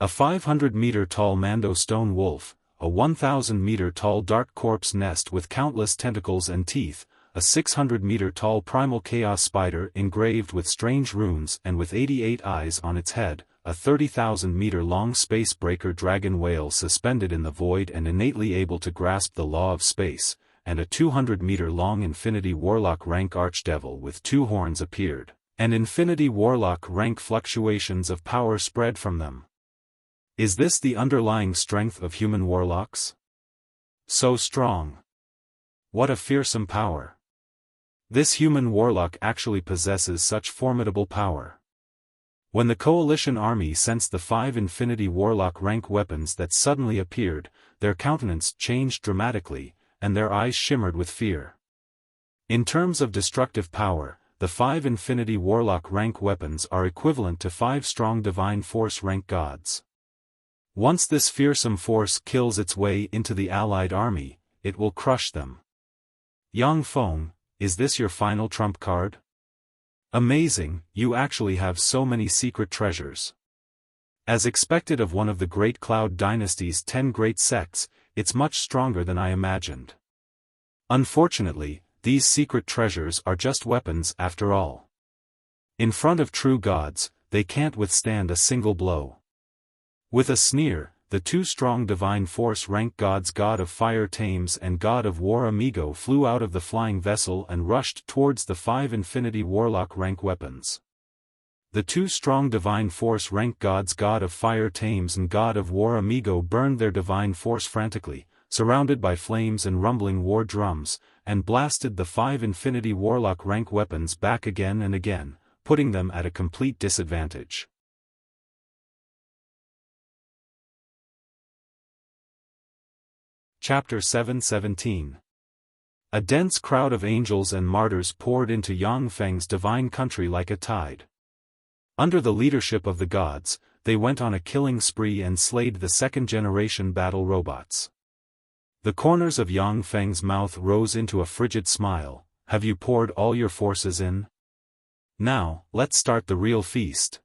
A 500-meter-tall Mando stone wolf, a 1,000-meter-tall dark corpse nest with countless tentacles and teeth, a 600-meter-tall primal chaos spider engraved with strange runes and with 88 eyes on its head, a 30,000-meter-long space breaker dragon whale suspended in the void and innately able to grasp the law of space, and a 200-meter-long infinity warlock rank archdevil with 2 horns appeared, and infinity warlock rank fluctuations of power spread from them. Is this the underlying strength of human warlocks? So strong. What a fearsome power. This human warlock actually possesses such formidable power. When the coalition army sensed the 5 infinity warlock rank weapons that suddenly appeared, their countenance changed dramatically, and their eyes shimmered with fear. In terms of destructive power, the 5 infinity warlock rank weapons are equivalent to 5 strong divine force rank gods. Once this fearsome force kills its way into the allied army, it will crush them. Xiaofan, is this your final trump card? Amazing, you actually have so many secret treasures. As expected of one of the Great Cloud Dynasty's 10 great sects, it's much stronger than I imagined. Unfortunately, these secret treasures are just weapons after all. In front of true gods, they can't withstand a single blow. With a sneer, the 2 strong divine force rank gods God of Fire Thames and God of War Amigo flew out of the flying vessel and rushed towards the 5 infinity warlock rank weapons. The 2 strong divine force rank gods God of Fire Thames and God of War Amigo burned their divine force frantically, surrounded by flames and rumbling war drums, and blasted the 5 infinity warlock rank weapons back again and again, putting them at a complete disadvantage. Chapter 7:17. A dense crowd of angels and martyrs poured into Yangfeng's divine country like a tide. Under the leadership of the gods, they went on a killing spree and slayed the second-generation battle robots. The corners of Yang Feng's mouth rose into a frigid smile. Have you poured all your forces in? Now, let's start the real feast.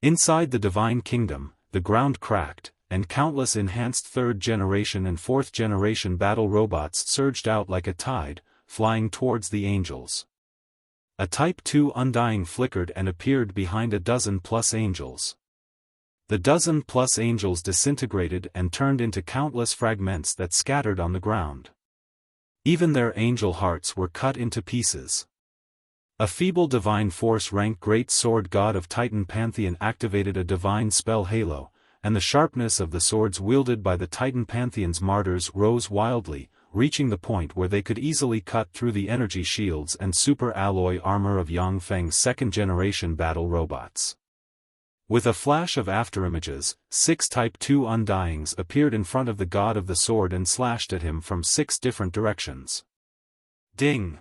Inside the Divine Kingdom, the ground cracked, and countless enhanced third-generation and fourth-generation battle robots surged out like a tide, flying towards the angels. A Type 2 Undying flickered and appeared behind a dozen-plus angels. The dozen-plus angels disintegrated and turned into countless fragments that scattered on the ground. Even their angel hearts were cut into pieces. A feeble divine force rank Great Sword God of Titan Pantheon activated a divine spell halo, and the sharpness of the swords wielded by the Titan Pantheon's martyrs rose wildly, reaching the point where they could easily cut through the energy shields and super alloy armor of Yang Feng's second-generation battle robots. With a flash of afterimages, 6 Type 2 Undyings appeared in front of the God of the Sword and slashed at him from 6 different directions. Ding!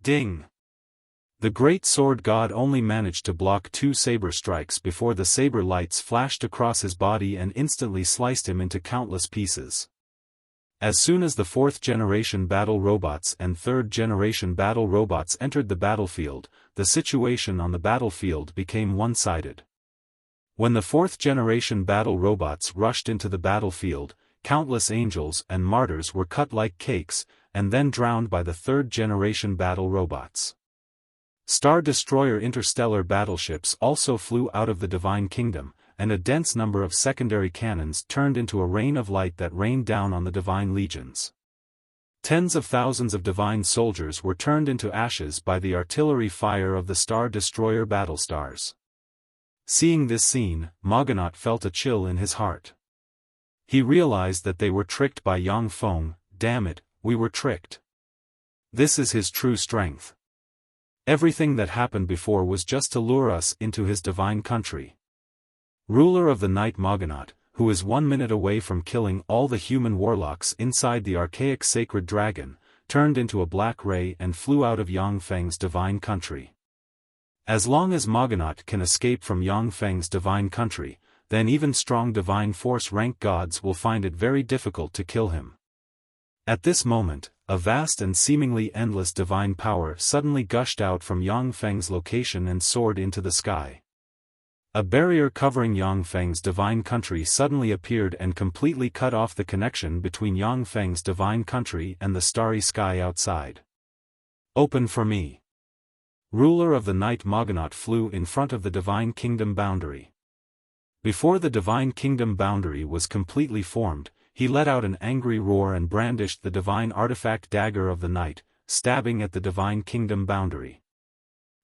Ding! The Great Sword God only managed to block 2 saber strikes before the saber lights flashed across his body and instantly sliced him into countless pieces. As soon as the 4th-generation battle robots and 3rd-generation battle robots entered the battlefield, the situation on the battlefield became one-sided. When the 4th-generation battle robots rushed into the battlefield, countless angels and martyrs were cut like cakes, and then drowned by the 3rd-generation battle robots. Star Destroyer interstellar battleships also flew out of the Divine Kingdom, and a dense number of secondary cannons turned into a rain of light that rained down on the Divine Legions. Tens of thousands of Divine soldiers were turned into ashes by the artillery fire of the Star Destroyer battlestars. Seeing this scene, Moganaut felt a chill in his heart. He realized that they were tricked by Yang Feng. Damn it, we were tricked. This is his true strength. Everything that happened before was just to lure us into his divine country. Ruler of the night Moganaut, who is 1 minute away from killing all the human warlocks inside the archaic sacred dragon, turned into a black ray and flew out of Yang Feng's divine country. As long as Moganaut can escape from Yang Feng's divine country, then even strong divine force rank gods will find it very difficult to kill him. At this moment, a vast and seemingly endless divine power suddenly gushed out from Yang Feng's location and soared into the sky. A barrier covering Yang Feng's divine country suddenly appeared and completely cut off the connection between Yang Feng's divine country and the starry sky outside. Open for me. Ruler of the night Moganaut flew in front of the Divine Kingdom boundary. Before the Divine Kingdom boundary was completely formed, he let out an angry roar and brandished the divine artifact dagger of the night, stabbing at the Divine Kingdom boundary.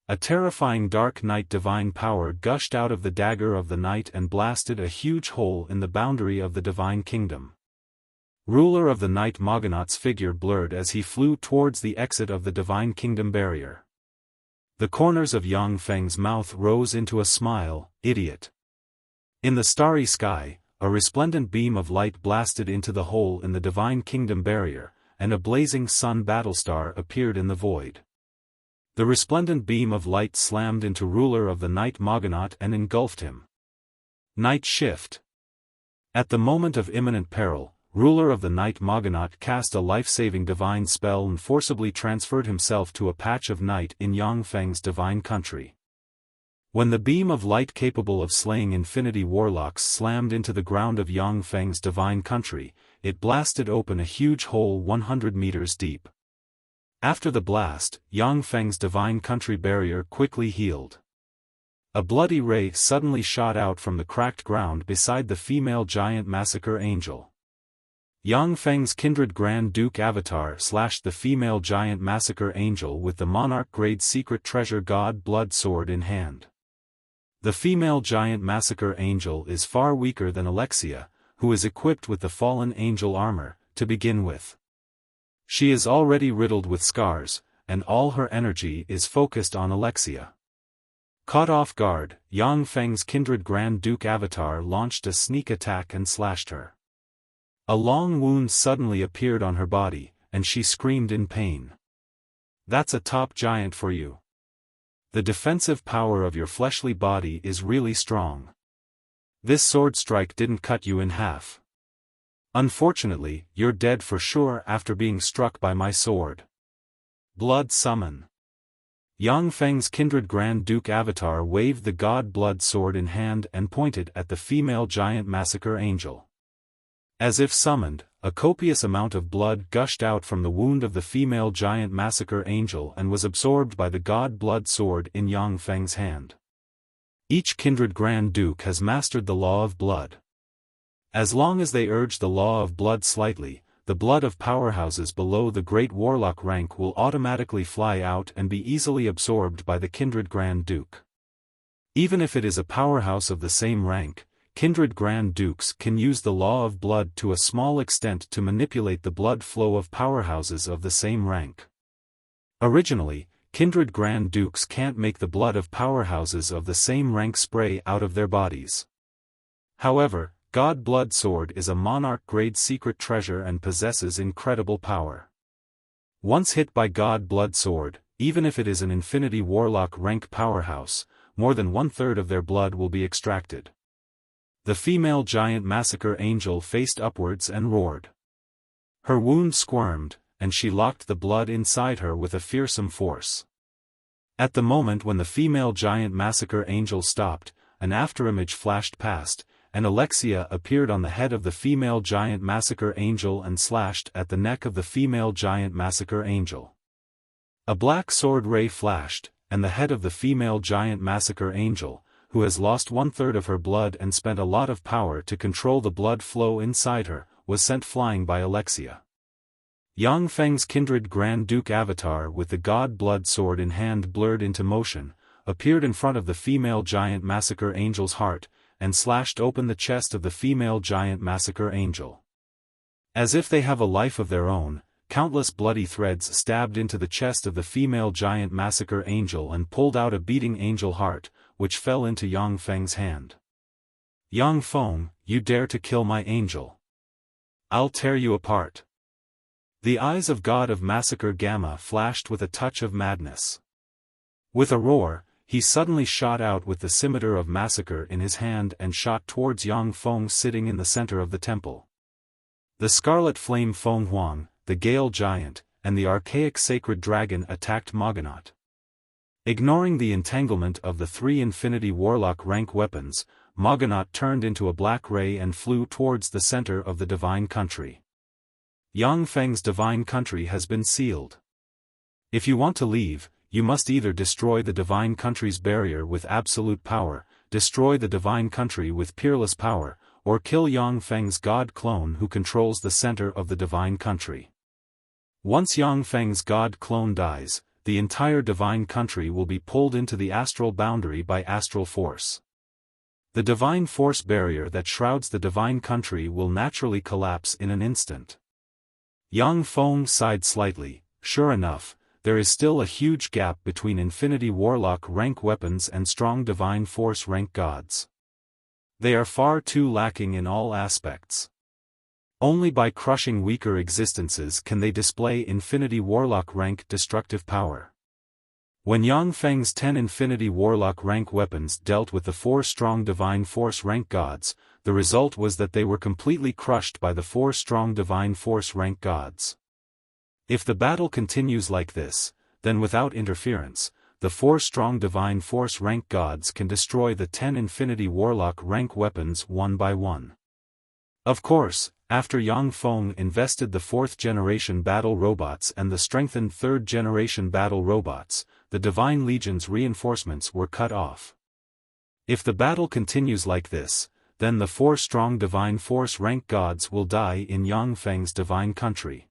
A terrifying dark night divine power gushed out of the dagger of the night and blasted a huge hole in the boundary of the Divine Kingdom. Ruler of the night Moganaut's figure blurred as he flew towards the exit of the Divine Kingdom barrier. The corners of Yang Feng's mouth rose into a smile. Idiot. In the starry sky, a resplendent beam of light blasted into the hole in the Divine Kingdom barrier, and a blazing sun battlestar appeared in the void. The resplendent beam of light slammed into Ruler of the Night Moganaut and engulfed him. Night Shift. At the moment of imminent peril, Ruler of the Night Moganaut cast a life-saving divine spell and forcibly transferred himself to a patch of night in Yang Feng's divine country. When the beam of light capable of slaying infinity warlocks slammed into the ground of Yang Feng's divine country, it blasted open a huge hole 100 meters deep. After the blast, Yang Feng's divine country barrier quickly healed. A bloody ray suddenly shot out from the cracked ground beside the female giant massacre angel. Yang Feng's kindred Grand Duke Avatar slashed the female giant massacre angel with the monarch-grade secret treasure god blood sword in hand. The female giant massacre angel is far weaker than Alexia, who is equipped with the fallen angel armor, to begin with. She is already riddled with scars, and all her energy is focused on Alexia. Caught off guard, Yang Feng's kindred Grand Duke Avatar launched a sneak attack and slashed her. A long wound suddenly appeared on her body, and she screamed in pain. That's a top giant for you. The defensive power of your fleshly body is really strong. This sword strike didn't cut you in half. Unfortunately, you're dead for sure after being struck by my sword. Blood summon. Yang Feng's kindred Grand Duke avatar waved the god blood sword in hand and pointed at the female giant massacre angel. As if summoned, a copious amount of blood gushed out from the wound of the female giant massacre angel and was absorbed by the god blood sword in Yang Feng's hand. Each kindred Grand Duke has mastered the law of blood. As long as they urge the law of blood slightly, the blood of powerhouses below the Great Warlock rank will automatically fly out and be easily absorbed by the kindred Grand Duke. Even if it is a powerhouse of the same rank, kindred Grand Dukes can use the law of blood to a small extent to manipulate the blood flow of powerhouses of the same rank. Originally, kindred Grand Dukes can't make the blood of powerhouses of the same rank spray out of their bodies. However, God Blood Sword is a monarch-grade secret treasure and possesses incredible power. Once hit by God Blood Sword, even if it is an Infinity Warlock rank powerhouse, more than 1/3 of their blood will be extracted. The female giant massacre angel faced upwards and roared. Her wound squirmed, and she locked the blood inside her with a fearsome force. At the moment when the female giant massacre angel stopped, an afterimage flashed past, and Alexia appeared on the head of the female giant massacre angel and slashed at the neck of the female giant massacre angel. A black sword ray flashed, and the head of the female giant massacre angel, who has lost 1/3 of her blood and spent a lot of power to control the blood flow inside her, was sent flying by Alexia. Yang Feng's kindred Grand Duke avatar with the God Blood Sword in hand blurred into motion, appeared in front of the female giant massacre angel's heart, and slashed open the chest of the female giant massacre angel. As if they have a life of their own, countless bloody threads stabbed into the chest of the female giant massacre angel and pulled out a beating angel heart, which fell into Yang Feng's hand. Yang Feng, you dare to kill my angel? I'll tear you apart. The eyes of God of Massacre Gamma flashed with a touch of madness. With a roar, he suddenly shot out with the scimitar of Massacre in his hand and shot towards Yang Feng sitting in the center of the temple. The Scarlet Flame Feng Huang, the Gale Giant, and the archaic Sacred Dragon attacked Moganaut. Ignoring the entanglement of the 3 Infinity Warlock rank weapons, Moganaut turned into a black ray and flew towards the center of the Divine Country. Yang Feng's Divine Country has been sealed. If you want to leave, you must either destroy the Divine Country's barrier with absolute power, destroy the Divine Country with peerless power, or kill Yang Feng's God clone who controls the center of the Divine Country. Once Yang Feng's God clone dies, the entire Divine Country will be pulled into the astral boundary by astral force. The Divine Force barrier that shrouds the Divine Country will naturally collapse in an instant. Yang Feng sighed slightly. Sure enough, there is still a huge gap between Infinity Warlock rank weapons and strong Divine Force rank gods. They are far too lacking in all aspects. Only by crushing weaker existences can they display Infinity Warlock rank destructive power. When Yang Feng's 10 Infinity Warlock rank weapons dealt with the 4 strong Divine Force rank gods, the result was that they were completely crushed by the 4 strong Divine Force rank gods. If the battle continues like this, then without interference, the 4 strong Divine Force rank gods can destroy the 10 Infinity Warlock rank weapons one by one. Of course, after Yang Feng invested the 4th generation battle robots and the strengthened 3rd generation battle robots, the Divine Legion's reinforcements were cut off. If the battle continues like this, then the 4 strong Divine Force rank gods will die in Yang Feng's Divine Country.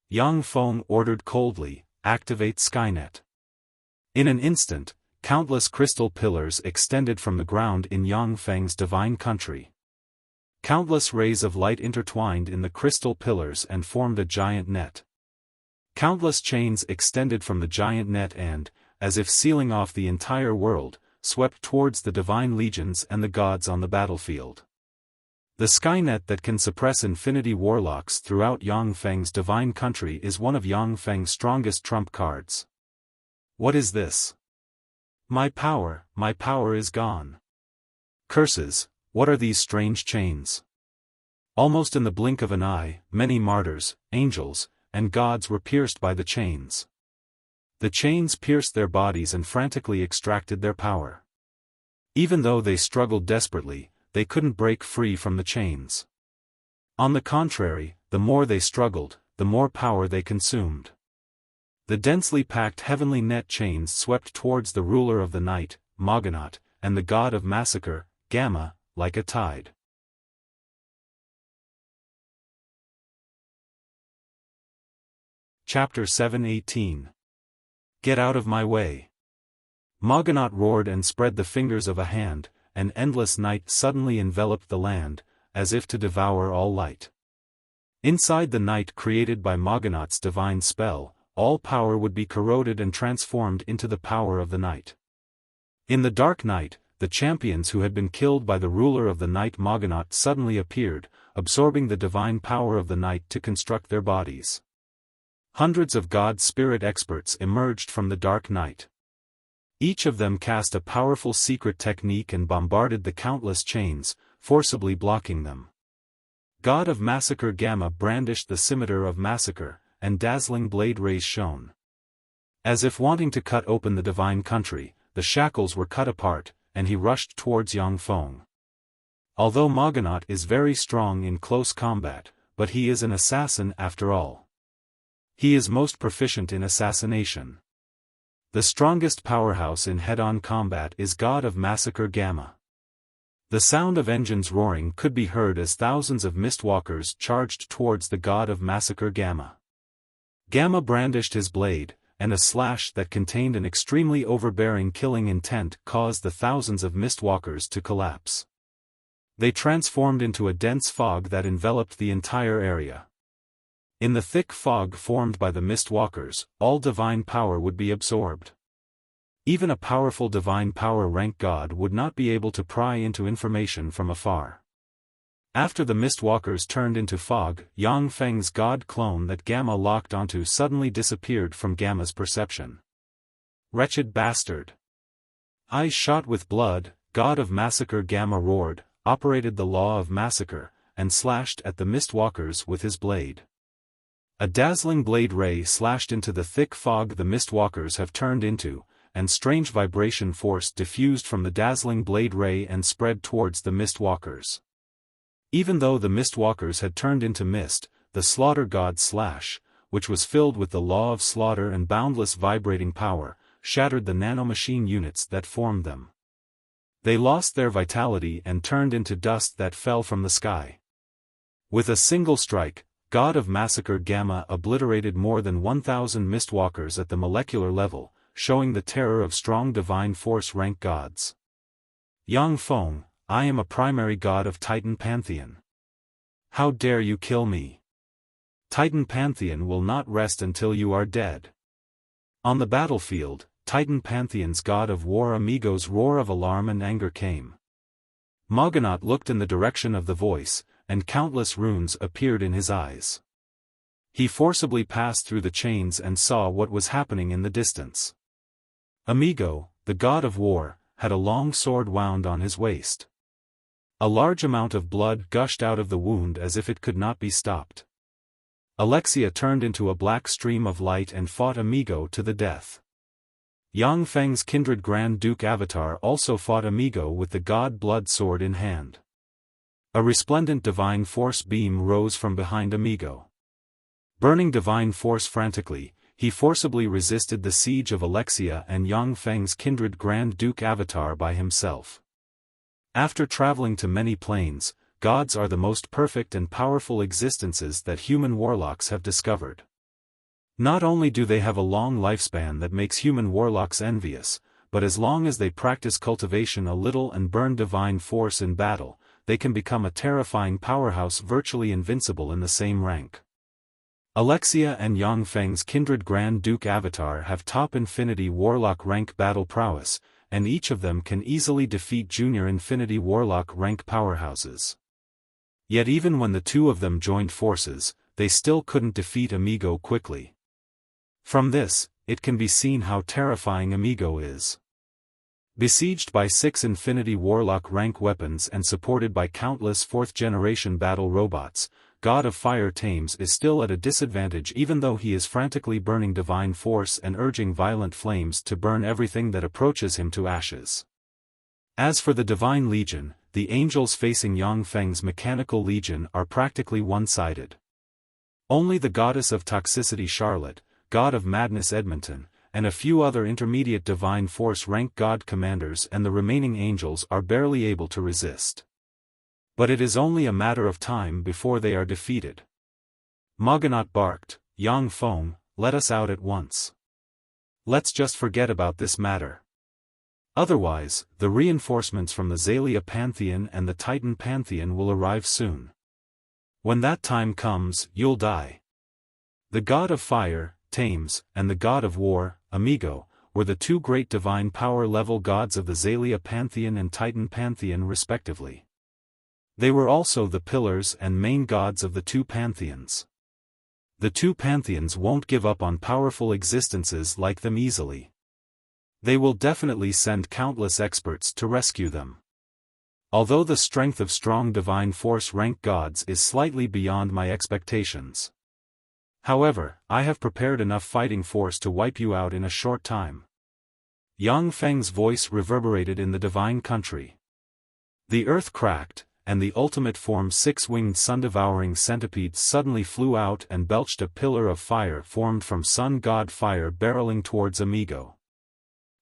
Yang Feng ordered coldly, activate Skynet. In an instant, countless crystal pillars extended from the ground in Yang Feng's Divine Country. Countless rays of light intertwined in the crystal pillars and formed a giant net. Countless chains extended from the giant net and, as if sealing off the entire world, swept towards the Divine Legions and the gods on the battlefield. The Skynet that can suppress Infinity Warlocks throughout Yang Feng's Divine Country is one of Yang Feng's strongest trump cards. What is this? My power is gone. Curses, what are these strange chains? Almost in the blink of an eye, many martyrs, angels, and gods were pierced by the chains. The chains pierced their bodies and frantically extracted their power. Even though they struggled desperately, they couldn't break free from the chains. On the contrary, the more they struggled, the more power they consumed. The densely packed heavenly net chains swept towards the ruler of the night, Mogonot, and the god of massacre, Gamma, like a tide. Chapter 7:18. Get out of my way. Mogonot roared and spread the fingers of a hand, and endless night suddenly enveloped the land, as if to devour all light. Inside the night created by Mogonot's divine spell, all power would be corroded and transformed into the power of the night. In the dark night, the champions who had been killed by the ruler of the night Mogonot suddenly appeared, absorbing the divine power of the night to construct their bodies. Hundreds of god spirit experts emerged from the dark night. Each of them cast a powerful secret technique and bombarded the countless chains, forcibly blocking them. God of Massacre Gamma brandished the scimitar of massacre, and dazzling blade rays shone. As if wanting to cut open the divine country, the shackles were cut apart, and he rushed towards Xiaofan. Although Mogonot is very strong in close combat, but he is an assassin after all. He is most proficient in assassination. The strongest powerhouse in head-on combat is God of Massacre Gamma. The sound of engines roaring could be heard as thousands of mistwalkers charged towards the God of Massacre Gamma. Gamma brandished his blade, and a slash that contained an extremely overbearing killing intent caused the thousands of mistwalkers to collapse. They transformed into a dense fog that enveloped the entire area. In the thick fog formed by the mistwalkers, all divine power would be absorbed. Even a powerful divine power rank god would not be able to pry into information from afar. After the mistwalkers turned into fog, Yang Feng's god clone that Gamma locked onto suddenly disappeared from Gamma's perception. Wretched bastard! Eyes shot with blood, God of Massacre Gamma roared, operated the law of massacre, and slashed at the mistwalkers with his blade. A dazzling blade ray slashed into the thick fog the mistwalkers have turned into, and strange vibration force diffused from the dazzling blade ray and spread towards the mistwalkers. Even though the mistwalkers had turned into mist, the slaughter god's slash, which was filled with the law of slaughter and boundless vibrating power, shattered the nanomachine units that formed them. They lost their vitality and turned into dust that fell from the sky. With a single strike, God of Massacre Gamma obliterated more than 1,000 mistwalkers at the molecular level, showing the terror of strong divine force rank gods. Yang Feng, I am a primary god of Titan Pantheon. How dare you kill me? Titan Pantheon will not rest until you are dead. On the battlefield, Titan Pantheon's god of war Amigo's roar of alarm and anger came. Mogonot looked in the direction of the voice, and countless runes appeared in his eyes. He forcibly passed through the chains and saw what was happening in the distance. Amigo, the god of war, had a long sword wound on his waist. A large amount of blood gushed out of the wound as if it could not be stopped. Alexia turned into a black stream of light and fought Amigo to the death. Yang Feng's kindred Grand Duke Avatar also fought Amigo with the god blood sword in hand. A resplendent divine force beam rose from behind Amigo. Burning divine force frantically, he forcibly resisted the siege of Alexia and Yang Feng's kindred Grand Duke Avatar by himself. After traveling to many planes, gods are the most perfect and powerful existences that human warlocks have discovered. Not only do they have a long lifespan that makes human warlocks envious, but as long as they practice cultivation a little and burn divine force in battle, they can become a terrifying powerhouse virtually invincible in the same rank. Alexia and Yang Feng's kindred Grand Duke Avatar have top Infinity Warlock rank battle prowess, and each of them can easily defeat junior Infinity Warlock rank powerhouses. Yet even when the two of them joined forces, they still couldn't defeat Amigo quickly. From this, it can be seen how terrifying Amigo is. Besieged by 6 Infinity Warlock rank weapons and supported by countless 4th-generation battle robots, God of Fire Thames is still at a disadvantage even though he is frantically burning divine force and urging violent flames to burn everything that approaches him to ashes. As for the Divine Legion, the angels facing Yang Feng's Mechanical Legion are practically one-sided. Only the Goddess of Toxicity Charlotte, God of Madness Edmonton, and a few other intermediate divine force rank god commanders and the remaining angels are barely able to resist. But it is only a matter of time before they are defeated. Moganaut barked, Yang Feng, let us out at once. Let's just forget about this matter. Otherwise, the reinforcements from the Xalia Pantheon and the Titan Pantheon will arrive soon. When that time comes, you'll die. The God of Fire, Thames, and the God of War, Amigo, were the 2 great divine power-level gods of the Xalia Pantheon and Titan Pantheon respectively. They were also the pillars and main gods of the 2 pantheons. The 2 pantheons won't give up on powerful existences like them easily. They will definitely send countless experts to rescue them. Although the strength of strong divine force rank gods is slightly beyond my expectations. However, I have prepared enough fighting force to wipe you out in a short time. Yang Feng's voice reverberated in the divine country. The earth cracked, and the ultimate form 6-winged sun-devouring centipede suddenly flew out and belched a pillar of fire formed from sun god fire barreling towards Amigo.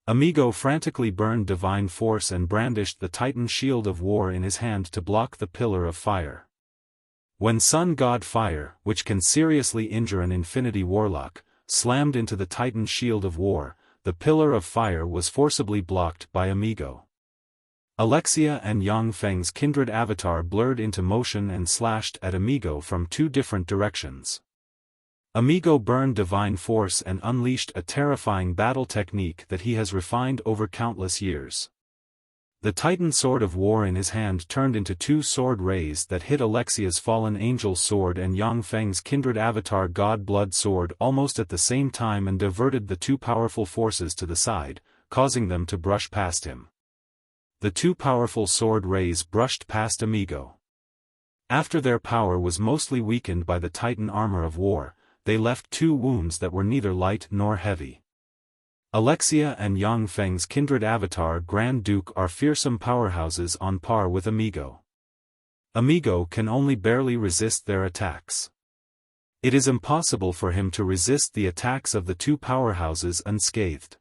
Amigo frantically burned divine force and brandished the Titan shield of war in his hand to block the pillar of fire. When Sun God Fire, which can seriously injure an Infinity Warlock, slammed into the Titan shield of war, the pillar of fire was forcibly blocked by Amigo. Alexia and Yang Feng's kindred avatar blurred into motion and slashed at Amigo from 2 different directions. Amigo burned divine force and unleashed a terrifying battle technique that he has refined over countless years. The Titan sword of war in his hand turned into 2 sword rays that hit Alexia's fallen angel sword and Yang Feng's kindred avatar god blood sword almost at the same time and diverted the 2 powerful forces to the side, causing them to brush past him. The 2 powerful sword rays brushed past Amigo. After their power was mostly weakened by the Titan armor of war, they left 2 wounds that were neither light nor heavy. Alexia and Yang Feng's kindred avatar Grand Duke are fearsome powerhouses on par with Amigo. Amigo can only barely resist their attacks. It is impossible for him to resist the attacks of the 2 powerhouses unscathed.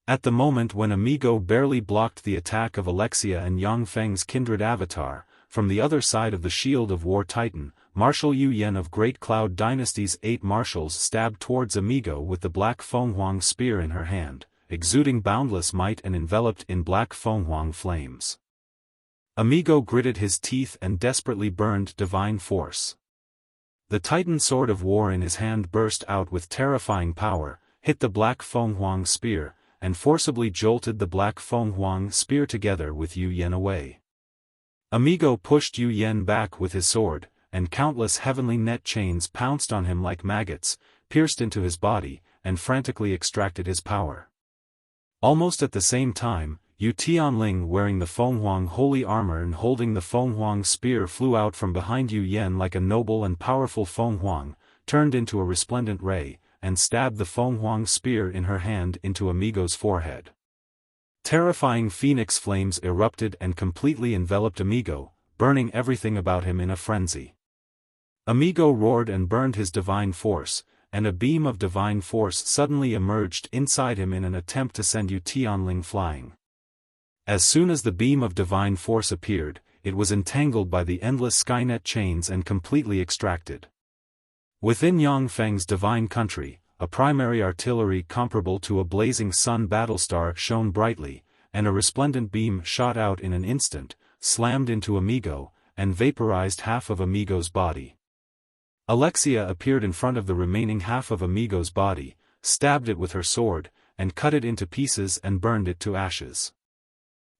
At the moment when Amigo barely blocked the attack of Alexia and Yang Feng's kindred avatar, from the other side of the shield of war Titan, Marshal Yu Yen of Great Cloud Dynasty's 8 marshals stabbed towards Amigo with the black Fenghuang spear in her hand, exuding boundless might and enveloped in black Fenghuang flames. Amigo gritted his teeth and desperately burned divine force. The Titan sword of war in his hand burst out with terrifying power, hit the black Fenghuang spear, and forcibly jolted the black Fenghuang spear together with Yu Yen away. Amigo pushed Yu Yen back with his sword, and countless heavenly net chains pounced on him like maggots, pierced into his body, and frantically extracted his power. Almost at the same time, Yu Tianling wearing the Fenghuang holy armor and holding the Fenghuang spear flew out from behind Yu Yen like a noble and powerful Fenghuang, turned into a resplendent ray, and stabbed the Fenghuang spear in her hand into Amigo's forehead. Terrifying phoenix flames erupted and completely enveloped Amigo, burning everything about him in a frenzy. Amigo roared and burned his divine force, and a beam of divine force suddenly emerged inside him in an attempt to send Yu Tianling flying. As soon as the beam of divine force appeared, it was entangled by the endless Skynet chains and completely extracted. Within Yang Feng's divine country, a primary artillery comparable to a blazing sun battlestar shone brightly, and a resplendent beam shot out in an instant, slammed into Amigo, and vaporized half of Amigo's body. Alexia appeared in front of the remaining half of Amigo's body, stabbed it with her sword, and cut it into pieces and burned it to ashes.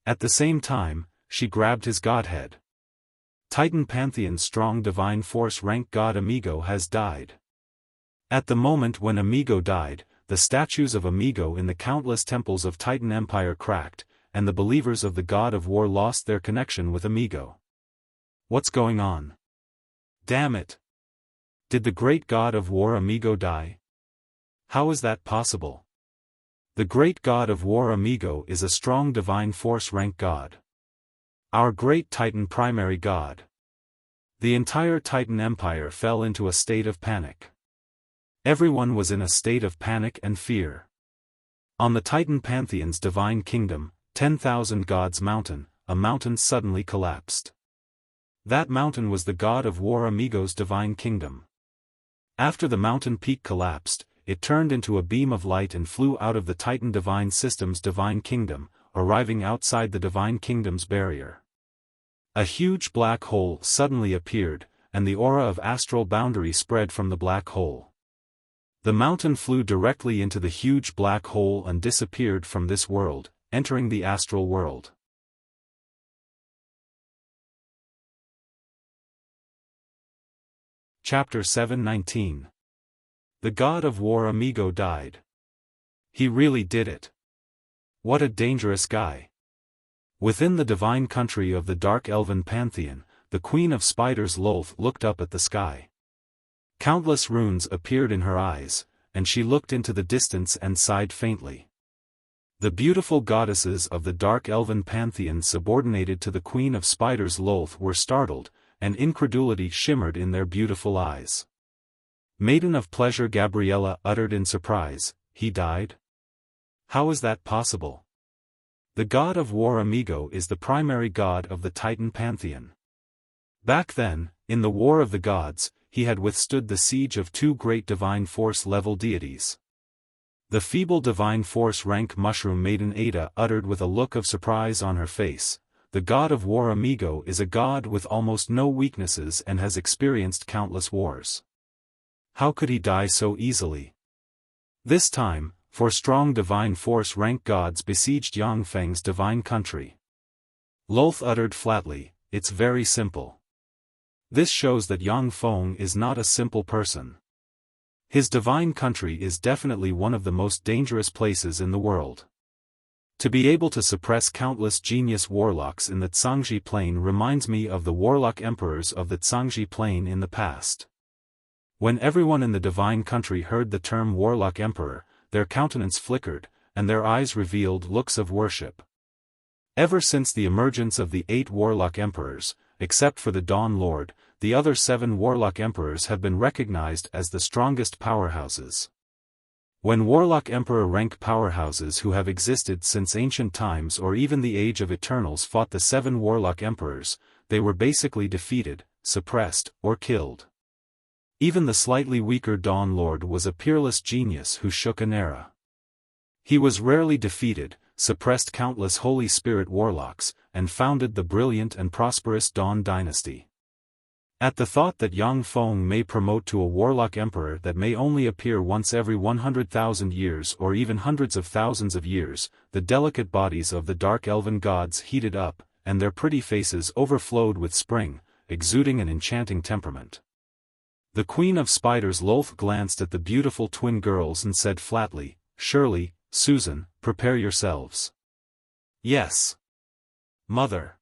At the same time, she grabbed his godhead. Titan Pantheon's strong divine force rank god Amigo has died. At the moment when Amigo died, the statues of Amigo in the countless temples of Titan Empire cracked, and the believers of the god of war lost their connection with Amigo. What's going on? Damn it! Did the great god of war Amigo die? How is that possible? The great god of war Amigo is a strong divine force rank god. Our great Titan primary god. The entire Titan Empire fell into a state of panic. Everyone was in a state of panic and fear. On the Titan Pantheon's divine kingdom, 10,000 Gods Mountain, a mountain suddenly collapsed. That mountain was the god of war Amigo's divine kingdom. After the mountain peak collapsed, it turned into a beam of light and flew out of the Titan divine system's divine kingdom, arriving outside the divine kingdom's barrier. A huge black hole suddenly appeared, and the aura of astral boundary spread from the black hole. The mountain flew directly into the huge black hole and disappeared from this world, entering the astral world. Chapter 7:19. The god of war Amigo died. He really did it. What a dangerous guy. Within the divine country of the Dark Elven Pantheon, the Queen of Spiders Lolth looked up at the sky. Countless runes appeared in her eyes, and she looked into the distance and sighed faintly. The beautiful goddesses of the Dark Elven Pantheon subordinated to the Queen of Spiders Lolth were startled, and incredulity shimmered in their beautiful eyes. Maiden of Pleasure Gabriella uttered in surprise, "He died? How is that possible?" The god of war Amigo is the primary god of the Titan Pantheon. Back then, in the War of the Gods, he had withstood the siege of two great divine force-level deities. The feeble divine force rank mushroom maiden Ada uttered with a look of surprise on her face, "The god of war Amigo is a god with almost no weaknesses and has experienced countless wars. How could he die so easily?" This time, for strong divine force rank gods besieged Yangfeng's divine country. Lolth uttered flatly, "It's very simple." This shows that Yangfeng is not a simple person. His divine country is definitely one of the most dangerous places in the world. To be able to suppress countless genius warlocks in the Zhangji Plain reminds me of the warlock emperors of the Zhangji Plain in the past. When everyone in the divine country heard the term warlock emperor, their countenance flickered, and their eyes revealed looks of worship. Ever since the emergence of the 8 warlock emperors, except for the Dawn Lord, the other 7 warlock emperors have been recognized as the strongest powerhouses. When warlock emperor rank powerhouses who have existed since ancient times or even the Age of Eternals fought the 7 warlock emperors, they were basically defeated, suppressed, or killed. Even the slightly weaker Dawn Lord was a peerless genius who shook an era. He was rarely defeated, suppressed countless Holy Spirit warlocks, and founded the brilliant and prosperous Dawn dynasty. At the thought that Yangfeng may promote to a warlock emperor that may only appear once every 100,000 years or even hundreds of thousands of years, the delicate bodies of the dark elven gods heated up, and their pretty faces overflowed with spring, exuding an enchanting temperament. The Queen of Spiders Lolth glanced at the beautiful twin girls and said flatly, "Shirley, Susan, prepare yourselves." "Yes, Mother."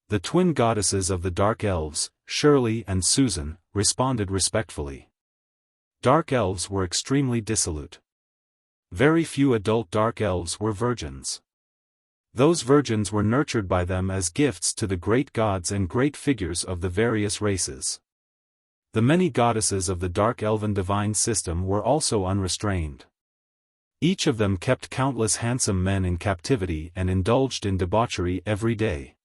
The twin goddesses of the Dark Elves, Shirley and Susan, responded respectfully. Dark Elves were extremely dissolute. Very few adult Dark Elves were virgins. Those virgins were nurtured by them as gifts to the great gods and great figures of the various races. The many goddesses of the Dark Elven divine system were also unrestrained. Each of them kept countless handsome men in captivity and indulged in debauchery every day.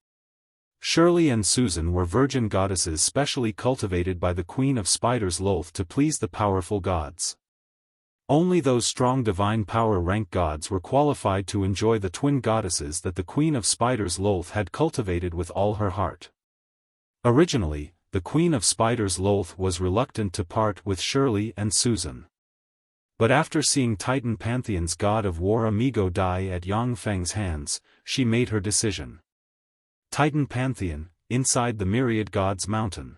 Shirley and Susan were virgin goddesses specially cultivated by the Queen of Spiders Lolth to please the powerful gods. Only those strong divine power rank gods were qualified to enjoy the twin goddesses that the Queen of Spiders Lolth had cultivated with all her heart. Originally, the Queen of Spiders Lolth was reluctant to part with Shirley and Susan. But after seeing Titan Pantheon's god of war Amigo die at Yangfeng's hands, she made her decision. Titan Pantheon, inside the Myriad Gods Mountain.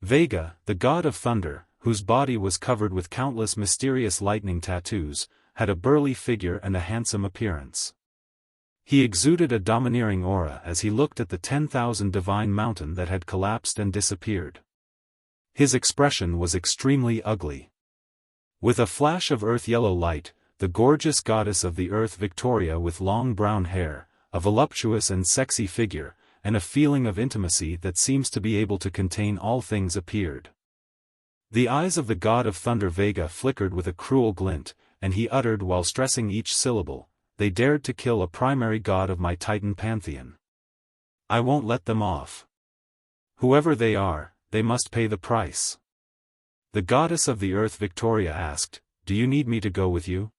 Vega, the god of thunder, whose body was covered with countless mysterious lightning tattoos, had a burly figure and a handsome appearance. He exuded a domineering aura as he looked at the 10,000 divine mountain that had collapsed and disappeared. His expression was extremely ugly. With a flash of earth-yellow light, the gorgeous goddess of the earth Victoria with long brown hair, a voluptuous and sexy figure, and a feeling of intimacy that seems to be able to contain all things appeared. The eyes of the god of thunder Vega flickered with a cruel glint, and he uttered while stressing each syllable, "They dared to kill a primary god of my Titan pantheon. I won't let them off. Whoever they are, they must pay the price." The goddess of the earth Victoria asked, "Do you need me to go with you?"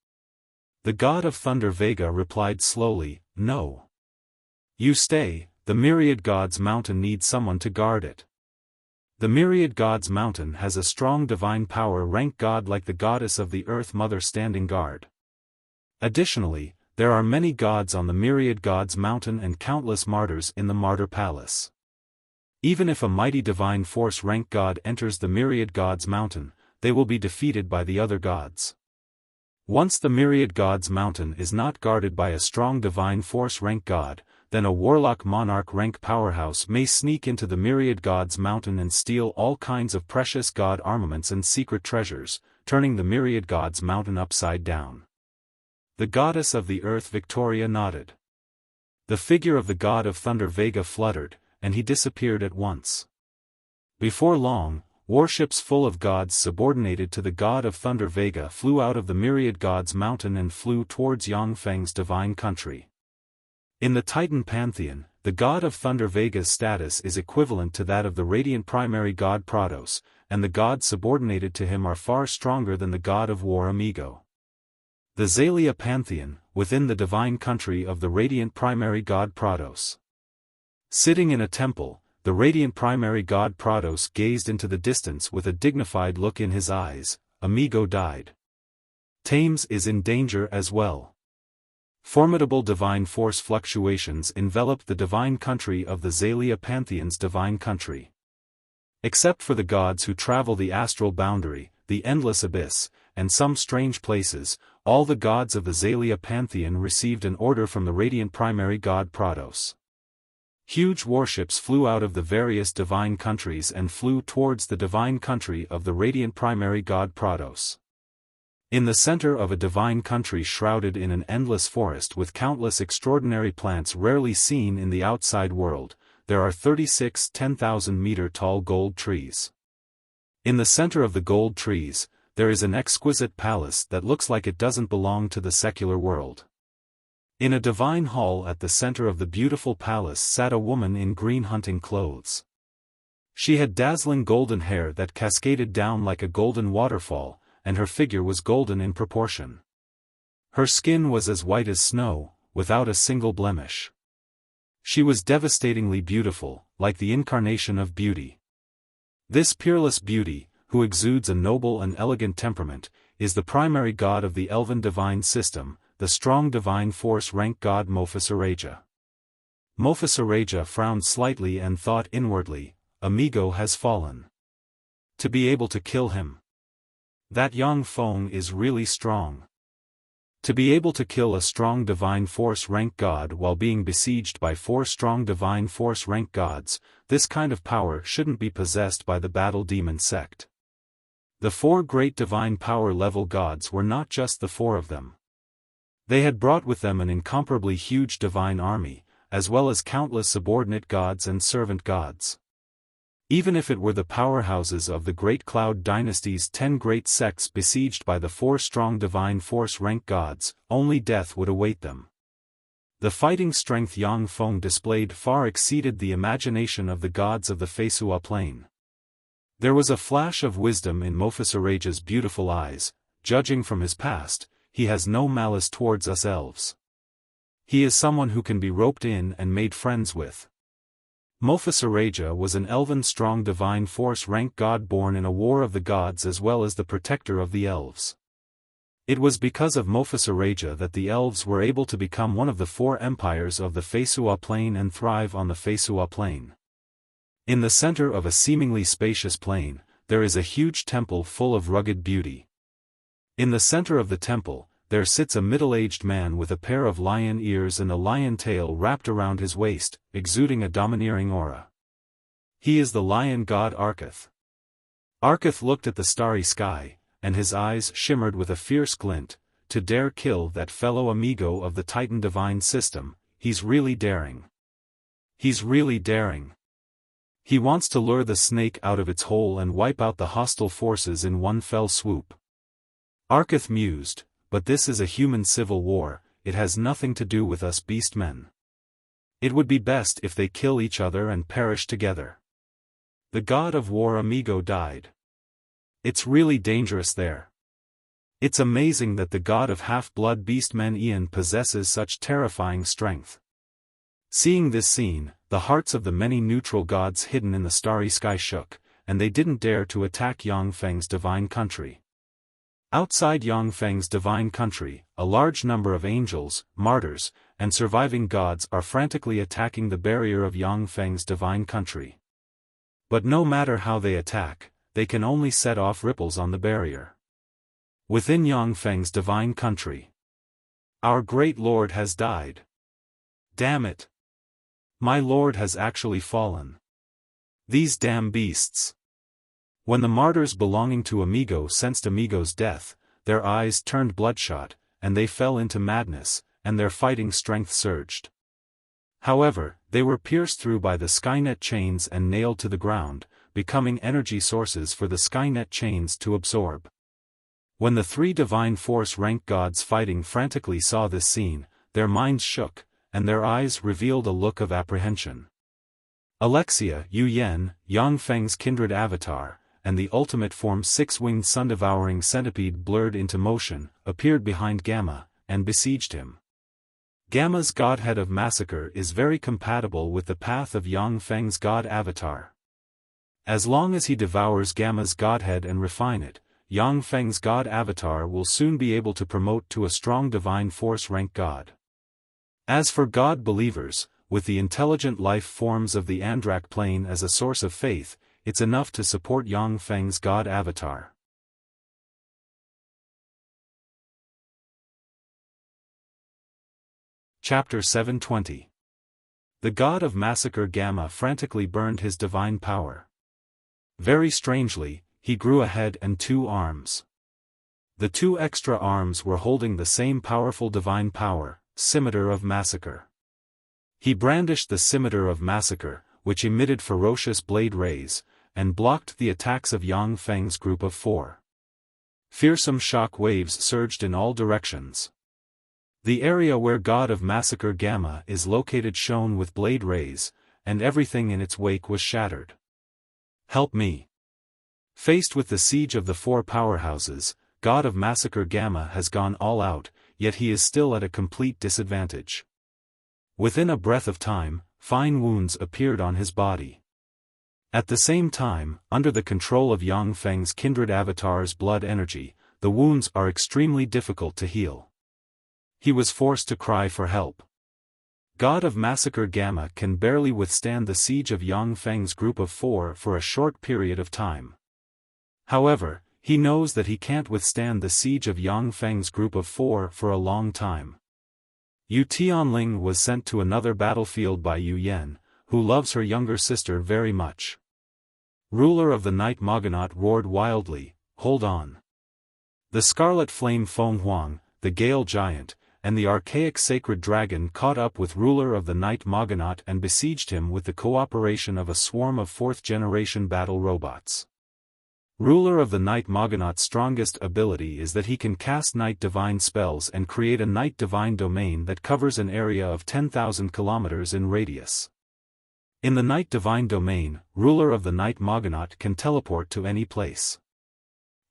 The god of thunder Vega replied slowly, "No. You stay, the myriad gods mountain needs someone to guard it. The myriad gods mountain has a strong divine power rank god like the goddess of the earth mother standing guard. Additionally, there are many gods on the myriad gods mountain and countless martyrs in the martyr palace. Even if a mighty divine force rank god enters the myriad gods mountain, they will be defeated by the other gods. Once the myriad gods mountain is not guarded by a strong divine force rank god, then a warlock monarch rank powerhouse may sneak into the myriad gods mountain and steal all kinds of precious god armaments and secret treasures, turning the myriad gods mountain upside down. The goddess of the earth Victoria nodded. The figure of the god of thunder Vega fluttered, and he disappeared at once. Before long, warships full of gods subordinated to the god of thunder Vega flew out of the myriad gods mountain and flew towards Yangfeng's divine country. In the Titan pantheon, the god of thunder Vega's status is equivalent to that of the radiant primary god Prados, and the gods subordinated to him are far stronger than the god of war Amigo. The Zalia pantheon, within the divine country of the radiant primary god Prados. Sitting in a temple, the radiant primary god Prados gazed into the distance with a dignified look in his eyes. Amigo died. Thames is in danger as well. Formidable divine force fluctuations enveloped the divine country of the Zalia pantheon's divine country. Except for the gods who travel the astral boundary, the endless abyss, and some strange places, all the gods of the Zalia pantheon received an order from the radiant primary god Prados. Huge warships flew out of the various divine countries and flew towards the divine country of the radiant primary god Prados. In the center of a divine country shrouded in an endless forest with countless extraordinary plants rarely seen in the outside world, there are 36 10,000-meter tall gold trees. In the center of the gold trees, there is an exquisite palace that looks like it doesn't belong to the secular world. In a divine hall at the center of the beautiful palace sat a woman in green hunting clothes. She had dazzling golden hair that cascaded down like a golden waterfall, and her figure was golden in proportion. Her skin was as white as snow, without a single blemish. She was devastatingly beautiful, like the incarnation of beauty. This peerless beauty, who exudes a noble and elegant temperament, is the primary god of the elven divine system, the strong divine force rank god Mophisareja. Mophisareja frowned slightly and thought inwardly, Amigo has fallen. To be able to kill him. That Yangfeng is really strong. To be able to kill a strong divine force rank god while being besieged by 4 strong divine force rank gods, this kind of power shouldn't be possessed by the battle demon sect. The 4 great divine power level gods were not just the 4 of them. They had brought with them an incomparably huge divine army, as well as countless subordinate gods and servant gods. Even if it were the powerhouses of the Great Cloud Dynasty's 10 great sects besieged by the 4 strong divine force rank gods, only death would await them. The fighting strength Yangfeng displayed far exceeded the imagination of the gods of the Feisua Plain. There was a flash of wisdom in Mophisareja's beautiful eyes. Judging from his past, he has no malice towards us elves. He is someone who can be roped in and made friends with. Mophisareja was an elven strong divine force rank god born in a war of the gods as well as the protector of the elves. It was because of Mophisareja that the elves were able to become one of the 4 empires of the Feisua Plain and thrive on the Feisua Plain. In the center of a seemingly spacious plain, there is a huge temple full of rugged beauty. In the center of the temple, there sits a middle-aged man with a pair of lion ears and a lion tail wrapped around his waist, exuding a domineering aura. He is the lion god Arketh. Arketh looked at the starry sky, and his eyes shimmered with a fierce glint. To dare kill that fellow amigo of the Titan divine system, he's really daring. He's really daring. He wants to lure the snake out of its hole and wipe out the hostile forces in one fell swoop. Arketh mused, but this is a human civil war, it has nothing to do with us beastmen. It would be best if they kill each other and perish together. The god of war amigo died. It's really dangerous there. It's amazing that the god of half-blood beastmen Ian possesses such terrifying strength. Seeing this scene, the hearts of the many neutral gods hidden in the starry sky shook, and they didn't dare to attack Yangfeng's divine country. Outside Yangfeng's divine country, a large number of angels, martyrs, and surviving gods are frantically attacking the barrier of Yangfeng's divine country. But no matter how they attack, they can only set off ripples on the barrier. Within Yangfeng's divine country, our great lord has died. Damn it! My lord has actually fallen. These damn beasts. When the martyrs belonging to Amigo sensed Amigo's death, their eyes turned bloodshot, and they fell into madness, and their fighting strength surged. However, they were pierced through by the Skynet chains and nailed to the ground, becoming energy sources for the Skynet chains to absorb. When the three divine force rank gods fighting frantically saw this scene, their minds shook, and their eyes revealed a look of apprehension. Alexia, Yu Yen, Yangfeng's kindred avatar, and the ultimate form six-winged sun-devouring centipede blurred into motion, appeared behind Gamma, and besieged him. Gamma's godhead of massacre is very compatible with the path of Yangfeng's god avatar. As long as he devours Gamma's godhead and refine it, Yangfeng's god avatar will soon be able to promote to a strong divine force rank god. As for god believers, with the intelligent life forms of the Andrak plane as a source of faith, it's enough to support Yangfeng's god avatar. Chapter 720. The god of massacre Gamma frantically burned his divine power. Very strangely, he grew a head and two arms. The two extra arms were holding the same powerful divine power, Scimitar of Massacre. He brandished the Scimitar of Massacre, which emitted ferocious blade rays, and blocked the attacks of Yangfeng's group of four. Fearsome shock waves surged in all directions. The area where God of Massacre Gamma is located shone with blade rays, and everything in its wake was shattered. Help me! Faced with the siege of the four powerhouses, God of Massacre Gamma has gone all out, yet he is still at a complete disadvantage. Within a breath of time, fine wounds appeared on his body. At the same time, under the control of Yangfeng's kindred avatar's blood energy, the wounds are extremely difficult to heal. He was forced to cry for help. God of Massacre Gamma can barely withstand the siege of Yangfeng's group of four for a short period of time. However, he knows that he can't withstand the siege of Yangfeng's group of four for a long time. Yu Tianling was sent to another battlefield by Yu Yen, who loves her younger sister very much. Ruler of the Night Moganaut roared wildly, "Hold on!" The Scarlet Flame Feng Huang, the Gale Giant, and the archaic Sacred Dragon caught up with Ruler of the Night Moganaut and besieged him with the cooperation of a swarm of fourth-generation battle robots. Ruler of the Night Moganaut's strongest ability is that he can cast Night Divine spells and create a Night Divine domain that covers an area of 10,000 kilometers in radius. In the Night Divine domain, Ruler of the Night Moganaut can teleport to any place.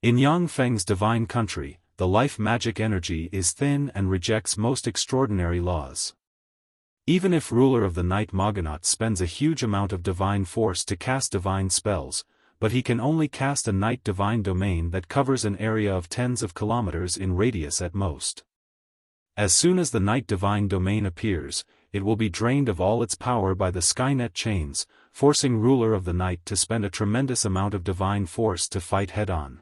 In Yangfeng's divine country, the life magic energy is thin and rejects most extraordinary laws. Even if Ruler of the Night Moganaut spends a huge amount of divine force to cast divine spells, but he can only cast a Night Divine domain that covers an area of tens of kilometers in radius at most. As soon as the Night Divine domain appears, it will be drained of all its power by the Skynet chains, forcing Ruler of the Night to spend a tremendous amount of divine force to fight head-on.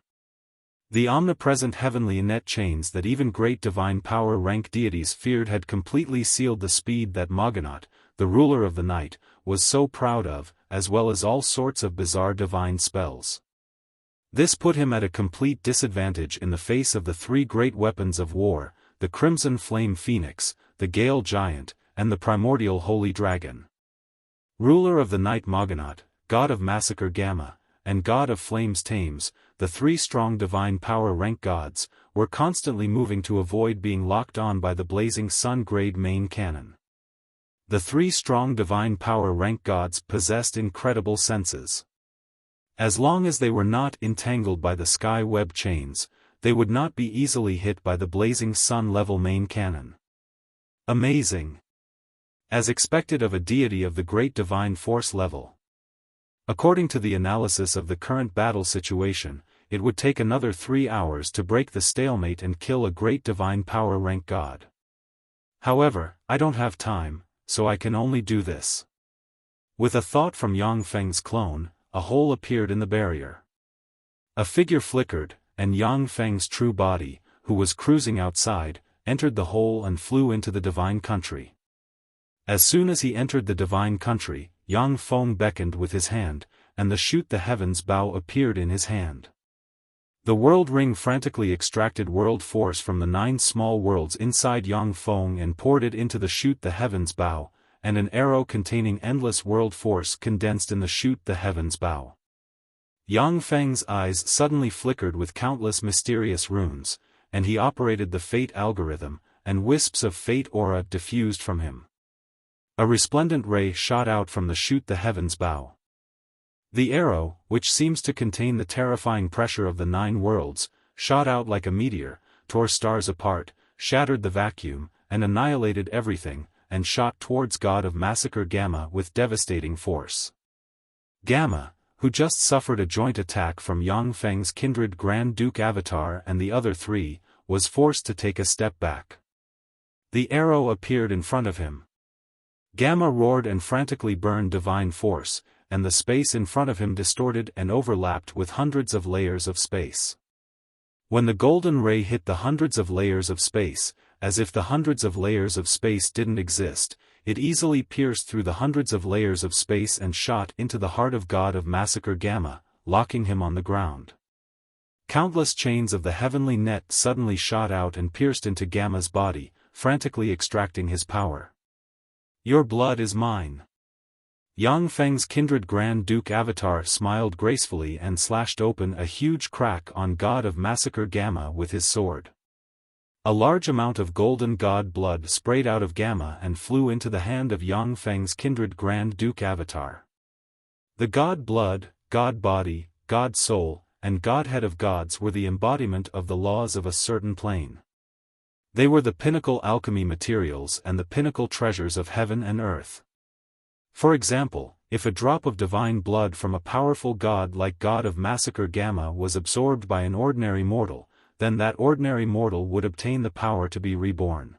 The omnipresent heavenly net chains that even great divine power rank deities feared had completely sealed the speed that Mogonot, the ruler of the night, was so proud of, as well as all sorts of bizarre divine spells. This put him at a complete disadvantage in the face of the three great weapons of war, the Crimson Flame Phoenix, the Gale Giant, and the Primordial Holy Dragon. Ruler of the night Mogonot, God of Massacre Gamma, and God of Flames Thames, the three strong divine power rank gods, were constantly moving to avoid being locked on by the blazing sun-grade main cannon. The three strong divine power rank gods possessed incredible senses. As long as they were not entangled by the sky web chains, they would not be easily hit by the blazing sun-level main cannon. Amazing! As expected of a deity of the great divine force level. According to the analysis of the current battle situation, it would take another 3 hours to break the stalemate and kill a great divine power rank god. However, I don't have time, so I can only do this. With a thought from Yang Feng's clone, a hole appeared in the barrier. A figure flickered, and Yang Feng's true body, who was cruising outside, entered the hole and flew into the divine country. As soon as he entered the divine country, Yang Feng beckoned with his hand, and the Shoot the Heavens bow appeared in his hand. The world ring frantically extracted world force from the 9 small worlds inside Yang Feng and poured it into the Shoot the Heavens bow, and an arrow containing endless world force condensed in the Shoot the Heavens bow. Yang Feng's eyes suddenly flickered with countless mysterious runes, and he operated the fate algorithm, and wisps of fate aura diffused from him. A resplendent ray shot out from the Shoot the Heavens bow. The arrow, which seems to contain the terrifying pressure of the 9 worlds, shot out like a meteor, tore stars apart, shattered the vacuum, and annihilated everything, and shot towards God of Massacre Gamma with devastating force. Gamma, who just suffered a joint attack from Yang Feng's kindred Grand Duke Avatar and the other 3, was forced to take a step back. The arrow appeared in front of him. Gamma roared and frantically burned divine force, and the space in front of him distorted and overlapped with hundreds of layers of space. When the golden ray hit the hundreds of layers of space, as if the hundreds of layers of space didn't exist, it easily pierced through the hundreds of layers of space and shot into the heart of God of Massacre Gamma, locking him on the ground. Countless chains of the heavenly net suddenly shot out and pierced into Gamma's body, frantically extracting his power. Your blood is mine. Yang Feng's kindred Grand Duke Avatar smiled gracefully and slashed open a huge crack on God of Massacre Gamma with his sword. A large amount of golden god blood sprayed out of Gamma and flew into the hand of Yang Feng's kindred Grand Duke Avatar. The god blood, god body, god soul, and godhead of gods were the embodiment of the laws of a certain plane. They were the pinnacle alchemy materials and the pinnacle treasures of heaven and earth. For example, if a drop of divine blood from a powerful god like God of Massacre Gamma was absorbed by an ordinary mortal, then that ordinary mortal would obtain the power to be reborn.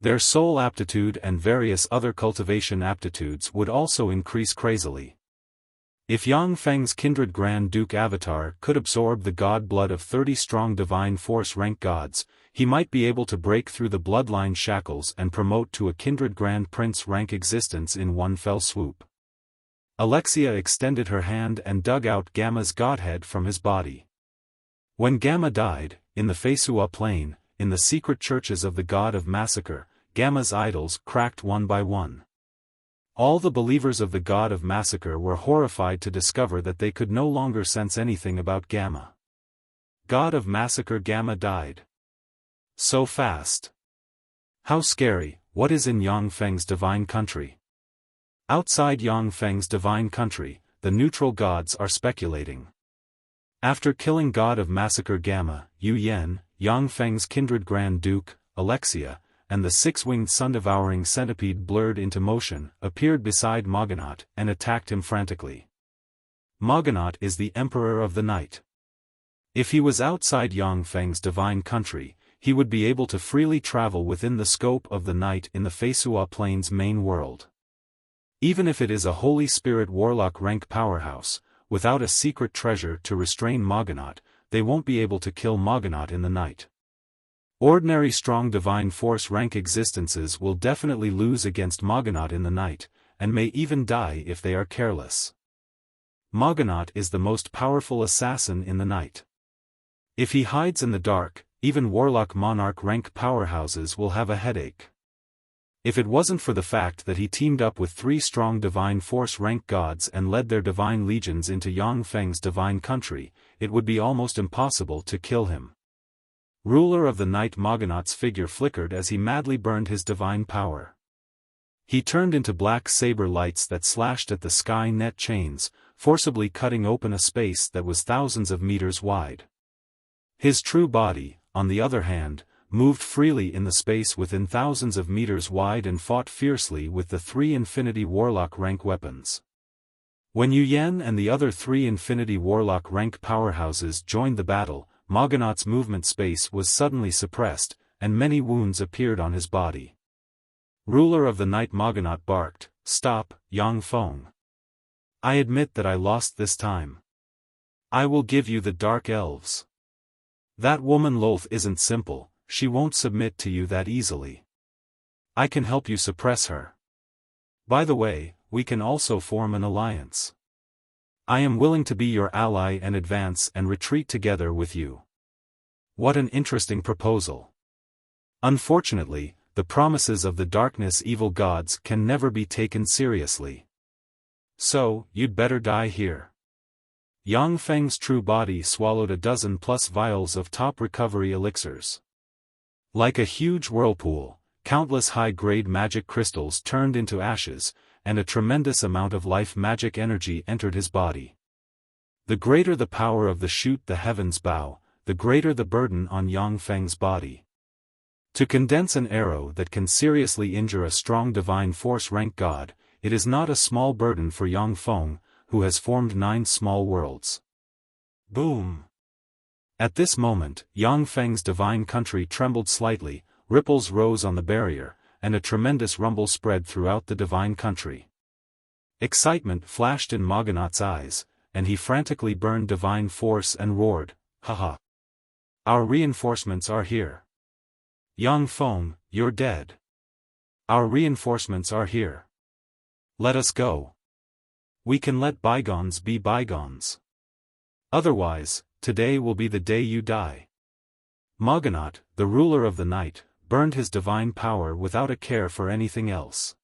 Their soul aptitude and various other cultivation aptitudes would also increase crazily. If Yang Feng's kindred Grand Duke Avatar could absorb the god blood of 30 strong divine force rank gods, he might be able to break through the bloodline shackles and promote to a kindred Grand Prince rank existence in one fell swoop. Alexia extended her hand and dug out Gamma's godhead from his body. When Gamma died, in the Feisua Plain, in the secret churches of the God of Massacre, Gamma's idols cracked one by one. All the believers of the God of Massacre were horrified to discover that they could no longer sense anything about Gamma. God of Massacre Gamma died. So fast. How scary. What is in Yang Feng's divine country? Outside Yang Feng's divine country, the neutral gods are speculating. After killing God of Massacre Gamma, Yu Yen, Yang Feng's kindred Grand Duke, Alexia, and the 6-winged sun-devouring centipede blurred into motion, appeared beside Mogonot and attacked him frantically. Mogonot is the Emperor of the Night. If he was outside Yang Feng's divine country, he would be able to freely travel within the scope of the night in the Feisua Plain's main world. Even if it is a Holy Spirit Warlock rank powerhouse, without a secret treasure to restrain Mogonot, they won't be able to kill Moganaut in the night. Ordinary strong divine force rank existences will definitely lose against Moganaut in the night, and may even die if they are careless. Moganaut is the most powerful assassin in the night. If he hides in the dark, even Warlock Monarch rank powerhouses will have a headache. If it wasn't for the fact that he teamed up with 3 strong divine force rank gods and led their divine legions into Yang Feng's divine country, it would be almost impossible to kill him. Ruler of the night Moganaut's figure flickered as he madly burned his divine power. He turned into black saber lights that slashed at the sky net chains, forcibly cutting open a space that was thousands of meters wide. His true body, on the other hand, moved freely in the space within thousands of meters wide and fought fiercely with the 3 Infinity Warlock rank weapons. When Yu Yan and the other 3 Infinity Warlock rank powerhouses joined the battle, Moganaut's movement space was suddenly suppressed, and many wounds appeared on his body. Ruler of the night Moganaut barked, "Stop, Yang Feng. I admit that I lost this time. I will give you the Dark Elves. That woman Lolth isn't simple, she won't submit to you that easily. I can help you suppress her. By the way, we can also form an alliance. I am willing to be your ally and advance and retreat together with you." What an interesting proposal. Unfortunately, the promises of the darkness evil gods can never be taken seriously. So, you'd better die here. Yang Feng's true body swallowed a dozen plus vials of top recovery elixirs. Like a huge whirlpool, countless high-grade magic crystals turned into ashes, and a tremendous amount of life magic energy entered his body. The greater the power of the shoot the heavens bow, the greater the burden on Yang Feng's body. To condense an arrow that can seriously injure a strong divine force rank god, it is not a small burden for Yang Feng, who has formed 9 small worlds. Boom! At this moment, Yang Feng's divine country trembled slightly, ripples rose on the barrier, and a tremendous rumble spread throughout the divine country. Excitement flashed in Moganaut's eyes, and he frantically burned divine force and roared, "Haha! Our reinforcements are here. Yang Feng, you're dead. Our reinforcements are here. Let us go. We can let bygones be bygones. Otherwise, today will be the day you die." Moganaut, the ruler of the night, burned his divine power without a care for anything else.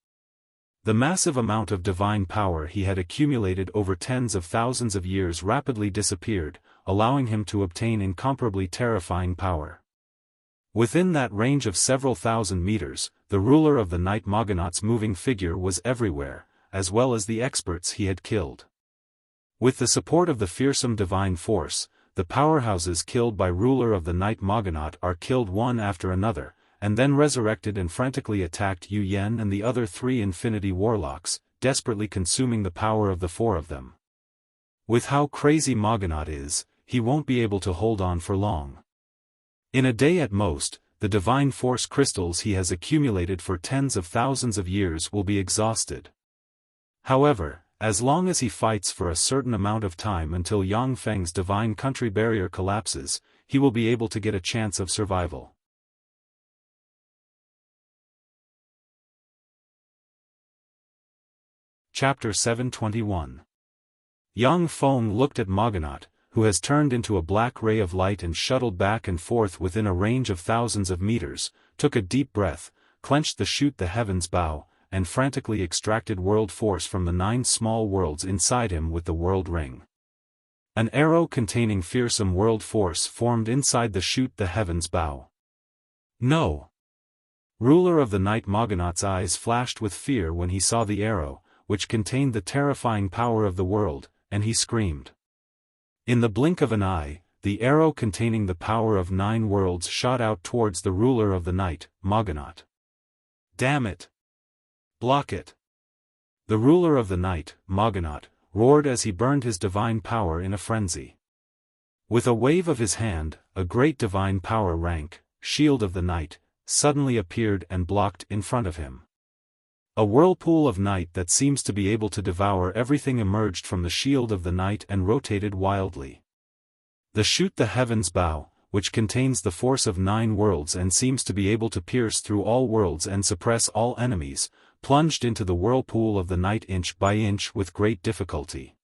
The massive amount of divine power he had accumulated over tens of thousands of years rapidly disappeared, allowing him to obtain incomparably terrifying power. Within that range of several thousand meters, the ruler of the night Moganaut's moving figure was everywhere, as well as the experts he had killed. With the support of the fearsome divine force, the powerhouses killed by ruler of the night Moganaut are killed one after another, and then resurrected and frantically attacked Yu Yan and the other 3 Infinity Warlocks, desperately consuming the power of the 4 of them. With how crazy Moganaut is, he won't be able to hold on for long. In a day at most, the divine force crystals he has accumulated for tens of thousands of years will be exhausted. However, as long as he fights for a certain amount of time until Yang Feng's divine country barrier collapses, he will be able to get a chance of survival. Chapter 721. Yang Feng looked at Moganaut, who has turned into a black ray of light and shuttled back and forth within a range of thousands of meters, took a deep breath, clenched the shoot the heavens bow, and frantically extracted world force from the 9 small worlds inside him with the world ring. An arrow containing fearsome world force formed inside the shoot the heavens bow. No! Ruler of the night Moganaut's eyes flashed with fear when he saw the arrow, which contained the terrifying power of the world, and he screamed. In the blink of an eye, the arrow containing the power of 9 worlds shot out towards the ruler of the night, Moganaut. Damn it! Block it! The ruler of the night, Moganaut, roared as he burned his divine power in a frenzy. With a wave of his hand, a great divine power rank, Shield of the Night, suddenly appeared and blocked in front of him. A whirlpool of night that seems to be able to devour everything emerged from the Shield of the Night and rotated wildly. The shoot the heavens bow, which contains the force of 9 worlds and seems to be able to pierce through all worlds and suppress all enemies, plunged into the whirlpool of the night inch by inch with great difficulty.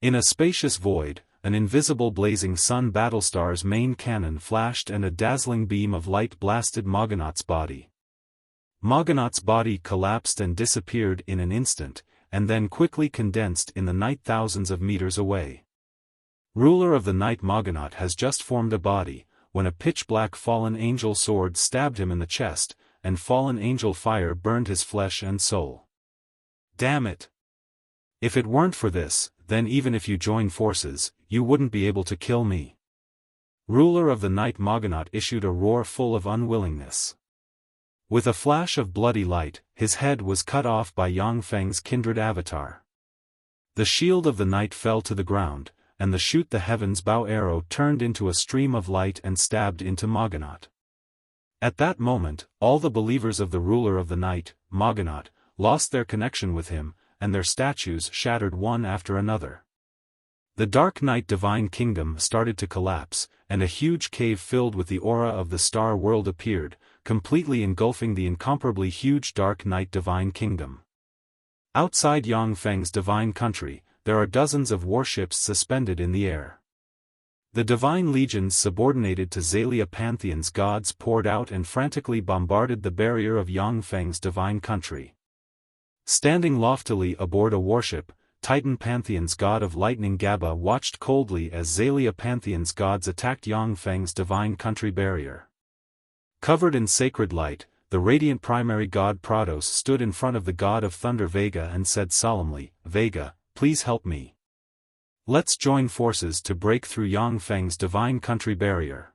In a spacious void, an invisible blazing sun battlestar's main cannon flashed and a dazzling beam of light blasted Moganaut's body. Moganaut's body collapsed and disappeared in an instant, and then quickly condensed in the night thousands of meters away. Ruler of the night Moganaut has just formed a body, when a pitch-black fallen angel sword stabbed him in the chest, and fallen angel fire burned his flesh and soul. Damn it! If it weren't for this, then even if you join forces, you wouldn't be able to kill me. Ruler of the night Moganaut issued a roar full of unwillingness. With a flash of bloody light, his head was cut off by Yang Feng's kindred avatar. The shield of the night fell to the ground, and the shoot the heavens bow arrow turned into a stream of light and stabbed into Moganaut. At that moment, all the believers of the ruler of the night, Moganaut, lost their connection with him, and their statues shattered one after another. The Dark Night Divine Kingdom started to collapse, and a huge cave filled with the aura of the Star World appeared, completely engulfing the incomparably huge Dark Night Divine Kingdom. Outside Yang Feng's divine country, there are dozens of warships suspended in the air. The divine legions subordinated to Xalia Pantheon's gods poured out and frantically bombarded the barrier of Yang Feng's divine country. Standing loftily aboard a warship, Titan Pantheon's god of lightning Gaba watched coldly as Xalia Pantheon's gods attacked Yang Feng's divine country barrier. Covered in sacred light, the radiant primary god Prados stood in front of the god of thunder Vega and said solemnly, "Vega, please help me. Let's join forces to break through Yang Feng's divine country barrier."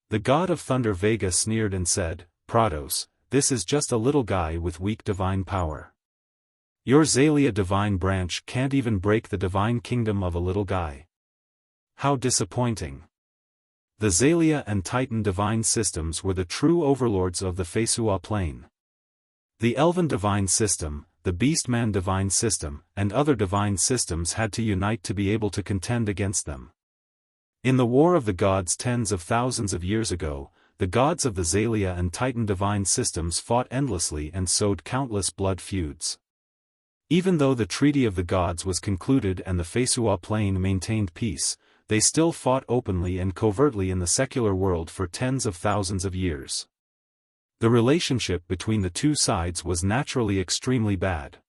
The god of thunder Vega sneered and said, "Prados, this is just a little guy with weak divine power. Your Xalia divine branch can't even break the divine kingdom of a little guy. How disappointing." The Xalia and Titan divine systems were the true overlords of the Feisua plane. The Elven divine system, the Beastman divine system, and other divine systems had to unite to be able to contend against them. In the War of the Gods tens of thousands of years ago, the gods of the Xalia and Titan divine systems fought endlessly and sowed countless blood feuds. Even though the Treaty of the Gods was concluded and the Feisua plane maintained peace, they still fought openly and covertly in the secular world for tens of thousands of years. The relationship between the two sides was naturally extremely bad.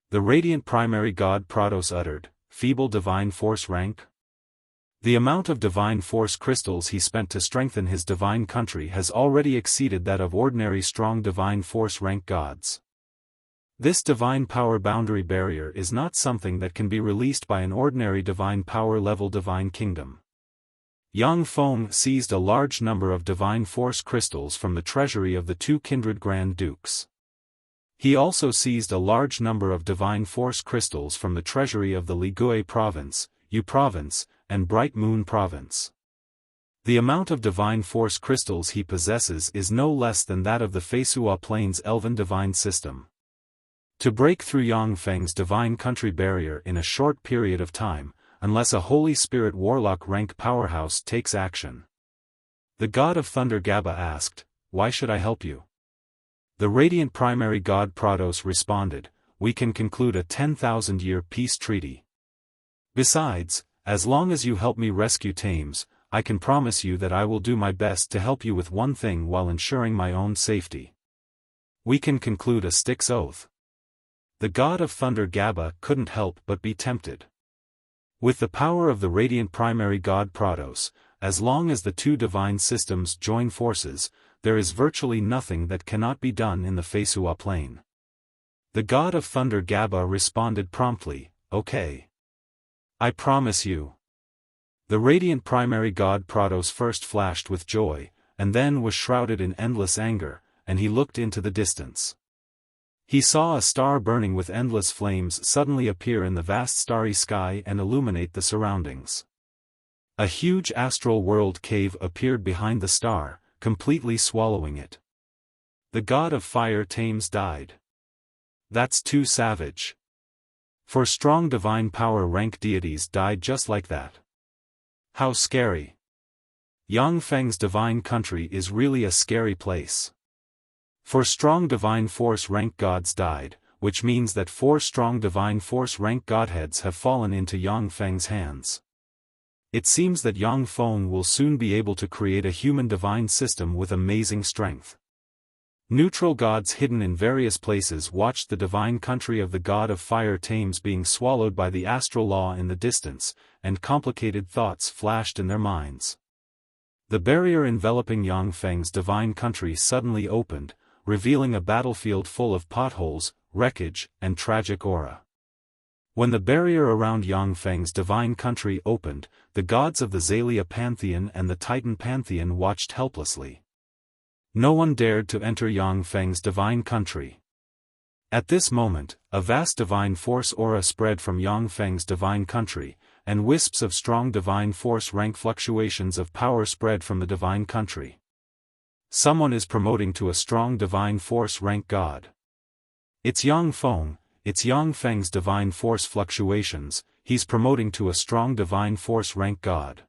The radiant primary god Prados uttered, "Feeble divine force rank?" The amount of divine force crystals he spent to strengthen his divine country has already exceeded that of ordinary strong divine force rank gods. This divine power boundary barrier is not something that can be released by an ordinary divine power level divine kingdom. Yang Feng seized a large number of divine force crystals from the treasury of the two kindred Grand Dukes. He also seized a large number of divine force crystals from the treasury of the Ligui province, Yu province, and Bright Moon province. The amount of divine force crystals he possesses is no less than that of the Feisua plane's elven divine system. To break through Yang Feng's divine country barrier in a short period of time, unless a Holy Spirit warlock rank powerhouse takes action. The god of thunder Gaba asked, "Why should I help you?" The radiant primary god Prados responded, "We can conclude a 10,000-year peace treaty. Besides, as long as you help me rescue Thames, I can promise you that I will do my best to help you with one thing while ensuring my own safety. We can conclude a Styx oath." The god of thunder Gaba couldn't help but be tempted. With the power of the radiant primary god Prados, as long as the two divine systems join forces, there is virtually nothing that cannot be done in the Feisua plane. The god of thunder Gaba responded promptly, "Okay. I promise you." The radiant primary god Prados first flashed with joy, and then was shrouded in endless anger, and he looked into the distance. He saw a star burning with endless flames suddenly appear in the vast starry sky and illuminate the surroundings. A huge astral world cave appeared behind the star, completely swallowing it. The god of fire Thames died. That's too savage. For strong divine power rank deities died just like that. How scary. Yang Feng's divine country is really a scary place. 4 strong divine force rank gods died, which means that 4 strong divine force rank godheads have fallen into Yang Feng's hands. It seems that Yang Feng will soon be able to create a human divine system with amazing strength. Neutral gods hidden in various places watched the divine country of the god of fire Thames being swallowed by the astral law in the distance, and complicated thoughts flashed in their minds. The barrier enveloping Yang Feng's divine country suddenly opened, revealing a battlefield full of potholes, wreckage, and tragic aura. When the barrier around Yang Feng's divine country opened, the gods of the Xalia pantheon and the Titan pantheon watched helplessly. No one dared to enter Yang Feng's divine country. At this moment, a vast divine force aura spread from Yang Feng's divine country, and wisps of strong divine force rank fluctuations of power spread from the divine country. Someone is promoting to a strong divine force rank god. It's Yang Feng, it's Yang Feng's divine force fluctuations, he's promoting to a strong divine force rank god.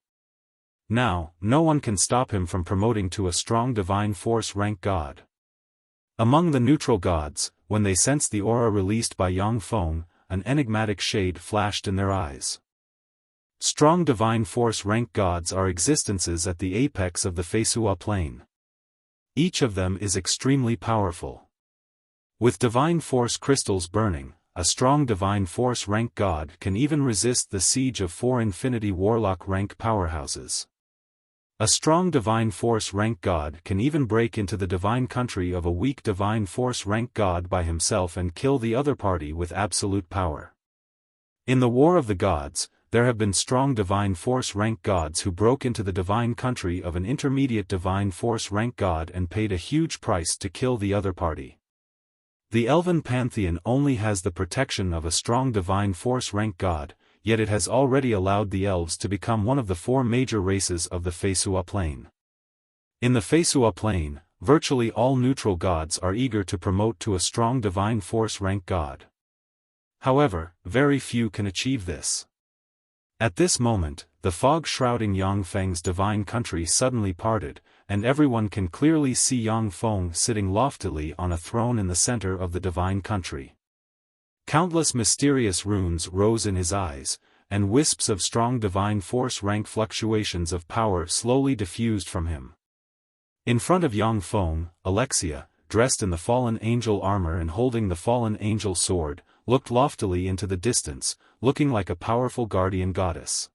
Now, no one can stop him from promoting to a strong divine force rank god. Among the neutral gods, when they sensed the aura released by Yang Feng, an enigmatic shade flashed in their eyes. Strong divine force rank gods are existences at the apex of the Feisua plane. Each of them is extremely powerful. With divine force crystals burning, a strong divine force rank god can even resist the siege of 4 infinity warlock rank powerhouses. A strong divine force rank god can even break into the divine country of a weak divine force rank god by himself and kill the other party with absolute power. In the War of the Gods, there have been strong divine force rank gods who broke into the divine country of an intermediate divine force rank god and paid a huge price to kill the other party. The Elven pantheon only has the protection of a strong divine force rank god, yet it has already allowed the elves to become one of the 4 major races of the Feisua plane. In the Feisua plane, virtually all neutral gods are eager to promote to a strong divine force rank god. However, very few can achieve this. At this moment, the fog shrouding Yang Feng's divine country suddenly parted, and everyone can clearly see Yang Feng sitting loftily on a throne in the center of the divine country. Countless mysterious runes rose in his eyes, and wisps of strong divine force rank fluctuations of power slowly diffused from him. In front of Yang Feng, Alexia, dressed in the fallen angel armor and holding the fallen angel sword, looked loftily into the distance, looking like a powerful guardian goddess.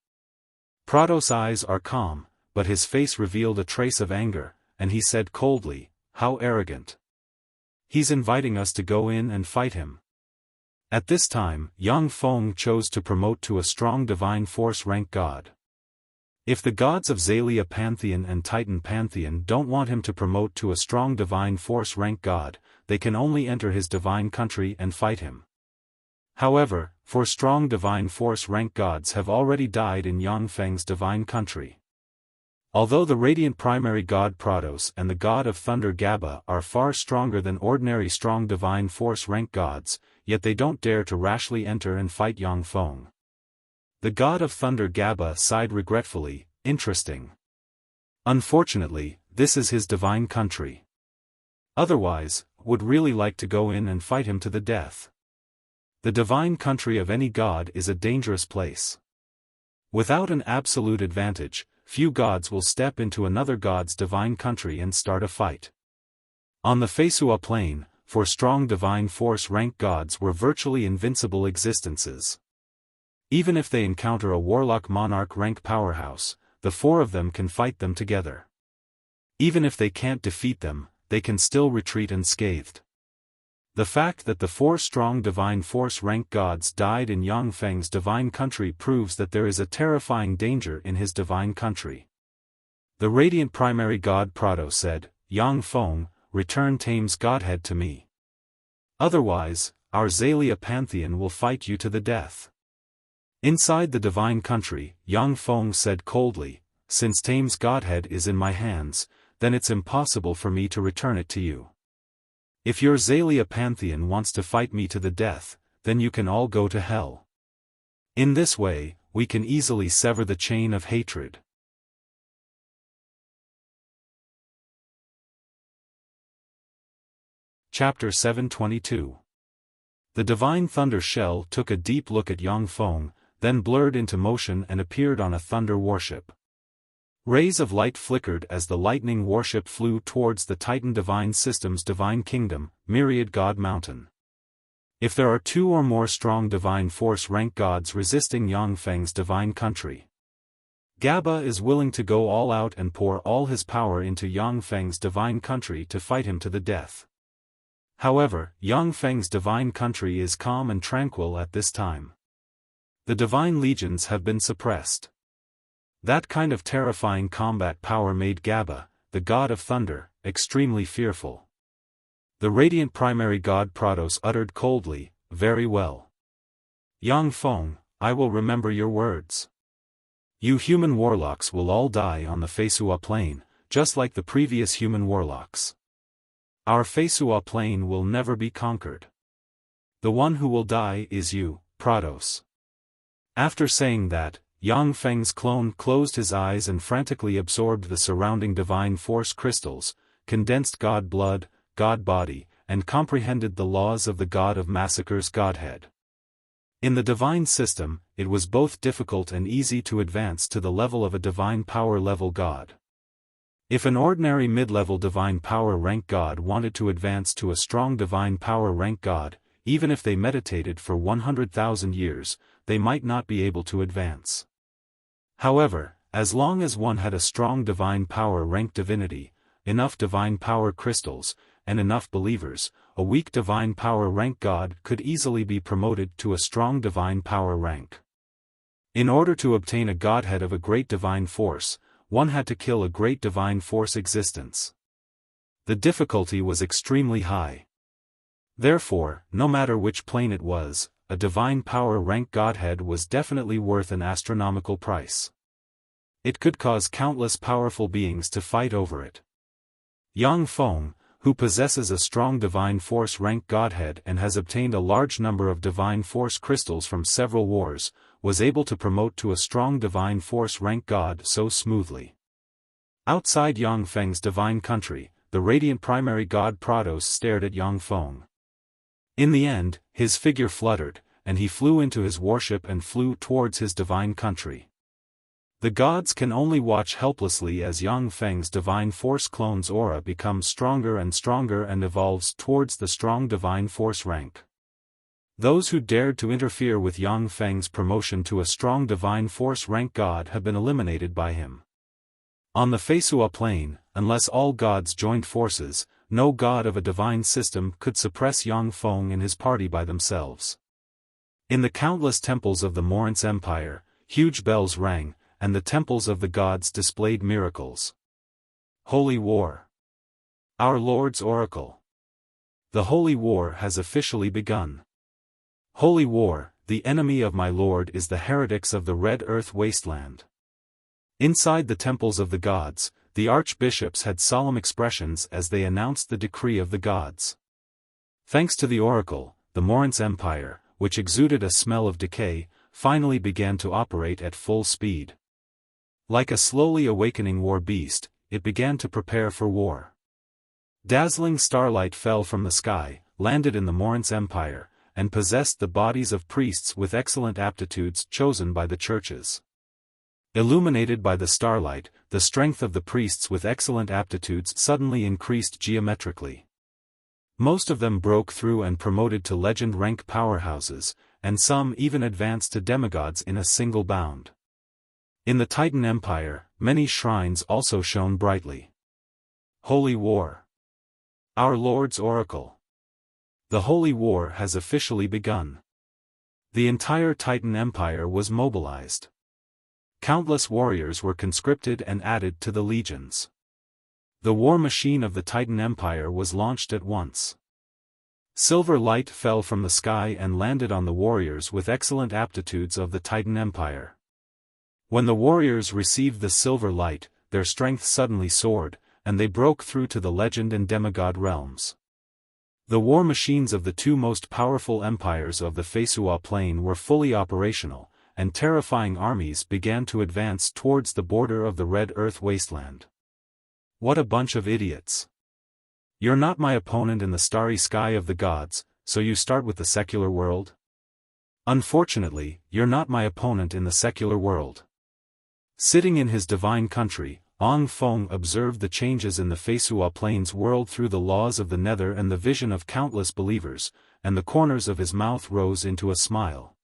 Prado's eyes are calm, but his face revealed a trace of anger, and he said coldly, "How arrogant. He's inviting us to go in and fight him." At this time, Yang Feng chose to promote to a strong divine force rank god. If the gods of Xalia pantheon and Titan pantheon don't want him to promote to a strong divine force rank god, they can only enter his divine country and fight him. However, 4 strong divine force rank gods have already died in Yang Feng's divine country. Although the radiant primary god Prados and the god of thunder Gaba are far stronger than ordinary strong divine force rank gods, yet they don't dare to rashly enter and fight Yang Feng. The god of thunder Gaba sighed regretfully, "Interesting. Unfortunately, this is his divine country. Otherwise, would really like to go in and fight him to the death." The divine country of any god is a dangerous place. Without an absolute advantage, few gods will step into another god's divine country and start a fight. On the Feisua plane, 4 strong divine force rank gods were virtually invincible existences. Even if they encounter a warlock monarch rank powerhouse, the 4 of them can fight them together. Even if they can't defeat them, they can still retreat unscathed. The fact that the 4 strong divine force rank gods died in Yang Feng's divine country proves that there is a terrifying danger in his divine country. The radiant primary god Prado said, "Yang Feng, return Thames godhead to me. Otherwise, our Xalia pantheon will fight you to the death." Inside the divine country, Yang Feng said coldly, "Since Thames godhead is in my hands, then it's impossible for me to return it to you. If your Xalia pantheon wants to fight me to the death, then you can all go to hell. In this way, we can easily sever the chain of hatred." Chapter 722. The divine thunder shell took a deep look at Yang Feng, then blurred into motion and appeared on a thunder warship. Rays of light flickered as the lightning warship flew towards the Titan Divine System's divine kingdom, Myriad God Mountain. If there are two or more strong divine force rank gods resisting Yang Feng's divine country, Gaba is willing to go all out and pour all his power into Yang Feng's divine country to fight him to the death. However, Yang Feng's divine country is calm and tranquil at this time. The divine legions have been suppressed. That kind of terrifying combat power made Gaba, the god of thunder, extremely fearful. The radiant primary god Prados uttered coldly, "Very well. Yang Feng, I will remember your words. You human warlocks will all die on the Feisua plain, just like the previous human warlocks. Our Feisua plain will never be conquered. The one who will die is you, Prados." After saying that, Yang Feng's clone closed his eyes and frantically absorbed the surrounding divine force crystals, condensed god blood, god body, and comprehended the laws of the god of massacre's godhead. In the divine system, it was both difficult and easy to advance to the level of a divine power level god. If an ordinary mid-level divine power rank god wanted to advance to a strong divine power rank god, even if they meditated for 100,000 years, they might not be able to advance. However, as long as one had a strong divine power rank divinity, enough divine power crystals, and enough believers, a weak divine power rank god could easily be promoted to a strong divine power rank. In order to obtain a godhead of a great divine force, one had to kill a great divine force existence. The difficulty was extremely high. Therefore, no matter which plane it was, a divine power rank godhead was definitely worth an astronomical price. It could cause countless powerful beings to fight over it. Yang Feng, who possesses a strong divine force rank godhead and has obtained a large number of divine force crystals from several wars, was able to promote to a strong divine force rank god so smoothly. Outside Yang Feng's divine country, the radiant primary god Prados stared at Yang Feng. In the end, his figure fluttered, and he flew into his warship and flew towards his divine country. The gods can only watch helplessly as Yang Feng's divine force clone's aura becomes stronger and stronger and evolves towards the strong divine force rank. Those who dared to interfere with Yang Feng's promotion to a strong divine force rank god have been eliminated by him. On the Feisua plane, unless all gods joined forces, no god of a divine system could suppress Yang Feng and his party by themselves. In the countless temples of the Morin's Empire, huge bells rang, and the temples of the gods displayed miracles. Holy War. Our Lord's Oracle. The Holy War has officially begun. Holy War, the enemy of my Lord is the heretics of the Red Earth Wasteland. Inside the temples of the gods, the archbishops had solemn expressions as they announced the decree of the gods. Thanks to the oracle, the Morin's Empire, which exuded a smell of decay, finally began to operate at full speed. Like a slowly awakening war beast, it began to prepare for war. Dazzling starlight fell from the sky, landed in the Morin's Empire, and possessed the bodies of priests with excellent aptitudes chosen by the churches. Illuminated by the starlight, the strength of the priests with excellent aptitudes suddenly increased geometrically. Most of them broke through and promoted to legend rank powerhouses, and some even advanced to demigods in a single bound. In the Titan Empire, many shrines also shone brightly. Holy War. Our Lord's Oracle. The Holy War has officially begun. The entire Titan Empire was mobilized. Countless warriors were conscripted and added to the legions. The war machine of the Titan Empire was launched at once. Silver light fell from the sky and landed on the warriors with excellent aptitudes of the Titan Empire. When the warriors received the silver light, their strength suddenly soared, and they broke through to the legend and demigod realms. The war machines of the two most powerful empires of the Feisua plain were fully operational, and terrifying armies began to advance towards the border of the Red Earth Wasteland. What a bunch of idiots! You're not my opponent in the starry sky of the gods, so you start with the secular world? Unfortunately, you're not my opponent in the secular world. Sitting in his divine country, Ong Feng observed the changes in the Feisua Plains world through the laws of the nether and the vision of countless believers, and the corners of his mouth rose into a smile.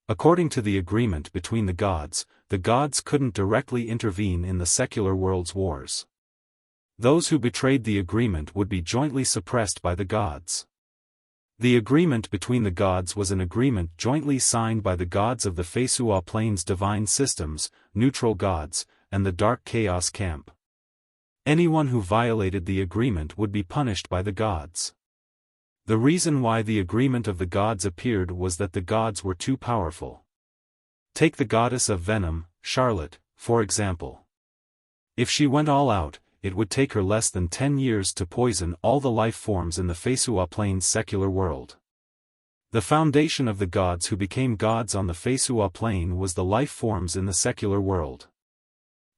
According to the agreement between the gods couldn't directly intervene in the secular world's wars. Those who betrayed the agreement would be jointly suppressed by the gods. The agreement between the gods was an agreement jointly signed by the gods of the Feisua Plains divine systems, neutral gods, and the Dark Chaos camp. Anyone who violated the agreement would be punished by the gods. The reason why the agreement of the gods appeared was that the gods were too powerful. Take the goddess of venom, Charlotte, for example. If she went all out, it would take her less than 10 years to poison all the life forms in the Feisua Plains secular world. The foundation of the gods who became gods on the Feisua Plain was the life forms in the secular world.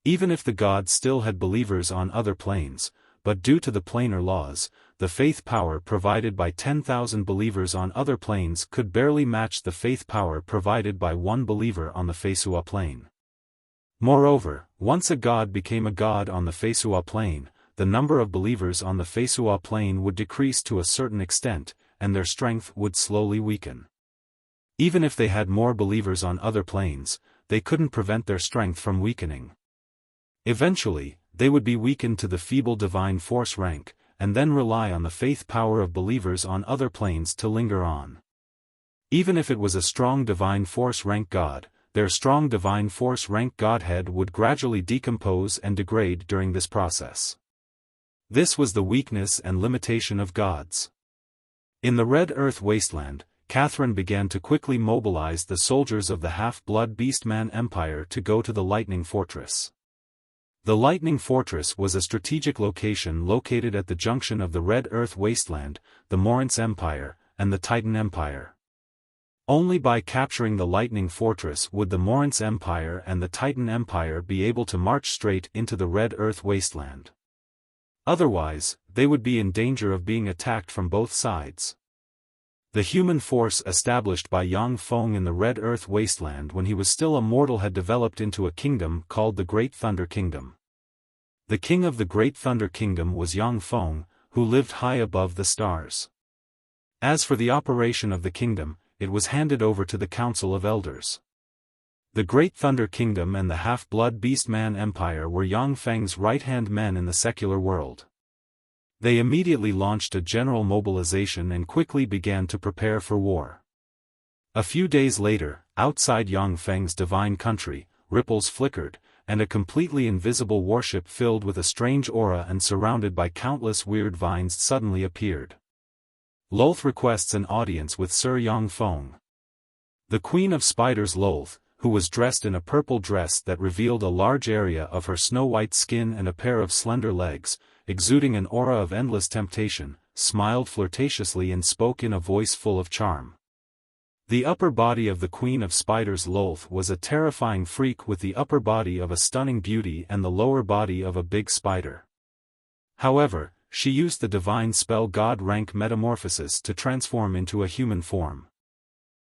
Even if the gods still had believers on other planes, but due to the planar laws, the faith power provided by 10,000 believers on other planes could barely match the faith power provided by one believer on the Feisua Plane. Moreover, once a god became a god on the Feisua Plane, the number of believers on the Feisua Plane would decrease to a certain extent, and their strength would slowly weaken. Even if they had more believers on other planes, they couldn't prevent their strength from weakening. Eventually, they would be weakened to the feeble divine force rank, and then rely on the faith power of believers on other planes to linger on. Even if it was a strong divine force rank god, their strong divine force rank godhead would gradually decompose and degrade during this process. This was the weakness and limitation of gods. In the Red Earth wasteland, Catherine began to quickly mobilize the soldiers of the Half-Blood Beastman Empire to go to the Lightning Fortress. The Lightning Fortress was a strategic location located at the junction of the Red Earth wasteland, the Morance Empire, and the Titan Empire. Only by capturing the Lightning Fortress would the Morance Empire and the Titan Empire be able to march straight into the Red Earth wasteland. Otherwise, they would be in danger of being attacked from both sides. The human force established by Yang Feng in the Red Earth wasteland when he was still a mortal had developed into a kingdom called the Great Thunder Kingdom. The king of the Great Thunder Kingdom was Yang Feng, who lived high above the stars. As for the operation of the kingdom, it was handed over to the Council of Elders. The Great Thunder Kingdom and the Half-Blood Beastman Empire were Yang Feng's right-hand men in the secular world. They immediately launched a general mobilization and quickly began to prepare for war. A few days later, outside Yang Feng's divine country, ripples flickered, and a completely invisible warship filled with a strange aura and surrounded by countless weird vines suddenly appeared. Lolth requests an audience with Sir Yang Feng. The Queen of Spiders Lolth, who was dressed in a purple dress that revealed a large area of her snow-white skin and a pair of slender legs, exuding an aura of endless temptation, smiled flirtatiously and spoke in a voice full of charm. The upper body of the Queen of Spiders Lolth was a terrifying freak with the upper body of a stunning beauty and the lower body of a big spider. However, she used the divine spell God rank metamorphosis to transform into a human form.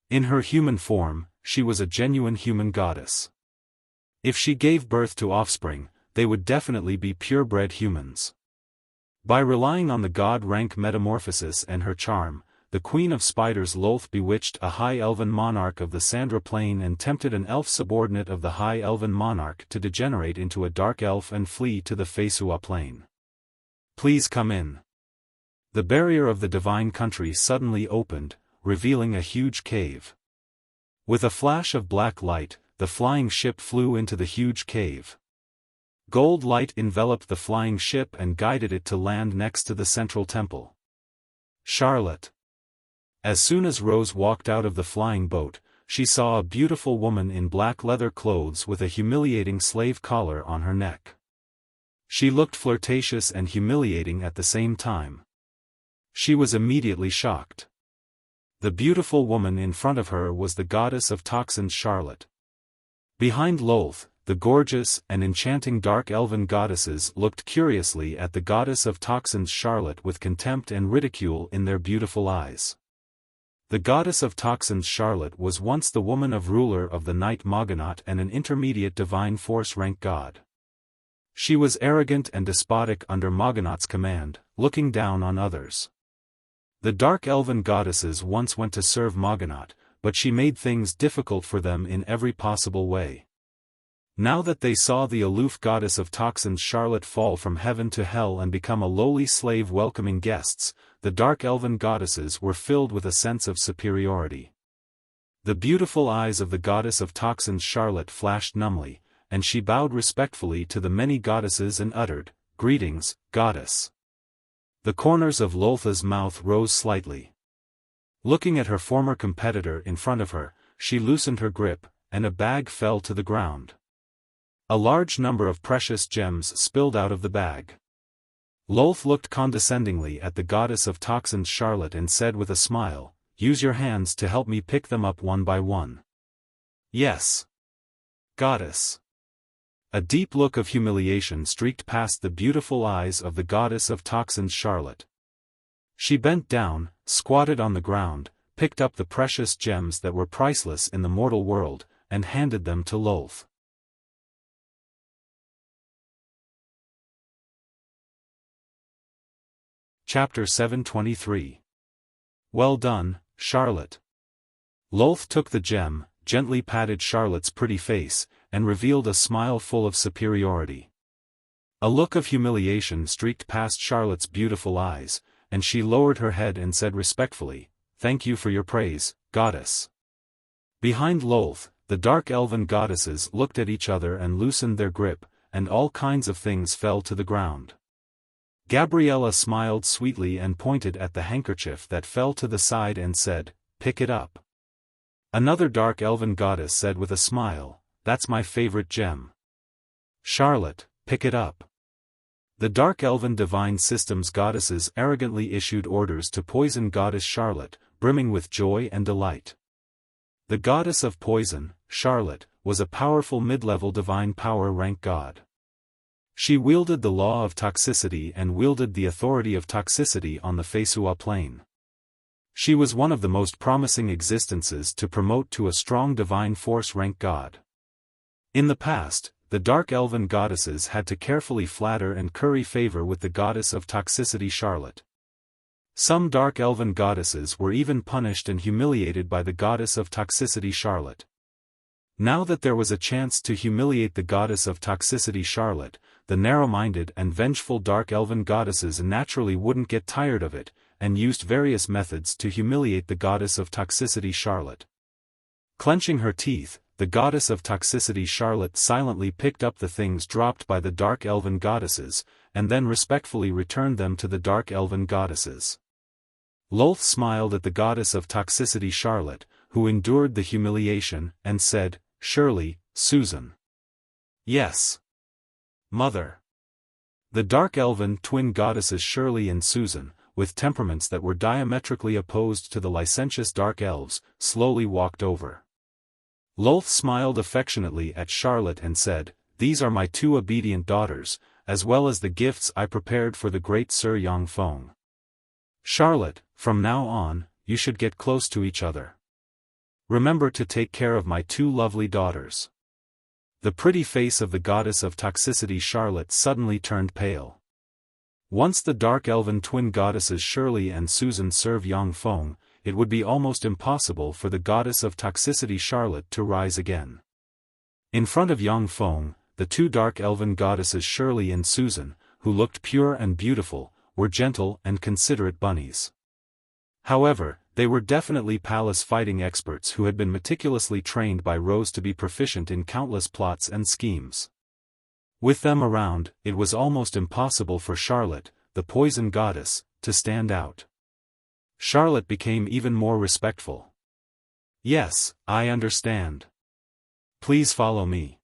In her human form, she was a genuine human goddess. If she gave birth to offspring, they would definitely be purebred humans. By relying on the god rank metamorphosis and her charm, the Queen of Spiders Lolth bewitched a high elven monarch of the Sandra Plain and tempted an elf subordinate of the high elven monarch to degenerate into a dark elf and flee to the Feisua Plain. Please come in. The barrier of the divine country suddenly opened, revealing a huge cave. With a flash of black light, the flying ship flew into the huge cave. Gold light enveloped the flying ship and guided it to land next to the central temple. Charlotte. As soon as Rose walked out of the flying boat, she saw a beautiful woman in black leather clothes with a humiliating slave collar on her neck. She looked flirtatious and humiliating at the same time. She was immediately shocked. The beautiful woman in front of her was the goddess of toxins Charlotte. Behind Lolth, the gorgeous and enchanting dark elven goddesses looked curiously at the goddess of toxins Charlotte with contempt and ridicule in their beautiful eyes. The goddess of toxins Charlotte was once the woman of ruler of the night Mogonot and an intermediate divine force rank god. She was arrogant and despotic under Mogonot's command, looking down on others. The dark elven goddesses once went to serve Mogonot, but she made things difficult for them in every possible way. Now that they saw the aloof goddess of toxins Charlotte fall from heaven to hell and become a lowly slave welcoming guests, the dark elven goddesses were filled with a sense of superiority. The beautiful eyes of the goddess of toxins Charlotte flashed numbly, and she bowed respectfully to the many goddesses and uttered, "Greetings, goddess." The corners of Loltha's mouth rose slightly. Looking at her former competitor in front of her, she loosened her grip, and a bag fell to the ground. A large number of precious gems spilled out of the bag. Lolth looked condescendingly at the goddess of toxins Charlotte and said with a smile, "Use your hands to help me pick them up one by one." "Yes, goddess." A deep look of humiliation streaked past the beautiful eyes of the goddess of toxins Charlotte. She bent down, squatted on the ground, picked up the precious gems that were priceless in the mortal world, and handed them to Lolth. Chapter 723. Well done, Charlotte. Lolth took the gem, gently patted Charlotte's pretty face, and revealed a smile full of superiority. A look of humiliation streaked past Charlotte's beautiful eyes, and she lowered her head and said respectfully, "Thank you for your praise, goddess." Behind Lolth, the dark elven goddesses looked at each other and loosened their grip, and all kinds of things fell to the ground. Gabriella smiled sweetly and pointed at the handkerchief that fell to the side and said, "Pick it up." Another dark elven goddess said with a smile, "That's my favorite gem." "Charlotte, pick it up." The dark elven divine systems goddesses arrogantly issued orders to poison goddess Charlotte, brimming with joy and delight. The goddess of poison, Charlotte, was a powerful mid-level divine power rank god. She wielded the law of toxicity and wielded the authority of toxicity on the Feisua plane. She was one of the most promising existences to promote to a strong divine force rank god. In the past, the dark elven goddesses had to carefully flatter and curry favor with the goddess of toxicity Charlotte. Some dark elven goddesses were even punished and humiliated by the goddess of toxicity Charlotte. Now that there was a chance to humiliate the goddess of toxicity Charlotte, the narrow-minded and vengeful dark elven goddesses naturally wouldn't get tired of it, and used various methods to humiliate the goddess of toxicity Charlotte. Clenching her teeth, the goddess of toxicity Charlotte silently picked up the things dropped by the dark elven goddesses, and then respectfully returned them to the dark elven goddesses. Lolth smiled at the goddess of toxicity Charlotte, who endured the humiliation, and said, "Surely, Susan." "Yes, Mother." The dark elven twin goddesses Shirley and Susan, with temperaments that were diametrically opposed to the licentious dark elves, slowly walked over. Lolth smiled affectionately at Charlotte and said, "These are my two obedient daughters, as well as the gifts I prepared for the great Sir Xiaofan. Charlotte, from now on, you should get close to each other. Remember to take care of my two lovely daughters." The pretty face of the goddess of toxicity Charlotte suddenly turned pale. Once the dark elven twin goddesses Shirley and Susan serve Xiaofan, it would be almost impossible for the goddess of toxicity Charlotte to rise again. In front of Xiaofan, the two dark elven goddesses Shirley and Susan, who looked pure and beautiful, were gentle and considerate bunnies. However, they were definitely palace fighting experts who had been meticulously trained by Rose to be proficient in countless plots and schemes. With them around, it was almost impossible for Charlotte, the poison goddess, to stand out. Charlotte became even more respectful. "Yes, I understand. Please follow me."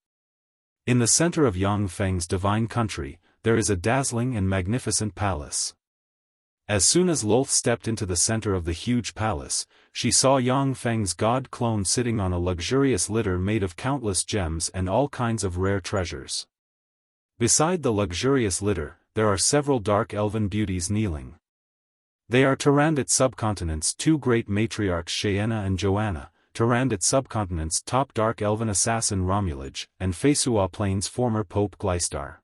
In the center of Yangfeng's divine country, there is a dazzling and magnificent palace. As soon as Lolth stepped into the center of the huge palace, she saw Yang Feng's god clone sitting on a luxurious litter made of countless gems and all kinds of rare treasures. Beside the luxurious litter, there are several dark elven beauties kneeling. They are Tyrannid Subcontinent's two great matriarchs Cheyenne and Joanna, Tyrannid Subcontinent's top dark elven assassin Romulage, and Fesua Plains' former Pope Gleistar.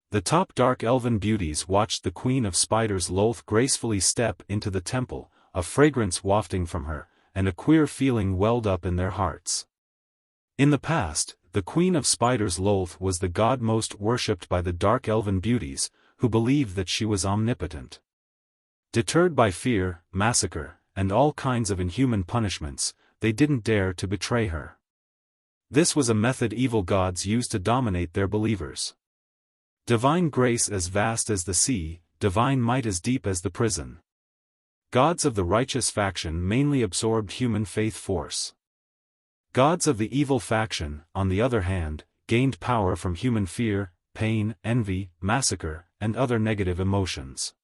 The top dark elven beauties watched the Queen of Spiders Lolth gracefully step into the temple, a fragrance wafting from her, and a queer feeling welled up in their hearts. In the past, the Queen of Spiders Lolth was the god most worshipped by the dark elven beauties, who believed that she was omnipotent. Deterred by fear, massacre, and all kinds of inhuman punishments, they didn't dare to betray her. This was a method evil gods used to dominate their believers. Divine grace as vast as the sea, divine might as deep as the prison. Gods of the righteous faction mainly absorbed human faith force. Gods of the evil faction, on the other hand, gained power from human fear, pain, envy, massacre, and other negative emotions.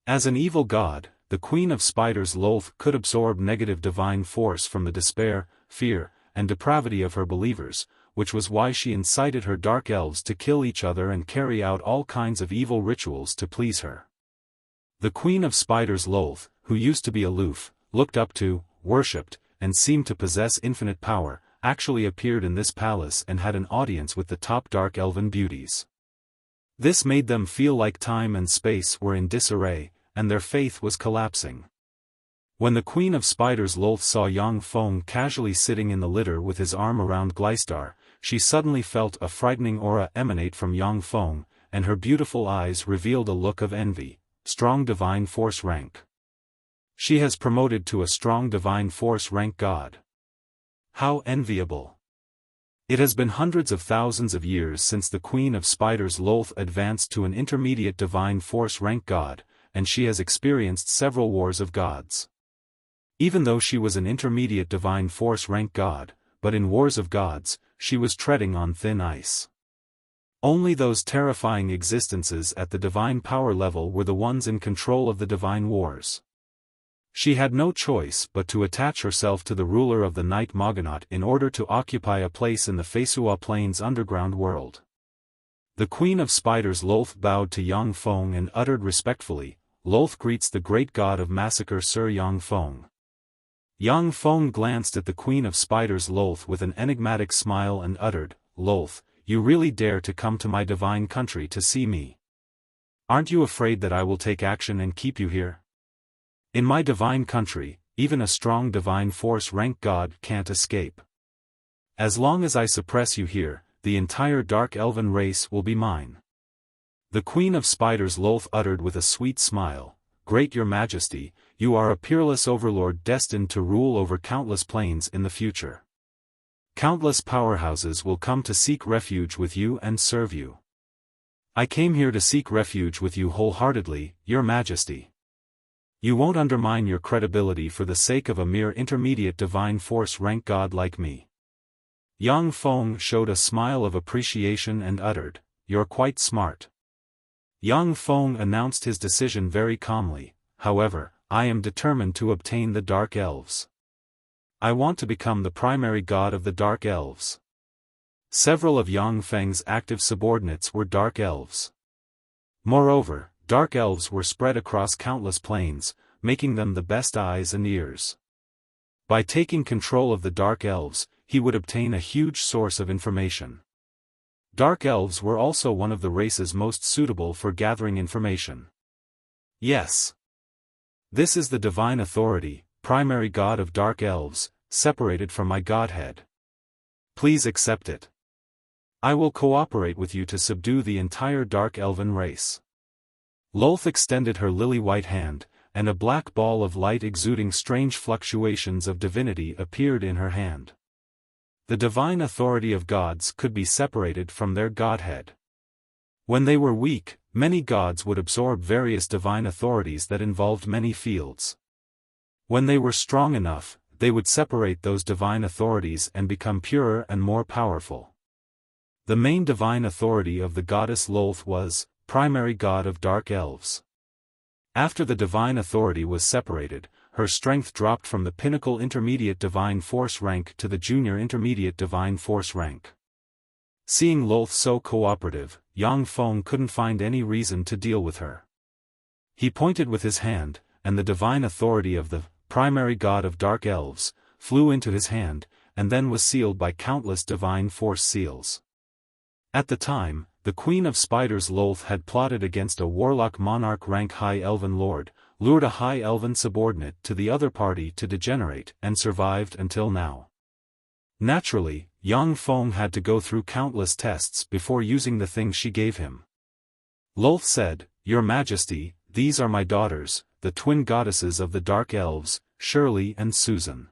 As an evil god, the Queen of Spiders Lolth could absorb negative divine force from the despair, fear, and depravity of her believers, which was why she incited her dark elves to kill each other and carry out all kinds of evil rituals to please her. The Queen of Spiders Lolth, who used to be aloof, looked up to, worshipped, and seemed to possess infinite power, actually appeared in this palace and had an audience with the top dark elven beauties. This made them feel like time and space were in disarray, and their faith was collapsing. When the Queen of Spiders Lolth saw Yang Feng casually sitting in the litter with his arm around Gleistar, she suddenly felt a frightening aura emanate from Yang Feng, and her beautiful eyes revealed a look of envy. Strong divine force rank. She has promoted to a strong divine force rank god. How enviable. It has been hundreds of thousands of years since the Queen of Spiders Lolth advanced to an intermediate divine force rank god, and she has experienced several wars of gods. Even though she was an intermediate divine force rank god, but in wars of gods, she was treading on thin ice. Only those terrifying existences at the divine power level were the ones in control of the divine wars. She had no choice but to attach herself to the ruler of the Night Moganaut in order to occupy a place in the Fesua Plains underground world. The Queen of Spiders Lolth bowed to Yang Feng and uttered respectfully, "Lolth greets the great god of massacre Sir Yang Feng." Yang Feng glanced at the Queen of Spiders Lolth with an enigmatic smile and uttered, "Lolth, you really dare to come to my divine country to see me? Aren't you afraid that I will take action and keep you here? In my divine country, even a strong divine force rank god can't escape. As long as I suppress you here, the entire dark elven race will be mine." The Queen of Spiders Lolth uttered with a sweet smile, "Great Your Majesty, you are a peerless overlord destined to rule over countless plains in the future. Countless powerhouses will come to seek refuge with you and serve you. I came here to seek refuge with you wholeheartedly, Your Majesty. You won't undermine your credibility for the sake of a mere intermediate divine force rank god like me." Yang Feng showed a smile of appreciation and uttered, "You're quite smart." Yang Feng announced his decision very calmly, "However, I am determined to obtain the Dark Elves. I want to become the primary god of the Dark Elves." Several of Yang Feng's active subordinates were Dark Elves. Moreover, Dark Elves were spread across countless plains, making them the best eyes and ears. By taking control of the Dark Elves, he would obtain a huge source of information. Dark Elves were also one of the races most suitable for gathering information. Yes. This is the divine authority, primary god of Dark Elves, separated from my godhead. Please accept it. I will cooperate with you to subdue the entire Dark Elven race." Lolth extended her lily-white hand, and a black ball of light exuding strange fluctuations of divinity appeared in her hand. The divine authority of gods could be separated from their godhead. When they were weak, many gods would absorb various divine authorities that involved many fields. When they were strong enough, they would separate those divine authorities and become purer and more powerful. The main divine authority of the goddess Lolth was, primary god of Dark Elves. After the divine authority was separated, her strength dropped from the pinnacle intermediate divine force rank to the junior intermediate divine force rank. Seeing Lolth so cooperative, Yang Feng couldn't find any reason to deal with her. He pointed with his hand, and the divine authority of the primary god of dark elves flew into his hand, and then was sealed by countless divine force seals. At the time, the Queen of Spiders Lolth had plotted against a warlock monarch rank high elven lord, lured a high elven subordinate to the other party to degenerate, and survived until now. Naturally, Yang Feng had to go through countless tests before using the thing she gave him. Lolth said, "Your Majesty, these are my daughters, the twin goddesses of the Dark Elves, Shirley and Susan.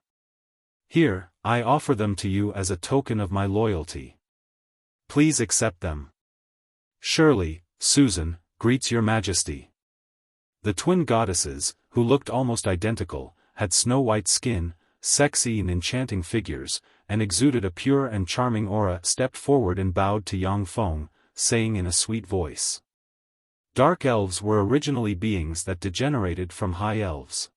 Here, I offer them to you as a token of my loyalty. Please accept them. Shirley, Susan, greets your Majesty." The twin goddesses, who looked almost identical, had snow-white skin, sexy and enchanting figures, and exuded a pure and charming aura, stepped forward and bowed to Yang Feng, saying in a sweet voice, "Dark elves were originally beings that degenerated from high elves.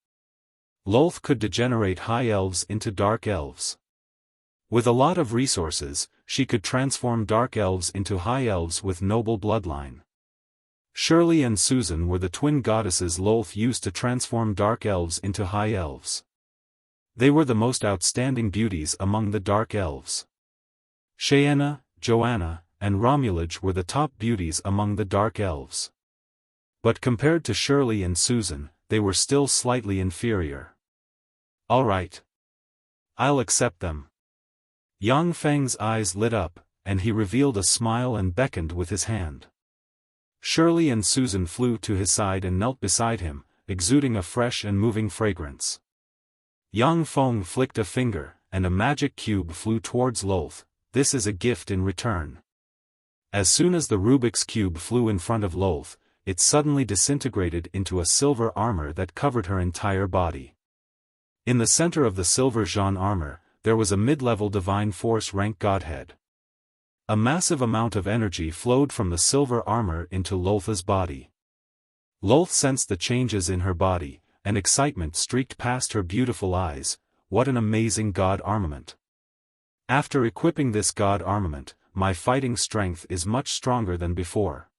Lolth could degenerate high elves into dark elves. With a lot of resources, she could transform dark elves into high elves with noble bloodline. Shirley and Susan were the twin goddesses Lolth used to transform dark elves into high elves. They were the most outstanding beauties among the dark elves. Cheyenne, Joanna, and Romulage were the top beauties among the dark elves. But compared to Shirley and Susan, they were still slightly inferior. All right. I'll accept them." Yang Feng's eyes lit up, and he revealed a smile and beckoned with his hand. Shirley and Susan flew to his side and knelt beside him, exuding a fresh and moving fragrance. Yang Feng flicked a finger, and a magic cube flew towards Lolth. "This is a gift in return." As soon as the Rubik's Cube flew in front of Lolth, it suddenly disintegrated into a silver armor that covered her entire body. In the center of the silver Zhan armor, there was a mid-level divine force rank godhead. A massive amount of energy flowed from the silver armor into Lolth's body. Lolth sensed the changes in her body, and excitement streaked past her beautiful eyes. What an amazing god armament! After equipping this god armament, my fighting strength is much stronger than before.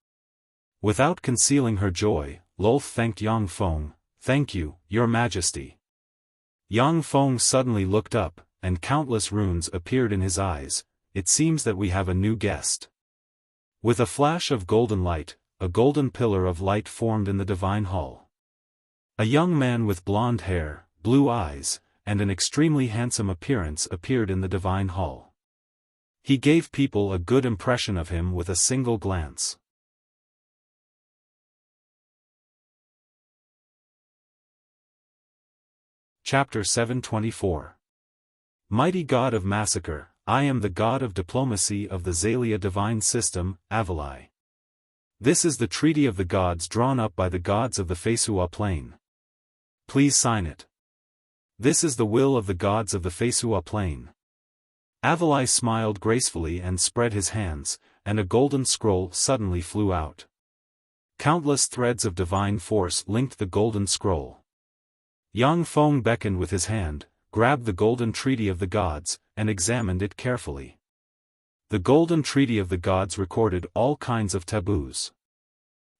Without concealing her joy, Lolth thanked Yang Feng. "Thank you, Your Majesty." Yang Feng suddenly looked up, and countless runes appeared in his eyes. "It seems that we have a new guest." With a flash of golden light, a golden pillar of light formed in the divine hall. A young man with blonde hair, blue eyes, and an extremely handsome appearance appeared in the divine hall. He gave people a good impression of him with a single glance. Chapter 724. Mighty God of Massacre, I am the God of Diplomacy of the Xalia Divine System, Avalai. This is the treaty of the gods drawn up by the gods of the Feisua Plain. Please sign it. This is the will of the gods of the Feisua Plain. Avalai smiled gracefully and spread his hands, and a golden scroll suddenly flew out. Countless threads of divine force linked the golden scroll. Yang Feng beckoned with his hand, grabbed the golden treaty of the gods, and examined it carefully. The golden treaty of the gods recorded all kinds of taboos.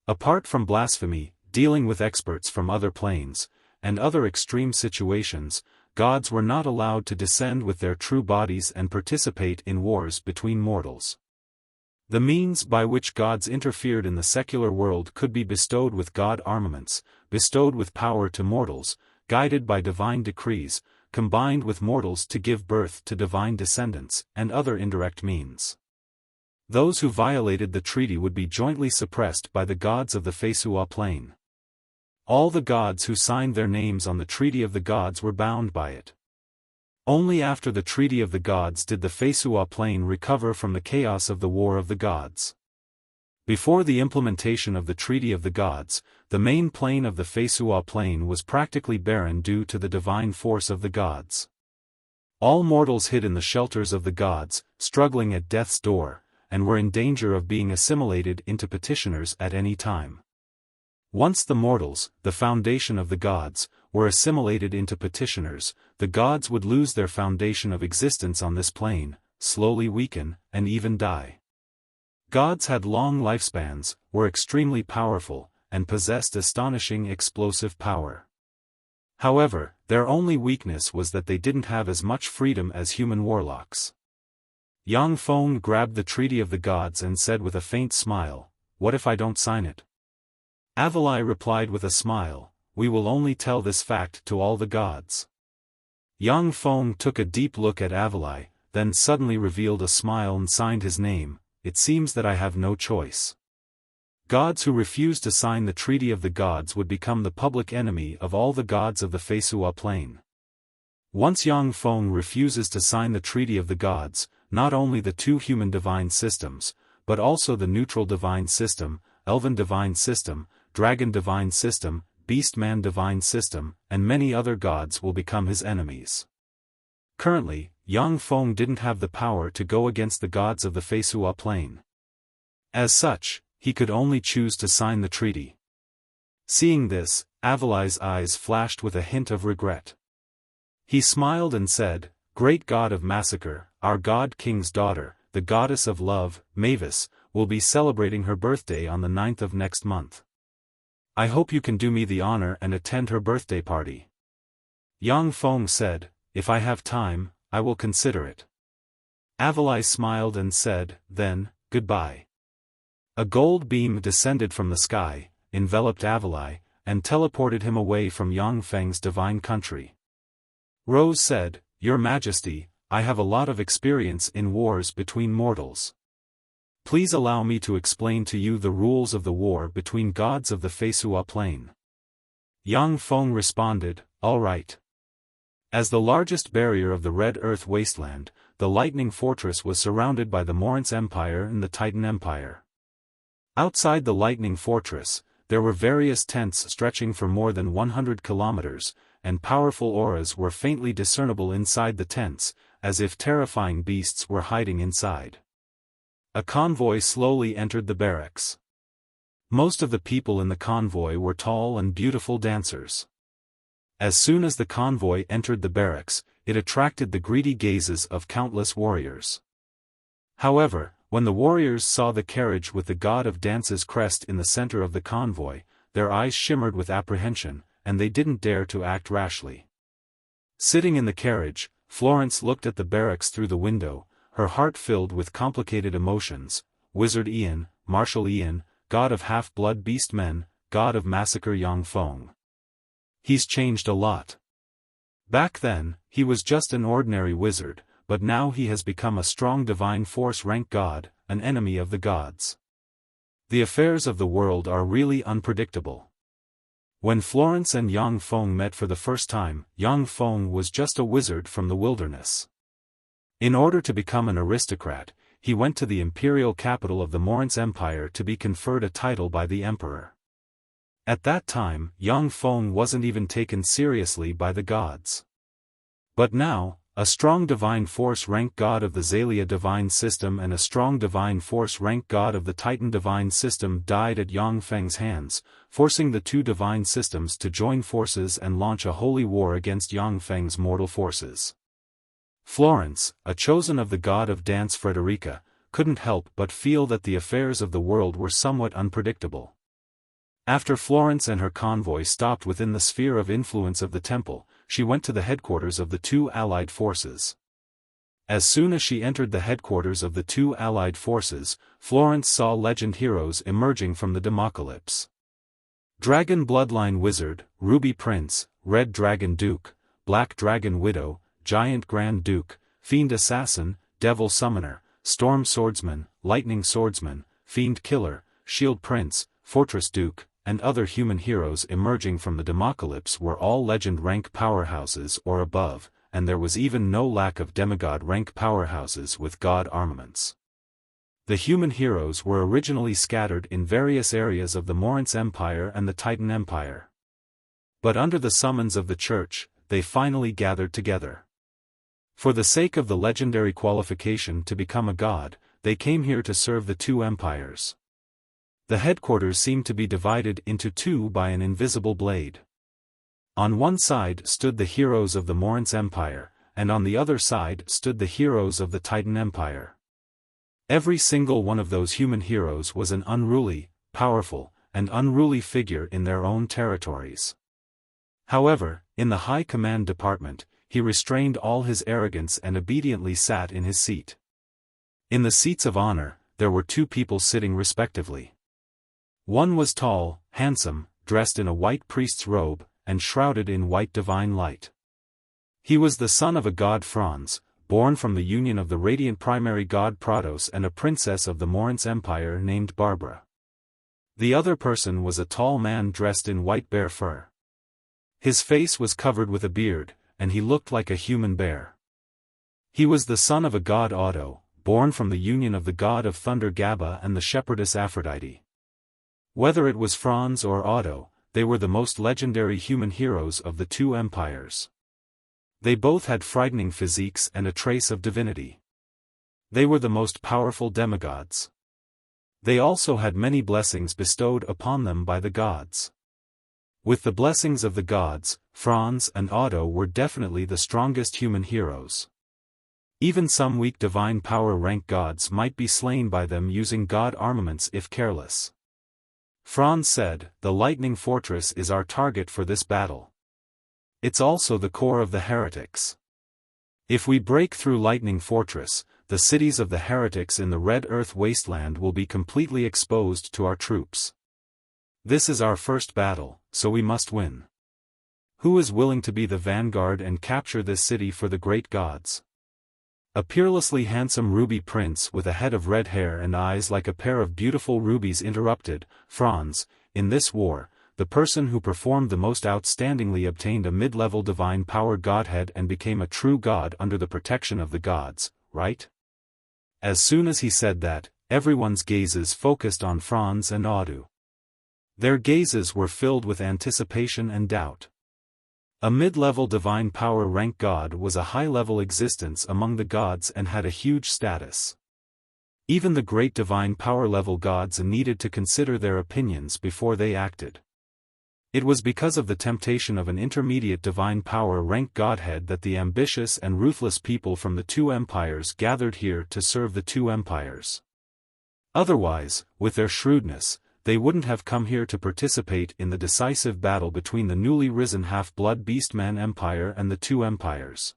Apart from blasphemy, dealing with experts from other planes, and other extreme situations, gods were not allowed to descend with their true bodies and participate in wars between mortals. The means by which gods interfered in the secular world could be bestowed with god armaments, bestowed with power to mortals, guided by divine decrees, combined with mortals to give birth to divine descendants, and other indirect means. Those who violated the treaty would be jointly suppressed by the gods of the Feisua Plain. All the gods who signed their names on the treaty of the gods were bound by it. Only after the treaty of the gods did the Feisua Plain recover from the chaos of the War of the Gods. Before the implementation of the Treaty of the Gods, the main plane of the Feisua Plain was practically barren due to the divine force of the gods. All mortals hid in the shelters of the gods, struggling at death's door, and were in danger of being assimilated into petitioners at any time. Once the mortals, the foundation of the gods, were assimilated into petitioners, the gods would lose their foundation of existence on this plane, slowly weaken, and even die. Gods had long lifespans, were extremely powerful, and possessed astonishing explosive power. However, their only weakness was that they didn't have as much freedom as human warlocks. Yang Feng grabbed the Treaty of the Gods and said with a faint smile, "What if I don't sign it?" Avalai replied with a smile, "We will only tell this fact to all the gods." Yang Feng took a deep look at Avalai, then suddenly revealed a smile and signed his name. "It seems that I have no choice." Gods who refused to sign the Treaty of the Gods would become the public enemy of all the gods of the Feisua Plain. Once Yang Feng refuses to sign the Treaty of the Gods, not only the two human divine systems, but also the neutral divine system, elven divine system, dragon divine system, beast-man divine system, and many other gods will become his enemies. Currently, Yang Feng didn't have the power to go against the gods of the Feisua Plain. As such, he could only choose to sign the treaty. Seeing this, Avalai's eyes flashed with a hint of regret. He smiled and said, "Great god of massacre, our god king's daughter, the goddess of love, Mavis, will be celebrating her birthday on the 9th of next month. I hope you can do me the honor and attend her birthday party." Yang Feng said, "If I have time, I will consider it." Avalai smiled and said, "Then, goodbye." A gold beam descended from the sky, enveloped Avalai, and teleported him away from Yang Feng's divine country. Rose said, "Your Majesty, I have a lot of experience in wars between mortals. Please allow me to explain to you the rules of the war between gods of the Feisua Plain." Yang Feng responded, "All right." As the largest barrier of the Red Earth wasteland, the Lightning Fortress was surrounded by the Morince Empire and the Titan Empire. Outside the Lightning Fortress, there were various tents stretching for more than 100 kilometers, and powerful auras were faintly discernible inside the tents, as if terrifying beasts were hiding inside. A convoy slowly entered the barracks. Most of the people in the convoy were tall and beautiful dancers. As soon as the convoy entered the barracks, it attracted the greedy gazes of countless warriors. However, when the warriors saw the carriage with the god of dance's crest in the center of the convoy, their eyes shimmered with apprehension, and they didn't dare to act rashly. Sitting in the carriage, Florence looked at the barracks through the window, her heart filled with complicated emotions. Wizard Ian, Martial Ian, god of half-blood beast men, god of massacre Yang Feng. He's changed a lot. Back then, he was just an ordinary wizard, but now he has become a strong divine force rank god, an enemy of the gods. The affairs of the world are really unpredictable. When Florence and Yang Feng met for the first time, Yang Feng was just a wizard from the wilderness. In order to become an aristocrat, he went to the imperial capital of the Morince Empire to be conferred a title by the emperor. At that time, Yang Feng wasn't even taken seriously by the gods. But now, a strong divine force rank god of the Zalia divine system and a strong divine force rank god of the Titan divine system died at Yang Feng's hands, forcing the two divine systems to join forces and launch a holy war against Yang Feng's mortal forces. Florence, a chosen of the god of dance Frederica, couldn't help but feel that the affairs of the world were somewhat unpredictable. After Florence and her convoy stopped within the sphere of influence of the temple, she went to the headquarters of the two allied forces. As soon as she entered the headquarters of the two allied forces, Florence saw legend heroes emerging from the Democalypse. Dragon Bloodline Wizard, Ruby Prince, Red Dragon Duke, Black Dragon Widow, Giant Grand Duke, Fiend Assassin, Devil Summoner, Storm Swordsman, Lightning Swordsman, Fiend Killer, Shield Prince, Fortress Duke, and other human heroes emerging from the Democalypse were all legend-rank powerhouses or above, and there was even no lack of demigod-rank powerhouses with god armaments. The human heroes were originally scattered in various areas of the Morince Empire and the Titan Empire. But under the summons of the Church, they finally gathered together. For the sake of the legendary qualification to become a god, they came here to serve the two empires. The headquarters seemed to be divided into two by an invisible blade. On one side stood the heroes of the Morince Empire, and on the other side stood the heroes of the Titan Empire. Every single one of those human heroes was an unruly, powerful, and unruly figure in their own territories. However, in the High Command Department, he restrained all his arrogance and obediently sat in his seat. In the seats of honor, there were two people sitting respectively. One was tall, handsome, dressed in a white priest's robe, and shrouded in white divine light. He was the son of a god Franz, born from the union of the radiant primary god Prados and a princess of the Morince Empire named Barbara. The other person was a tall man dressed in white bear fur. His face was covered with a beard, and he looked like a human bear. He was the son of a god Otto, born from the union of the god of thunder Gaba and the shepherdess Aphrodite. Whether it was Franz or Otto, they were the most legendary human heroes of the two empires. They both had frightening physiques and a trace of divinity. They were the most powerful demigods. They also had many blessings bestowed upon them by the gods. With the blessings of the gods, Franz and Otto were definitely the strongest human heroes. Even some weak divine power rank gods might be slain by them using god armaments if careless. Franz said, "The lightning fortress is our target for this battle. It's also the core of the heretics. If we break through Lightning Fortress, the cities of the heretics in the Red Earth wasteland will be completely exposed to our troops. This is our first battle, so we must win. Who is willing to be the vanguard and capture this city for the great gods?" A peerlessly handsome ruby prince with a head of red hair and eyes like a pair of beautiful rubies interrupted, "Franz, in this war, the person who performed the most outstandingly obtained a mid-level divine power godhead and became a true god under the protection of the gods, right?" As soon as he said that, everyone's gazes focused on Franz and Otto. Their gazes were filled with anticipation and doubt. A mid-level divine power rank god was a high-level existence among the gods and had a huge status. Even the great divine power level gods needed to consider their opinions before they acted. It was because of the temptation of an intermediate divine power rank godhead that the ambitious and ruthless people from the two empires gathered here to serve the two empires. Otherwise, with their shrewdness, they wouldn't have come here to participate in the decisive battle between the newly risen half-blood Beastman Empire and the two empires.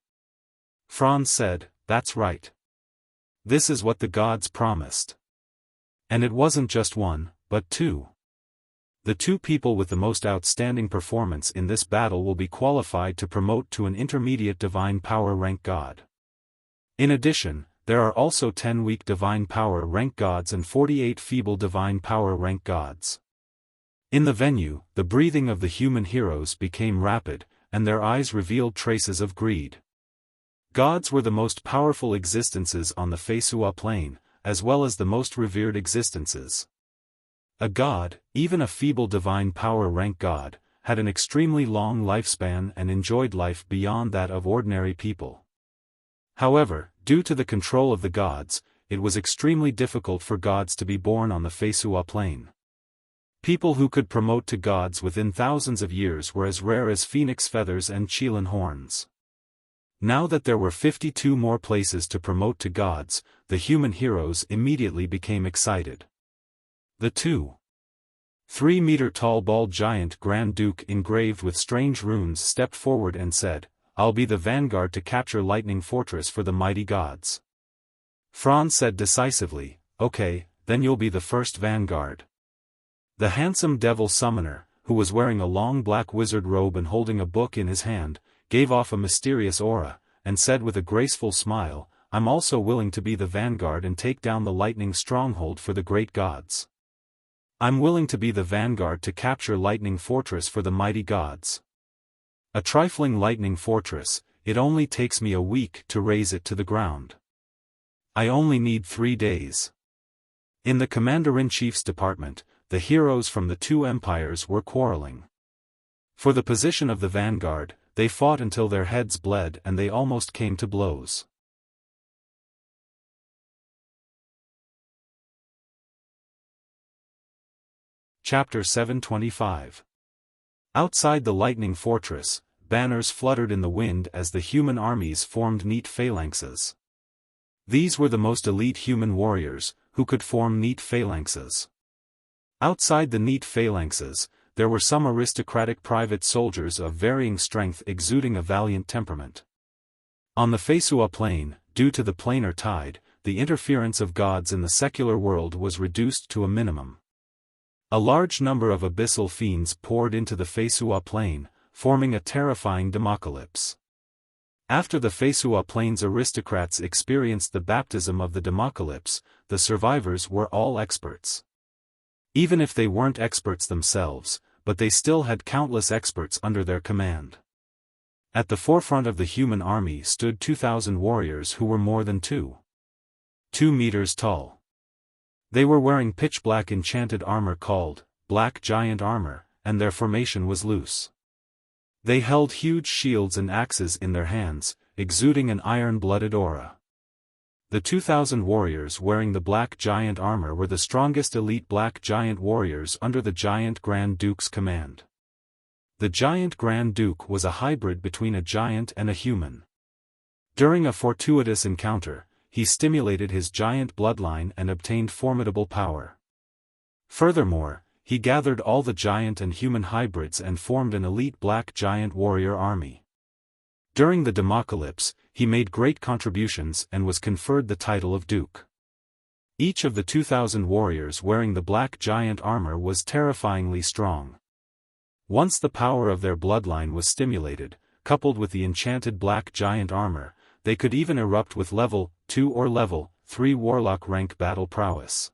Franz said, "That's right. This is what the gods promised." And it wasn't just one, but two. The two people with the most outstanding performance in this battle will be qualified to promote to an intermediate divine power rank god. In addition, there are also 10 weak divine power rank gods and 48 feeble divine power rank gods. In the venue, the breathing of the human heroes became rapid, and their eyes revealed traces of greed. Gods were the most powerful existences on the Feisua plane, as well as the most revered existences. A god, even a feeble divine power rank god, had an extremely long lifespan and enjoyed life beyond that of ordinary people. However, due to the control of the gods, it was extremely difficult for gods to be born on the Feisua plane. People who could promote to gods within thousands of years were as rare as phoenix feathers and Chilan horns. Now that there were 52 more places to promote to gods, the human heroes immediately became excited. The 2-3-meter-tall bald giant Grand Duke engraved with strange runes stepped forward and said, "I'll be the vanguard to capture Lightning Fortress for the mighty gods." Franz said decisively, "Okay, then you'll be the first vanguard." The handsome devil summoner, who was wearing a long black wizard robe and holding a book in his hand, gave off a mysterious aura, and said with a graceful smile, "I'm also willing to be the vanguard and take down the lightning stronghold for the great gods. I'm willing to be the vanguard to capture Lightning Fortress for the mighty gods. A trifling lightning fortress, it only takes me a week to raise it to the ground. I only need 3 days." In the Commander-in-Chief's department, the heroes from the two empires were quarreling. For the position of the vanguard, they fought until their heads bled and they almost came to blows. Chapter 725. Outside the lightning fortress, banners fluttered in the wind as the human armies formed neat phalanxes. These were the most elite human warriors, who could form neat phalanxes. Outside the neat phalanxes, there were some aristocratic private soldiers of varying strength exuding a valiant temperament. On the Feisua plain, due to the planar tide, the interference of gods in the secular world was reduced to a minimum. A large number of abyssal fiends poured into the Feisua plain, forming a terrifying democalypse. After the Feisua plain's aristocrats experienced the baptism of the democalypse, the survivors were all experts. Even if they weren't experts themselves, but they still had countless experts under their command. At the forefront of the human army stood 2,000 warriors who were more than 2 meters tall. They were wearing pitch-black enchanted armor called black giant armor, and their formation was loose. They held huge shields and axes in their hands, exuding an iron-blooded aura. The 2,000 warriors wearing the black giant armor were the strongest elite black giant warriors under the Giant Grand Duke's command. The Giant Grand Duke was a hybrid between a giant and a human. During a fortuitous encounter, he stimulated his giant bloodline and obtained formidable power. Furthermore, he gathered all the giant and human hybrids and formed an elite black giant warrior army. During the democalypse, he made great contributions and was conferred the title of Duke. Each of the 2,000 warriors wearing the black giant armor was terrifyingly strong. Once the power of their bloodline was stimulated, coupled with the enchanted black giant armor, they could even erupt with level 2 or level 3 warlock rank battle prowess.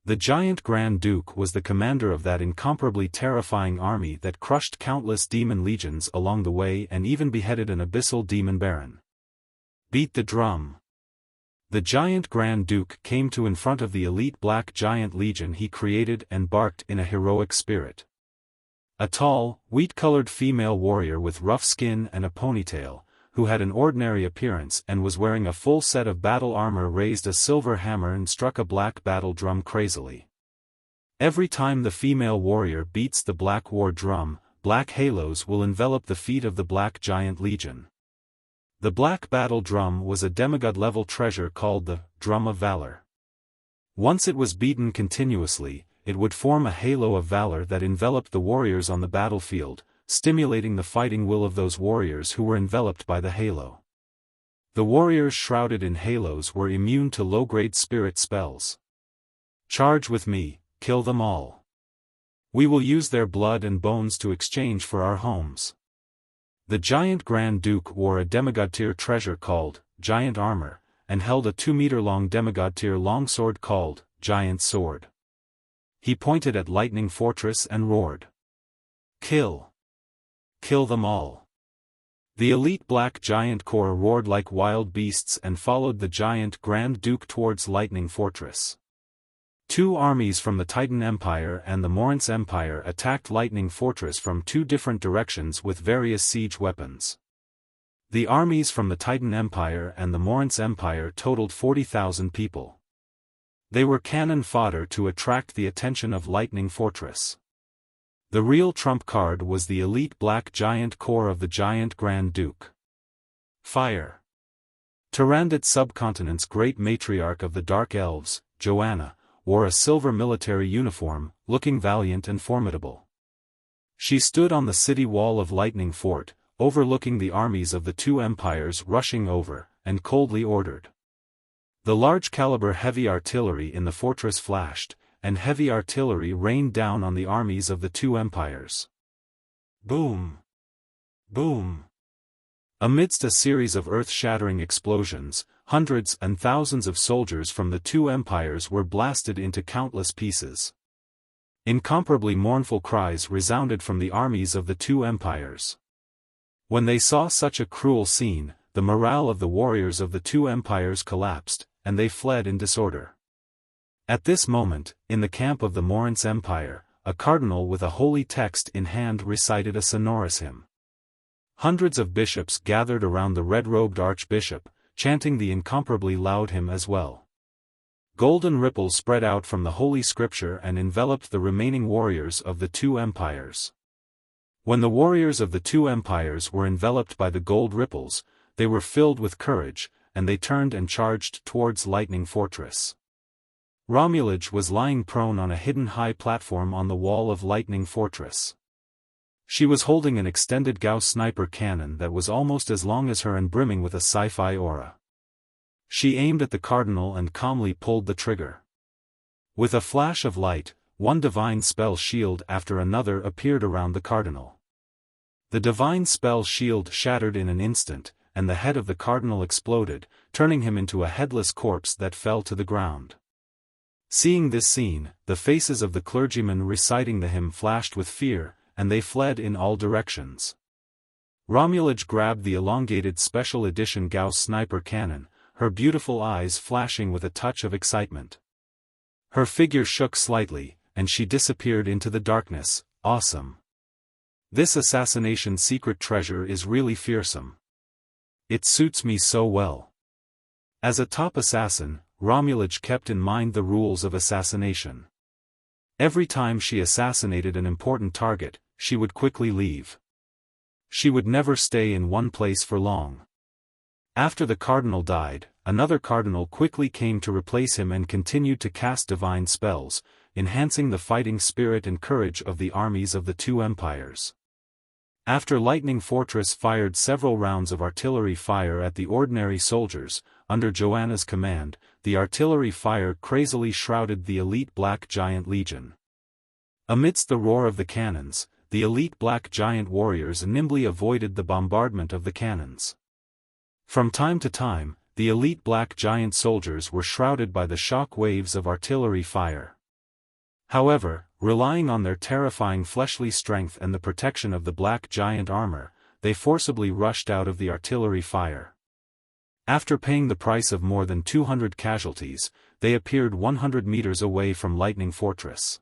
The Giant Grand Duke was the commander of that incomparably terrifying army that crushed countless demon legions along the way and even beheaded an abyssal demon baron. Beat the drum. The Giant Grand Duke came to in front of the elite black giant legion he created and barked in a heroic spirit. A tall, wheat-colored female warrior with rough skin and a ponytail, who had an ordinary appearance and was wearing a full set of battle armor, raised a silver hammer and struck a black battle drum crazily. Every time the female warrior beats the black war drum, black halos will envelop the feet of the black giant legion. The black battle drum was a demigod-level treasure called the Drum of Valor. Once it was beaten continuously, it would form a halo of valor that enveloped the warriors on the battlefield, stimulating the fighting will of those warriors who were enveloped by the halo. The warriors shrouded in halos were immune to low-grade spirit spells. Charge with me, kill them all. We will use their blood and bones to exchange for our homes. The Giant Grand Duke wore a demigod-tier treasure called Giant Armor, and held a 2-meter-long demigod-tier longsword called Giant Sword. He pointed at Lightning Fortress and roared, "Kill! Kill them all!" The elite black giant corps roared like wild beasts and followed the Giant Grand Duke towards Lightning Fortress. 2 armies from the Titan Empire and the Morince Empire attacked Lightning Fortress from 2 different directions with various siege weapons. The armies from the Titan Empire and the Morince Empire totaled 40,000 people. They were cannon fodder to attract the attention of Lightning Fortress. The real trump card was the elite black giant corps of the Giant Grand Duke. Fire! Tyrandot subcontinent's great matriarch of the Dark Elves, Joanna, wore a silver military uniform, looking valiant and formidable. She stood on the city wall of Lightning Fort, overlooking the armies of the 2 empires rushing over, and coldly ordered. The large-caliber heavy artillery in the fortress flashed, and heavy artillery rained down on the armies of the 2 empires. Boom! Boom! Amidst a series of earth-shattering explosions, hundreds and thousands of soldiers from the 2 empires were blasted into countless pieces. Incomparably mournful cries resounded from the armies of the 2 empires. When they saw such a cruel scene, the morale of the warriors of the 2 empires collapsed, and they fled in disorder. At this moment, in the camp of the Morince Empire, a cardinal with a holy text in hand recited a sonorous hymn. Hundreds of bishops gathered around the red-robed archbishop, chanting the incomparably loud hymn as well. Golden ripples spread out from the holy scripture and enveloped the remaining warriors of the 2 empires. When the warriors of the two empires were enveloped by the gold ripples, they were filled with courage, and they turned and charged towards Lightning Fortress. Romulage was lying prone on a hidden high platform on the wall of Lightning Fortress. She was holding an extended Gauss sniper cannon that was almost as long as her and brimming with a sci-fi aura. She aimed at the cardinal and calmly pulled the trigger. With a flash of light, one divine spell shield after another appeared around the cardinal. The divine spell shield shattered in an instant, and the head of the cardinal exploded, turning him into a headless corpse that fell to the ground. Seeing this scene, the faces of the clergymen reciting the hymn flashed with fear, and they fled in all directions. Romulage grabbed the elongated special edition Gauss sniper cannon, her beautiful eyes flashing with a touch of excitement. Her figure shook slightly, and she disappeared into the darkness. Awesome. This assassination secret treasure is really fearsome. It suits me so well. As a top assassin, Romulage kept in mind the rules of assassination. Every time she assassinated an important target, she would quickly leave. She would never stay in one place for long. After the cardinal died, another cardinal quickly came to replace him and continued to cast divine spells, enhancing the fighting spirit and courage of the armies of the two empires. After Lightning Fortress fired several rounds of artillery fire at the ordinary soldiers, under Joanna's command, the artillery fire crazily shrouded the elite Black Giant Legion. Amidst the roar of the cannons, the elite Black Giant warriors nimbly avoided the bombardment of the cannons. From time to time, the elite Black Giant soldiers were shrouded by the shock waves of artillery fire. However, relying on their terrifying fleshly strength and the protection of the Black Giant armor, they forcibly rushed out of the artillery fire. After paying the price of more than 200 casualties, they appeared 100 meters away from Lightning Fortress.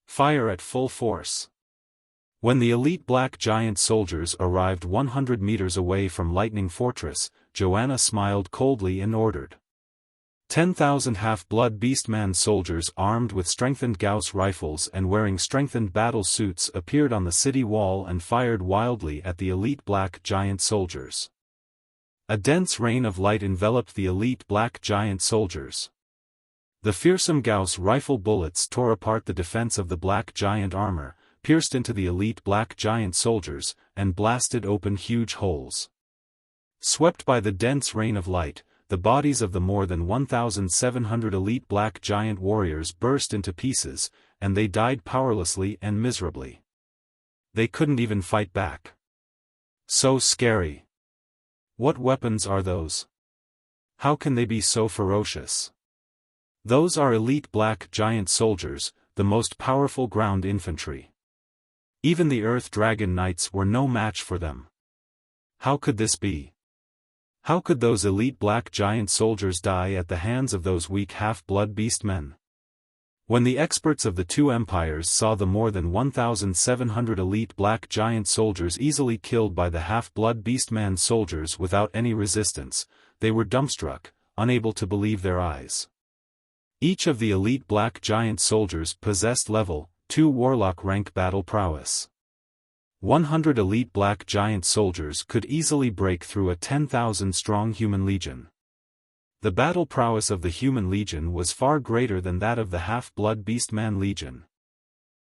Fire at full force. When the elite Black Giant soldiers arrived 100 meters away from Lightning Fortress, Joanna smiled coldly and ordered. 10,000 Half-Blood Beastman soldiers armed with strengthened Gauss rifles and wearing strengthened battle suits appeared on the city wall and fired wildly at the elite Black Giant soldiers. A dense rain of light enveloped the elite Black Giant soldiers. The fearsome Gauss rifle bullets tore apart the defense of the Black Giant armor, pierced into the elite Black Giant soldiers, and blasted open huge holes. Swept by the dense rain of light, the bodies of the more than 1,700 elite Black Giant warriors burst into pieces, and they died powerlessly and miserably. They couldn't even fight back. So scary. What weapons are those? How can they be so ferocious? Those are elite Black Giant soldiers, the most powerful ground infantry. Even the Earth Dragon Knights were no match for them. How could this be? How could those elite Black Giant soldiers die at the hands of those weak Half-Blood Beastmen? When the experts of the two empires saw the more than 1,700 elite Black Giant soldiers easily killed by the Half-Blood Beastman soldiers without any resistance, they were dumbstruck, unable to believe their eyes. Each of the elite Black Giant soldiers possessed level 2 Warlock rank battle prowess. 100 elite Black Giant soldiers could easily break through a 10,000-strong human legion. The battle prowess of the human legion was far greater than that of the Half-Blood Beastman legion.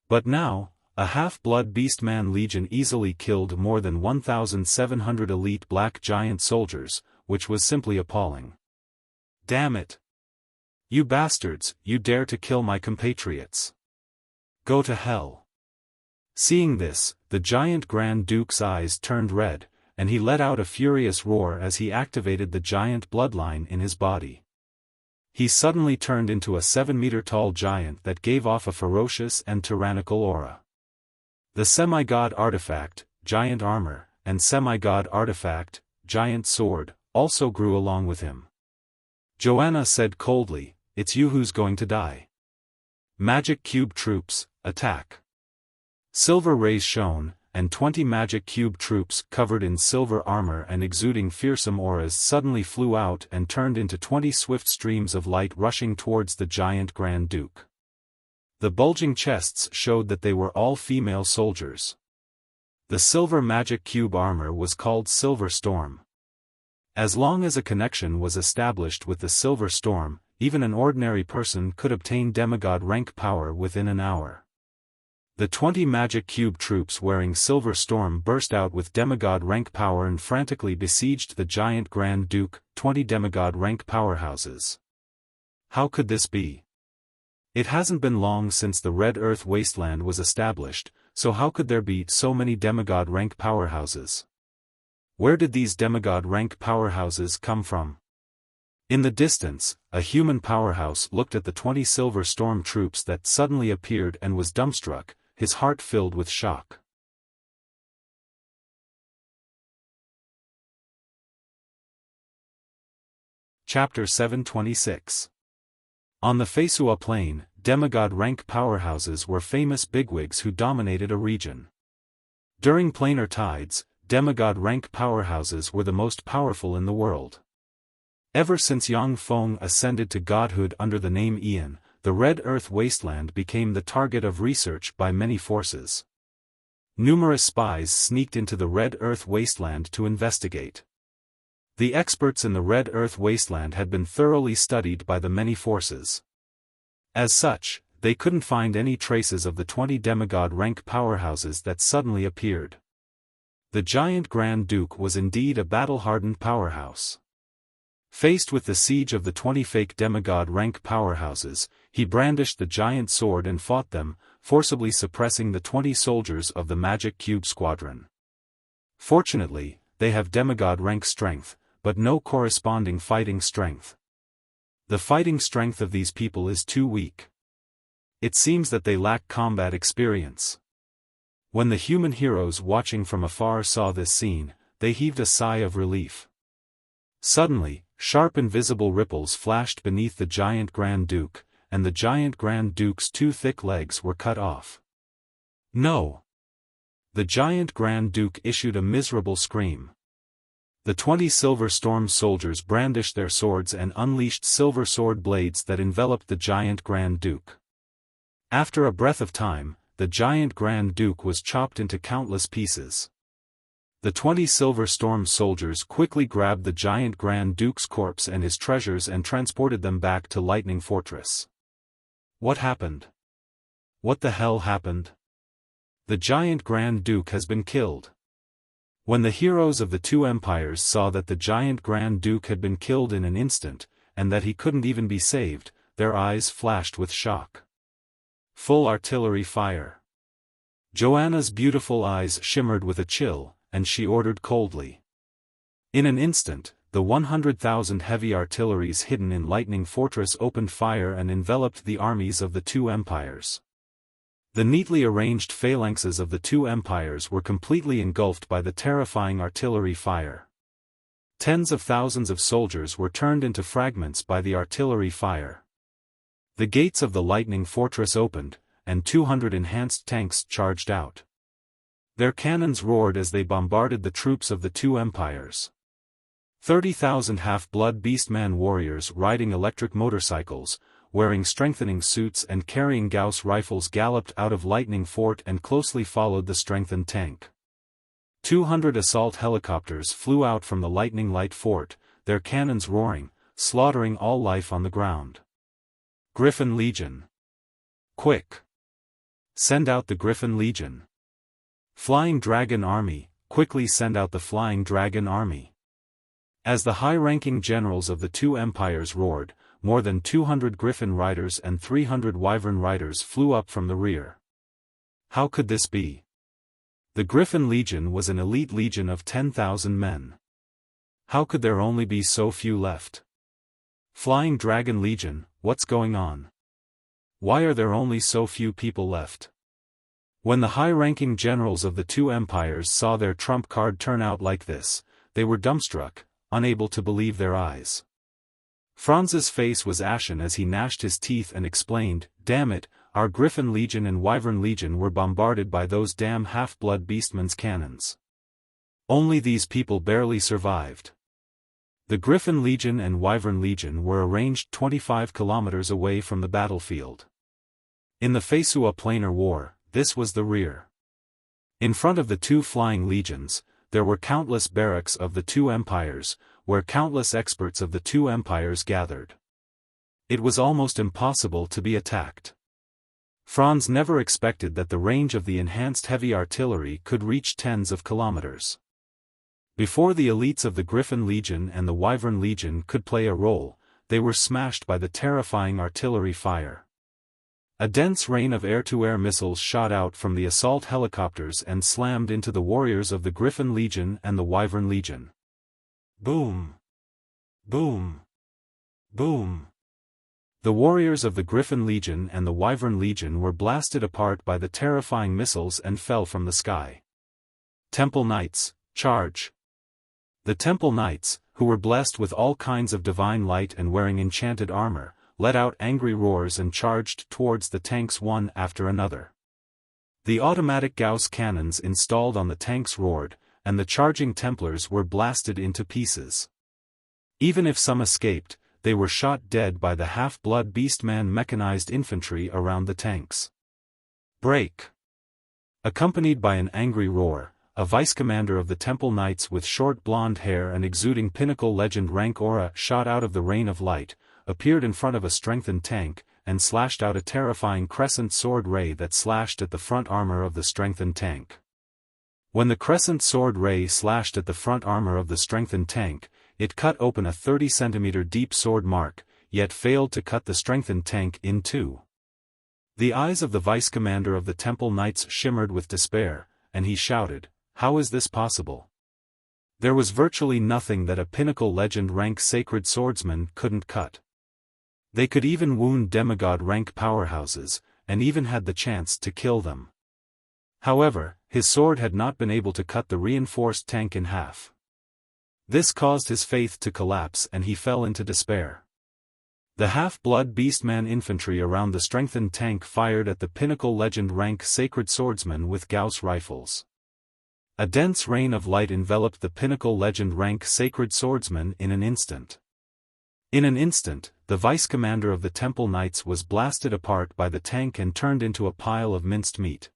But now, a Half-Blood Beastman legion easily killed more than 1,700 elite Black Giant soldiers, which was simply appalling. Damn it! You bastards, you dare to kill my compatriots. Go to hell. Seeing this, the giant Grand Duke's eyes turned red, and he let out a furious roar as he activated the giant bloodline in his body. He suddenly turned into a 7-meter-tall giant that gave off a ferocious and tyrannical aura. The semi-god artifact, giant armor, and semi-god artifact, giant sword, also grew along with him. Joanna said coldly, "It's you who's going to die. Magic Cube troops, attack." Silver rays shone, and 20 Magic Cube troops covered in silver armor and exuding fearsome auras suddenly flew out and turned into 20 swift streams of light rushing towards the giant Grand Duke. The bulging chests showed that they were all female soldiers. The silver magic cube armor was called Silver Storm. As long as a connection was established with the Silver Storm, even an ordinary person could obtain demigod rank power within an hour. The 20 magic cube troops wearing Silver Storm burst out with demigod rank power and frantically besieged the giant Grand Duke, 20 demigod rank powerhouses. How could this be? It hasn't been long since the Red Earth Wasteland was established, so how could there be so many demigod rank powerhouses? Where did these demigod rank powerhouses come from? In the distance, a human powerhouse looked at the 20 Silver Storm troops that suddenly appeared and was dumbstruck, his heart filled with shock. Chapter 726. On the Feisua Plain, demigod rank powerhouses were famous bigwigs who dominated a region. During planar tides, demigod rank powerhouses were the most powerful in the world. Ever since Yang Feng ascended to godhood under the name Ian, the Red Earth Wasteland became the target of research by many forces. Numerous spies sneaked into the Red Earth Wasteland to investigate. The experts in the Red Earth Wasteland had been thoroughly studied by the many forces. As such, they couldn't find any traces of the 20 demigod rank powerhouses that suddenly appeared. The giant Grand Duke was indeed a battle-hardened powerhouse. Faced with the siege of the 20 fake demigod rank powerhouses, he brandished the giant sword and fought them, forcibly suppressing the 20 soldiers of the Magic Cube Squadron. Fortunately, they have demigod rank strength, but no corresponding fighting strength. The fighting strength of these people is too weak. It seems that they lack combat experience. When the human heroes watching from afar saw this scene, they heaved a sigh of relief. Suddenly, sharp invisible ripples flashed beneath the giant Grand Duke, and the giant Grand Duke's 2 thick legs were cut off. No! The giant Grand Duke issued a miserable scream. The 20 Silver Storm soldiers brandished their swords and unleashed silver sword blades that enveloped the giant Grand Duke. After a breath of time, the giant Grand Duke was chopped into countless pieces. The 20 Silver Storm soldiers quickly grabbed the giant Grand Duke's corpse and his treasures and transported them back to Lightning Fortress. What happened? What the hell happened? The giant Grand Duke has been killed. When the heroes of the 2 empires saw that the giant Grand Duke had been killed in an instant, and that he couldn't even be saved, their eyes flashed with shock. Full artillery fire. Joanna's beautiful eyes shimmered with a chill, and she ordered coldly. In an instant, the 100,000 heavy artilleries hidden in Lightning Fortress opened fire and enveloped the armies of the 2 empires. The neatly arranged phalanxes of the 2 empires were completely engulfed by the terrifying artillery fire. Tens of thousands of soldiers were turned into fragments by the artillery fire. The gates of the Lightning Fortress opened, and 200 enhanced tanks charged out. Their cannons roared as they bombarded the troops of the 2 empires. 30,000 half-blood beastman warriors riding electric motorcycles, wearing strengthening suits and carrying Gauss rifles galloped out of Lightning Fort and closely followed the strengthened tank. 200 assault helicopters flew out from the Lightning Light Fort, their cannons roaring, slaughtering all life on the ground. Griffin Legion. Quick! Send out the Griffin Legion. Flying Dragon Army, quickly send out the Flying Dragon Army. As the high-ranking generals of the 2 empires roared, more than 200 Griffin riders and 300 Wyvern riders flew up from the rear. How could this be? The Griffin Legion was an elite legion of 10,000 men. How could there only be so few left? Flying Dragon Legion, what's going on? Why are there only so few people left? When the high-ranking generals of the 2 empires saw their trump card turn out like this, they were dumbstruck, unable to believe their eyes. Franz's face was ashen as he gnashed his teeth and explained, "Damn it, our Griffin Legion and Wyvern Legion were bombarded by those damn half-blood beastmen's cannons. Only these people barely survived." The Griffin Legion and Wyvern Legion were arranged 25 kilometers away from the battlefield. In the Feisua Planar War, this was the rear. In front of the two flying legions, there were countless barracks of the two empires, where countless experts of the two empires gathered. It was almost impossible to be attacked. Franz never expected that the range of the enhanced heavy artillery could reach tens of kilometers. Before the elites of the Griffin Legion and the Wyvern Legion could play a role, they were smashed by the terrifying artillery fire. A dense rain of air-to-air missiles shot out from the assault helicopters and slammed into the warriors of the Griffin Legion and the Wyvern Legion. Boom! Boom! Boom! The warriors of the Griffin Legion and the Wyvern Legion were blasted apart by the terrifying missiles and fell from the sky. Temple Knights, charge! The Temple Knights, who were blessed with all kinds of divine light and wearing enchanted armor, let out angry roars and charged towards the tanks one after another. The automatic Gauss cannons installed on the tanks roared, and the charging Templars were blasted into pieces. Even if some escaped, they were shot dead by the half-blood beastman mechanized infantry around the tanks. Break! Accompanied by an angry roar, a vice-commander of the Temple Knights with short blonde hair and exuding pinnacle legend rank aura shot out of the rain of light, appeared in front of a strengthened tank, and slashed out a terrifying crescent sword ray that slashed at the front armor of the strengthened tank. When the crescent sword ray slashed at the front armor of the strengthened tank, it cut open a 30-centimeter deep sword mark, yet failed to cut the strengthened tank in two. The eyes of the vice-commander of the Temple Knights shimmered with despair, and he shouted, "How is this possible?" There was virtually nothing that a pinnacle legend rank sacred swordsman couldn't cut. They could even wound demigod rank powerhouses, and even had the chance to kill them. However, his sword had not been able to cut the reinforced tank in half. This caused his faith to collapse and he fell into despair. The half-blood beastman infantry around the strengthened tank fired at the pinnacle legend rank sacred swordsman with Gauss rifles. A dense rain of light enveloped the pinnacle legend rank sacred swordsman in an instant. In an instant, the vice-commander of the Temple Knights was blasted apart by the tank and turned into a pile of minced meat.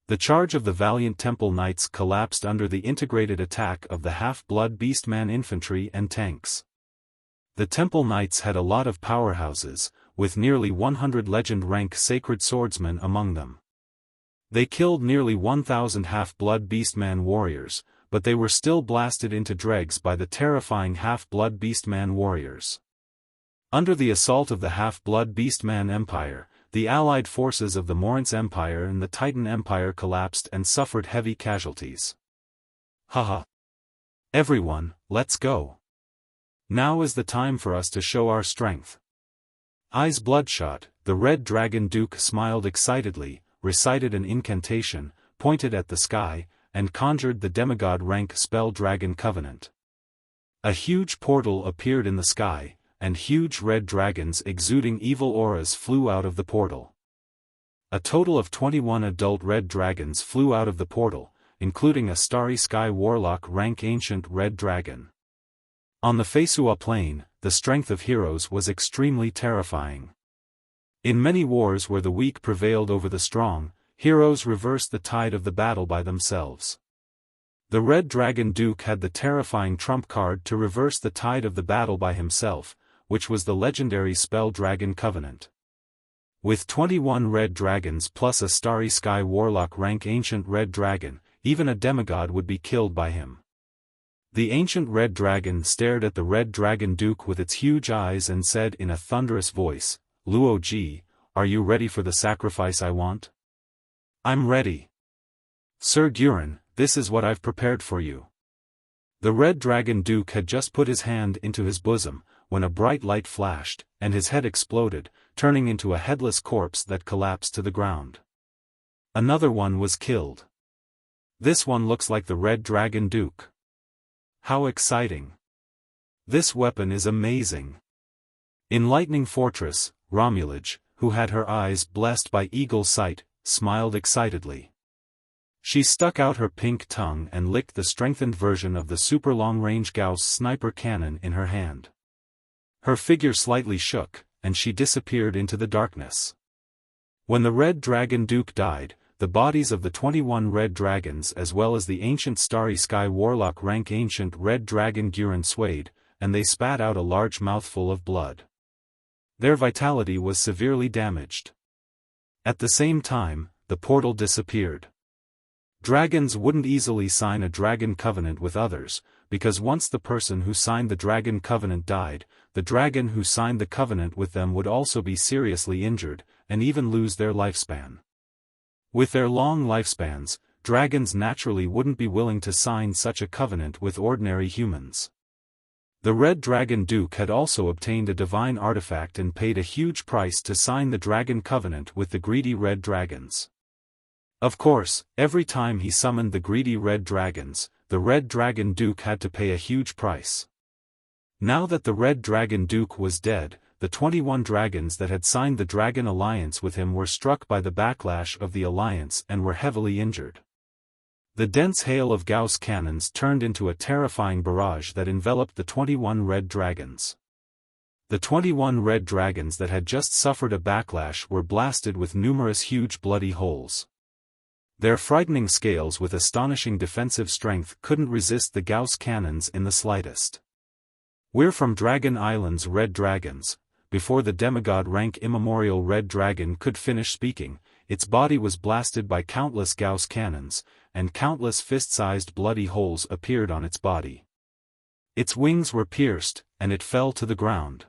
The charge of the valiant Temple Knights collapsed under the integrated attack of the half-blood beastman infantry and tanks. The Temple Knights had a lot of powerhouses, with nearly 100 legend rank sacred swordsmen among them. They killed nearly 1,000 half-blood beastman warriors, but they were still blasted into dregs by the terrifying half-blood beastman warriors. Under the assault of the half-blood beastman empire, the allied forces of the Morinth Empire and the Titan Empire collapsed and suffered heavy casualties. Haha! Everyone, let's go! Now is the time for us to show our strength. Eyes bloodshot, the Red Dragon Duke smiled excitedly, recited an incantation, pointed at the sky, and conjured the demigod rank spell Dragon Covenant. A huge portal appeared in the sky, and huge red dragons exuding evil auras flew out of the portal. A total of 21 adult red dragons flew out of the portal, including a Starry Sky Warlock rank ancient red dragon. On the Fesua plain, the strength of heroes was extremely terrifying. In many wars where the weak prevailed over the strong, heroes reversed the tide of the battle by themselves. The Red Dragon Duke had the terrifying trump card to reverse the tide of the battle by himself, which was the legendary spell Dragon Covenant. With 21 red dragons plus a Starry Sky Warlock rank ancient red dragon, even a demigod would be killed by him. The ancient red dragon stared at the Red Dragon Duke with its huge eyes and said in a thunderous voice, "Luo Ji, are you ready for the sacrifice I want?" "I'm ready. Sir Durin, this is what I've prepared for you." The Red Dragon Duke had just put his hand into his bosom, when a bright light flashed, and his head exploded, turning into a headless corpse that collapsed to the ground. Another one was killed. This one looks like the Red Dragon Duke. How exciting! This weapon is amazing. In Lightning Fortress, Romulage, who had her eyes blessed by eagle sight, smiled excitedly. She stuck out her pink tongue and licked the strengthened version of the super long-range Gauss sniper cannon in her hand. Her figure slightly shook, and she disappeared into the darkness. When the Red Dragon Duke died, the bodies of the 21 red dragons as well as the ancient starry sky warlock rank ancient red dragon Guren swayed, and they spat out a large mouthful of blood. Their vitality was severely damaged. At the same time, the portal disappeared. Dragons wouldn't easily sign a dragon covenant with others, because once the person who signed the dragon covenant died, the dragon who signed the covenant with them would also be seriously injured, and even lose their lifespan. With their long lifespans, dragons naturally wouldn't be willing to sign such a covenant with ordinary humans. The Red Dragon Duke had also obtained a divine artifact and paid a huge price to sign the dragon covenant with the greedy red dragons. Of course, every time he summoned the greedy red dragons, the Red Dragon Duke had to pay a huge price. Now that the Red Dragon Duke was dead, the 21 dragons that had signed the Dragon Alliance with him were struck by the backlash of the alliance and were heavily injured. The dense hail of Gauss cannons turned into a terrifying barrage that enveloped the 21 red dragons. The 21 red dragons that had just suffered a backlash were blasted with numerous huge bloody holes. Their frightening scales with astonishing defensive strength couldn't resist the Gauss cannons in the slightest. "We're from Dragon Island's red dragons." Before the demigod rank immemorial red dragon could finish speaking, its body was blasted by countless Gauss cannons, and countless fist-sized bloody holes appeared on its body. Its wings were pierced, and it fell to the ground.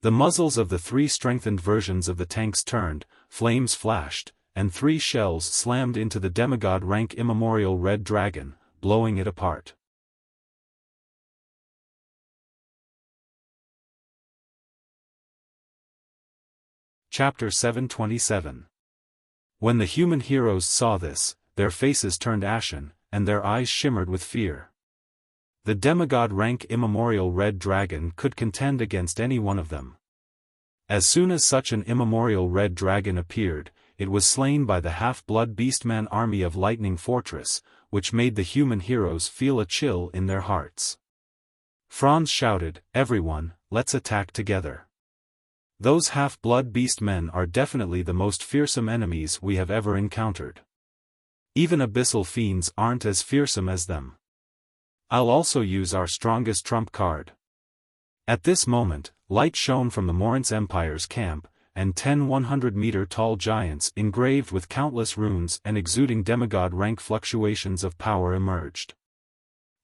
The muzzles of the 3 strengthened versions of the tanks turned, flames flashed, and 3 shells slammed into the demigod rank immemorial red dragon, blowing it apart. Chapter 727. When the human heroes saw this, their faces turned ashen, and their eyes shimmered with fear. The demigod rank immemorial red dragon could contend against any one of them. As soon as such an immemorial red dragon appeared, it was slain by the half-blood beastman army of Lightning Fortress, which made the human heroes feel a chill in their hearts. Franz shouted, "Everyone, let's attack together. Those half-blood beastmen are definitely the most fearsome enemies we have ever encountered. Even abyssal fiends aren't as fearsome as them. I'll also use our strongest trump card." At this moment, light shone from the Morinth Empire's camp, and 10 100-meter-tall giants engraved with countless runes and exuding demigod rank fluctuations of power emerged.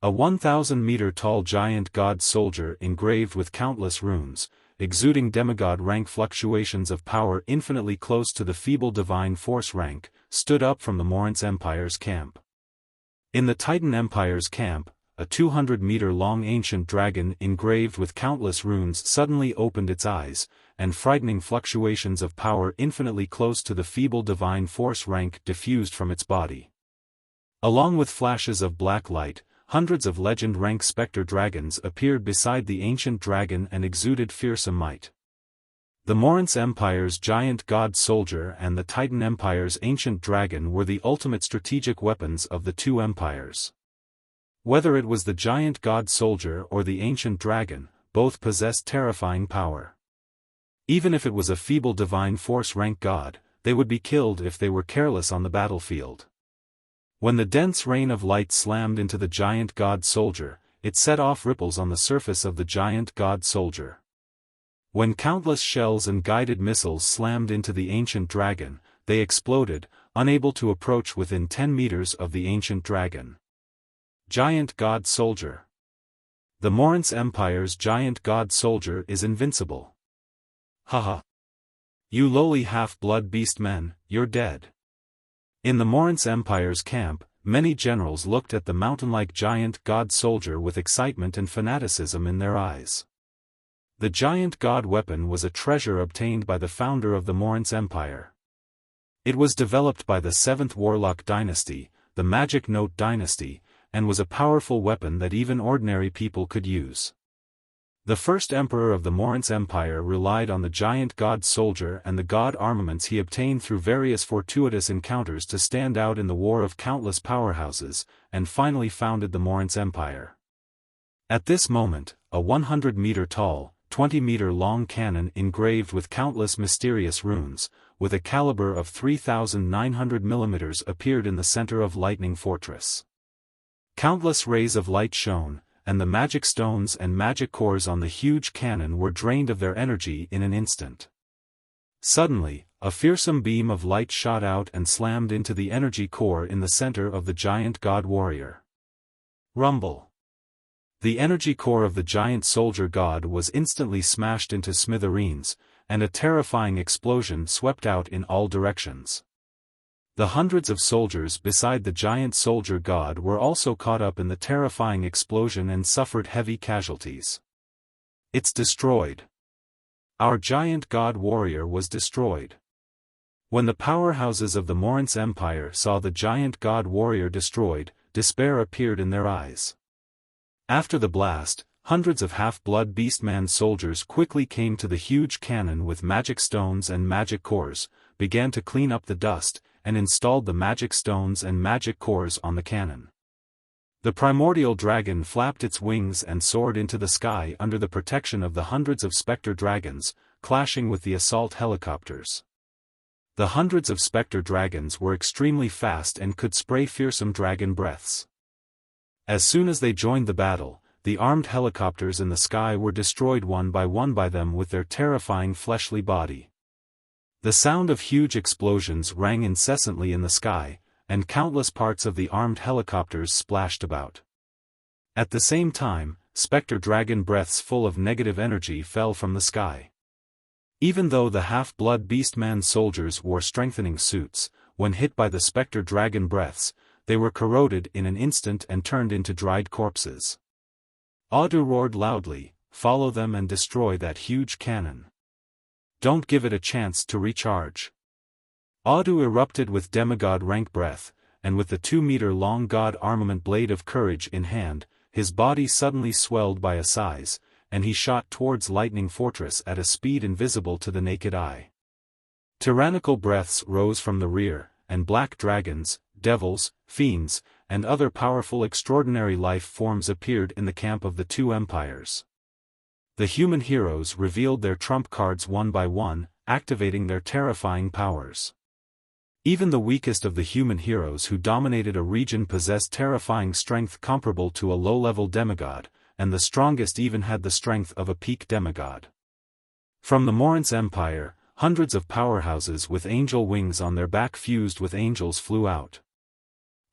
A 1,000-meter-tall giant god soldier engraved with countless runes, exuding demigod rank fluctuations of power infinitely close to the feeble divine force rank, stood up from the Morinth Empire's camp. In the Titan Empire's camp, a 200-meter-long ancient dragon engraved with countless runes suddenly opened its eyes, and frightening fluctuations of power infinitely close to the feeble divine force rank diffused from its body. Along with flashes of black light, hundreds of legend-rank spectre dragons appeared beside the ancient dragon and exuded fearsome might. The Morinth Empire's giant god soldier and the Titan Empire's ancient dragon were the ultimate strategic weapons of the two empires. Whether it was the giant god soldier or the ancient dragon, both possessed terrifying power. Even if it was a feeble divine force rank god, they would be killed if they were careless on the battlefield. When the dense rain of light slammed into the giant god soldier, it set off ripples on the surface of the giant god soldier. When countless shells and guided missiles slammed into the ancient dragon, they exploded, unable to approach within 10 meters of the ancient dragon. Giant god soldier. The Morinth Empire's giant god soldier is invincible. Haha. You lowly half-blood beast men, you're dead. In the Morinth Empire's camp, many generals looked at the mountain-like giant god soldier with excitement and fanaticism in their eyes. The giant god weapon was a treasure obtained by the founder of the Morinth Empire. It was developed by the 7th Warlock dynasty, the Magic Note dynasty, and was a powerful weapon that even ordinary people could use. The first emperor of the Morinth Empire relied on the giant god soldier and the god armaments he obtained through various fortuitous encounters to stand out in the war of countless powerhouses, and finally founded the Morinth Empire. At this moment, a 100-meter-tall, 20-meter-long cannon engraved with countless mysterious runes, with a caliber of 3,900 mm appeared in the center of Lightning Fortress. Countless rays of light shone, and the magic stones and magic cores on the huge cannon were drained of their energy in an instant. Suddenly, a fearsome beam of light shot out and slammed into the energy core in the center of the giant god warrior. Rumble. The energy core of the giant soldier god was instantly smashed into smithereens, and a terrifying explosion swept out in all directions. The hundreds of soldiers beside the giant soldier god were also caught up in the terrifying explosion and suffered heavy casualties. It's destroyed. Our giant god warrior was destroyed. When the powerhouses of the Morin's Empire saw the giant god warrior destroyed, despair appeared in their eyes. After the blast, hundreds of half-blood beastman soldiers quickly came to the huge cannon with magic stones and magic cores, began to clean up the dust, and installed the magic stones and magic cores on the cannon. The primordial dragon flapped its wings and soared into the sky under the protection of the hundreds of specter dragons, clashing with the assault helicopters. The hundreds of specter dragons were extremely fast and could spray fearsome dragon breaths. As soon as they joined the battle, the armed helicopters in the sky were destroyed one by them with their terrifying fleshly body. The sound of huge explosions rang incessantly in the sky, and countless parts of the armed helicopters splashed about. At the same time, specter dragon breaths full of negative energy fell from the sky. Even though the half-blood beastman soldiers wore strengthening suits, when hit by the specter dragon breaths, they were corroded in an instant and turned into dried corpses. Audu roared loudly, "Follow them and destroy that huge cannon. Don't give it a chance to recharge." Audu erupted with demigod rank breath, and with the 2-meter-long god armament blade of courage in hand, his body suddenly swelled by a size, and he shot towards Lightning Fortress at a speed invisible to the naked eye. Tyrannical breaths rose from the rear, and black dragons, devils, fiends, and other powerful extraordinary life forms appeared in the camp of the two empires. The human heroes revealed their trump cards one by one, activating their terrifying powers. Even the weakest of the human heroes who dominated a region possessed terrifying strength comparable to a low-level demigod, and the strongest even had the strength of a peak demigod. From the Morin's Empire, hundreds of powerhouses with angel wings on their back fused with angels flew out.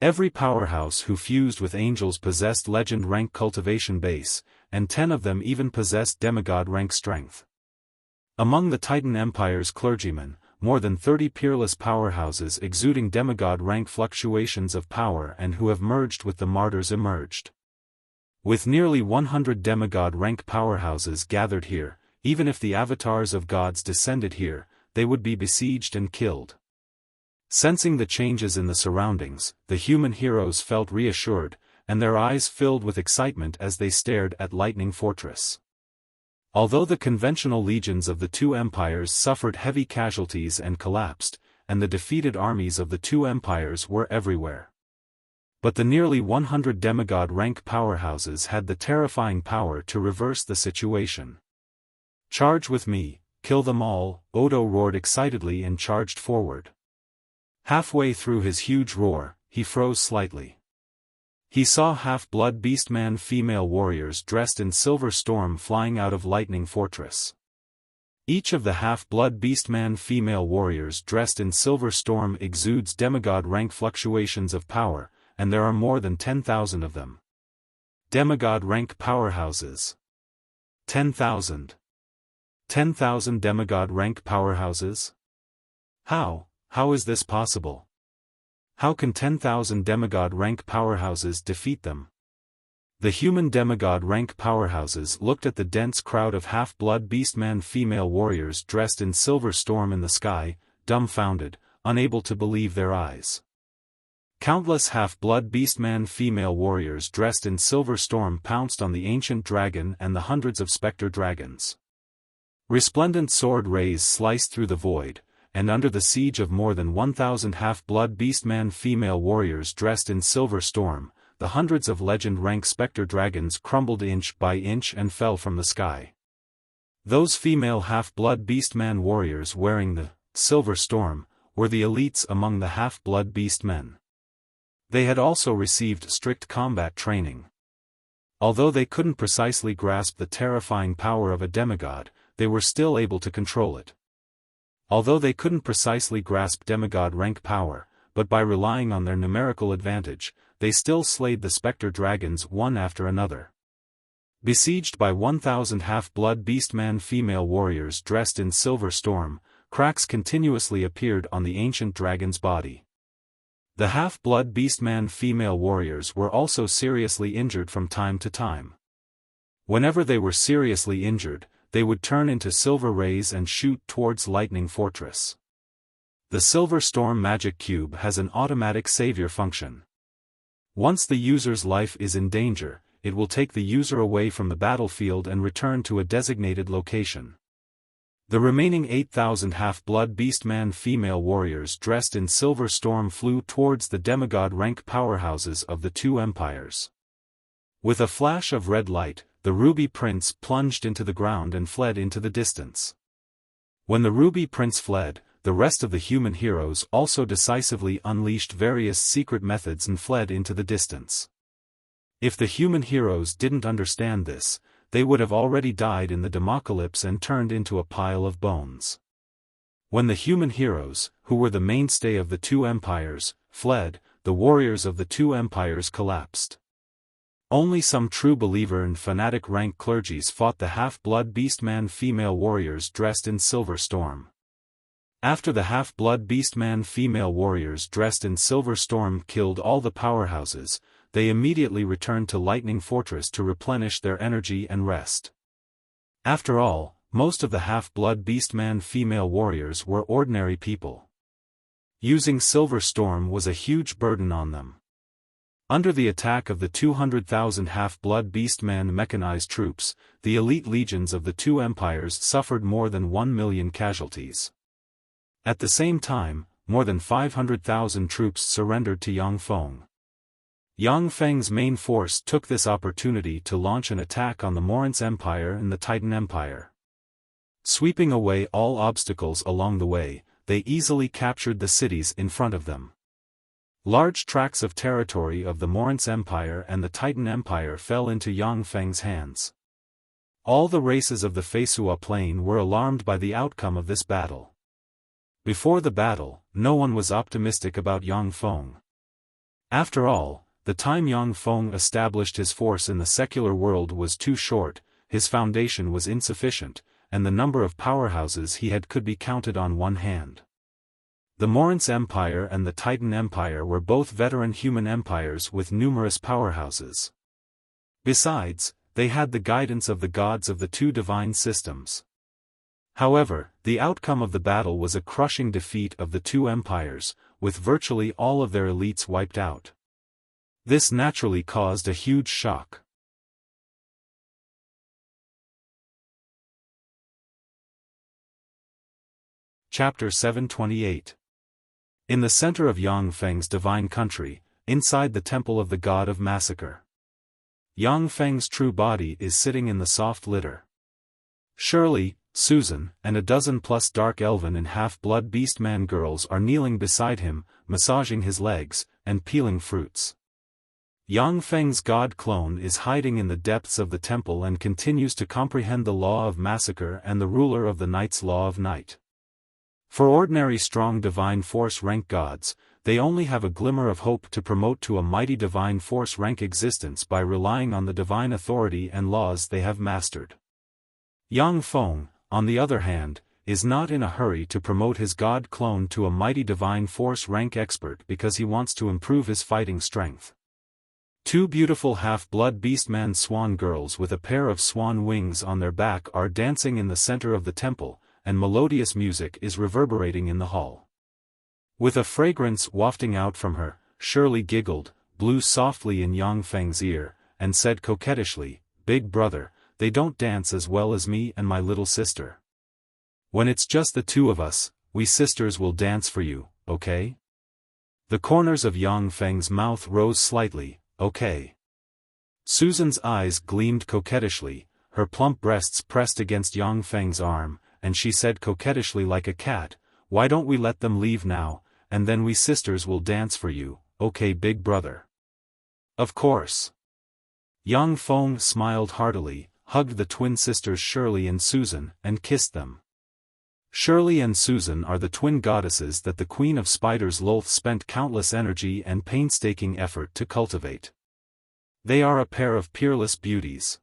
Every powerhouse who fused with angels possessed legend rank cultivation base, and 10 of them even possessed demigod rank strength. Among the Titan Empire's clergymen, more than 30 peerless powerhouses exuding demigod rank fluctuations of power and who have merged with the martyrs emerged. With nearly 100 demigod rank powerhouses gathered here, even if the avatars of gods descended here, they would be besieged and killed. Sensing the changes in the surroundings, the human heroes felt reassured, and their eyes filled with excitement as they stared at Lightning Fortress. Although the conventional legions of the two empires suffered heavy casualties and collapsed, and the defeated armies of the two empires were everywhere. But the nearly 100 demigod rank powerhouses had the terrifying power to reverse the situation. "Charge with me, kill them all," Odo roared excitedly and charged forward. Halfway through his huge roar, he froze slightly. He saw half-blood beastman female warriors dressed in silver storm flying out of Lightning Fortress. Each of the half-blood beastman female warriors dressed in silver storm exudes demigod rank fluctuations of power, and there are more than 10,000 of them. Demigod rank powerhouses. 10,000. 10,000 demigod rank powerhouses? How is this possible? How can 10,000 demigod rank powerhouses defeat them? The human demigod rank powerhouses looked at the dense crowd of half-blood beastman female warriors dressed in silver storm in the sky, dumbfounded, unable to believe their eyes. Countless half-blood beastman female warriors dressed in silver storm pounced on the ancient dragon and the hundreds of specter dragons. Resplendent sword rays sliced through the void, and under the siege of more than 1,000 half-blood beastman female warriors dressed in silver storm, the hundreds of legend-rank specter dragons crumbled inch by inch and fell from the sky. Those female half-blood beastman warriors wearing the silver storm were the elites among the half-blood beastmen. They had also received strict combat training. Although they couldn't precisely grasp the terrifying power of a demigod, they were still able to control it. Although they couldn't precisely grasp demigod rank power, but by relying on their numerical advantage, they still slayed the specter dragons one after another. Besieged by 1,000 half-blood beastman female warriors dressed in silver storm, cracks continuously appeared on the ancient dragon's body. The half-blood beastman female warriors were also seriously injured from time to time. Whenever they were seriously injured, they would turn into silver rays and shoot towards Lightning Fortress. The Silver Storm Magic Cube has an automatic savior function. Once the user's life is in danger, it will take the user away from the battlefield and return to a designated location. The remaining 8,000 half-blood beastman female warriors dressed in silver storm flew towards the demigod rank powerhouses of the two empires. With a flash of red light, the Ruby Prince plunged into the ground and fled into the distance. When the Ruby Prince fled, the rest of the human heroes also decisively unleashed various secret methods and fled into the distance. If the human heroes didn't understand this, they would have already died in the democalypse and turned into a pile of bones. When the human heroes, who were the mainstay of the two empires, fled, the warriors of the two empires collapsed. Only some true believer and fanatic rank clergies fought the half-blood beastman female warriors dressed in silver storm. After the half-blood beastman female warriors dressed in silver storm killed all the powerhouses, they immediately returned to Lightning Fortress to replenish their energy and rest. After all, most of the half-blood beastman female warriors were ordinary people. Using Silver Storm was a huge burden on them. Under the attack of the 200,000 half-blood beastman mechanized troops, the elite legions of the two empires suffered more than 1 million casualties. At the same time, more than 500,000 troops surrendered to Yang Feng. Yang Feng's main force took this opportunity to launch an attack on the Morince Empire and the Titan Empire. Sweeping away all obstacles along the way, they easily captured the cities in front of them. Large tracts of territory of the Morince Empire and the Titan Empire fell into Yang Feng's hands. All the races of the Feisua Plain were alarmed by the outcome of this battle. Before the battle, no one was optimistic about Yang Feng. After all, the time Yang Feng established his force in the secular world was too short, his foundation was insufficient, and the number of powerhouses he had could be counted on one hand. The Morince Empire and the Titan Empire were both veteran human empires with numerous powerhouses. Besides, they had the guidance of the gods of the two divine systems. However, the outcome of the battle was a crushing defeat of the two empires, with virtually all of their elites wiped out. This naturally caused a huge shock. Chapter 728. In the center of Yang Feng's divine country, inside the temple of the god of massacre. Yang Feng's true body is sitting in the soft litter. Shirley, Susan, and a dozen plus dark elven and half-blood beastman girls are kneeling beside him, massaging his legs, and peeling fruits. Yang Feng's god clone is hiding in the depths of the temple and continues to comprehend the law of massacre and the ruler of the night's law of night. For ordinary strong divine force rank gods, they only have a glimmer of hope to promote to a mighty divine force rank existence by relying on the divine authority and laws they have mastered. Yang Feng, on the other hand, is not in a hurry to promote his god clone to a mighty divine force rank expert because he wants to improve his fighting strength. Two beautiful half-blood beastman swan girls with a pair of swan wings on their back are dancing in the center of the temple, and melodious music is reverberating in the hall. With a fragrance wafting out from her, Shirley giggled, blew softly in Yang Feng's ear, and said coquettishly, "Big brother, they don't dance as well as me and my little sister. When it's just the two of us, we sisters will dance for you, okay?" The corners of Yang Feng's mouth rose slightly, "Okay." Susan's eyes gleamed coquettishly, her plump breasts pressed against Yang Feng's arm, and she said coquettishly like a cat, "Why don't we let them leave now, and then we sisters will dance for you, okay big brother?" "Of course." Yang Feng smiled heartily, hugged the twin sisters Shirley and Susan, and kissed them. Shirley and Susan are the twin goddesses that the Queen of Spiders Lolth spent countless energy and painstaking effort to cultivate. They are a pair of peerless beauties.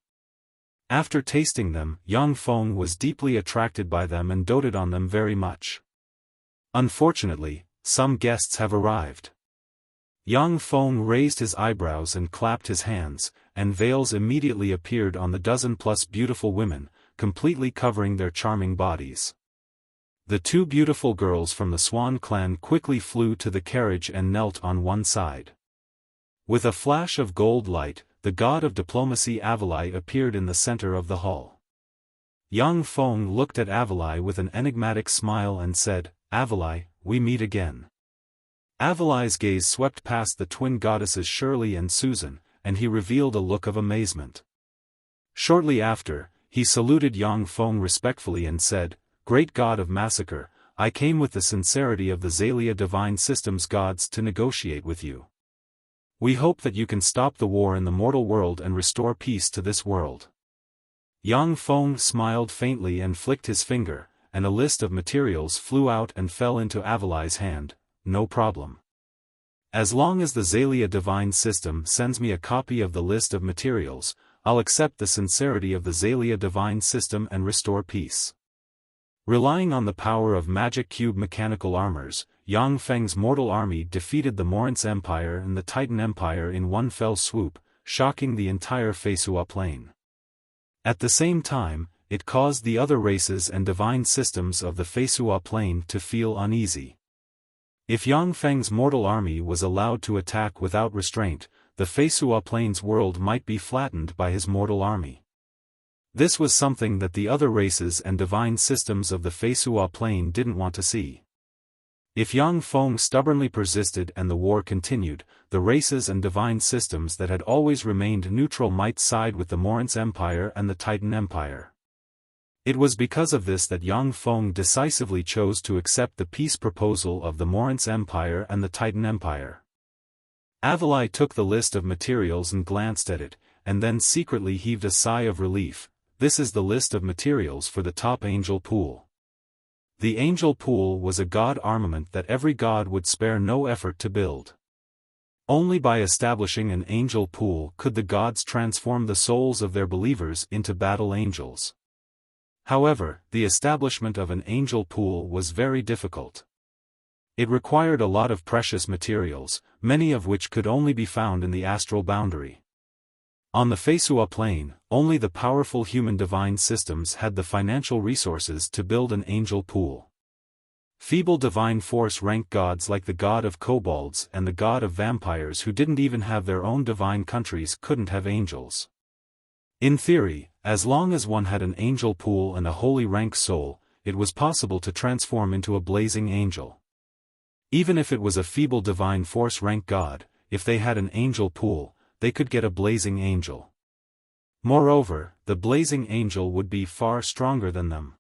After tasting them, Yang Feng was deeply attracted by them and doted on them very much. Unfortunately, some guests have arrived. Yang Feng raised his eyebrows and clapped his hands, and veils immediately appeared on the dozen-plus beautiful women, completely covering their charming bodies. The two beautiful girls from the Swan clan quickly flew to the carriage and knelt on one side. With a flash of gold light, the god of diplomacy Avalai appeared in the center of the hall. Yang Feng looked at Avalai with an enigmatic smile and said, "Avalai, we meet again." Avalai's gaze swept past the twin goddesses Shirley and Susan, and he revealed a look of amazement. Shortly after, he saluted Yang Feng respectfully and said, "Great god of massacre, I came with the sincerity of the Xalia divine systems gods to negotiate with you. We hope that you can stop the war in the mortal world and restore peace to this world." Yang Feng smiled faintly and flicked his finger, and a list of materials flew out and fell into Avalai's hand. "No problem. As long as the Xalia divine system sends me a copy of the list of materials, I'll accept the sincerity of the Xalia divine system and restore peace." Relying on the power of magic cube mechanical armors, Yang Feng's mortal army defeated the Morince Empire and the Titan Empire in one fell swoop, shocking the entire Feisua plain. At the same time, it caused the other races and divine systems of the Feisua plain to feel uneasy. If Yang Feng's mortal army was allowed to attack without restraint, the Feisua plain's world might be flattened by his mortal army. This was something that the other races and divine systems of the Feisua plain didn't want to see. If Yang Feng stubbornly persisted and the war continued, the races and divine systems that had always remained neutral might side with the Morince Empire and the Titan Empire. It was because of this that Yang Feng decisively chose to accept the peace proposal of the Morince Empire and the Titan Empire. Avalai took the list of materials and glanced at it, and then secretly heaved a sigh of relief. "This is the list of materials for the top angel pool." The angel pool was a god armament that every god would spare no effort to build. Only by establishing an angel pool could the gods transform the souls of their believers into battle angels. However, the establishment of an angel pool was very difficult. It required a lot of precious materials, many of which could only be found in the astral boundary. On the Feisua plain, only the powerful human divine systems had the financial resources to build an angel pool. Feeble divine force rank gods like the god of kobolds and the god of vampires who didn't even have their own divine countries couldn't have angels. In theory, as long as one had an angel pool and a holy rank soul, it was possible to transform into a blazing angel. Even if it was a feeble divine force rank god, if they had an angel pool, they could get a blazing angel. Moreover, the blazing angel would be far stronger than them.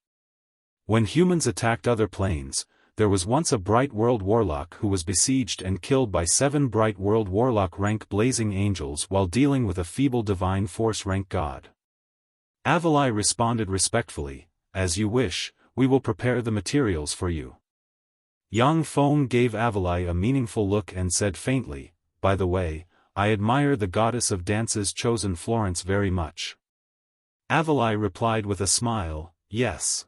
When humans attacked other planes, there was once a Bright World Warlock who was besieged and killed by 7 Bright World Warlock rank blazing angels while dealing with a feeble divine force rank god. Avalai responded respectfully, "As you wish, we will prepare the materials for you." Yang Feng gave Avalai a meaningful look and said faintly, "By the way, I admire the goddess of dance's chosen Florence very much." Avalai replied with a smile, "Yes.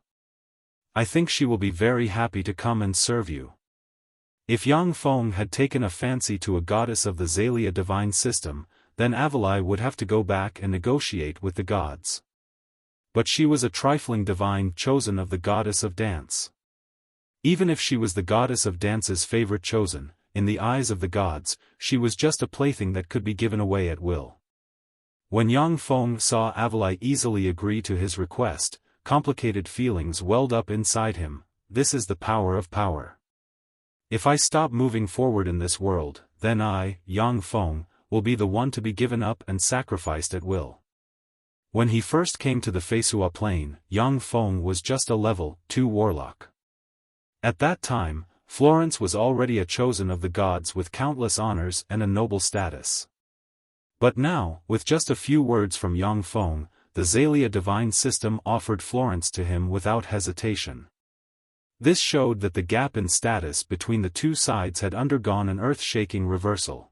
I think she will be very happy to come and serve you." If Yang Feng had taken a fancy to a goddess of the Xalia divine system, then Avalai would have to go back and negotiate with the gods. But she was a trifling divine chosen of the goddess of dance. Even if she was the goddess of dance's favorite chosen, in the eyes of the gods, she was just a plaything that could be given away at will. When Yang Feng saw Avalai easily agree to his request, complicated feelings welled up inside him. This is the power of power. If I stop moving forward in this world, then I, Yang Feng, will be the one to be given up and sacrificed at will. When he first came to the Feisua plain, Yang Feng was just a level 2 warlock. At that time, Florence was already a chosen of the gods with countless honors and a noble status. But now, with just a few words from Yang Feng, the Xalia divine system offered Florence to him without hesitation. This showed that the gap in status between the two sides had undergone an earth-shaking reversal.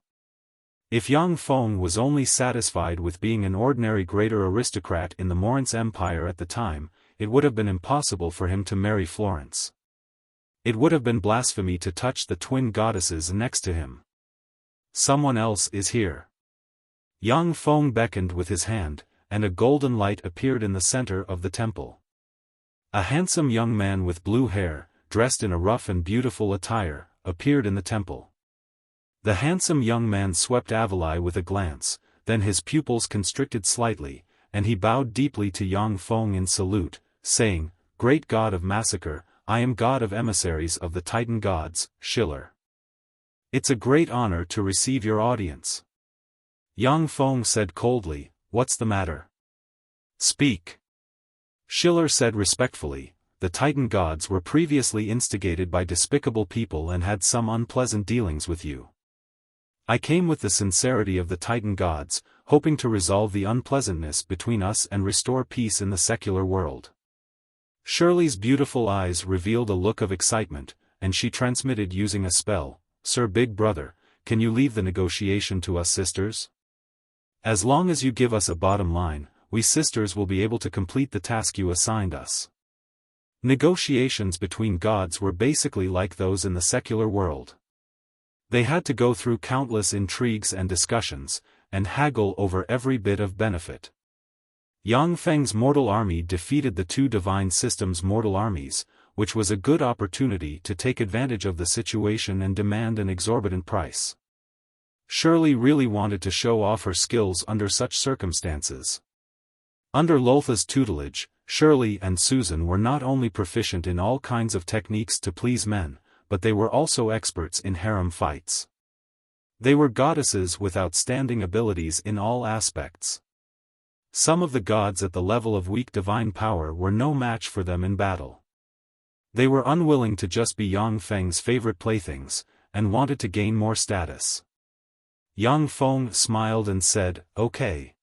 If Yang Feng was only satisfied with being an ordinary greater aristocrat in the Morince Empire at the time, it would have been impossible for him to marry Florence. It would have been blasphemy to touch the twin goddesses next to him. Someone else is here. Yang Feng beckoned with his hand, and a golden light appeared in the center of the temple. A handsome young man with blue hair, dressed in a rough and beautiful attire, appeared in the temple. The handsome young man swept Avalai with a glance, then his pupils constricted slightly, and he bowed deeply to Yang Feng in salute, saying, "Great god of massacre, I am god of emissaries of the Titan gods, Schiller. It's a great honor to receive your audience." Yang Feng said coldly, "What's the matter? Speak." Schiller said respectfully, "The Titan gods were previously instigated by despicable people and had some unpleasant dealings with you. I came with the sincerity of the Titan gods, hoping to resolve the unpleasantness between us and restore peace in the secular world." Shirley's beautiful eyes revealed a look of excitement, and she transmitted using a spell, "Sir Big Brother, can you leave the negotiation to us sisters? As long as you give us a bottom line, we sisters will be able to complete the task you assigned us." Negotiations between gods were basically like those in the secular world. They had to go through countless intrigues and discussions, and haggle over every bit of benefit. Yang Feng's mortal army defeated the two divine systems' mortal armies, which was a good opportunity to take advantage of the situation and demand an exorbitant price. Shirley really wanted to show off her skills under such circumstances. Under Loltha's tutelage, Shirley and Susan were not only proficient in all kinds of techniques to please men, but they were also experts in harem fights. They were goddesses with outstanding abilities in all aspects. Some of the gods at the level of weak divine power were no match for them in battle. They were unwilling to just be Yang Feng's favorite playthings, and wanted to gain more status. Yang Feng smiled and said, "Okay.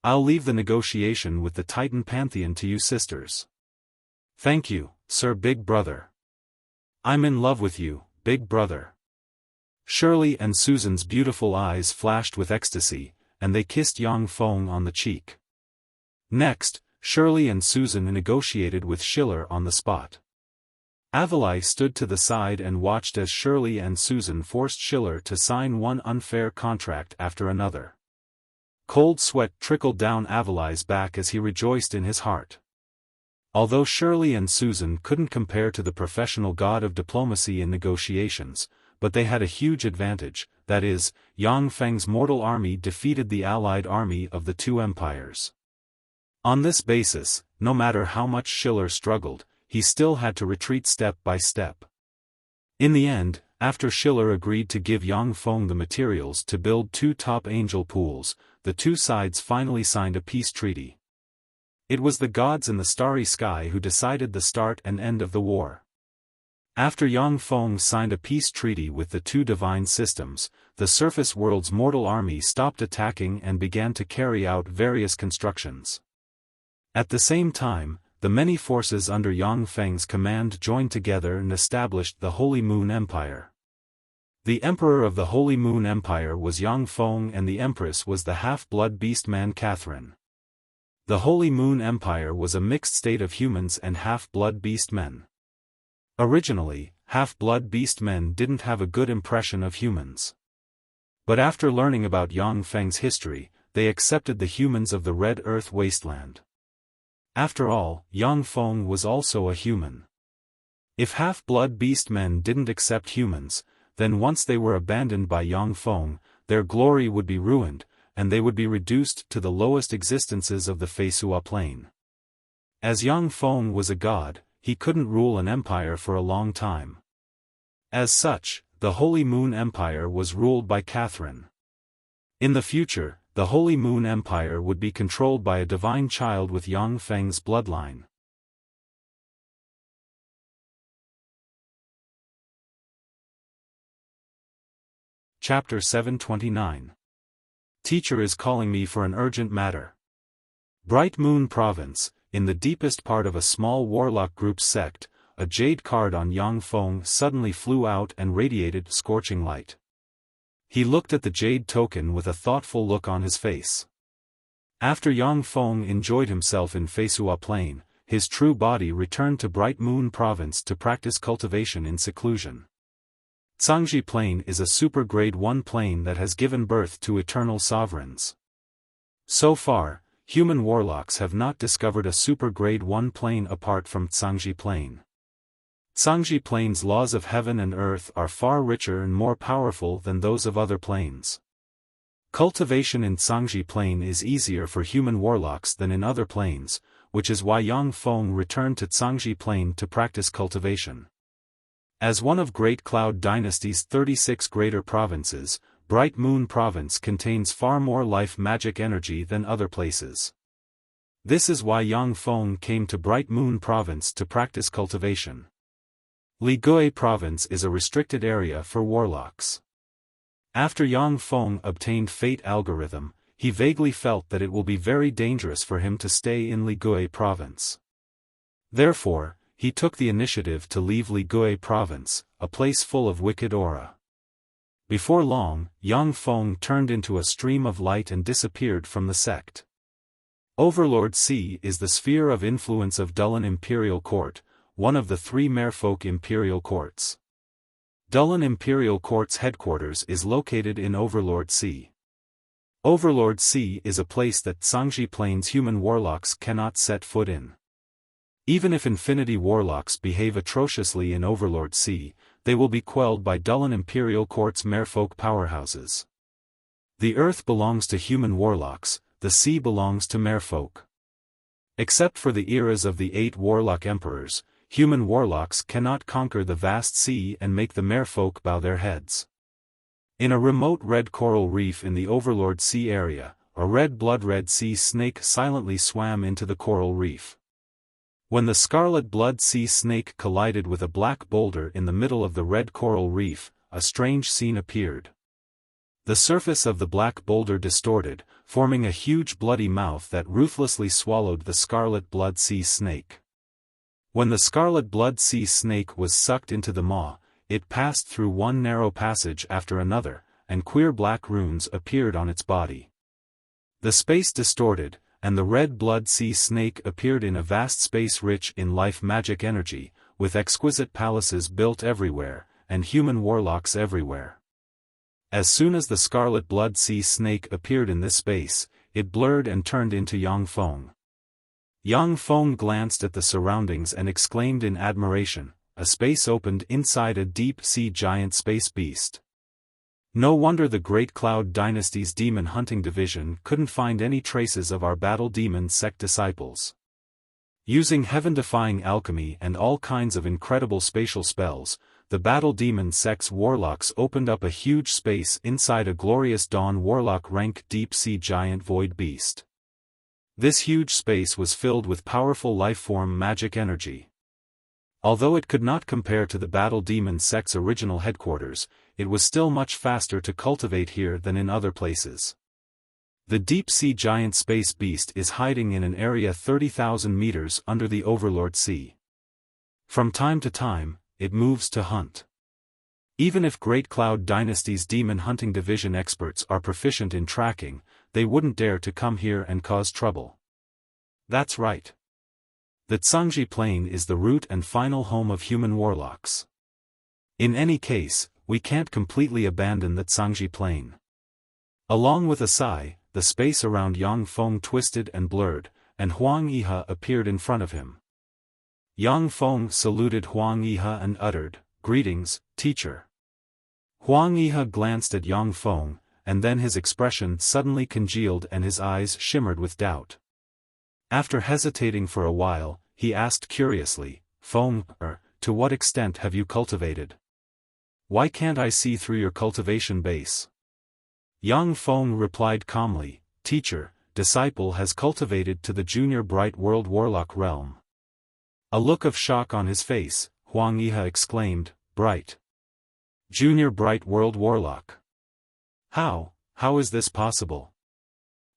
I'll leave the negotiation with the Titan Pantheon to you sisters." "Thank you, Sir Big Brother. I'm in love with you, Big Brother." Shirley and Susan's beautiful eyes flashed with ecstasy, and they kissed Yang Feng on the cheek. Next, Shirley and Susan negotiated with Schiller on the spot. Avalai stood to the side and watched as Shirley and Susan forced Schiller to sign one unfair contract after another. Cold sweat trickled down Avalai's back as he rejoiced in his heart. Although Shirley and Susan couldn't compare to the professional god of diplomacy in negotiations, but they had a huge advantage, that is, Yang Feng's mortal army defeated the allied army of the two empires. On this basis, no matter how much Schiller struggled, he still had to retreat step by step. In the end, after Schiller agreed to give Yang Feng the materials to build two top angel pools, the two sides finally signed a peace treaty. It was the gods in the starry sky who decided the start and end of the war. After Yang Feng signed a peace treaty with the two divine systems, the surface world's mortal army stopped attacking and began to carry out various constructions. At the same time, the many forces under Yang Feng's command joined together and established the Holy Moon Empire. The emperor of the Holy Moon Empire was Yang Feng and the empress was the half-blood beast-man Catherine. The Holy Moon Empire was a mixed state of humans and half-blood beast-men. Originally, half-blood beast-men didn't have a good impression of humans. But after learning about Yang Feng's history, they accepted the humans of the Red Earth wasteland. After all, Yang Feng was also a human. If half-blood beast-men didn't accept humans, then once they were abandoned by Yang Feng, their glory would be ruined, and they would be reduced to the lowest existences of the Feisua plain. As Yang Feng was a god, he couldn't rule an empire for a long time. As such, the Holy Moon Empire was ruled by Catherine. In the future, the Holy Moon Empire would be controlled by a divine child with Yang Feng's bloodline. Chapter 729. Teacher is calling me for an urgent matter. Bright Moon Province, in the deepest part of a small warlock group's sect, a jade card on Yang Feng suddenly flew out and radiated scorching light. He looked at the jade token with a thoughtful look on his face. After Yang Feng enjoyed himself in Feisua Plain, his true body returned to Bright Moon Province to practice cultivation in seclusion. Cangji Plain is a super grade 1 plane that has given birth to eternal sovereigns. So far, human warlocks have not discovered a super grade 1 plane apart from Cangji Plain. Cangji Plain's laws of heaven and earth are far richer and more powerful than those of other planes. Cultivation in Cangji Plain is easier for human warlocks than in other planes, which is why Yang Feng returned to Cangji Plain to practice cultivation. As one of Great Cloud Dynasty's 36 greater provinces, Bright Moon Province contains far more life magic energy than other places. This is why Yang Feng came to Bright Moon Province to practice cultivation. Ligui Province is a restricted area for warlocks. After Yang Feng obtained Fate Algorithm, he vaguely felt that it will be very dangerous for him to stay in Ligui Province. Therefore, he took the initiative to leave Ligui Province, a place full of wicked aura. Before long, Yang Feng turned into a stream of light and disappeared from the sect. Overlord C is the sphere of influence of Dulin Imperial Court, one of the 3 Merfolk Imperial Courts. Dulin Imperial Court's headquarters is located in Overlord C. Overlord C is a place that Cangji Plain's human warlocks cannot set foot in. Even if Infinity Warlocks behave atrociously in Overlord C, they will be quelled by Dulin Imperial Court's Merfolk powerhouses. The Earth belongs to human warlocks, the sea belongs to Merfolk. Except for the eras of the 8 Warlock Emperors, human warlocks cannot conquer the vast sea and make the Merfolk bow their heads. In a remote red coral reef in the Overlord Sea area, a red sea snake silently swam into the coral reef. When the scarlet blood sea snake collided with a black boulder in the middle of the red coral reef, a strange scene appeared. The surface of the black boulder distorted, forming a huge bloody mouth that ruthlessly swallowed the scarlet blood sea snake. When the scarlet blood sea snake was sucked into the maw, it passed through one narrow passage after another, and queer black runes appeared on its body. The space distorted, and the red blood sea snake appeared in a vast space rich in life magic energy, with exquisite palaces built everywhere, and human warlocks everywhere. As soon as the scarlet blood sea snake appeared in this space, it blurred and turned into Yang Feng. Yang Feng glanced at the surroundings and exclaimed in admiration, a space opened inside a deep sea giant space beast. No wonder the Great Cloud Dynasty's Demon Hunting Division couldn't find any traces of our Battle Demon sect disciples. Using heaven-defying alchemy and all kinds of incredible spatial spells, the Battle Demon sect's warlocks opened up a huge space inside a glorious dawn warlock rank deep sea giant void beast. This huge space was filled with powerful life-form magic energy. Although it could not compare to the Battle Demon sect's original headquarters, it was still much faster to cultivate here than in other places. The deep-sea giant space beast is hiding in an area 30,000 meters under the Overlord Sea. From time to time, it moves to hunt. Even if Great Cloud Dynasty's Demon Hunting Division experts are proficient in tracking, they wouldn't dare to come here and cause trouble. That's right. The Cangji Plain is the root and final home of human warlocks. In any case, we can't completely abandon the Cangji Plain. Along with a sigh, the space around Yang Feng twisted and blurred, and Huang Yihe appeared in front of him. Yang Feng saluted Huang Yihe and uttered, "Greetings, teacher." Huang Yihe glanced at Yang Feng, and then his expression suddenly congealed and his eyes shimmered with doubt. After hesitating for a while, he asked curiously, "Feng, to what extent have you cultivated? Why can't I see through your cultivation base?" Yang Feng replied calmly, teacher, disciple has cultivated to the junior bright world warlock realm. A look of shock on his face, Huang Yihe exclaimed, bright. Junior bright world warlock. How is this possible?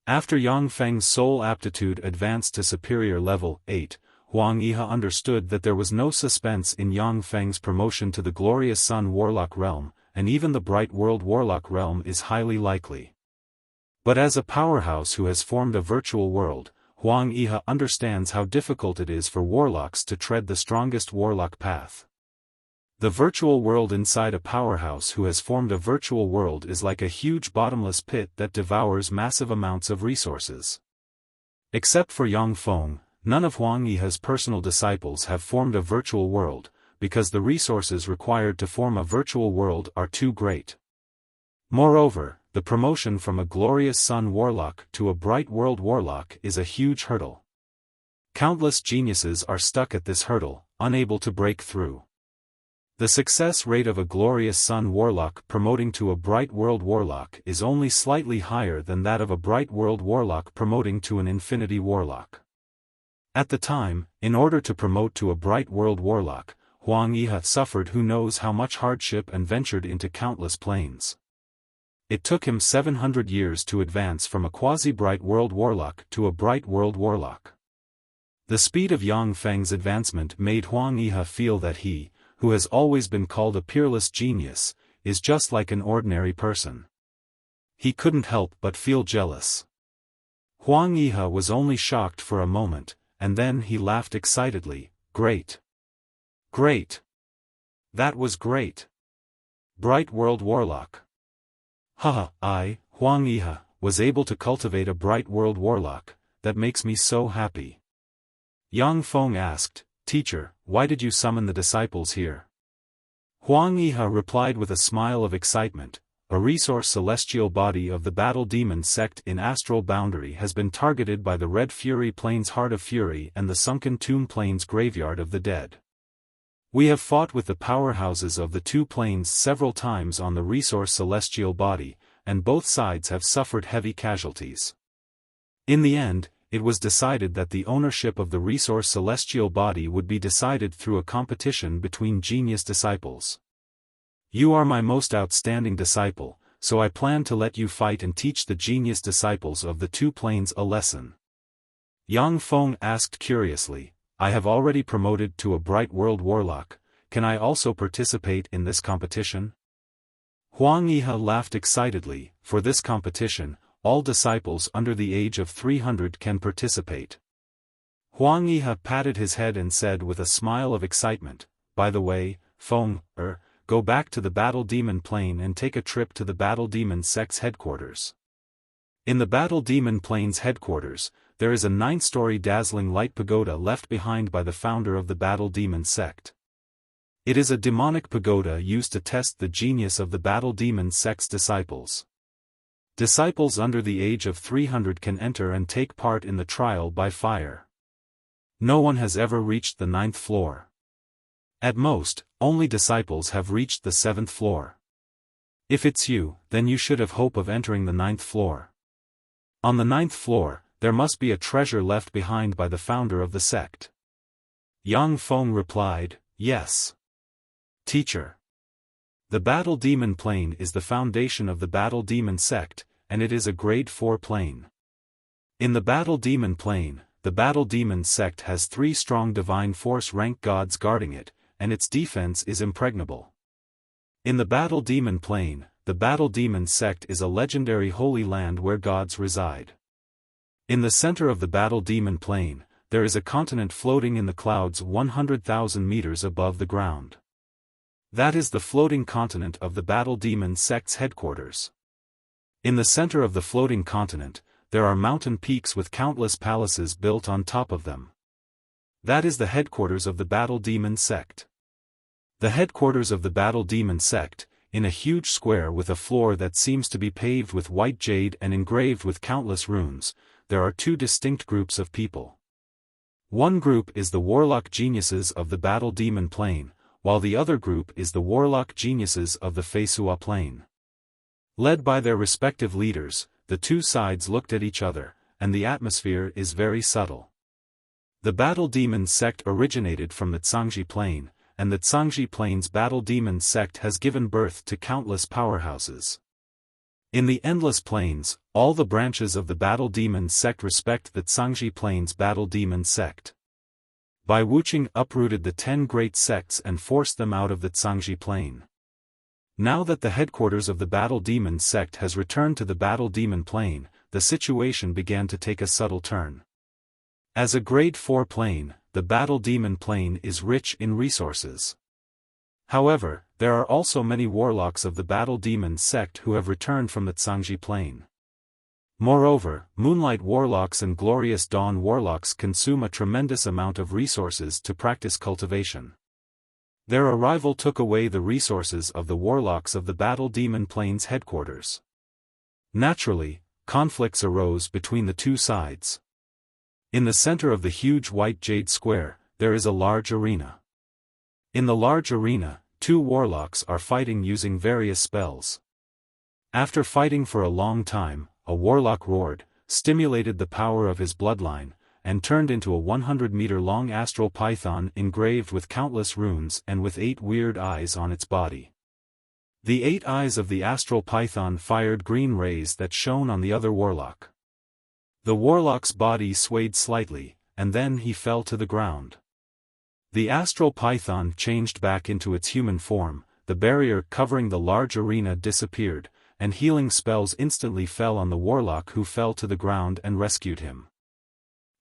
After Yang Feng's soul aptitude advanced to superior level 8, Huang Yihe understood that there was no suspense in Yang Feng's promotion to the glorious Sun Warlock realm, and even the Bright World Warlock realm is highly likely. But as a powerhouse who has formed a virtual world, Huang Yihe understands how difficult it is for warlocks to tread the strongest warlock path. The virtual world inside a powerhouse who has formed a virtual world is like a huge bottomless pit that devours massive amounts of resources. Except for Yang Feng, none of Huang Yihe's personal disciples have formed a virtual world, because the resources required to form a virtual world are too great. Moreover, the promotion from a glorious Sun Warlock to a Bright World Warlock is a huge hurdle. Countless geniuses are stuck at this hurdle, unable to break through. The success rate of a glorious Sun Warlock promoting to a Bright World Warlock is only slightly higher than that of a Bright World Warlock promoting to an Infinity Warlock. At the time, in order to promote to a Bright World Warlock, Huang Yihe suffered who knows how much hardship and ventured into countless planes. It took him 700 years to advance from a quasi-Bright World Warlock to a Bright World Warlock. The speed of Yang Feng's advancement made Huang Yihe feel that he, who has always been called a peerless genius, is just like an ordinary person. He couldn't help but feel jealous. Huang Yihe was only shocked for a moment, and then he laughed excitedly, great. Great. That was great. Bright World Warlock. Haha, I, Huang Yihe, was able to cultivate a Bright World Warlock, that makes me so happy. Yang Feng asked, teacher, why did you summon the disciples here? Huang Yihe replied with a smile of excitement, a resource celestial body of the Battle Demon sect in Astral Boundary has been targeted by the Red Fury Plains Heart of Fury and the Sunken Tomb Plains Graveyard of the Dead. We have fought with the powerhouses of the two planes several times on the resource celestial body, and both sides have suffered heavy casualties. In the end, it was decided that the ownership of the resource celestial body would be decided through a competition between genius disciples. You are my most outstanding disciple, so I plan to let you fight and teach the genius disciples of the two planes a lesson. Yang Feng asked curiously, I have already promoted to a Bright World Warlock, can I also participate in this competition? Huang Yihe laughed excitedly, for this competition, all disciples under the age of 300 can participate. Huang Yihe patted his head and said with a smile of excitement, by the way, Feng, go back to the Battle Demon Plane and take a trip to the Battle Demon sect's headquarters. In the Battle Demon Plane's headquarters, there is a 9-story dazzling light pagoda left behind by the founder of the Battle Demon sect. It is a demonic pagoda used to test the genius of the Battle Demon sect's disciples. Disciples under the age of 300 can enter and take part in the trial by fire. No one has ever reached the 9th floor. At most, only disciples have reached the 7th floor. If it's you, then you should have hope of entering the 9th floor. On the 9th floor, there must be a treasure left behind by the founder of the sect. Yang Feng replied, yes. Teacher. The Battle Demon Plane is the foundation of the Battle Demon sect, and it is a Grade 4 plane. In the Battle Demon Plane, the Battle Demon sect has 3 strong divine force rank gods guarding it, and its defense is impregnable. In the Battle Demon Plane, the Battle Demon sect is a legendary holy land where gods reside. In the center of the Battle Demon Plane, there is a continent floating in the clouds 100,000 meters above the ground. That is the floating continent of the Battle Demon sect's headquarters. In the center of the floating continent, there are mountain peaks with countless palaces built on top of them. That is the headquarters of the Battle Demon sect. The headquarters of the Battle Demon sect, in a huge square with a floor that seems to be paved with white jade and engraved with countless runes, there are 2 distinct groups of people. One group is the warlock geniuses of the Battle Demon Plane, while the other group is the warlock geniuses of the Feisua Plane. Led by their respective leaders, the two sides looked at each other, and the atmosphere is very subtle. The Battle Demon sect originated from the Zhangji Plain, and the Zhangji Plain's Battle Demon sect has given birth to countless powerhouses. In the Endless Plains, all the branches of the Battle Demon sect respect the Zhangji Plain's Battle Demon sect. Bai Wuxia uprooted the 10 great sects and forced them out of the Zhangji Plain. Now that the headquarters of the Battle Demon sect has returned to the Battle Demon Plain, the situation began to take a subtle turn. As a Grade 4 plane, the Battle Demon Plain is rich in resources. However, there are also many warlocks of the Battle Demon sect who have returned from the Zhangji Plain. Moreover, Moonlight Warlocks and Glorious Dawn Warlocks consume a tremendous amount of resources to practice cultivation. Their arrival took away the resources of the warlocks of the Battle Demon Plain's headquarters. Naturally, conflicts arose between the two sides. In the center of the huge white jade square, there is a large arena. In the large arena, two warlocks are fighting using various spells. After fighting for a long time, a warlock roared, stimulated the power of his bloodline, and turned into a 100-meter-long astral python engraved with countless runes and with 8 weird eyes on its body. The 8 eyes of the astral python fired green rays that shone on the other warlock. The warlock's body swayed slightly, and then he fell to the ground. The astral python changed back into its human form, the barrier covering the large arena disappeared, and healing spells instantly fell on the warlock who fell to the ground and rescued him.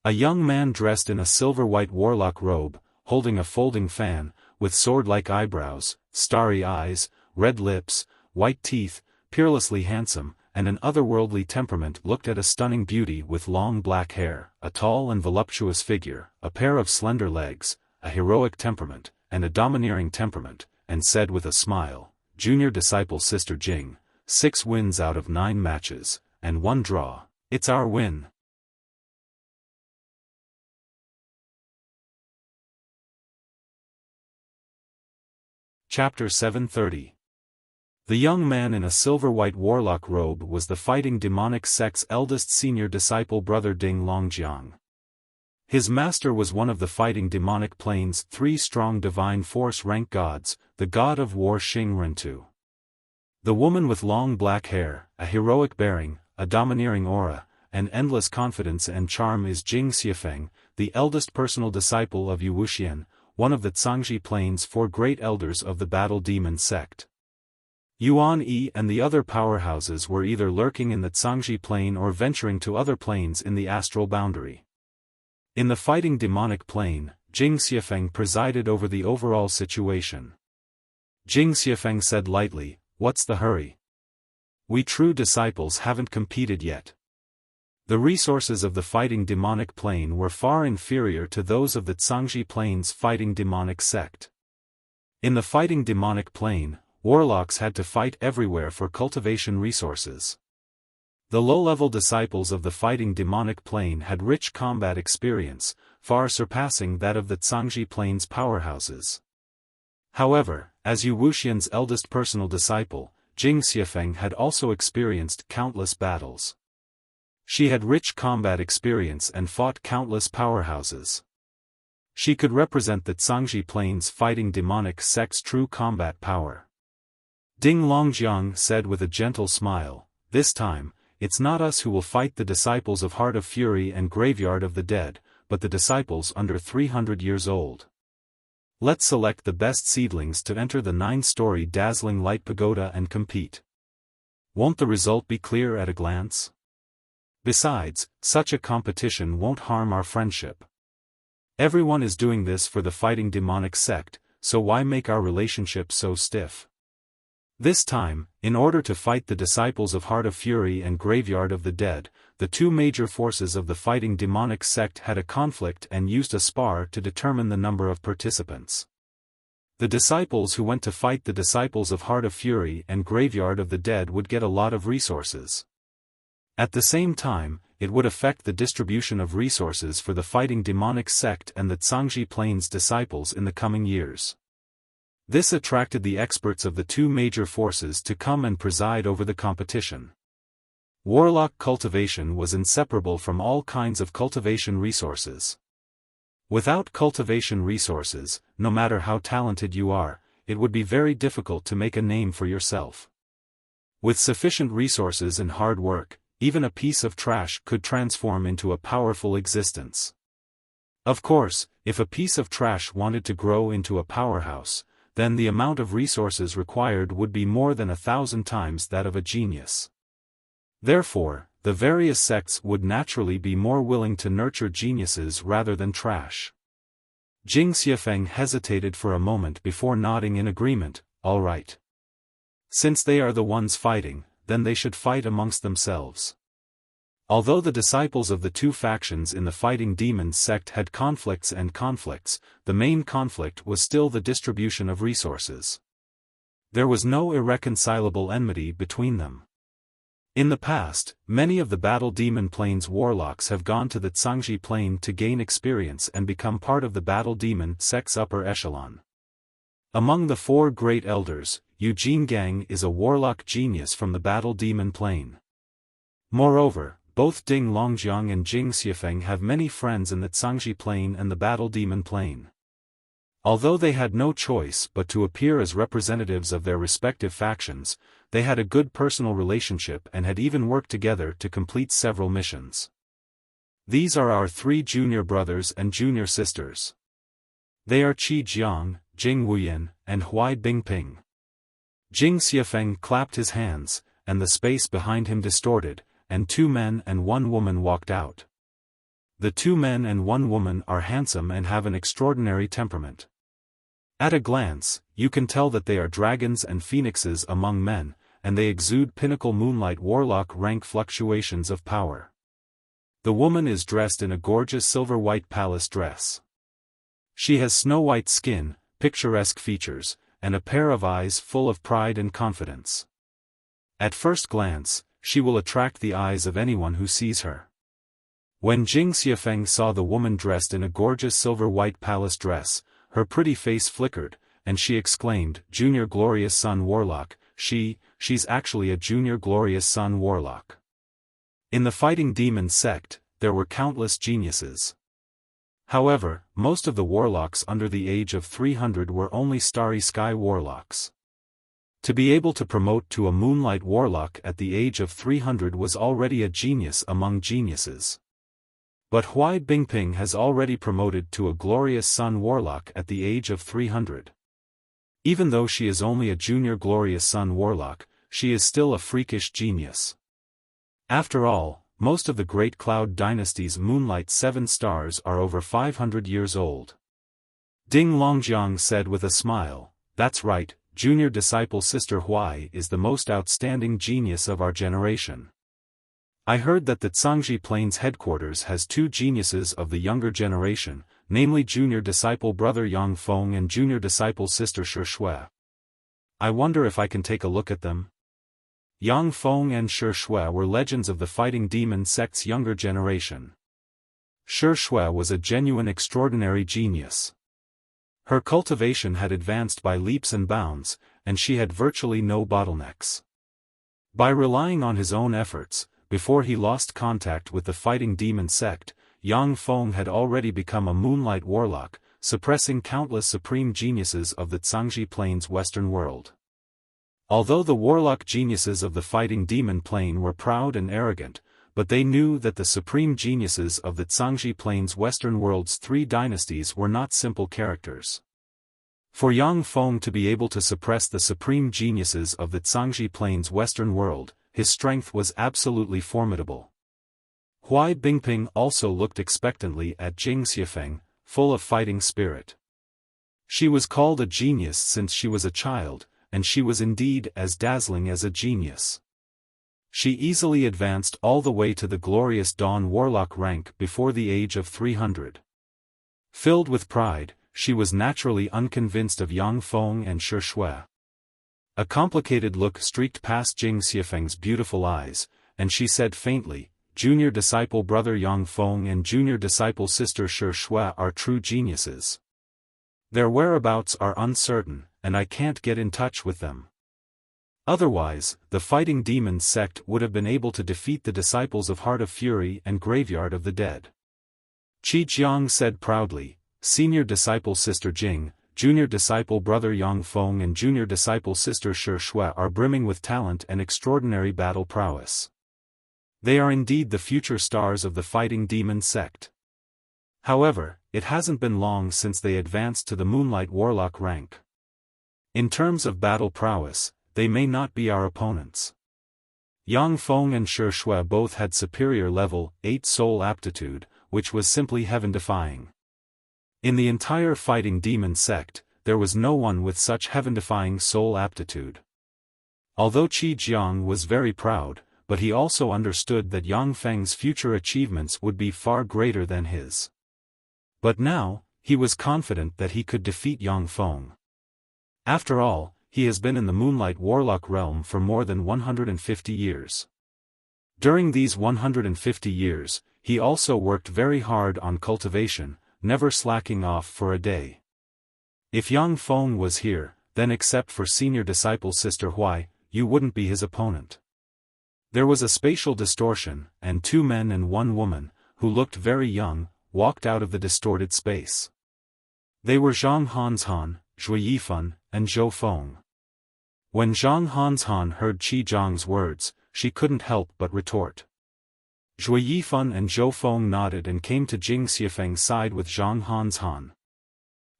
A young man dressed in a silver-white warlock robe, holding a folding fan, with sword-like eyebrows, starry eyes, red lips, white teeth, peerlessly handsome, and an otherworldly temperament looked at a stunning beauty with long black hair, a tall and voluptuous figure, a pair of slender legs, a heroic temperament, and a domineering temperament, and said with a smile, "Junior disciple Sister Jing, 6 wins out of 9 matches, and 1 draw, it's our win." Chapter 730. The young man in a silver-white warlock robe was the Fighting Demonic sect's eldest senior disciple brother Ding Longjiang. His master was one of the Fighting Demonic Plain's 3 strong divine force rank gods, the god of war Xing Rentu. The woman with long black hair, a heroic bearing, a domineering aura, and endless confidence and charm is Jing Xiaofan, the eldest personal disciple of Wuxia, one of the Zhangji Plain's 4 great elders of the Battle Demon sect. Yuan Yi and the other powerhouses were either lurking in the Zhangji Plain or venturing to other planes in the astral boundary. In the Fighting Demonic Plain, Jing Xiaofan presided over the overall situation. Jing Xiaofan said lightly, "What's the hurry? We true disciples haven't competed yet." The resources of the Fighting Demonic Plain were far inferior to those of the Zhangji Plain's Fighting Demonic sect. In the Fighting Demonic Plain, warlocks had to fight everywhere for cultivation resources. The low-level disciples of the Fighting Demonic Plain had rich combat experience, far surpassing that of the Zhangji Plain's powerhouses. However, as Wuxian's eldest personal disciple, Jing Xiaofan had also experienced countless battles. She had rich combat experience and fought countless powerhouses. She could represent the Zhangji Plain's Fighting Demonic sect's true combat power. Ding Longjiang said with a gentle smile, "This time, it's not us who will fight the disciples of Heart of Fury and Graveyard of the Dead, but the disciples under 300 years old. Let's select the best seedlings to enter the 9-story dazzling light pagoda and compete. Won't the result be clear at a glance? Besides, such a competition won't harm our friendship. Everyone is doing this for the Fighting Demonic sect, so why make our relationship so stiff? This time, in order to fight the disciples of Heart of Fury and Graveyard of the Dead, the 2 major forces of the Fighting Demonic sect had a conflict and used a spar to determine the number of participants. The disciples who went to fight the disciples of Heart of Fury and Graveyard of the Dead would get a lot of resources. At the same time, it would affect the distribution of resources for the Fighting Demonic sect and the Zhangji Plain's disciples in the coming years. This attracted the experts of the 2 major forces to come and preside over the competition. Warlock cultivation was inseparable from all kinds of cultivation resources. Without cultivation resources, no matter how talented you are, it would be very difficult to make a name for yourself. With sufficient resources and hard work, even a piece of trash could transform into a powerful existence. Of course, if a piece of trash wanted to grow into a powerhouse, then the amount of resources required would be more than 1,000 times that of a genius. Therefore, the various sects would naturally be more willing to nurture geniuses rather than trash. Jing Xiaofan hesitated for a moment before nodding in agreement. All right. Since they are the ones fighting, then they should fight amongst themselves. Although the disciples of the two factions in the Fighting Demons sect had conflicts, the main conflict was still the distribution of resources. There was no irreconcilable enmity between them. In the past, many of the Battle Demon Plains warlocks have gone to the Zhangji Plain to gain experience and become part of the Battle Demon sect's upper echelon. Among the four great elders, Eugene Gang is a warlock genius from the Battle Demon Plain. Moreover, both Ding Longjiang and Jing Xiaofan have many friends in the Zhangji Plain and the Battle Demon Plain. Although they had no choice but to appear as representatives of their respective factions, they had a good personal relationship and had even worked together to complete several missions. These are our three junior brothers and junior sisters. They are Qi Jiang, Jing Wuyan, and Huai Bingping. Jing Xiaofan clapped his hands, and the space behind him distorted, and 2 men and 1 woman walked out. The 2 men and 1 woman are handsome and have an extraordinary temperament. At a glance, you can tell that they are dragons and phoenixes among men, and they exude pinnacle moonlight warlock rank fluctuations of power. The woman is dressed in a gorgeous silver-white palace dress. She has snow-white skin, picturesque features, and a pair of eyes full of pride and confidence. At first glance, she will attract the eyes of anyone who sees her. When Jing Xiaofan saw the woman dressed in a gorgeous silver-white palace dress, her pretty face flickered, and she exclaimed, "Junior Glorious Sun Warlock, she's actually a Junior Glorious Sun Warlock." In the Fighting Demon sect, there were countless geniuses. However, most of the warlocks under the age of 300 were only Starry Sky warlocks. To be able to promote to a Moonlight warlock at the age of 300 was already a genius among geniuses. But Huai Bingping has already promoted to a Glorious Sun warlock at the age of 300. Even though she is only a Junior Glorious Sun warlock, she is still a freakish genius. After all, most of the Great Cloud Dynasty's Moonlight 7 stars are over 500 years old. Ding Longjiang said with a smile, "That's right, Junior Disciple Sister Huai is the most outstanding genius of our generation. I heard that the Zhangji Plains headquarters has 2 geniuses of the younger generation, namely Junior Disciple Brother Yang Feng and Junior Disciple Sister Shi Shui. I wonder if I can take a look at them." Yang Feng and Shi Shui were legends of the Fighting Demon sect's younger generation. Shi Shui was a genuine extraordinary genius. Her cultivation had advanced by leaps and bounds, and she had virtually no bottlenecks. By relying on his own efforts, before he lost contact with the Fighting Demon sect, Yang Feng had already become a Moonlight warlock, suppressing countless supreme geniuses of the Zhangji Plains western world. Although the warlock geniuses of the Fighting Demon Plain were proud and arrogant, but they knew that the supreme geniuses of the Zhangji Plains western world's 3 dynasties were not simple characters. For Yang Feng to be able to suppress the supreme geniuses of the Zhangji Plains western world, his strength was absolutely formidable. Huai Bingping also looked expectantly at Jing Xiaofan, full of fighting spirit. She was called a genius since she was a child, and she was indeed as dazzling as a genius. She easily advanced all the way to the Glorious Dawn warlock rank before the age of 300. Filled with pride, she was naturally unconvinced of Yang Feng and Shi Shui. A complicated look streaked past Jing Xiaofeng's beautiful eyes, and she said faintly, "Junior Disciple Brother Yang Feng and Junior Disciple Sister Shi Shui are true geniuses. Their whereabouts are uncertain, and I can't get in touch with them." Otherwise, the Fighting Demons sect would have been able to defeat the disciples of Heart of Fury and Graveyard of the Dead. Qi Jiang said proudly, Senior Disciple Sister Jing, Junior Disciple Brother Yang Feng and Junior Disciple Sister Shi Shui are brimming with talent and extraordinary battle prowess. They are indeed the future stars of the Fighting Demons sect. However, it hasn't been long since they advanced to the Moonlight Warlock rank. In terms of battle prowess, they may not be our opponents. Yang Feng and Shi Shui both had superior level 8 soul aptitude, which was simply heaven-defying. In the entire Fighting Demon sect, there was no one with such heaven-defying soul aptitude. Although Qi Jiang was very proud, but he also understood that Yang Feng's future achievements would be far greater than his. But now, he was confident that he could defeat Yang Feng. After all, he has been in the Moonlight Warlock realm for more than 150 years. During these 150 years, he also worked very hard on cultivation, never slacking off for a day. If Yang Feng was here, then except for Senior Disciple Sister Hui, you wouldn't be his opponent. There was a spatial distortion, and 2 men and 1 woman, who looked very young, walked out of the distorted space. They were Zhang Hanshan, Zhui Yifan, and Zhou Feng. When Zhang Hanshan heard Qi Jiang's words, she couldn't help but retort. Zhui Yifan and Zhou Feng nodded and came to Jing Xiaofang's side with Zhang Hanshan.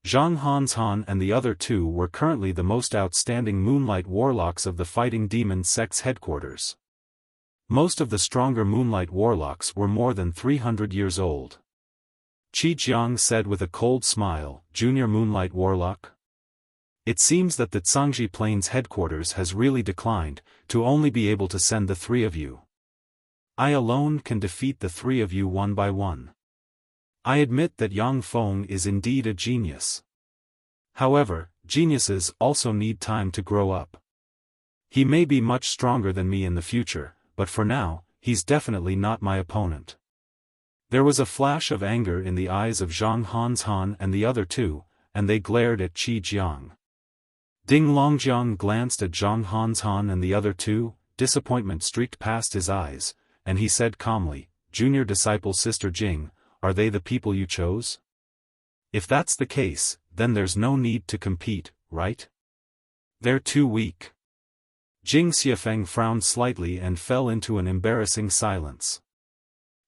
Zhang Hanshan and the other 2 were currently the most outstanding Moonlight Warlocks of the Fighting Demon sect's headquarters. Most of the stronger Moonlight Warlocks were more than 300 years old. Qi Jiang said with a cold smile, Junior Moonlight Warlock? It seems that the Zhangji Plains headquarters has really declined, to only be able to send the 3 of you. I alone can defeat the 3 of you one by one. I admit that Yang Feng is indeed a genius. However, geniuses also need time to grow up. He may be much stronger than me in the future, but for now, he's definitely not my opponent. There was a flash of anger in the eyes of Zhang Hanshan and the other 2, and they glared at Qi Jiang. Ding Longjiang glanced at Zhang Hanshan and the other 2, disappointment streaked past his eyes, and he said calmly, Junior Disciple Sister Jing, are they the people you chose? If that's the case, then there's no need to compete, right? They're too weak. Jing Xiaofang frowned slightly and fell into an embarrassing silence.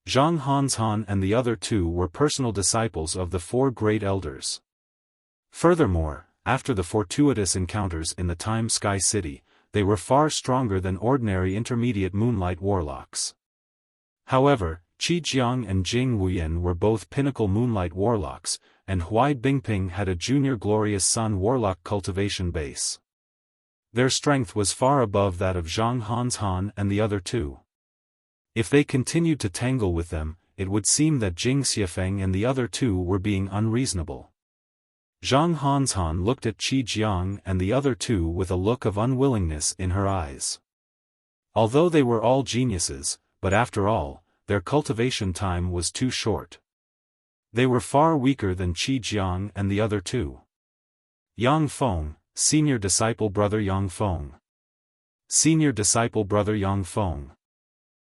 Zhang Hanshan and the other 2 were personal disciples of the 4 great elders. Furthermore, after the fortuitous encounters in the Time Sky City, they were far stronger than ordinary intermediate Moonlight Warlocks. However, Qi Jiang and Jing Wuyan were both pinnacle Moonlight Warlocks, and Huai Bingping had a junior Glorious Sun Warlock cultivation base. Their strength was far above that of Zhang Hanshan and the other 2. If they continued to tangle with them, it would seem that Jing Xiaofang and the other 2 were being unreasonable. Zhang Hanshan looked at Qi Jiang and the other 2 with a look of unwillingness in her eyes. Although they were all geniuses, but after all, their cultivation time was too short. They were far weaker than Qi Jiang and the other 2. Yang Feng, Senior Disciple Brother Yang Feng. Senior Disciple Brother Yang Feng.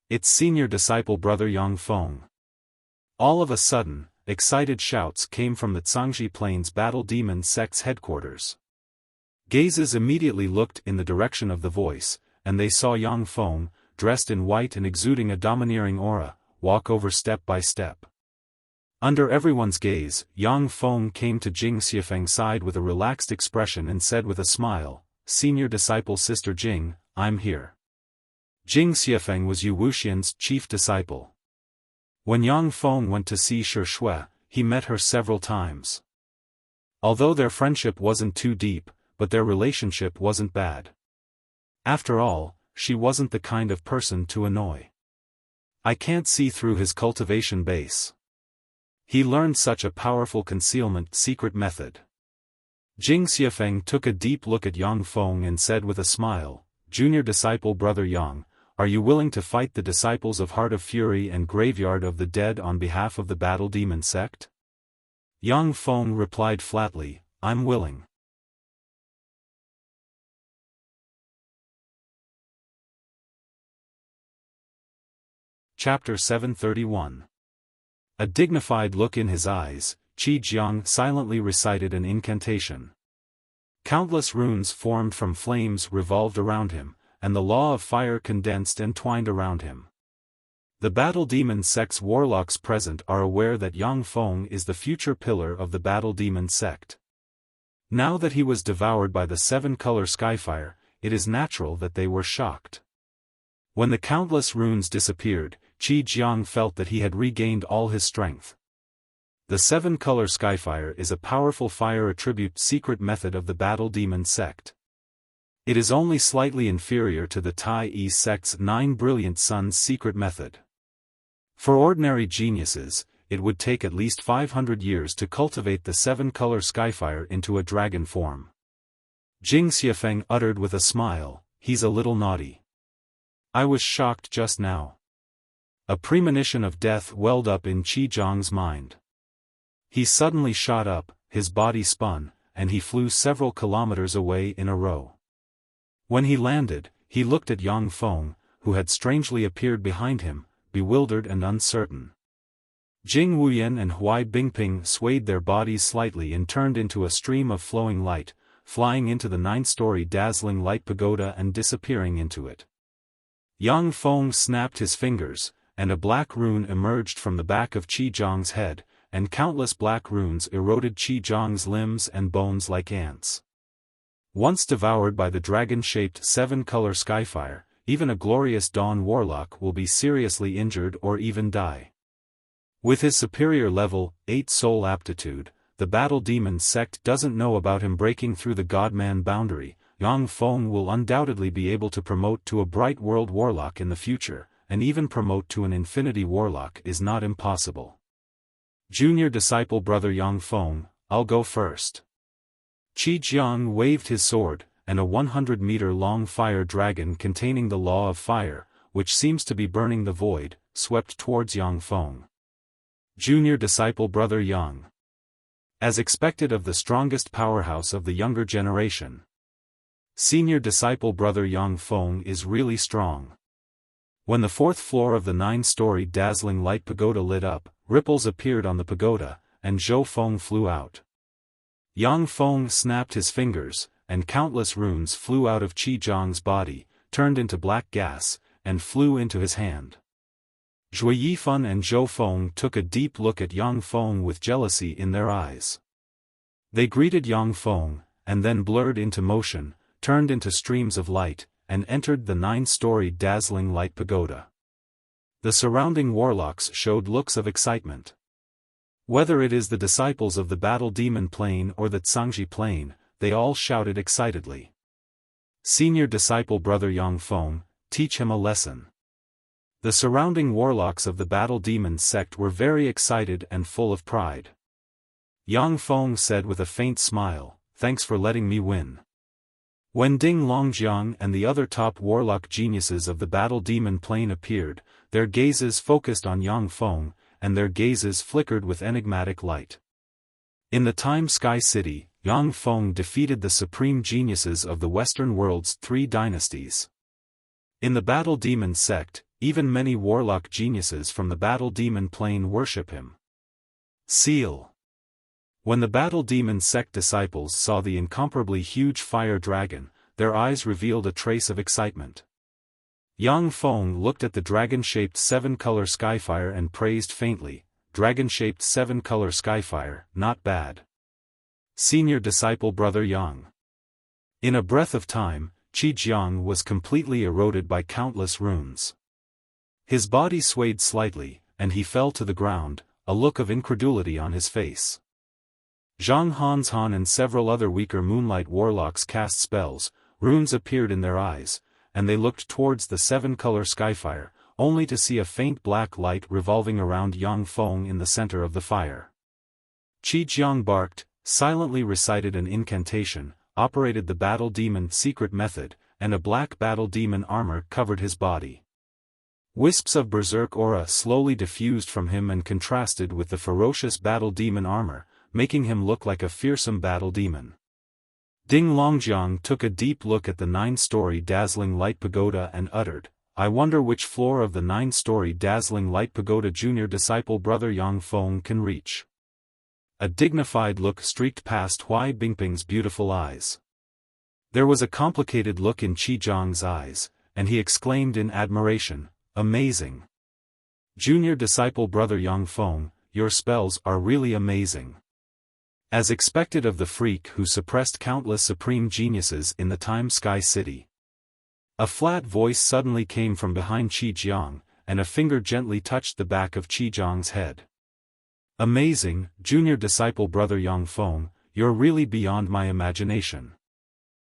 It's Senior Disciple Brother Yang Feng. All of a sudden, excited shouts came from the Zhangji Plains Battle Demon sect's headquarters. Gazes immediately looked in the direction of the voice, and they saw Yang Feng, dressed in white and exuding a domineering aura, walk over step by step. Under everyone's gaze, Yang Feng came to Jing Xiaofang's side with a relaxed expression and said with a smile, Senior Disciple Sister Jing, I'm here. Jing Xiaofang was Yu Wuxian's chief disciple. When Yang Feng went to see Shi Shui, he met her several times. Although their friendship wasn't too deep, but their relationship wasn't bad. After all, she wasn't the kind of person to annoy. I can't see through his cultivation base. He learned such a powerful concealment secret method. Jing Xiaofang took a deep look at Yang Feng and said with a smile, Junior Disciple Brother Yang, are you willing to fight the disciples of Heart of Fury and Graveyard of the Dead on behalf of the Battle Demon sect? Yang Feng replied flatly, I'm willing. Chapter 731. A dignified look in his eyes, Qi Jiang silently recited an incantation. Countless runes formed from flames revolved around him, and the law of fire condensed and twined around him. The Battle Demon sect's warlocks present are aware that Yang Feng is the future pillar of the Battle Demon sect. Now that he was devoured by the seven-color skyfire, it is natural that they were shocked. When the countless runes disappeared, Qi Jiang felt that he had regained all his strength. The seven-color skyfire is a powerful fire attribute secret method of the Battle Demon sect. It is only slightly inferior to the Tai Yi sect's 9 brilliant suns secret method. For ordinary geniuses, it would take at least 500 years to cultivate the seven-color skyfire into a dragon form. Jing Xiaofan uttered with a smile, "He's a little naughty. I was shocked just now." A premonition of death welled up in Qi Jiang's mind. He suddenly shot up, his body spun, and he flew several kilometers away in a row. When he landed, he looked at Yang Feng, who had strangely appeared behind him, bewildered and uncertain. Jing Wuyan and Huai Bingping swayed their bodies slightly and turned into a stream of flowing light, flying into the 9-story dazzling light pagoda and disappearing into it. Yang Feng snapped his fingers, and a black rune emerged from the back of Qi Jiang's head, and countless black runes eroded Qi Jiang's limbs and bones like ants. Once devoured by the dragon-shaped seven-color skyfire, even a glorious dawn warlock will be seriously injured or even die. With his superior level 8 soul aptitude, the Battle Demon sect doesn't know about him breaking through the God-Man boundary. Yang Feng will undoubtedly be able to promote to a Bright World Warlock in the future, and even promote to an Infinity Warlock is not impossible. Junior disciple brother Yang Feng, I'll go first. Qi Jiang waved his sword, and a 100-meter-long fire dragon containing the law of fire, which seems to be burning the void, swept towards Yang Feng. Junior disciple brother Yang. As expected of the strongest powerhouse of the younger generation. Senior disciple brother Yang Feng is really strong. When the 4th floor of the 9-story dazzling light pagoda lit up, ripples appeared on the pagoda, and Zhou Feng flew out. Yang Feng snapped his fingers, and countless runes flew out of Qi Jiang's body, turned into black gas, and flew into his hand. Xiaofan and Zhou Feng took a deep look at Yang Feng with jealousy in their eyes. They greeted Yang Feng, and then blurred into motion, turned into streams of light, and entered the 9-story dazzling light pagoda. The surrounding warlocks showed looks of excitement. Whether it is the disciples of the Battle Demon Plane or the Zhangji Plane, they all shouted excitedly. Senior disciple brother Yang Feng, teach him a lesson. The surrounding warlocks of the Battle Demon sect were very excited and full of pride. Yang Feng said with a faint smile, "Thanks for letting me win." When Ding Longjiang and the other top warlock geniuses of the Battle Demon Plane appeared, their gazes focused on Yang Feng, and their gazes flickered with enigmatic light. In the Time Sky City, Yang Feng defeated the supreme geniuses of the Western world's 3 dynasties. In the Battle Demon sect, even many warlock geniuses from the Battle Demon Plane worship him. Seal. When the Battle Demon sect disciples saw the incomparably huge fire dragon, their eyes revealed a trace of excitement. Yang Feng looked at the dragon-shaped 7-color skyfire and praised faintly, "Dragon-shaped 7-color skyfire, not bad." Senior disciple brother Yang. In a breath of time, Qi Jiang was completely eroded by countless runes. His body swayed slightly, and he fell to the ground, a look of incredulity on his face. Zhang Hanshan and several other weaker moonlight warlocks cast spells, runes appeared in their eyes, and they looked towards the 7-color skyfire, only to see a faint black light revolving around Yang Feng in the center of the fire. Qi Jiang barked, silently recited an incantation, operated the Battle Demon secret method, and a black Battle Demon armor covered his body. Wisps of berserk aura slowly diffused from him and contrasted with the ferocious Battle Demon armor, making him look like a fearsome battle demon. Ding Longjiang took a deep look at the 9-story dazzling light pagoda and uttered, I wonder which floor of the 9-story dazzling light pagoda junior disciple brother Yang Feng can reach. A dignified look streaked past Hui Bingping's beautiful eyes. There was a complicated look in Qi Zhang's eyes, and he exclaimed in admiration, "Amazing! Junior disciple brother Yang Feng, your spells are really amazing." As expected of the freak who suppressed countless supreme geniuses in the Time Sky City. A flat voice suddenly came from behind Qi Jiang, and a finger gently touched the back of Qi Zhang's head. "Amazing, junior disciple brother Yang Feng, you're really beyond my imagination.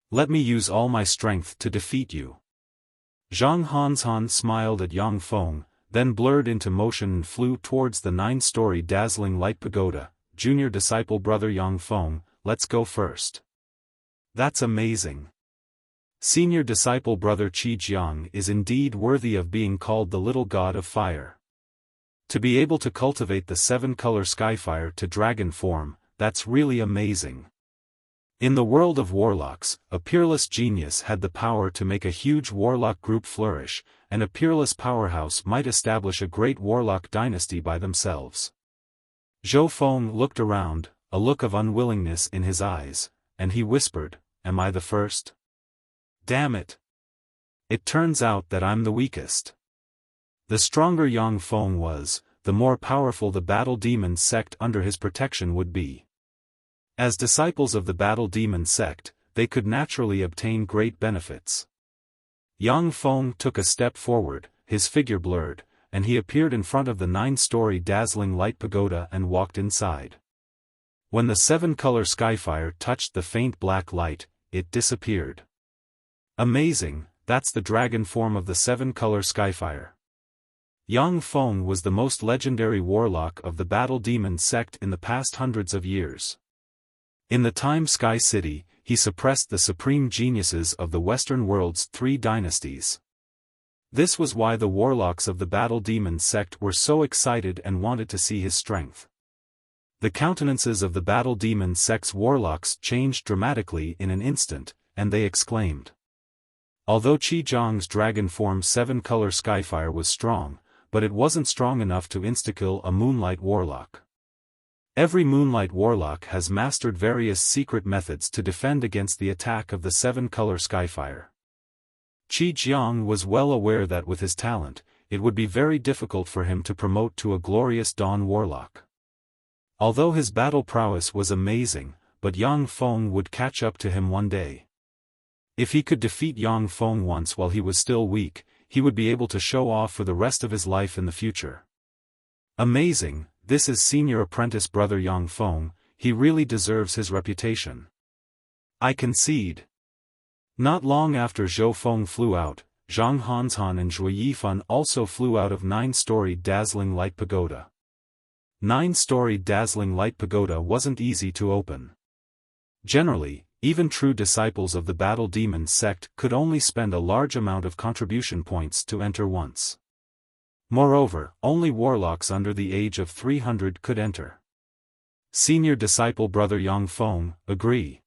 Let me use all my strength to defeat you." Zhang Hanzhan smiled at Yang Feng, then blurred into motion and flew towards the 9-story dazzling light pagoda. "Junior disciple brother Yang Feng, let's go first." "That's amazing. Senior disciple brother Qi Jiang is indeed worthy of being called the little god of fire. To be able to cultivate the 7-color skyfire to dragon form, that's really amazing." In the world of warlocks, a peerless genius had the power to make a huge warlock group flourish, and a peerless powerhouse might establish a great warlock dynasty by themselves. Zhou Feng looked around, a look of unwillingness in his eyes, and he whispered, "Am I the first? Damn it! It turns out that I'm the weakest." The stronger Yang Feng was, the more powerful the Battle Demon sect under his protection would be. As disciples of the Battle Demon sect, they could naturally obtain great benefits. Yang Feng took a step forward, his figure blurred, and he appeared in front of the 9-story dazzling light pagoda and walked inside. When the 7-color skyfire touched the faint black light, it disappeared. "Amazing, that's the dragon form of the 7-color skyfire." Yang Feng was the most legendary warlock of the Battle Demon sect in the past hundreds of years. In the Time Sky City, he suppressed the supreme geniuses of the Western world's 3 dynasties. This was why the warlocks of the Battle Demon sect were so excited and wanted to see his strength. The countenances of the Battle Demon sect's warlocks changed dramatically in an instant, and they exclaimed. Although Qi Zhang's dragon form 7-color skyfire was strong, but it wasn't strong enough to insta-kill a Moonlight warlock. Every Moonlight warlock has mastered various secret methods to defend against the attack of the 7-color skyfire. Qi Jiang was well aware that with his talent, it would be very difficult for him to promote to a glorious Dawn warlock. Although his battle prowess was amazing, but Yang Feng would catch up to him one day. If he could defeat Yang Feng once while he was still weak, he would be able to show off for the rest of his life in the future. "Amazing, this is senior apprentice brother Yang Feng, he really deserves his reputation. I concede." Not long after Zhou Feng flew out, Zhang Hanzhan and Zhui Yifan also flew out of 9-story dazzling light pagoda. 9-story dazzling light pagoda wasn't easy to open. Generally, even true disciples of the Battle Demon sect could only spend a large amount of contribution points to enter once. Moreover, only warlocks under the age of 300 could enter. Senior disciple brother Yang Feng, agree.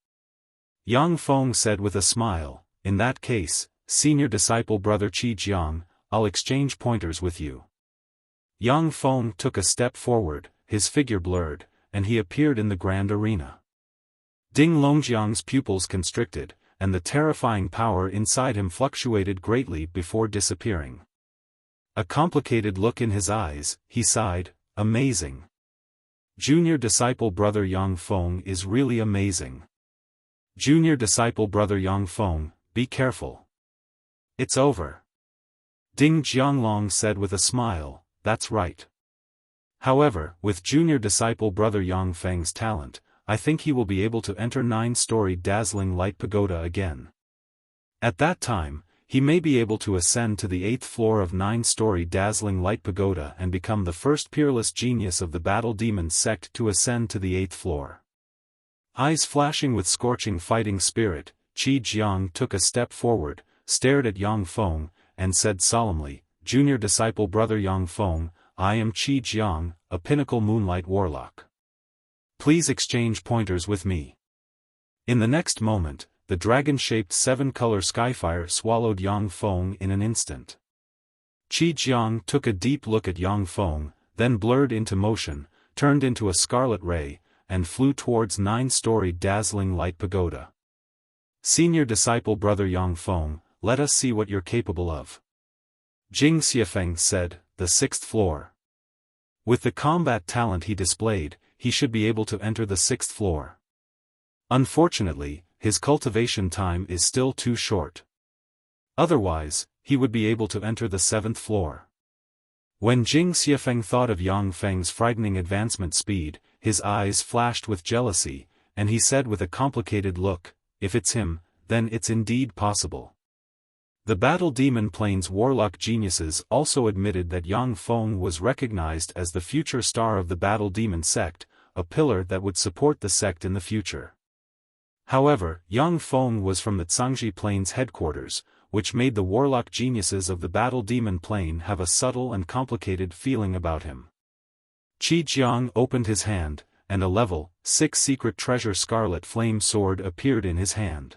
Yang Feng said with a smile, "In that case, senior disciple brother Qi Jiang, I'll exchange pointers with you." Yang Feng took a step forward, his figure blurred, and he appeared in the grand arena. Ding Longjiang's pupils constricted, and the terrifying power inside him fluctuated greatly before disappearing. A complicated look in his eyes, he sighed, "Amazing. Junior disciple brother Yang Feng is really amazing. Junior disciple brother Yang Feng, be careful. It's over." Ding Jianglong said with a smile, "That's right. However, with junior disciple brother Yang Feng's talent, I think he will be able to enter 9-story dazzling light pagoda again. At that time, he may be able to ascend to the 8th floor of 9-story dazzling light pagoda and become the first peerless genius of the Battle Demon sect to ascend to the 8th floor." Eyes flashing with scorching fighting spirit, Qi Jiang took a step forward, stared at Yang Feng, and said solemnly, "Junior disciple brother Yang Feng, I am Qi Jiang, a pinnacle Moonlight warlock. Please exchange pointers with me." In the next moment, the dragon-shaped 7-color skyfire swallowed Yang Feng in an instant. Qi Jiang took a deep look at Yang Feng, then blurred into motion, turned into a scarlet ray, and flew towards 9-storied dazzling light pagoda. Senior disciple brother Yang Feng, let us see what you're capable of. Jing Xiaofan said, the 6th floor. With the combat talent he displayed, he should be able to enter the 6th floor. Unfortunately, his cultivation time is still too short. Otherwise, he would be able to enter the 7th floor. When Jing Xiaofan thought of Yang Feng's frightening advancement speed, his eyes flashed with jealousy, and he said with a complicated look, if it's him, then it's indeed possible. The Battle Demon Plains warlock geniuses also admitted that Yang Feng was recognized as the future star of the Battle Demon sect, a pillar that would support the sect in the future. However, Yang Feng was from the Zhangji Plains headquarters, which made the warlock geniuses of the Battle Demon Plane have a subtle and complicated feeling about him. Qi Jiang opened his hand, and a level 6 secret treasure scarlet flame sword appeared in his hand.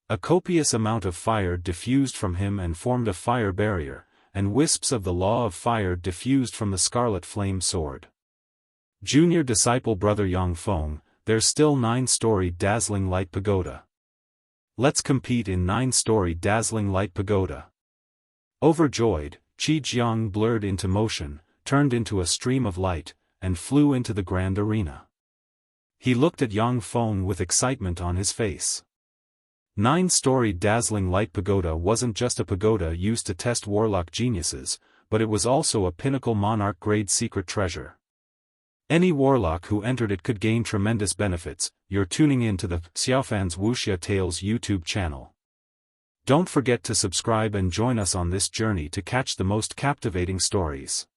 A copious amount of fire diffused from him and formed a fire barrier, and wisps of the law of fire diffused from the scarlet flame sword. Junior disciple brother Yang Feng, there's still 9-storied dazzling light pagoda. Let's compete in 9-storied dazzling light pagoda. Overjoyed, Qi Jiang blurred into motion, turned into a stream of light, and flew into the grand arena. He looked at Yang Feng with excitement on his face. 9-storied dazzling light pagoda wasn't just a pagoda used to test warlock geniuses, but it was also a pinnacle monarch-grade secret treasure. Any warlock who entered it could gain tremendous benefits. You're tuning in to the Xiaofan's Wuxia Tales YouTube channel. Don't forget to subscribe and join us on this journey to catch the most captivating stories.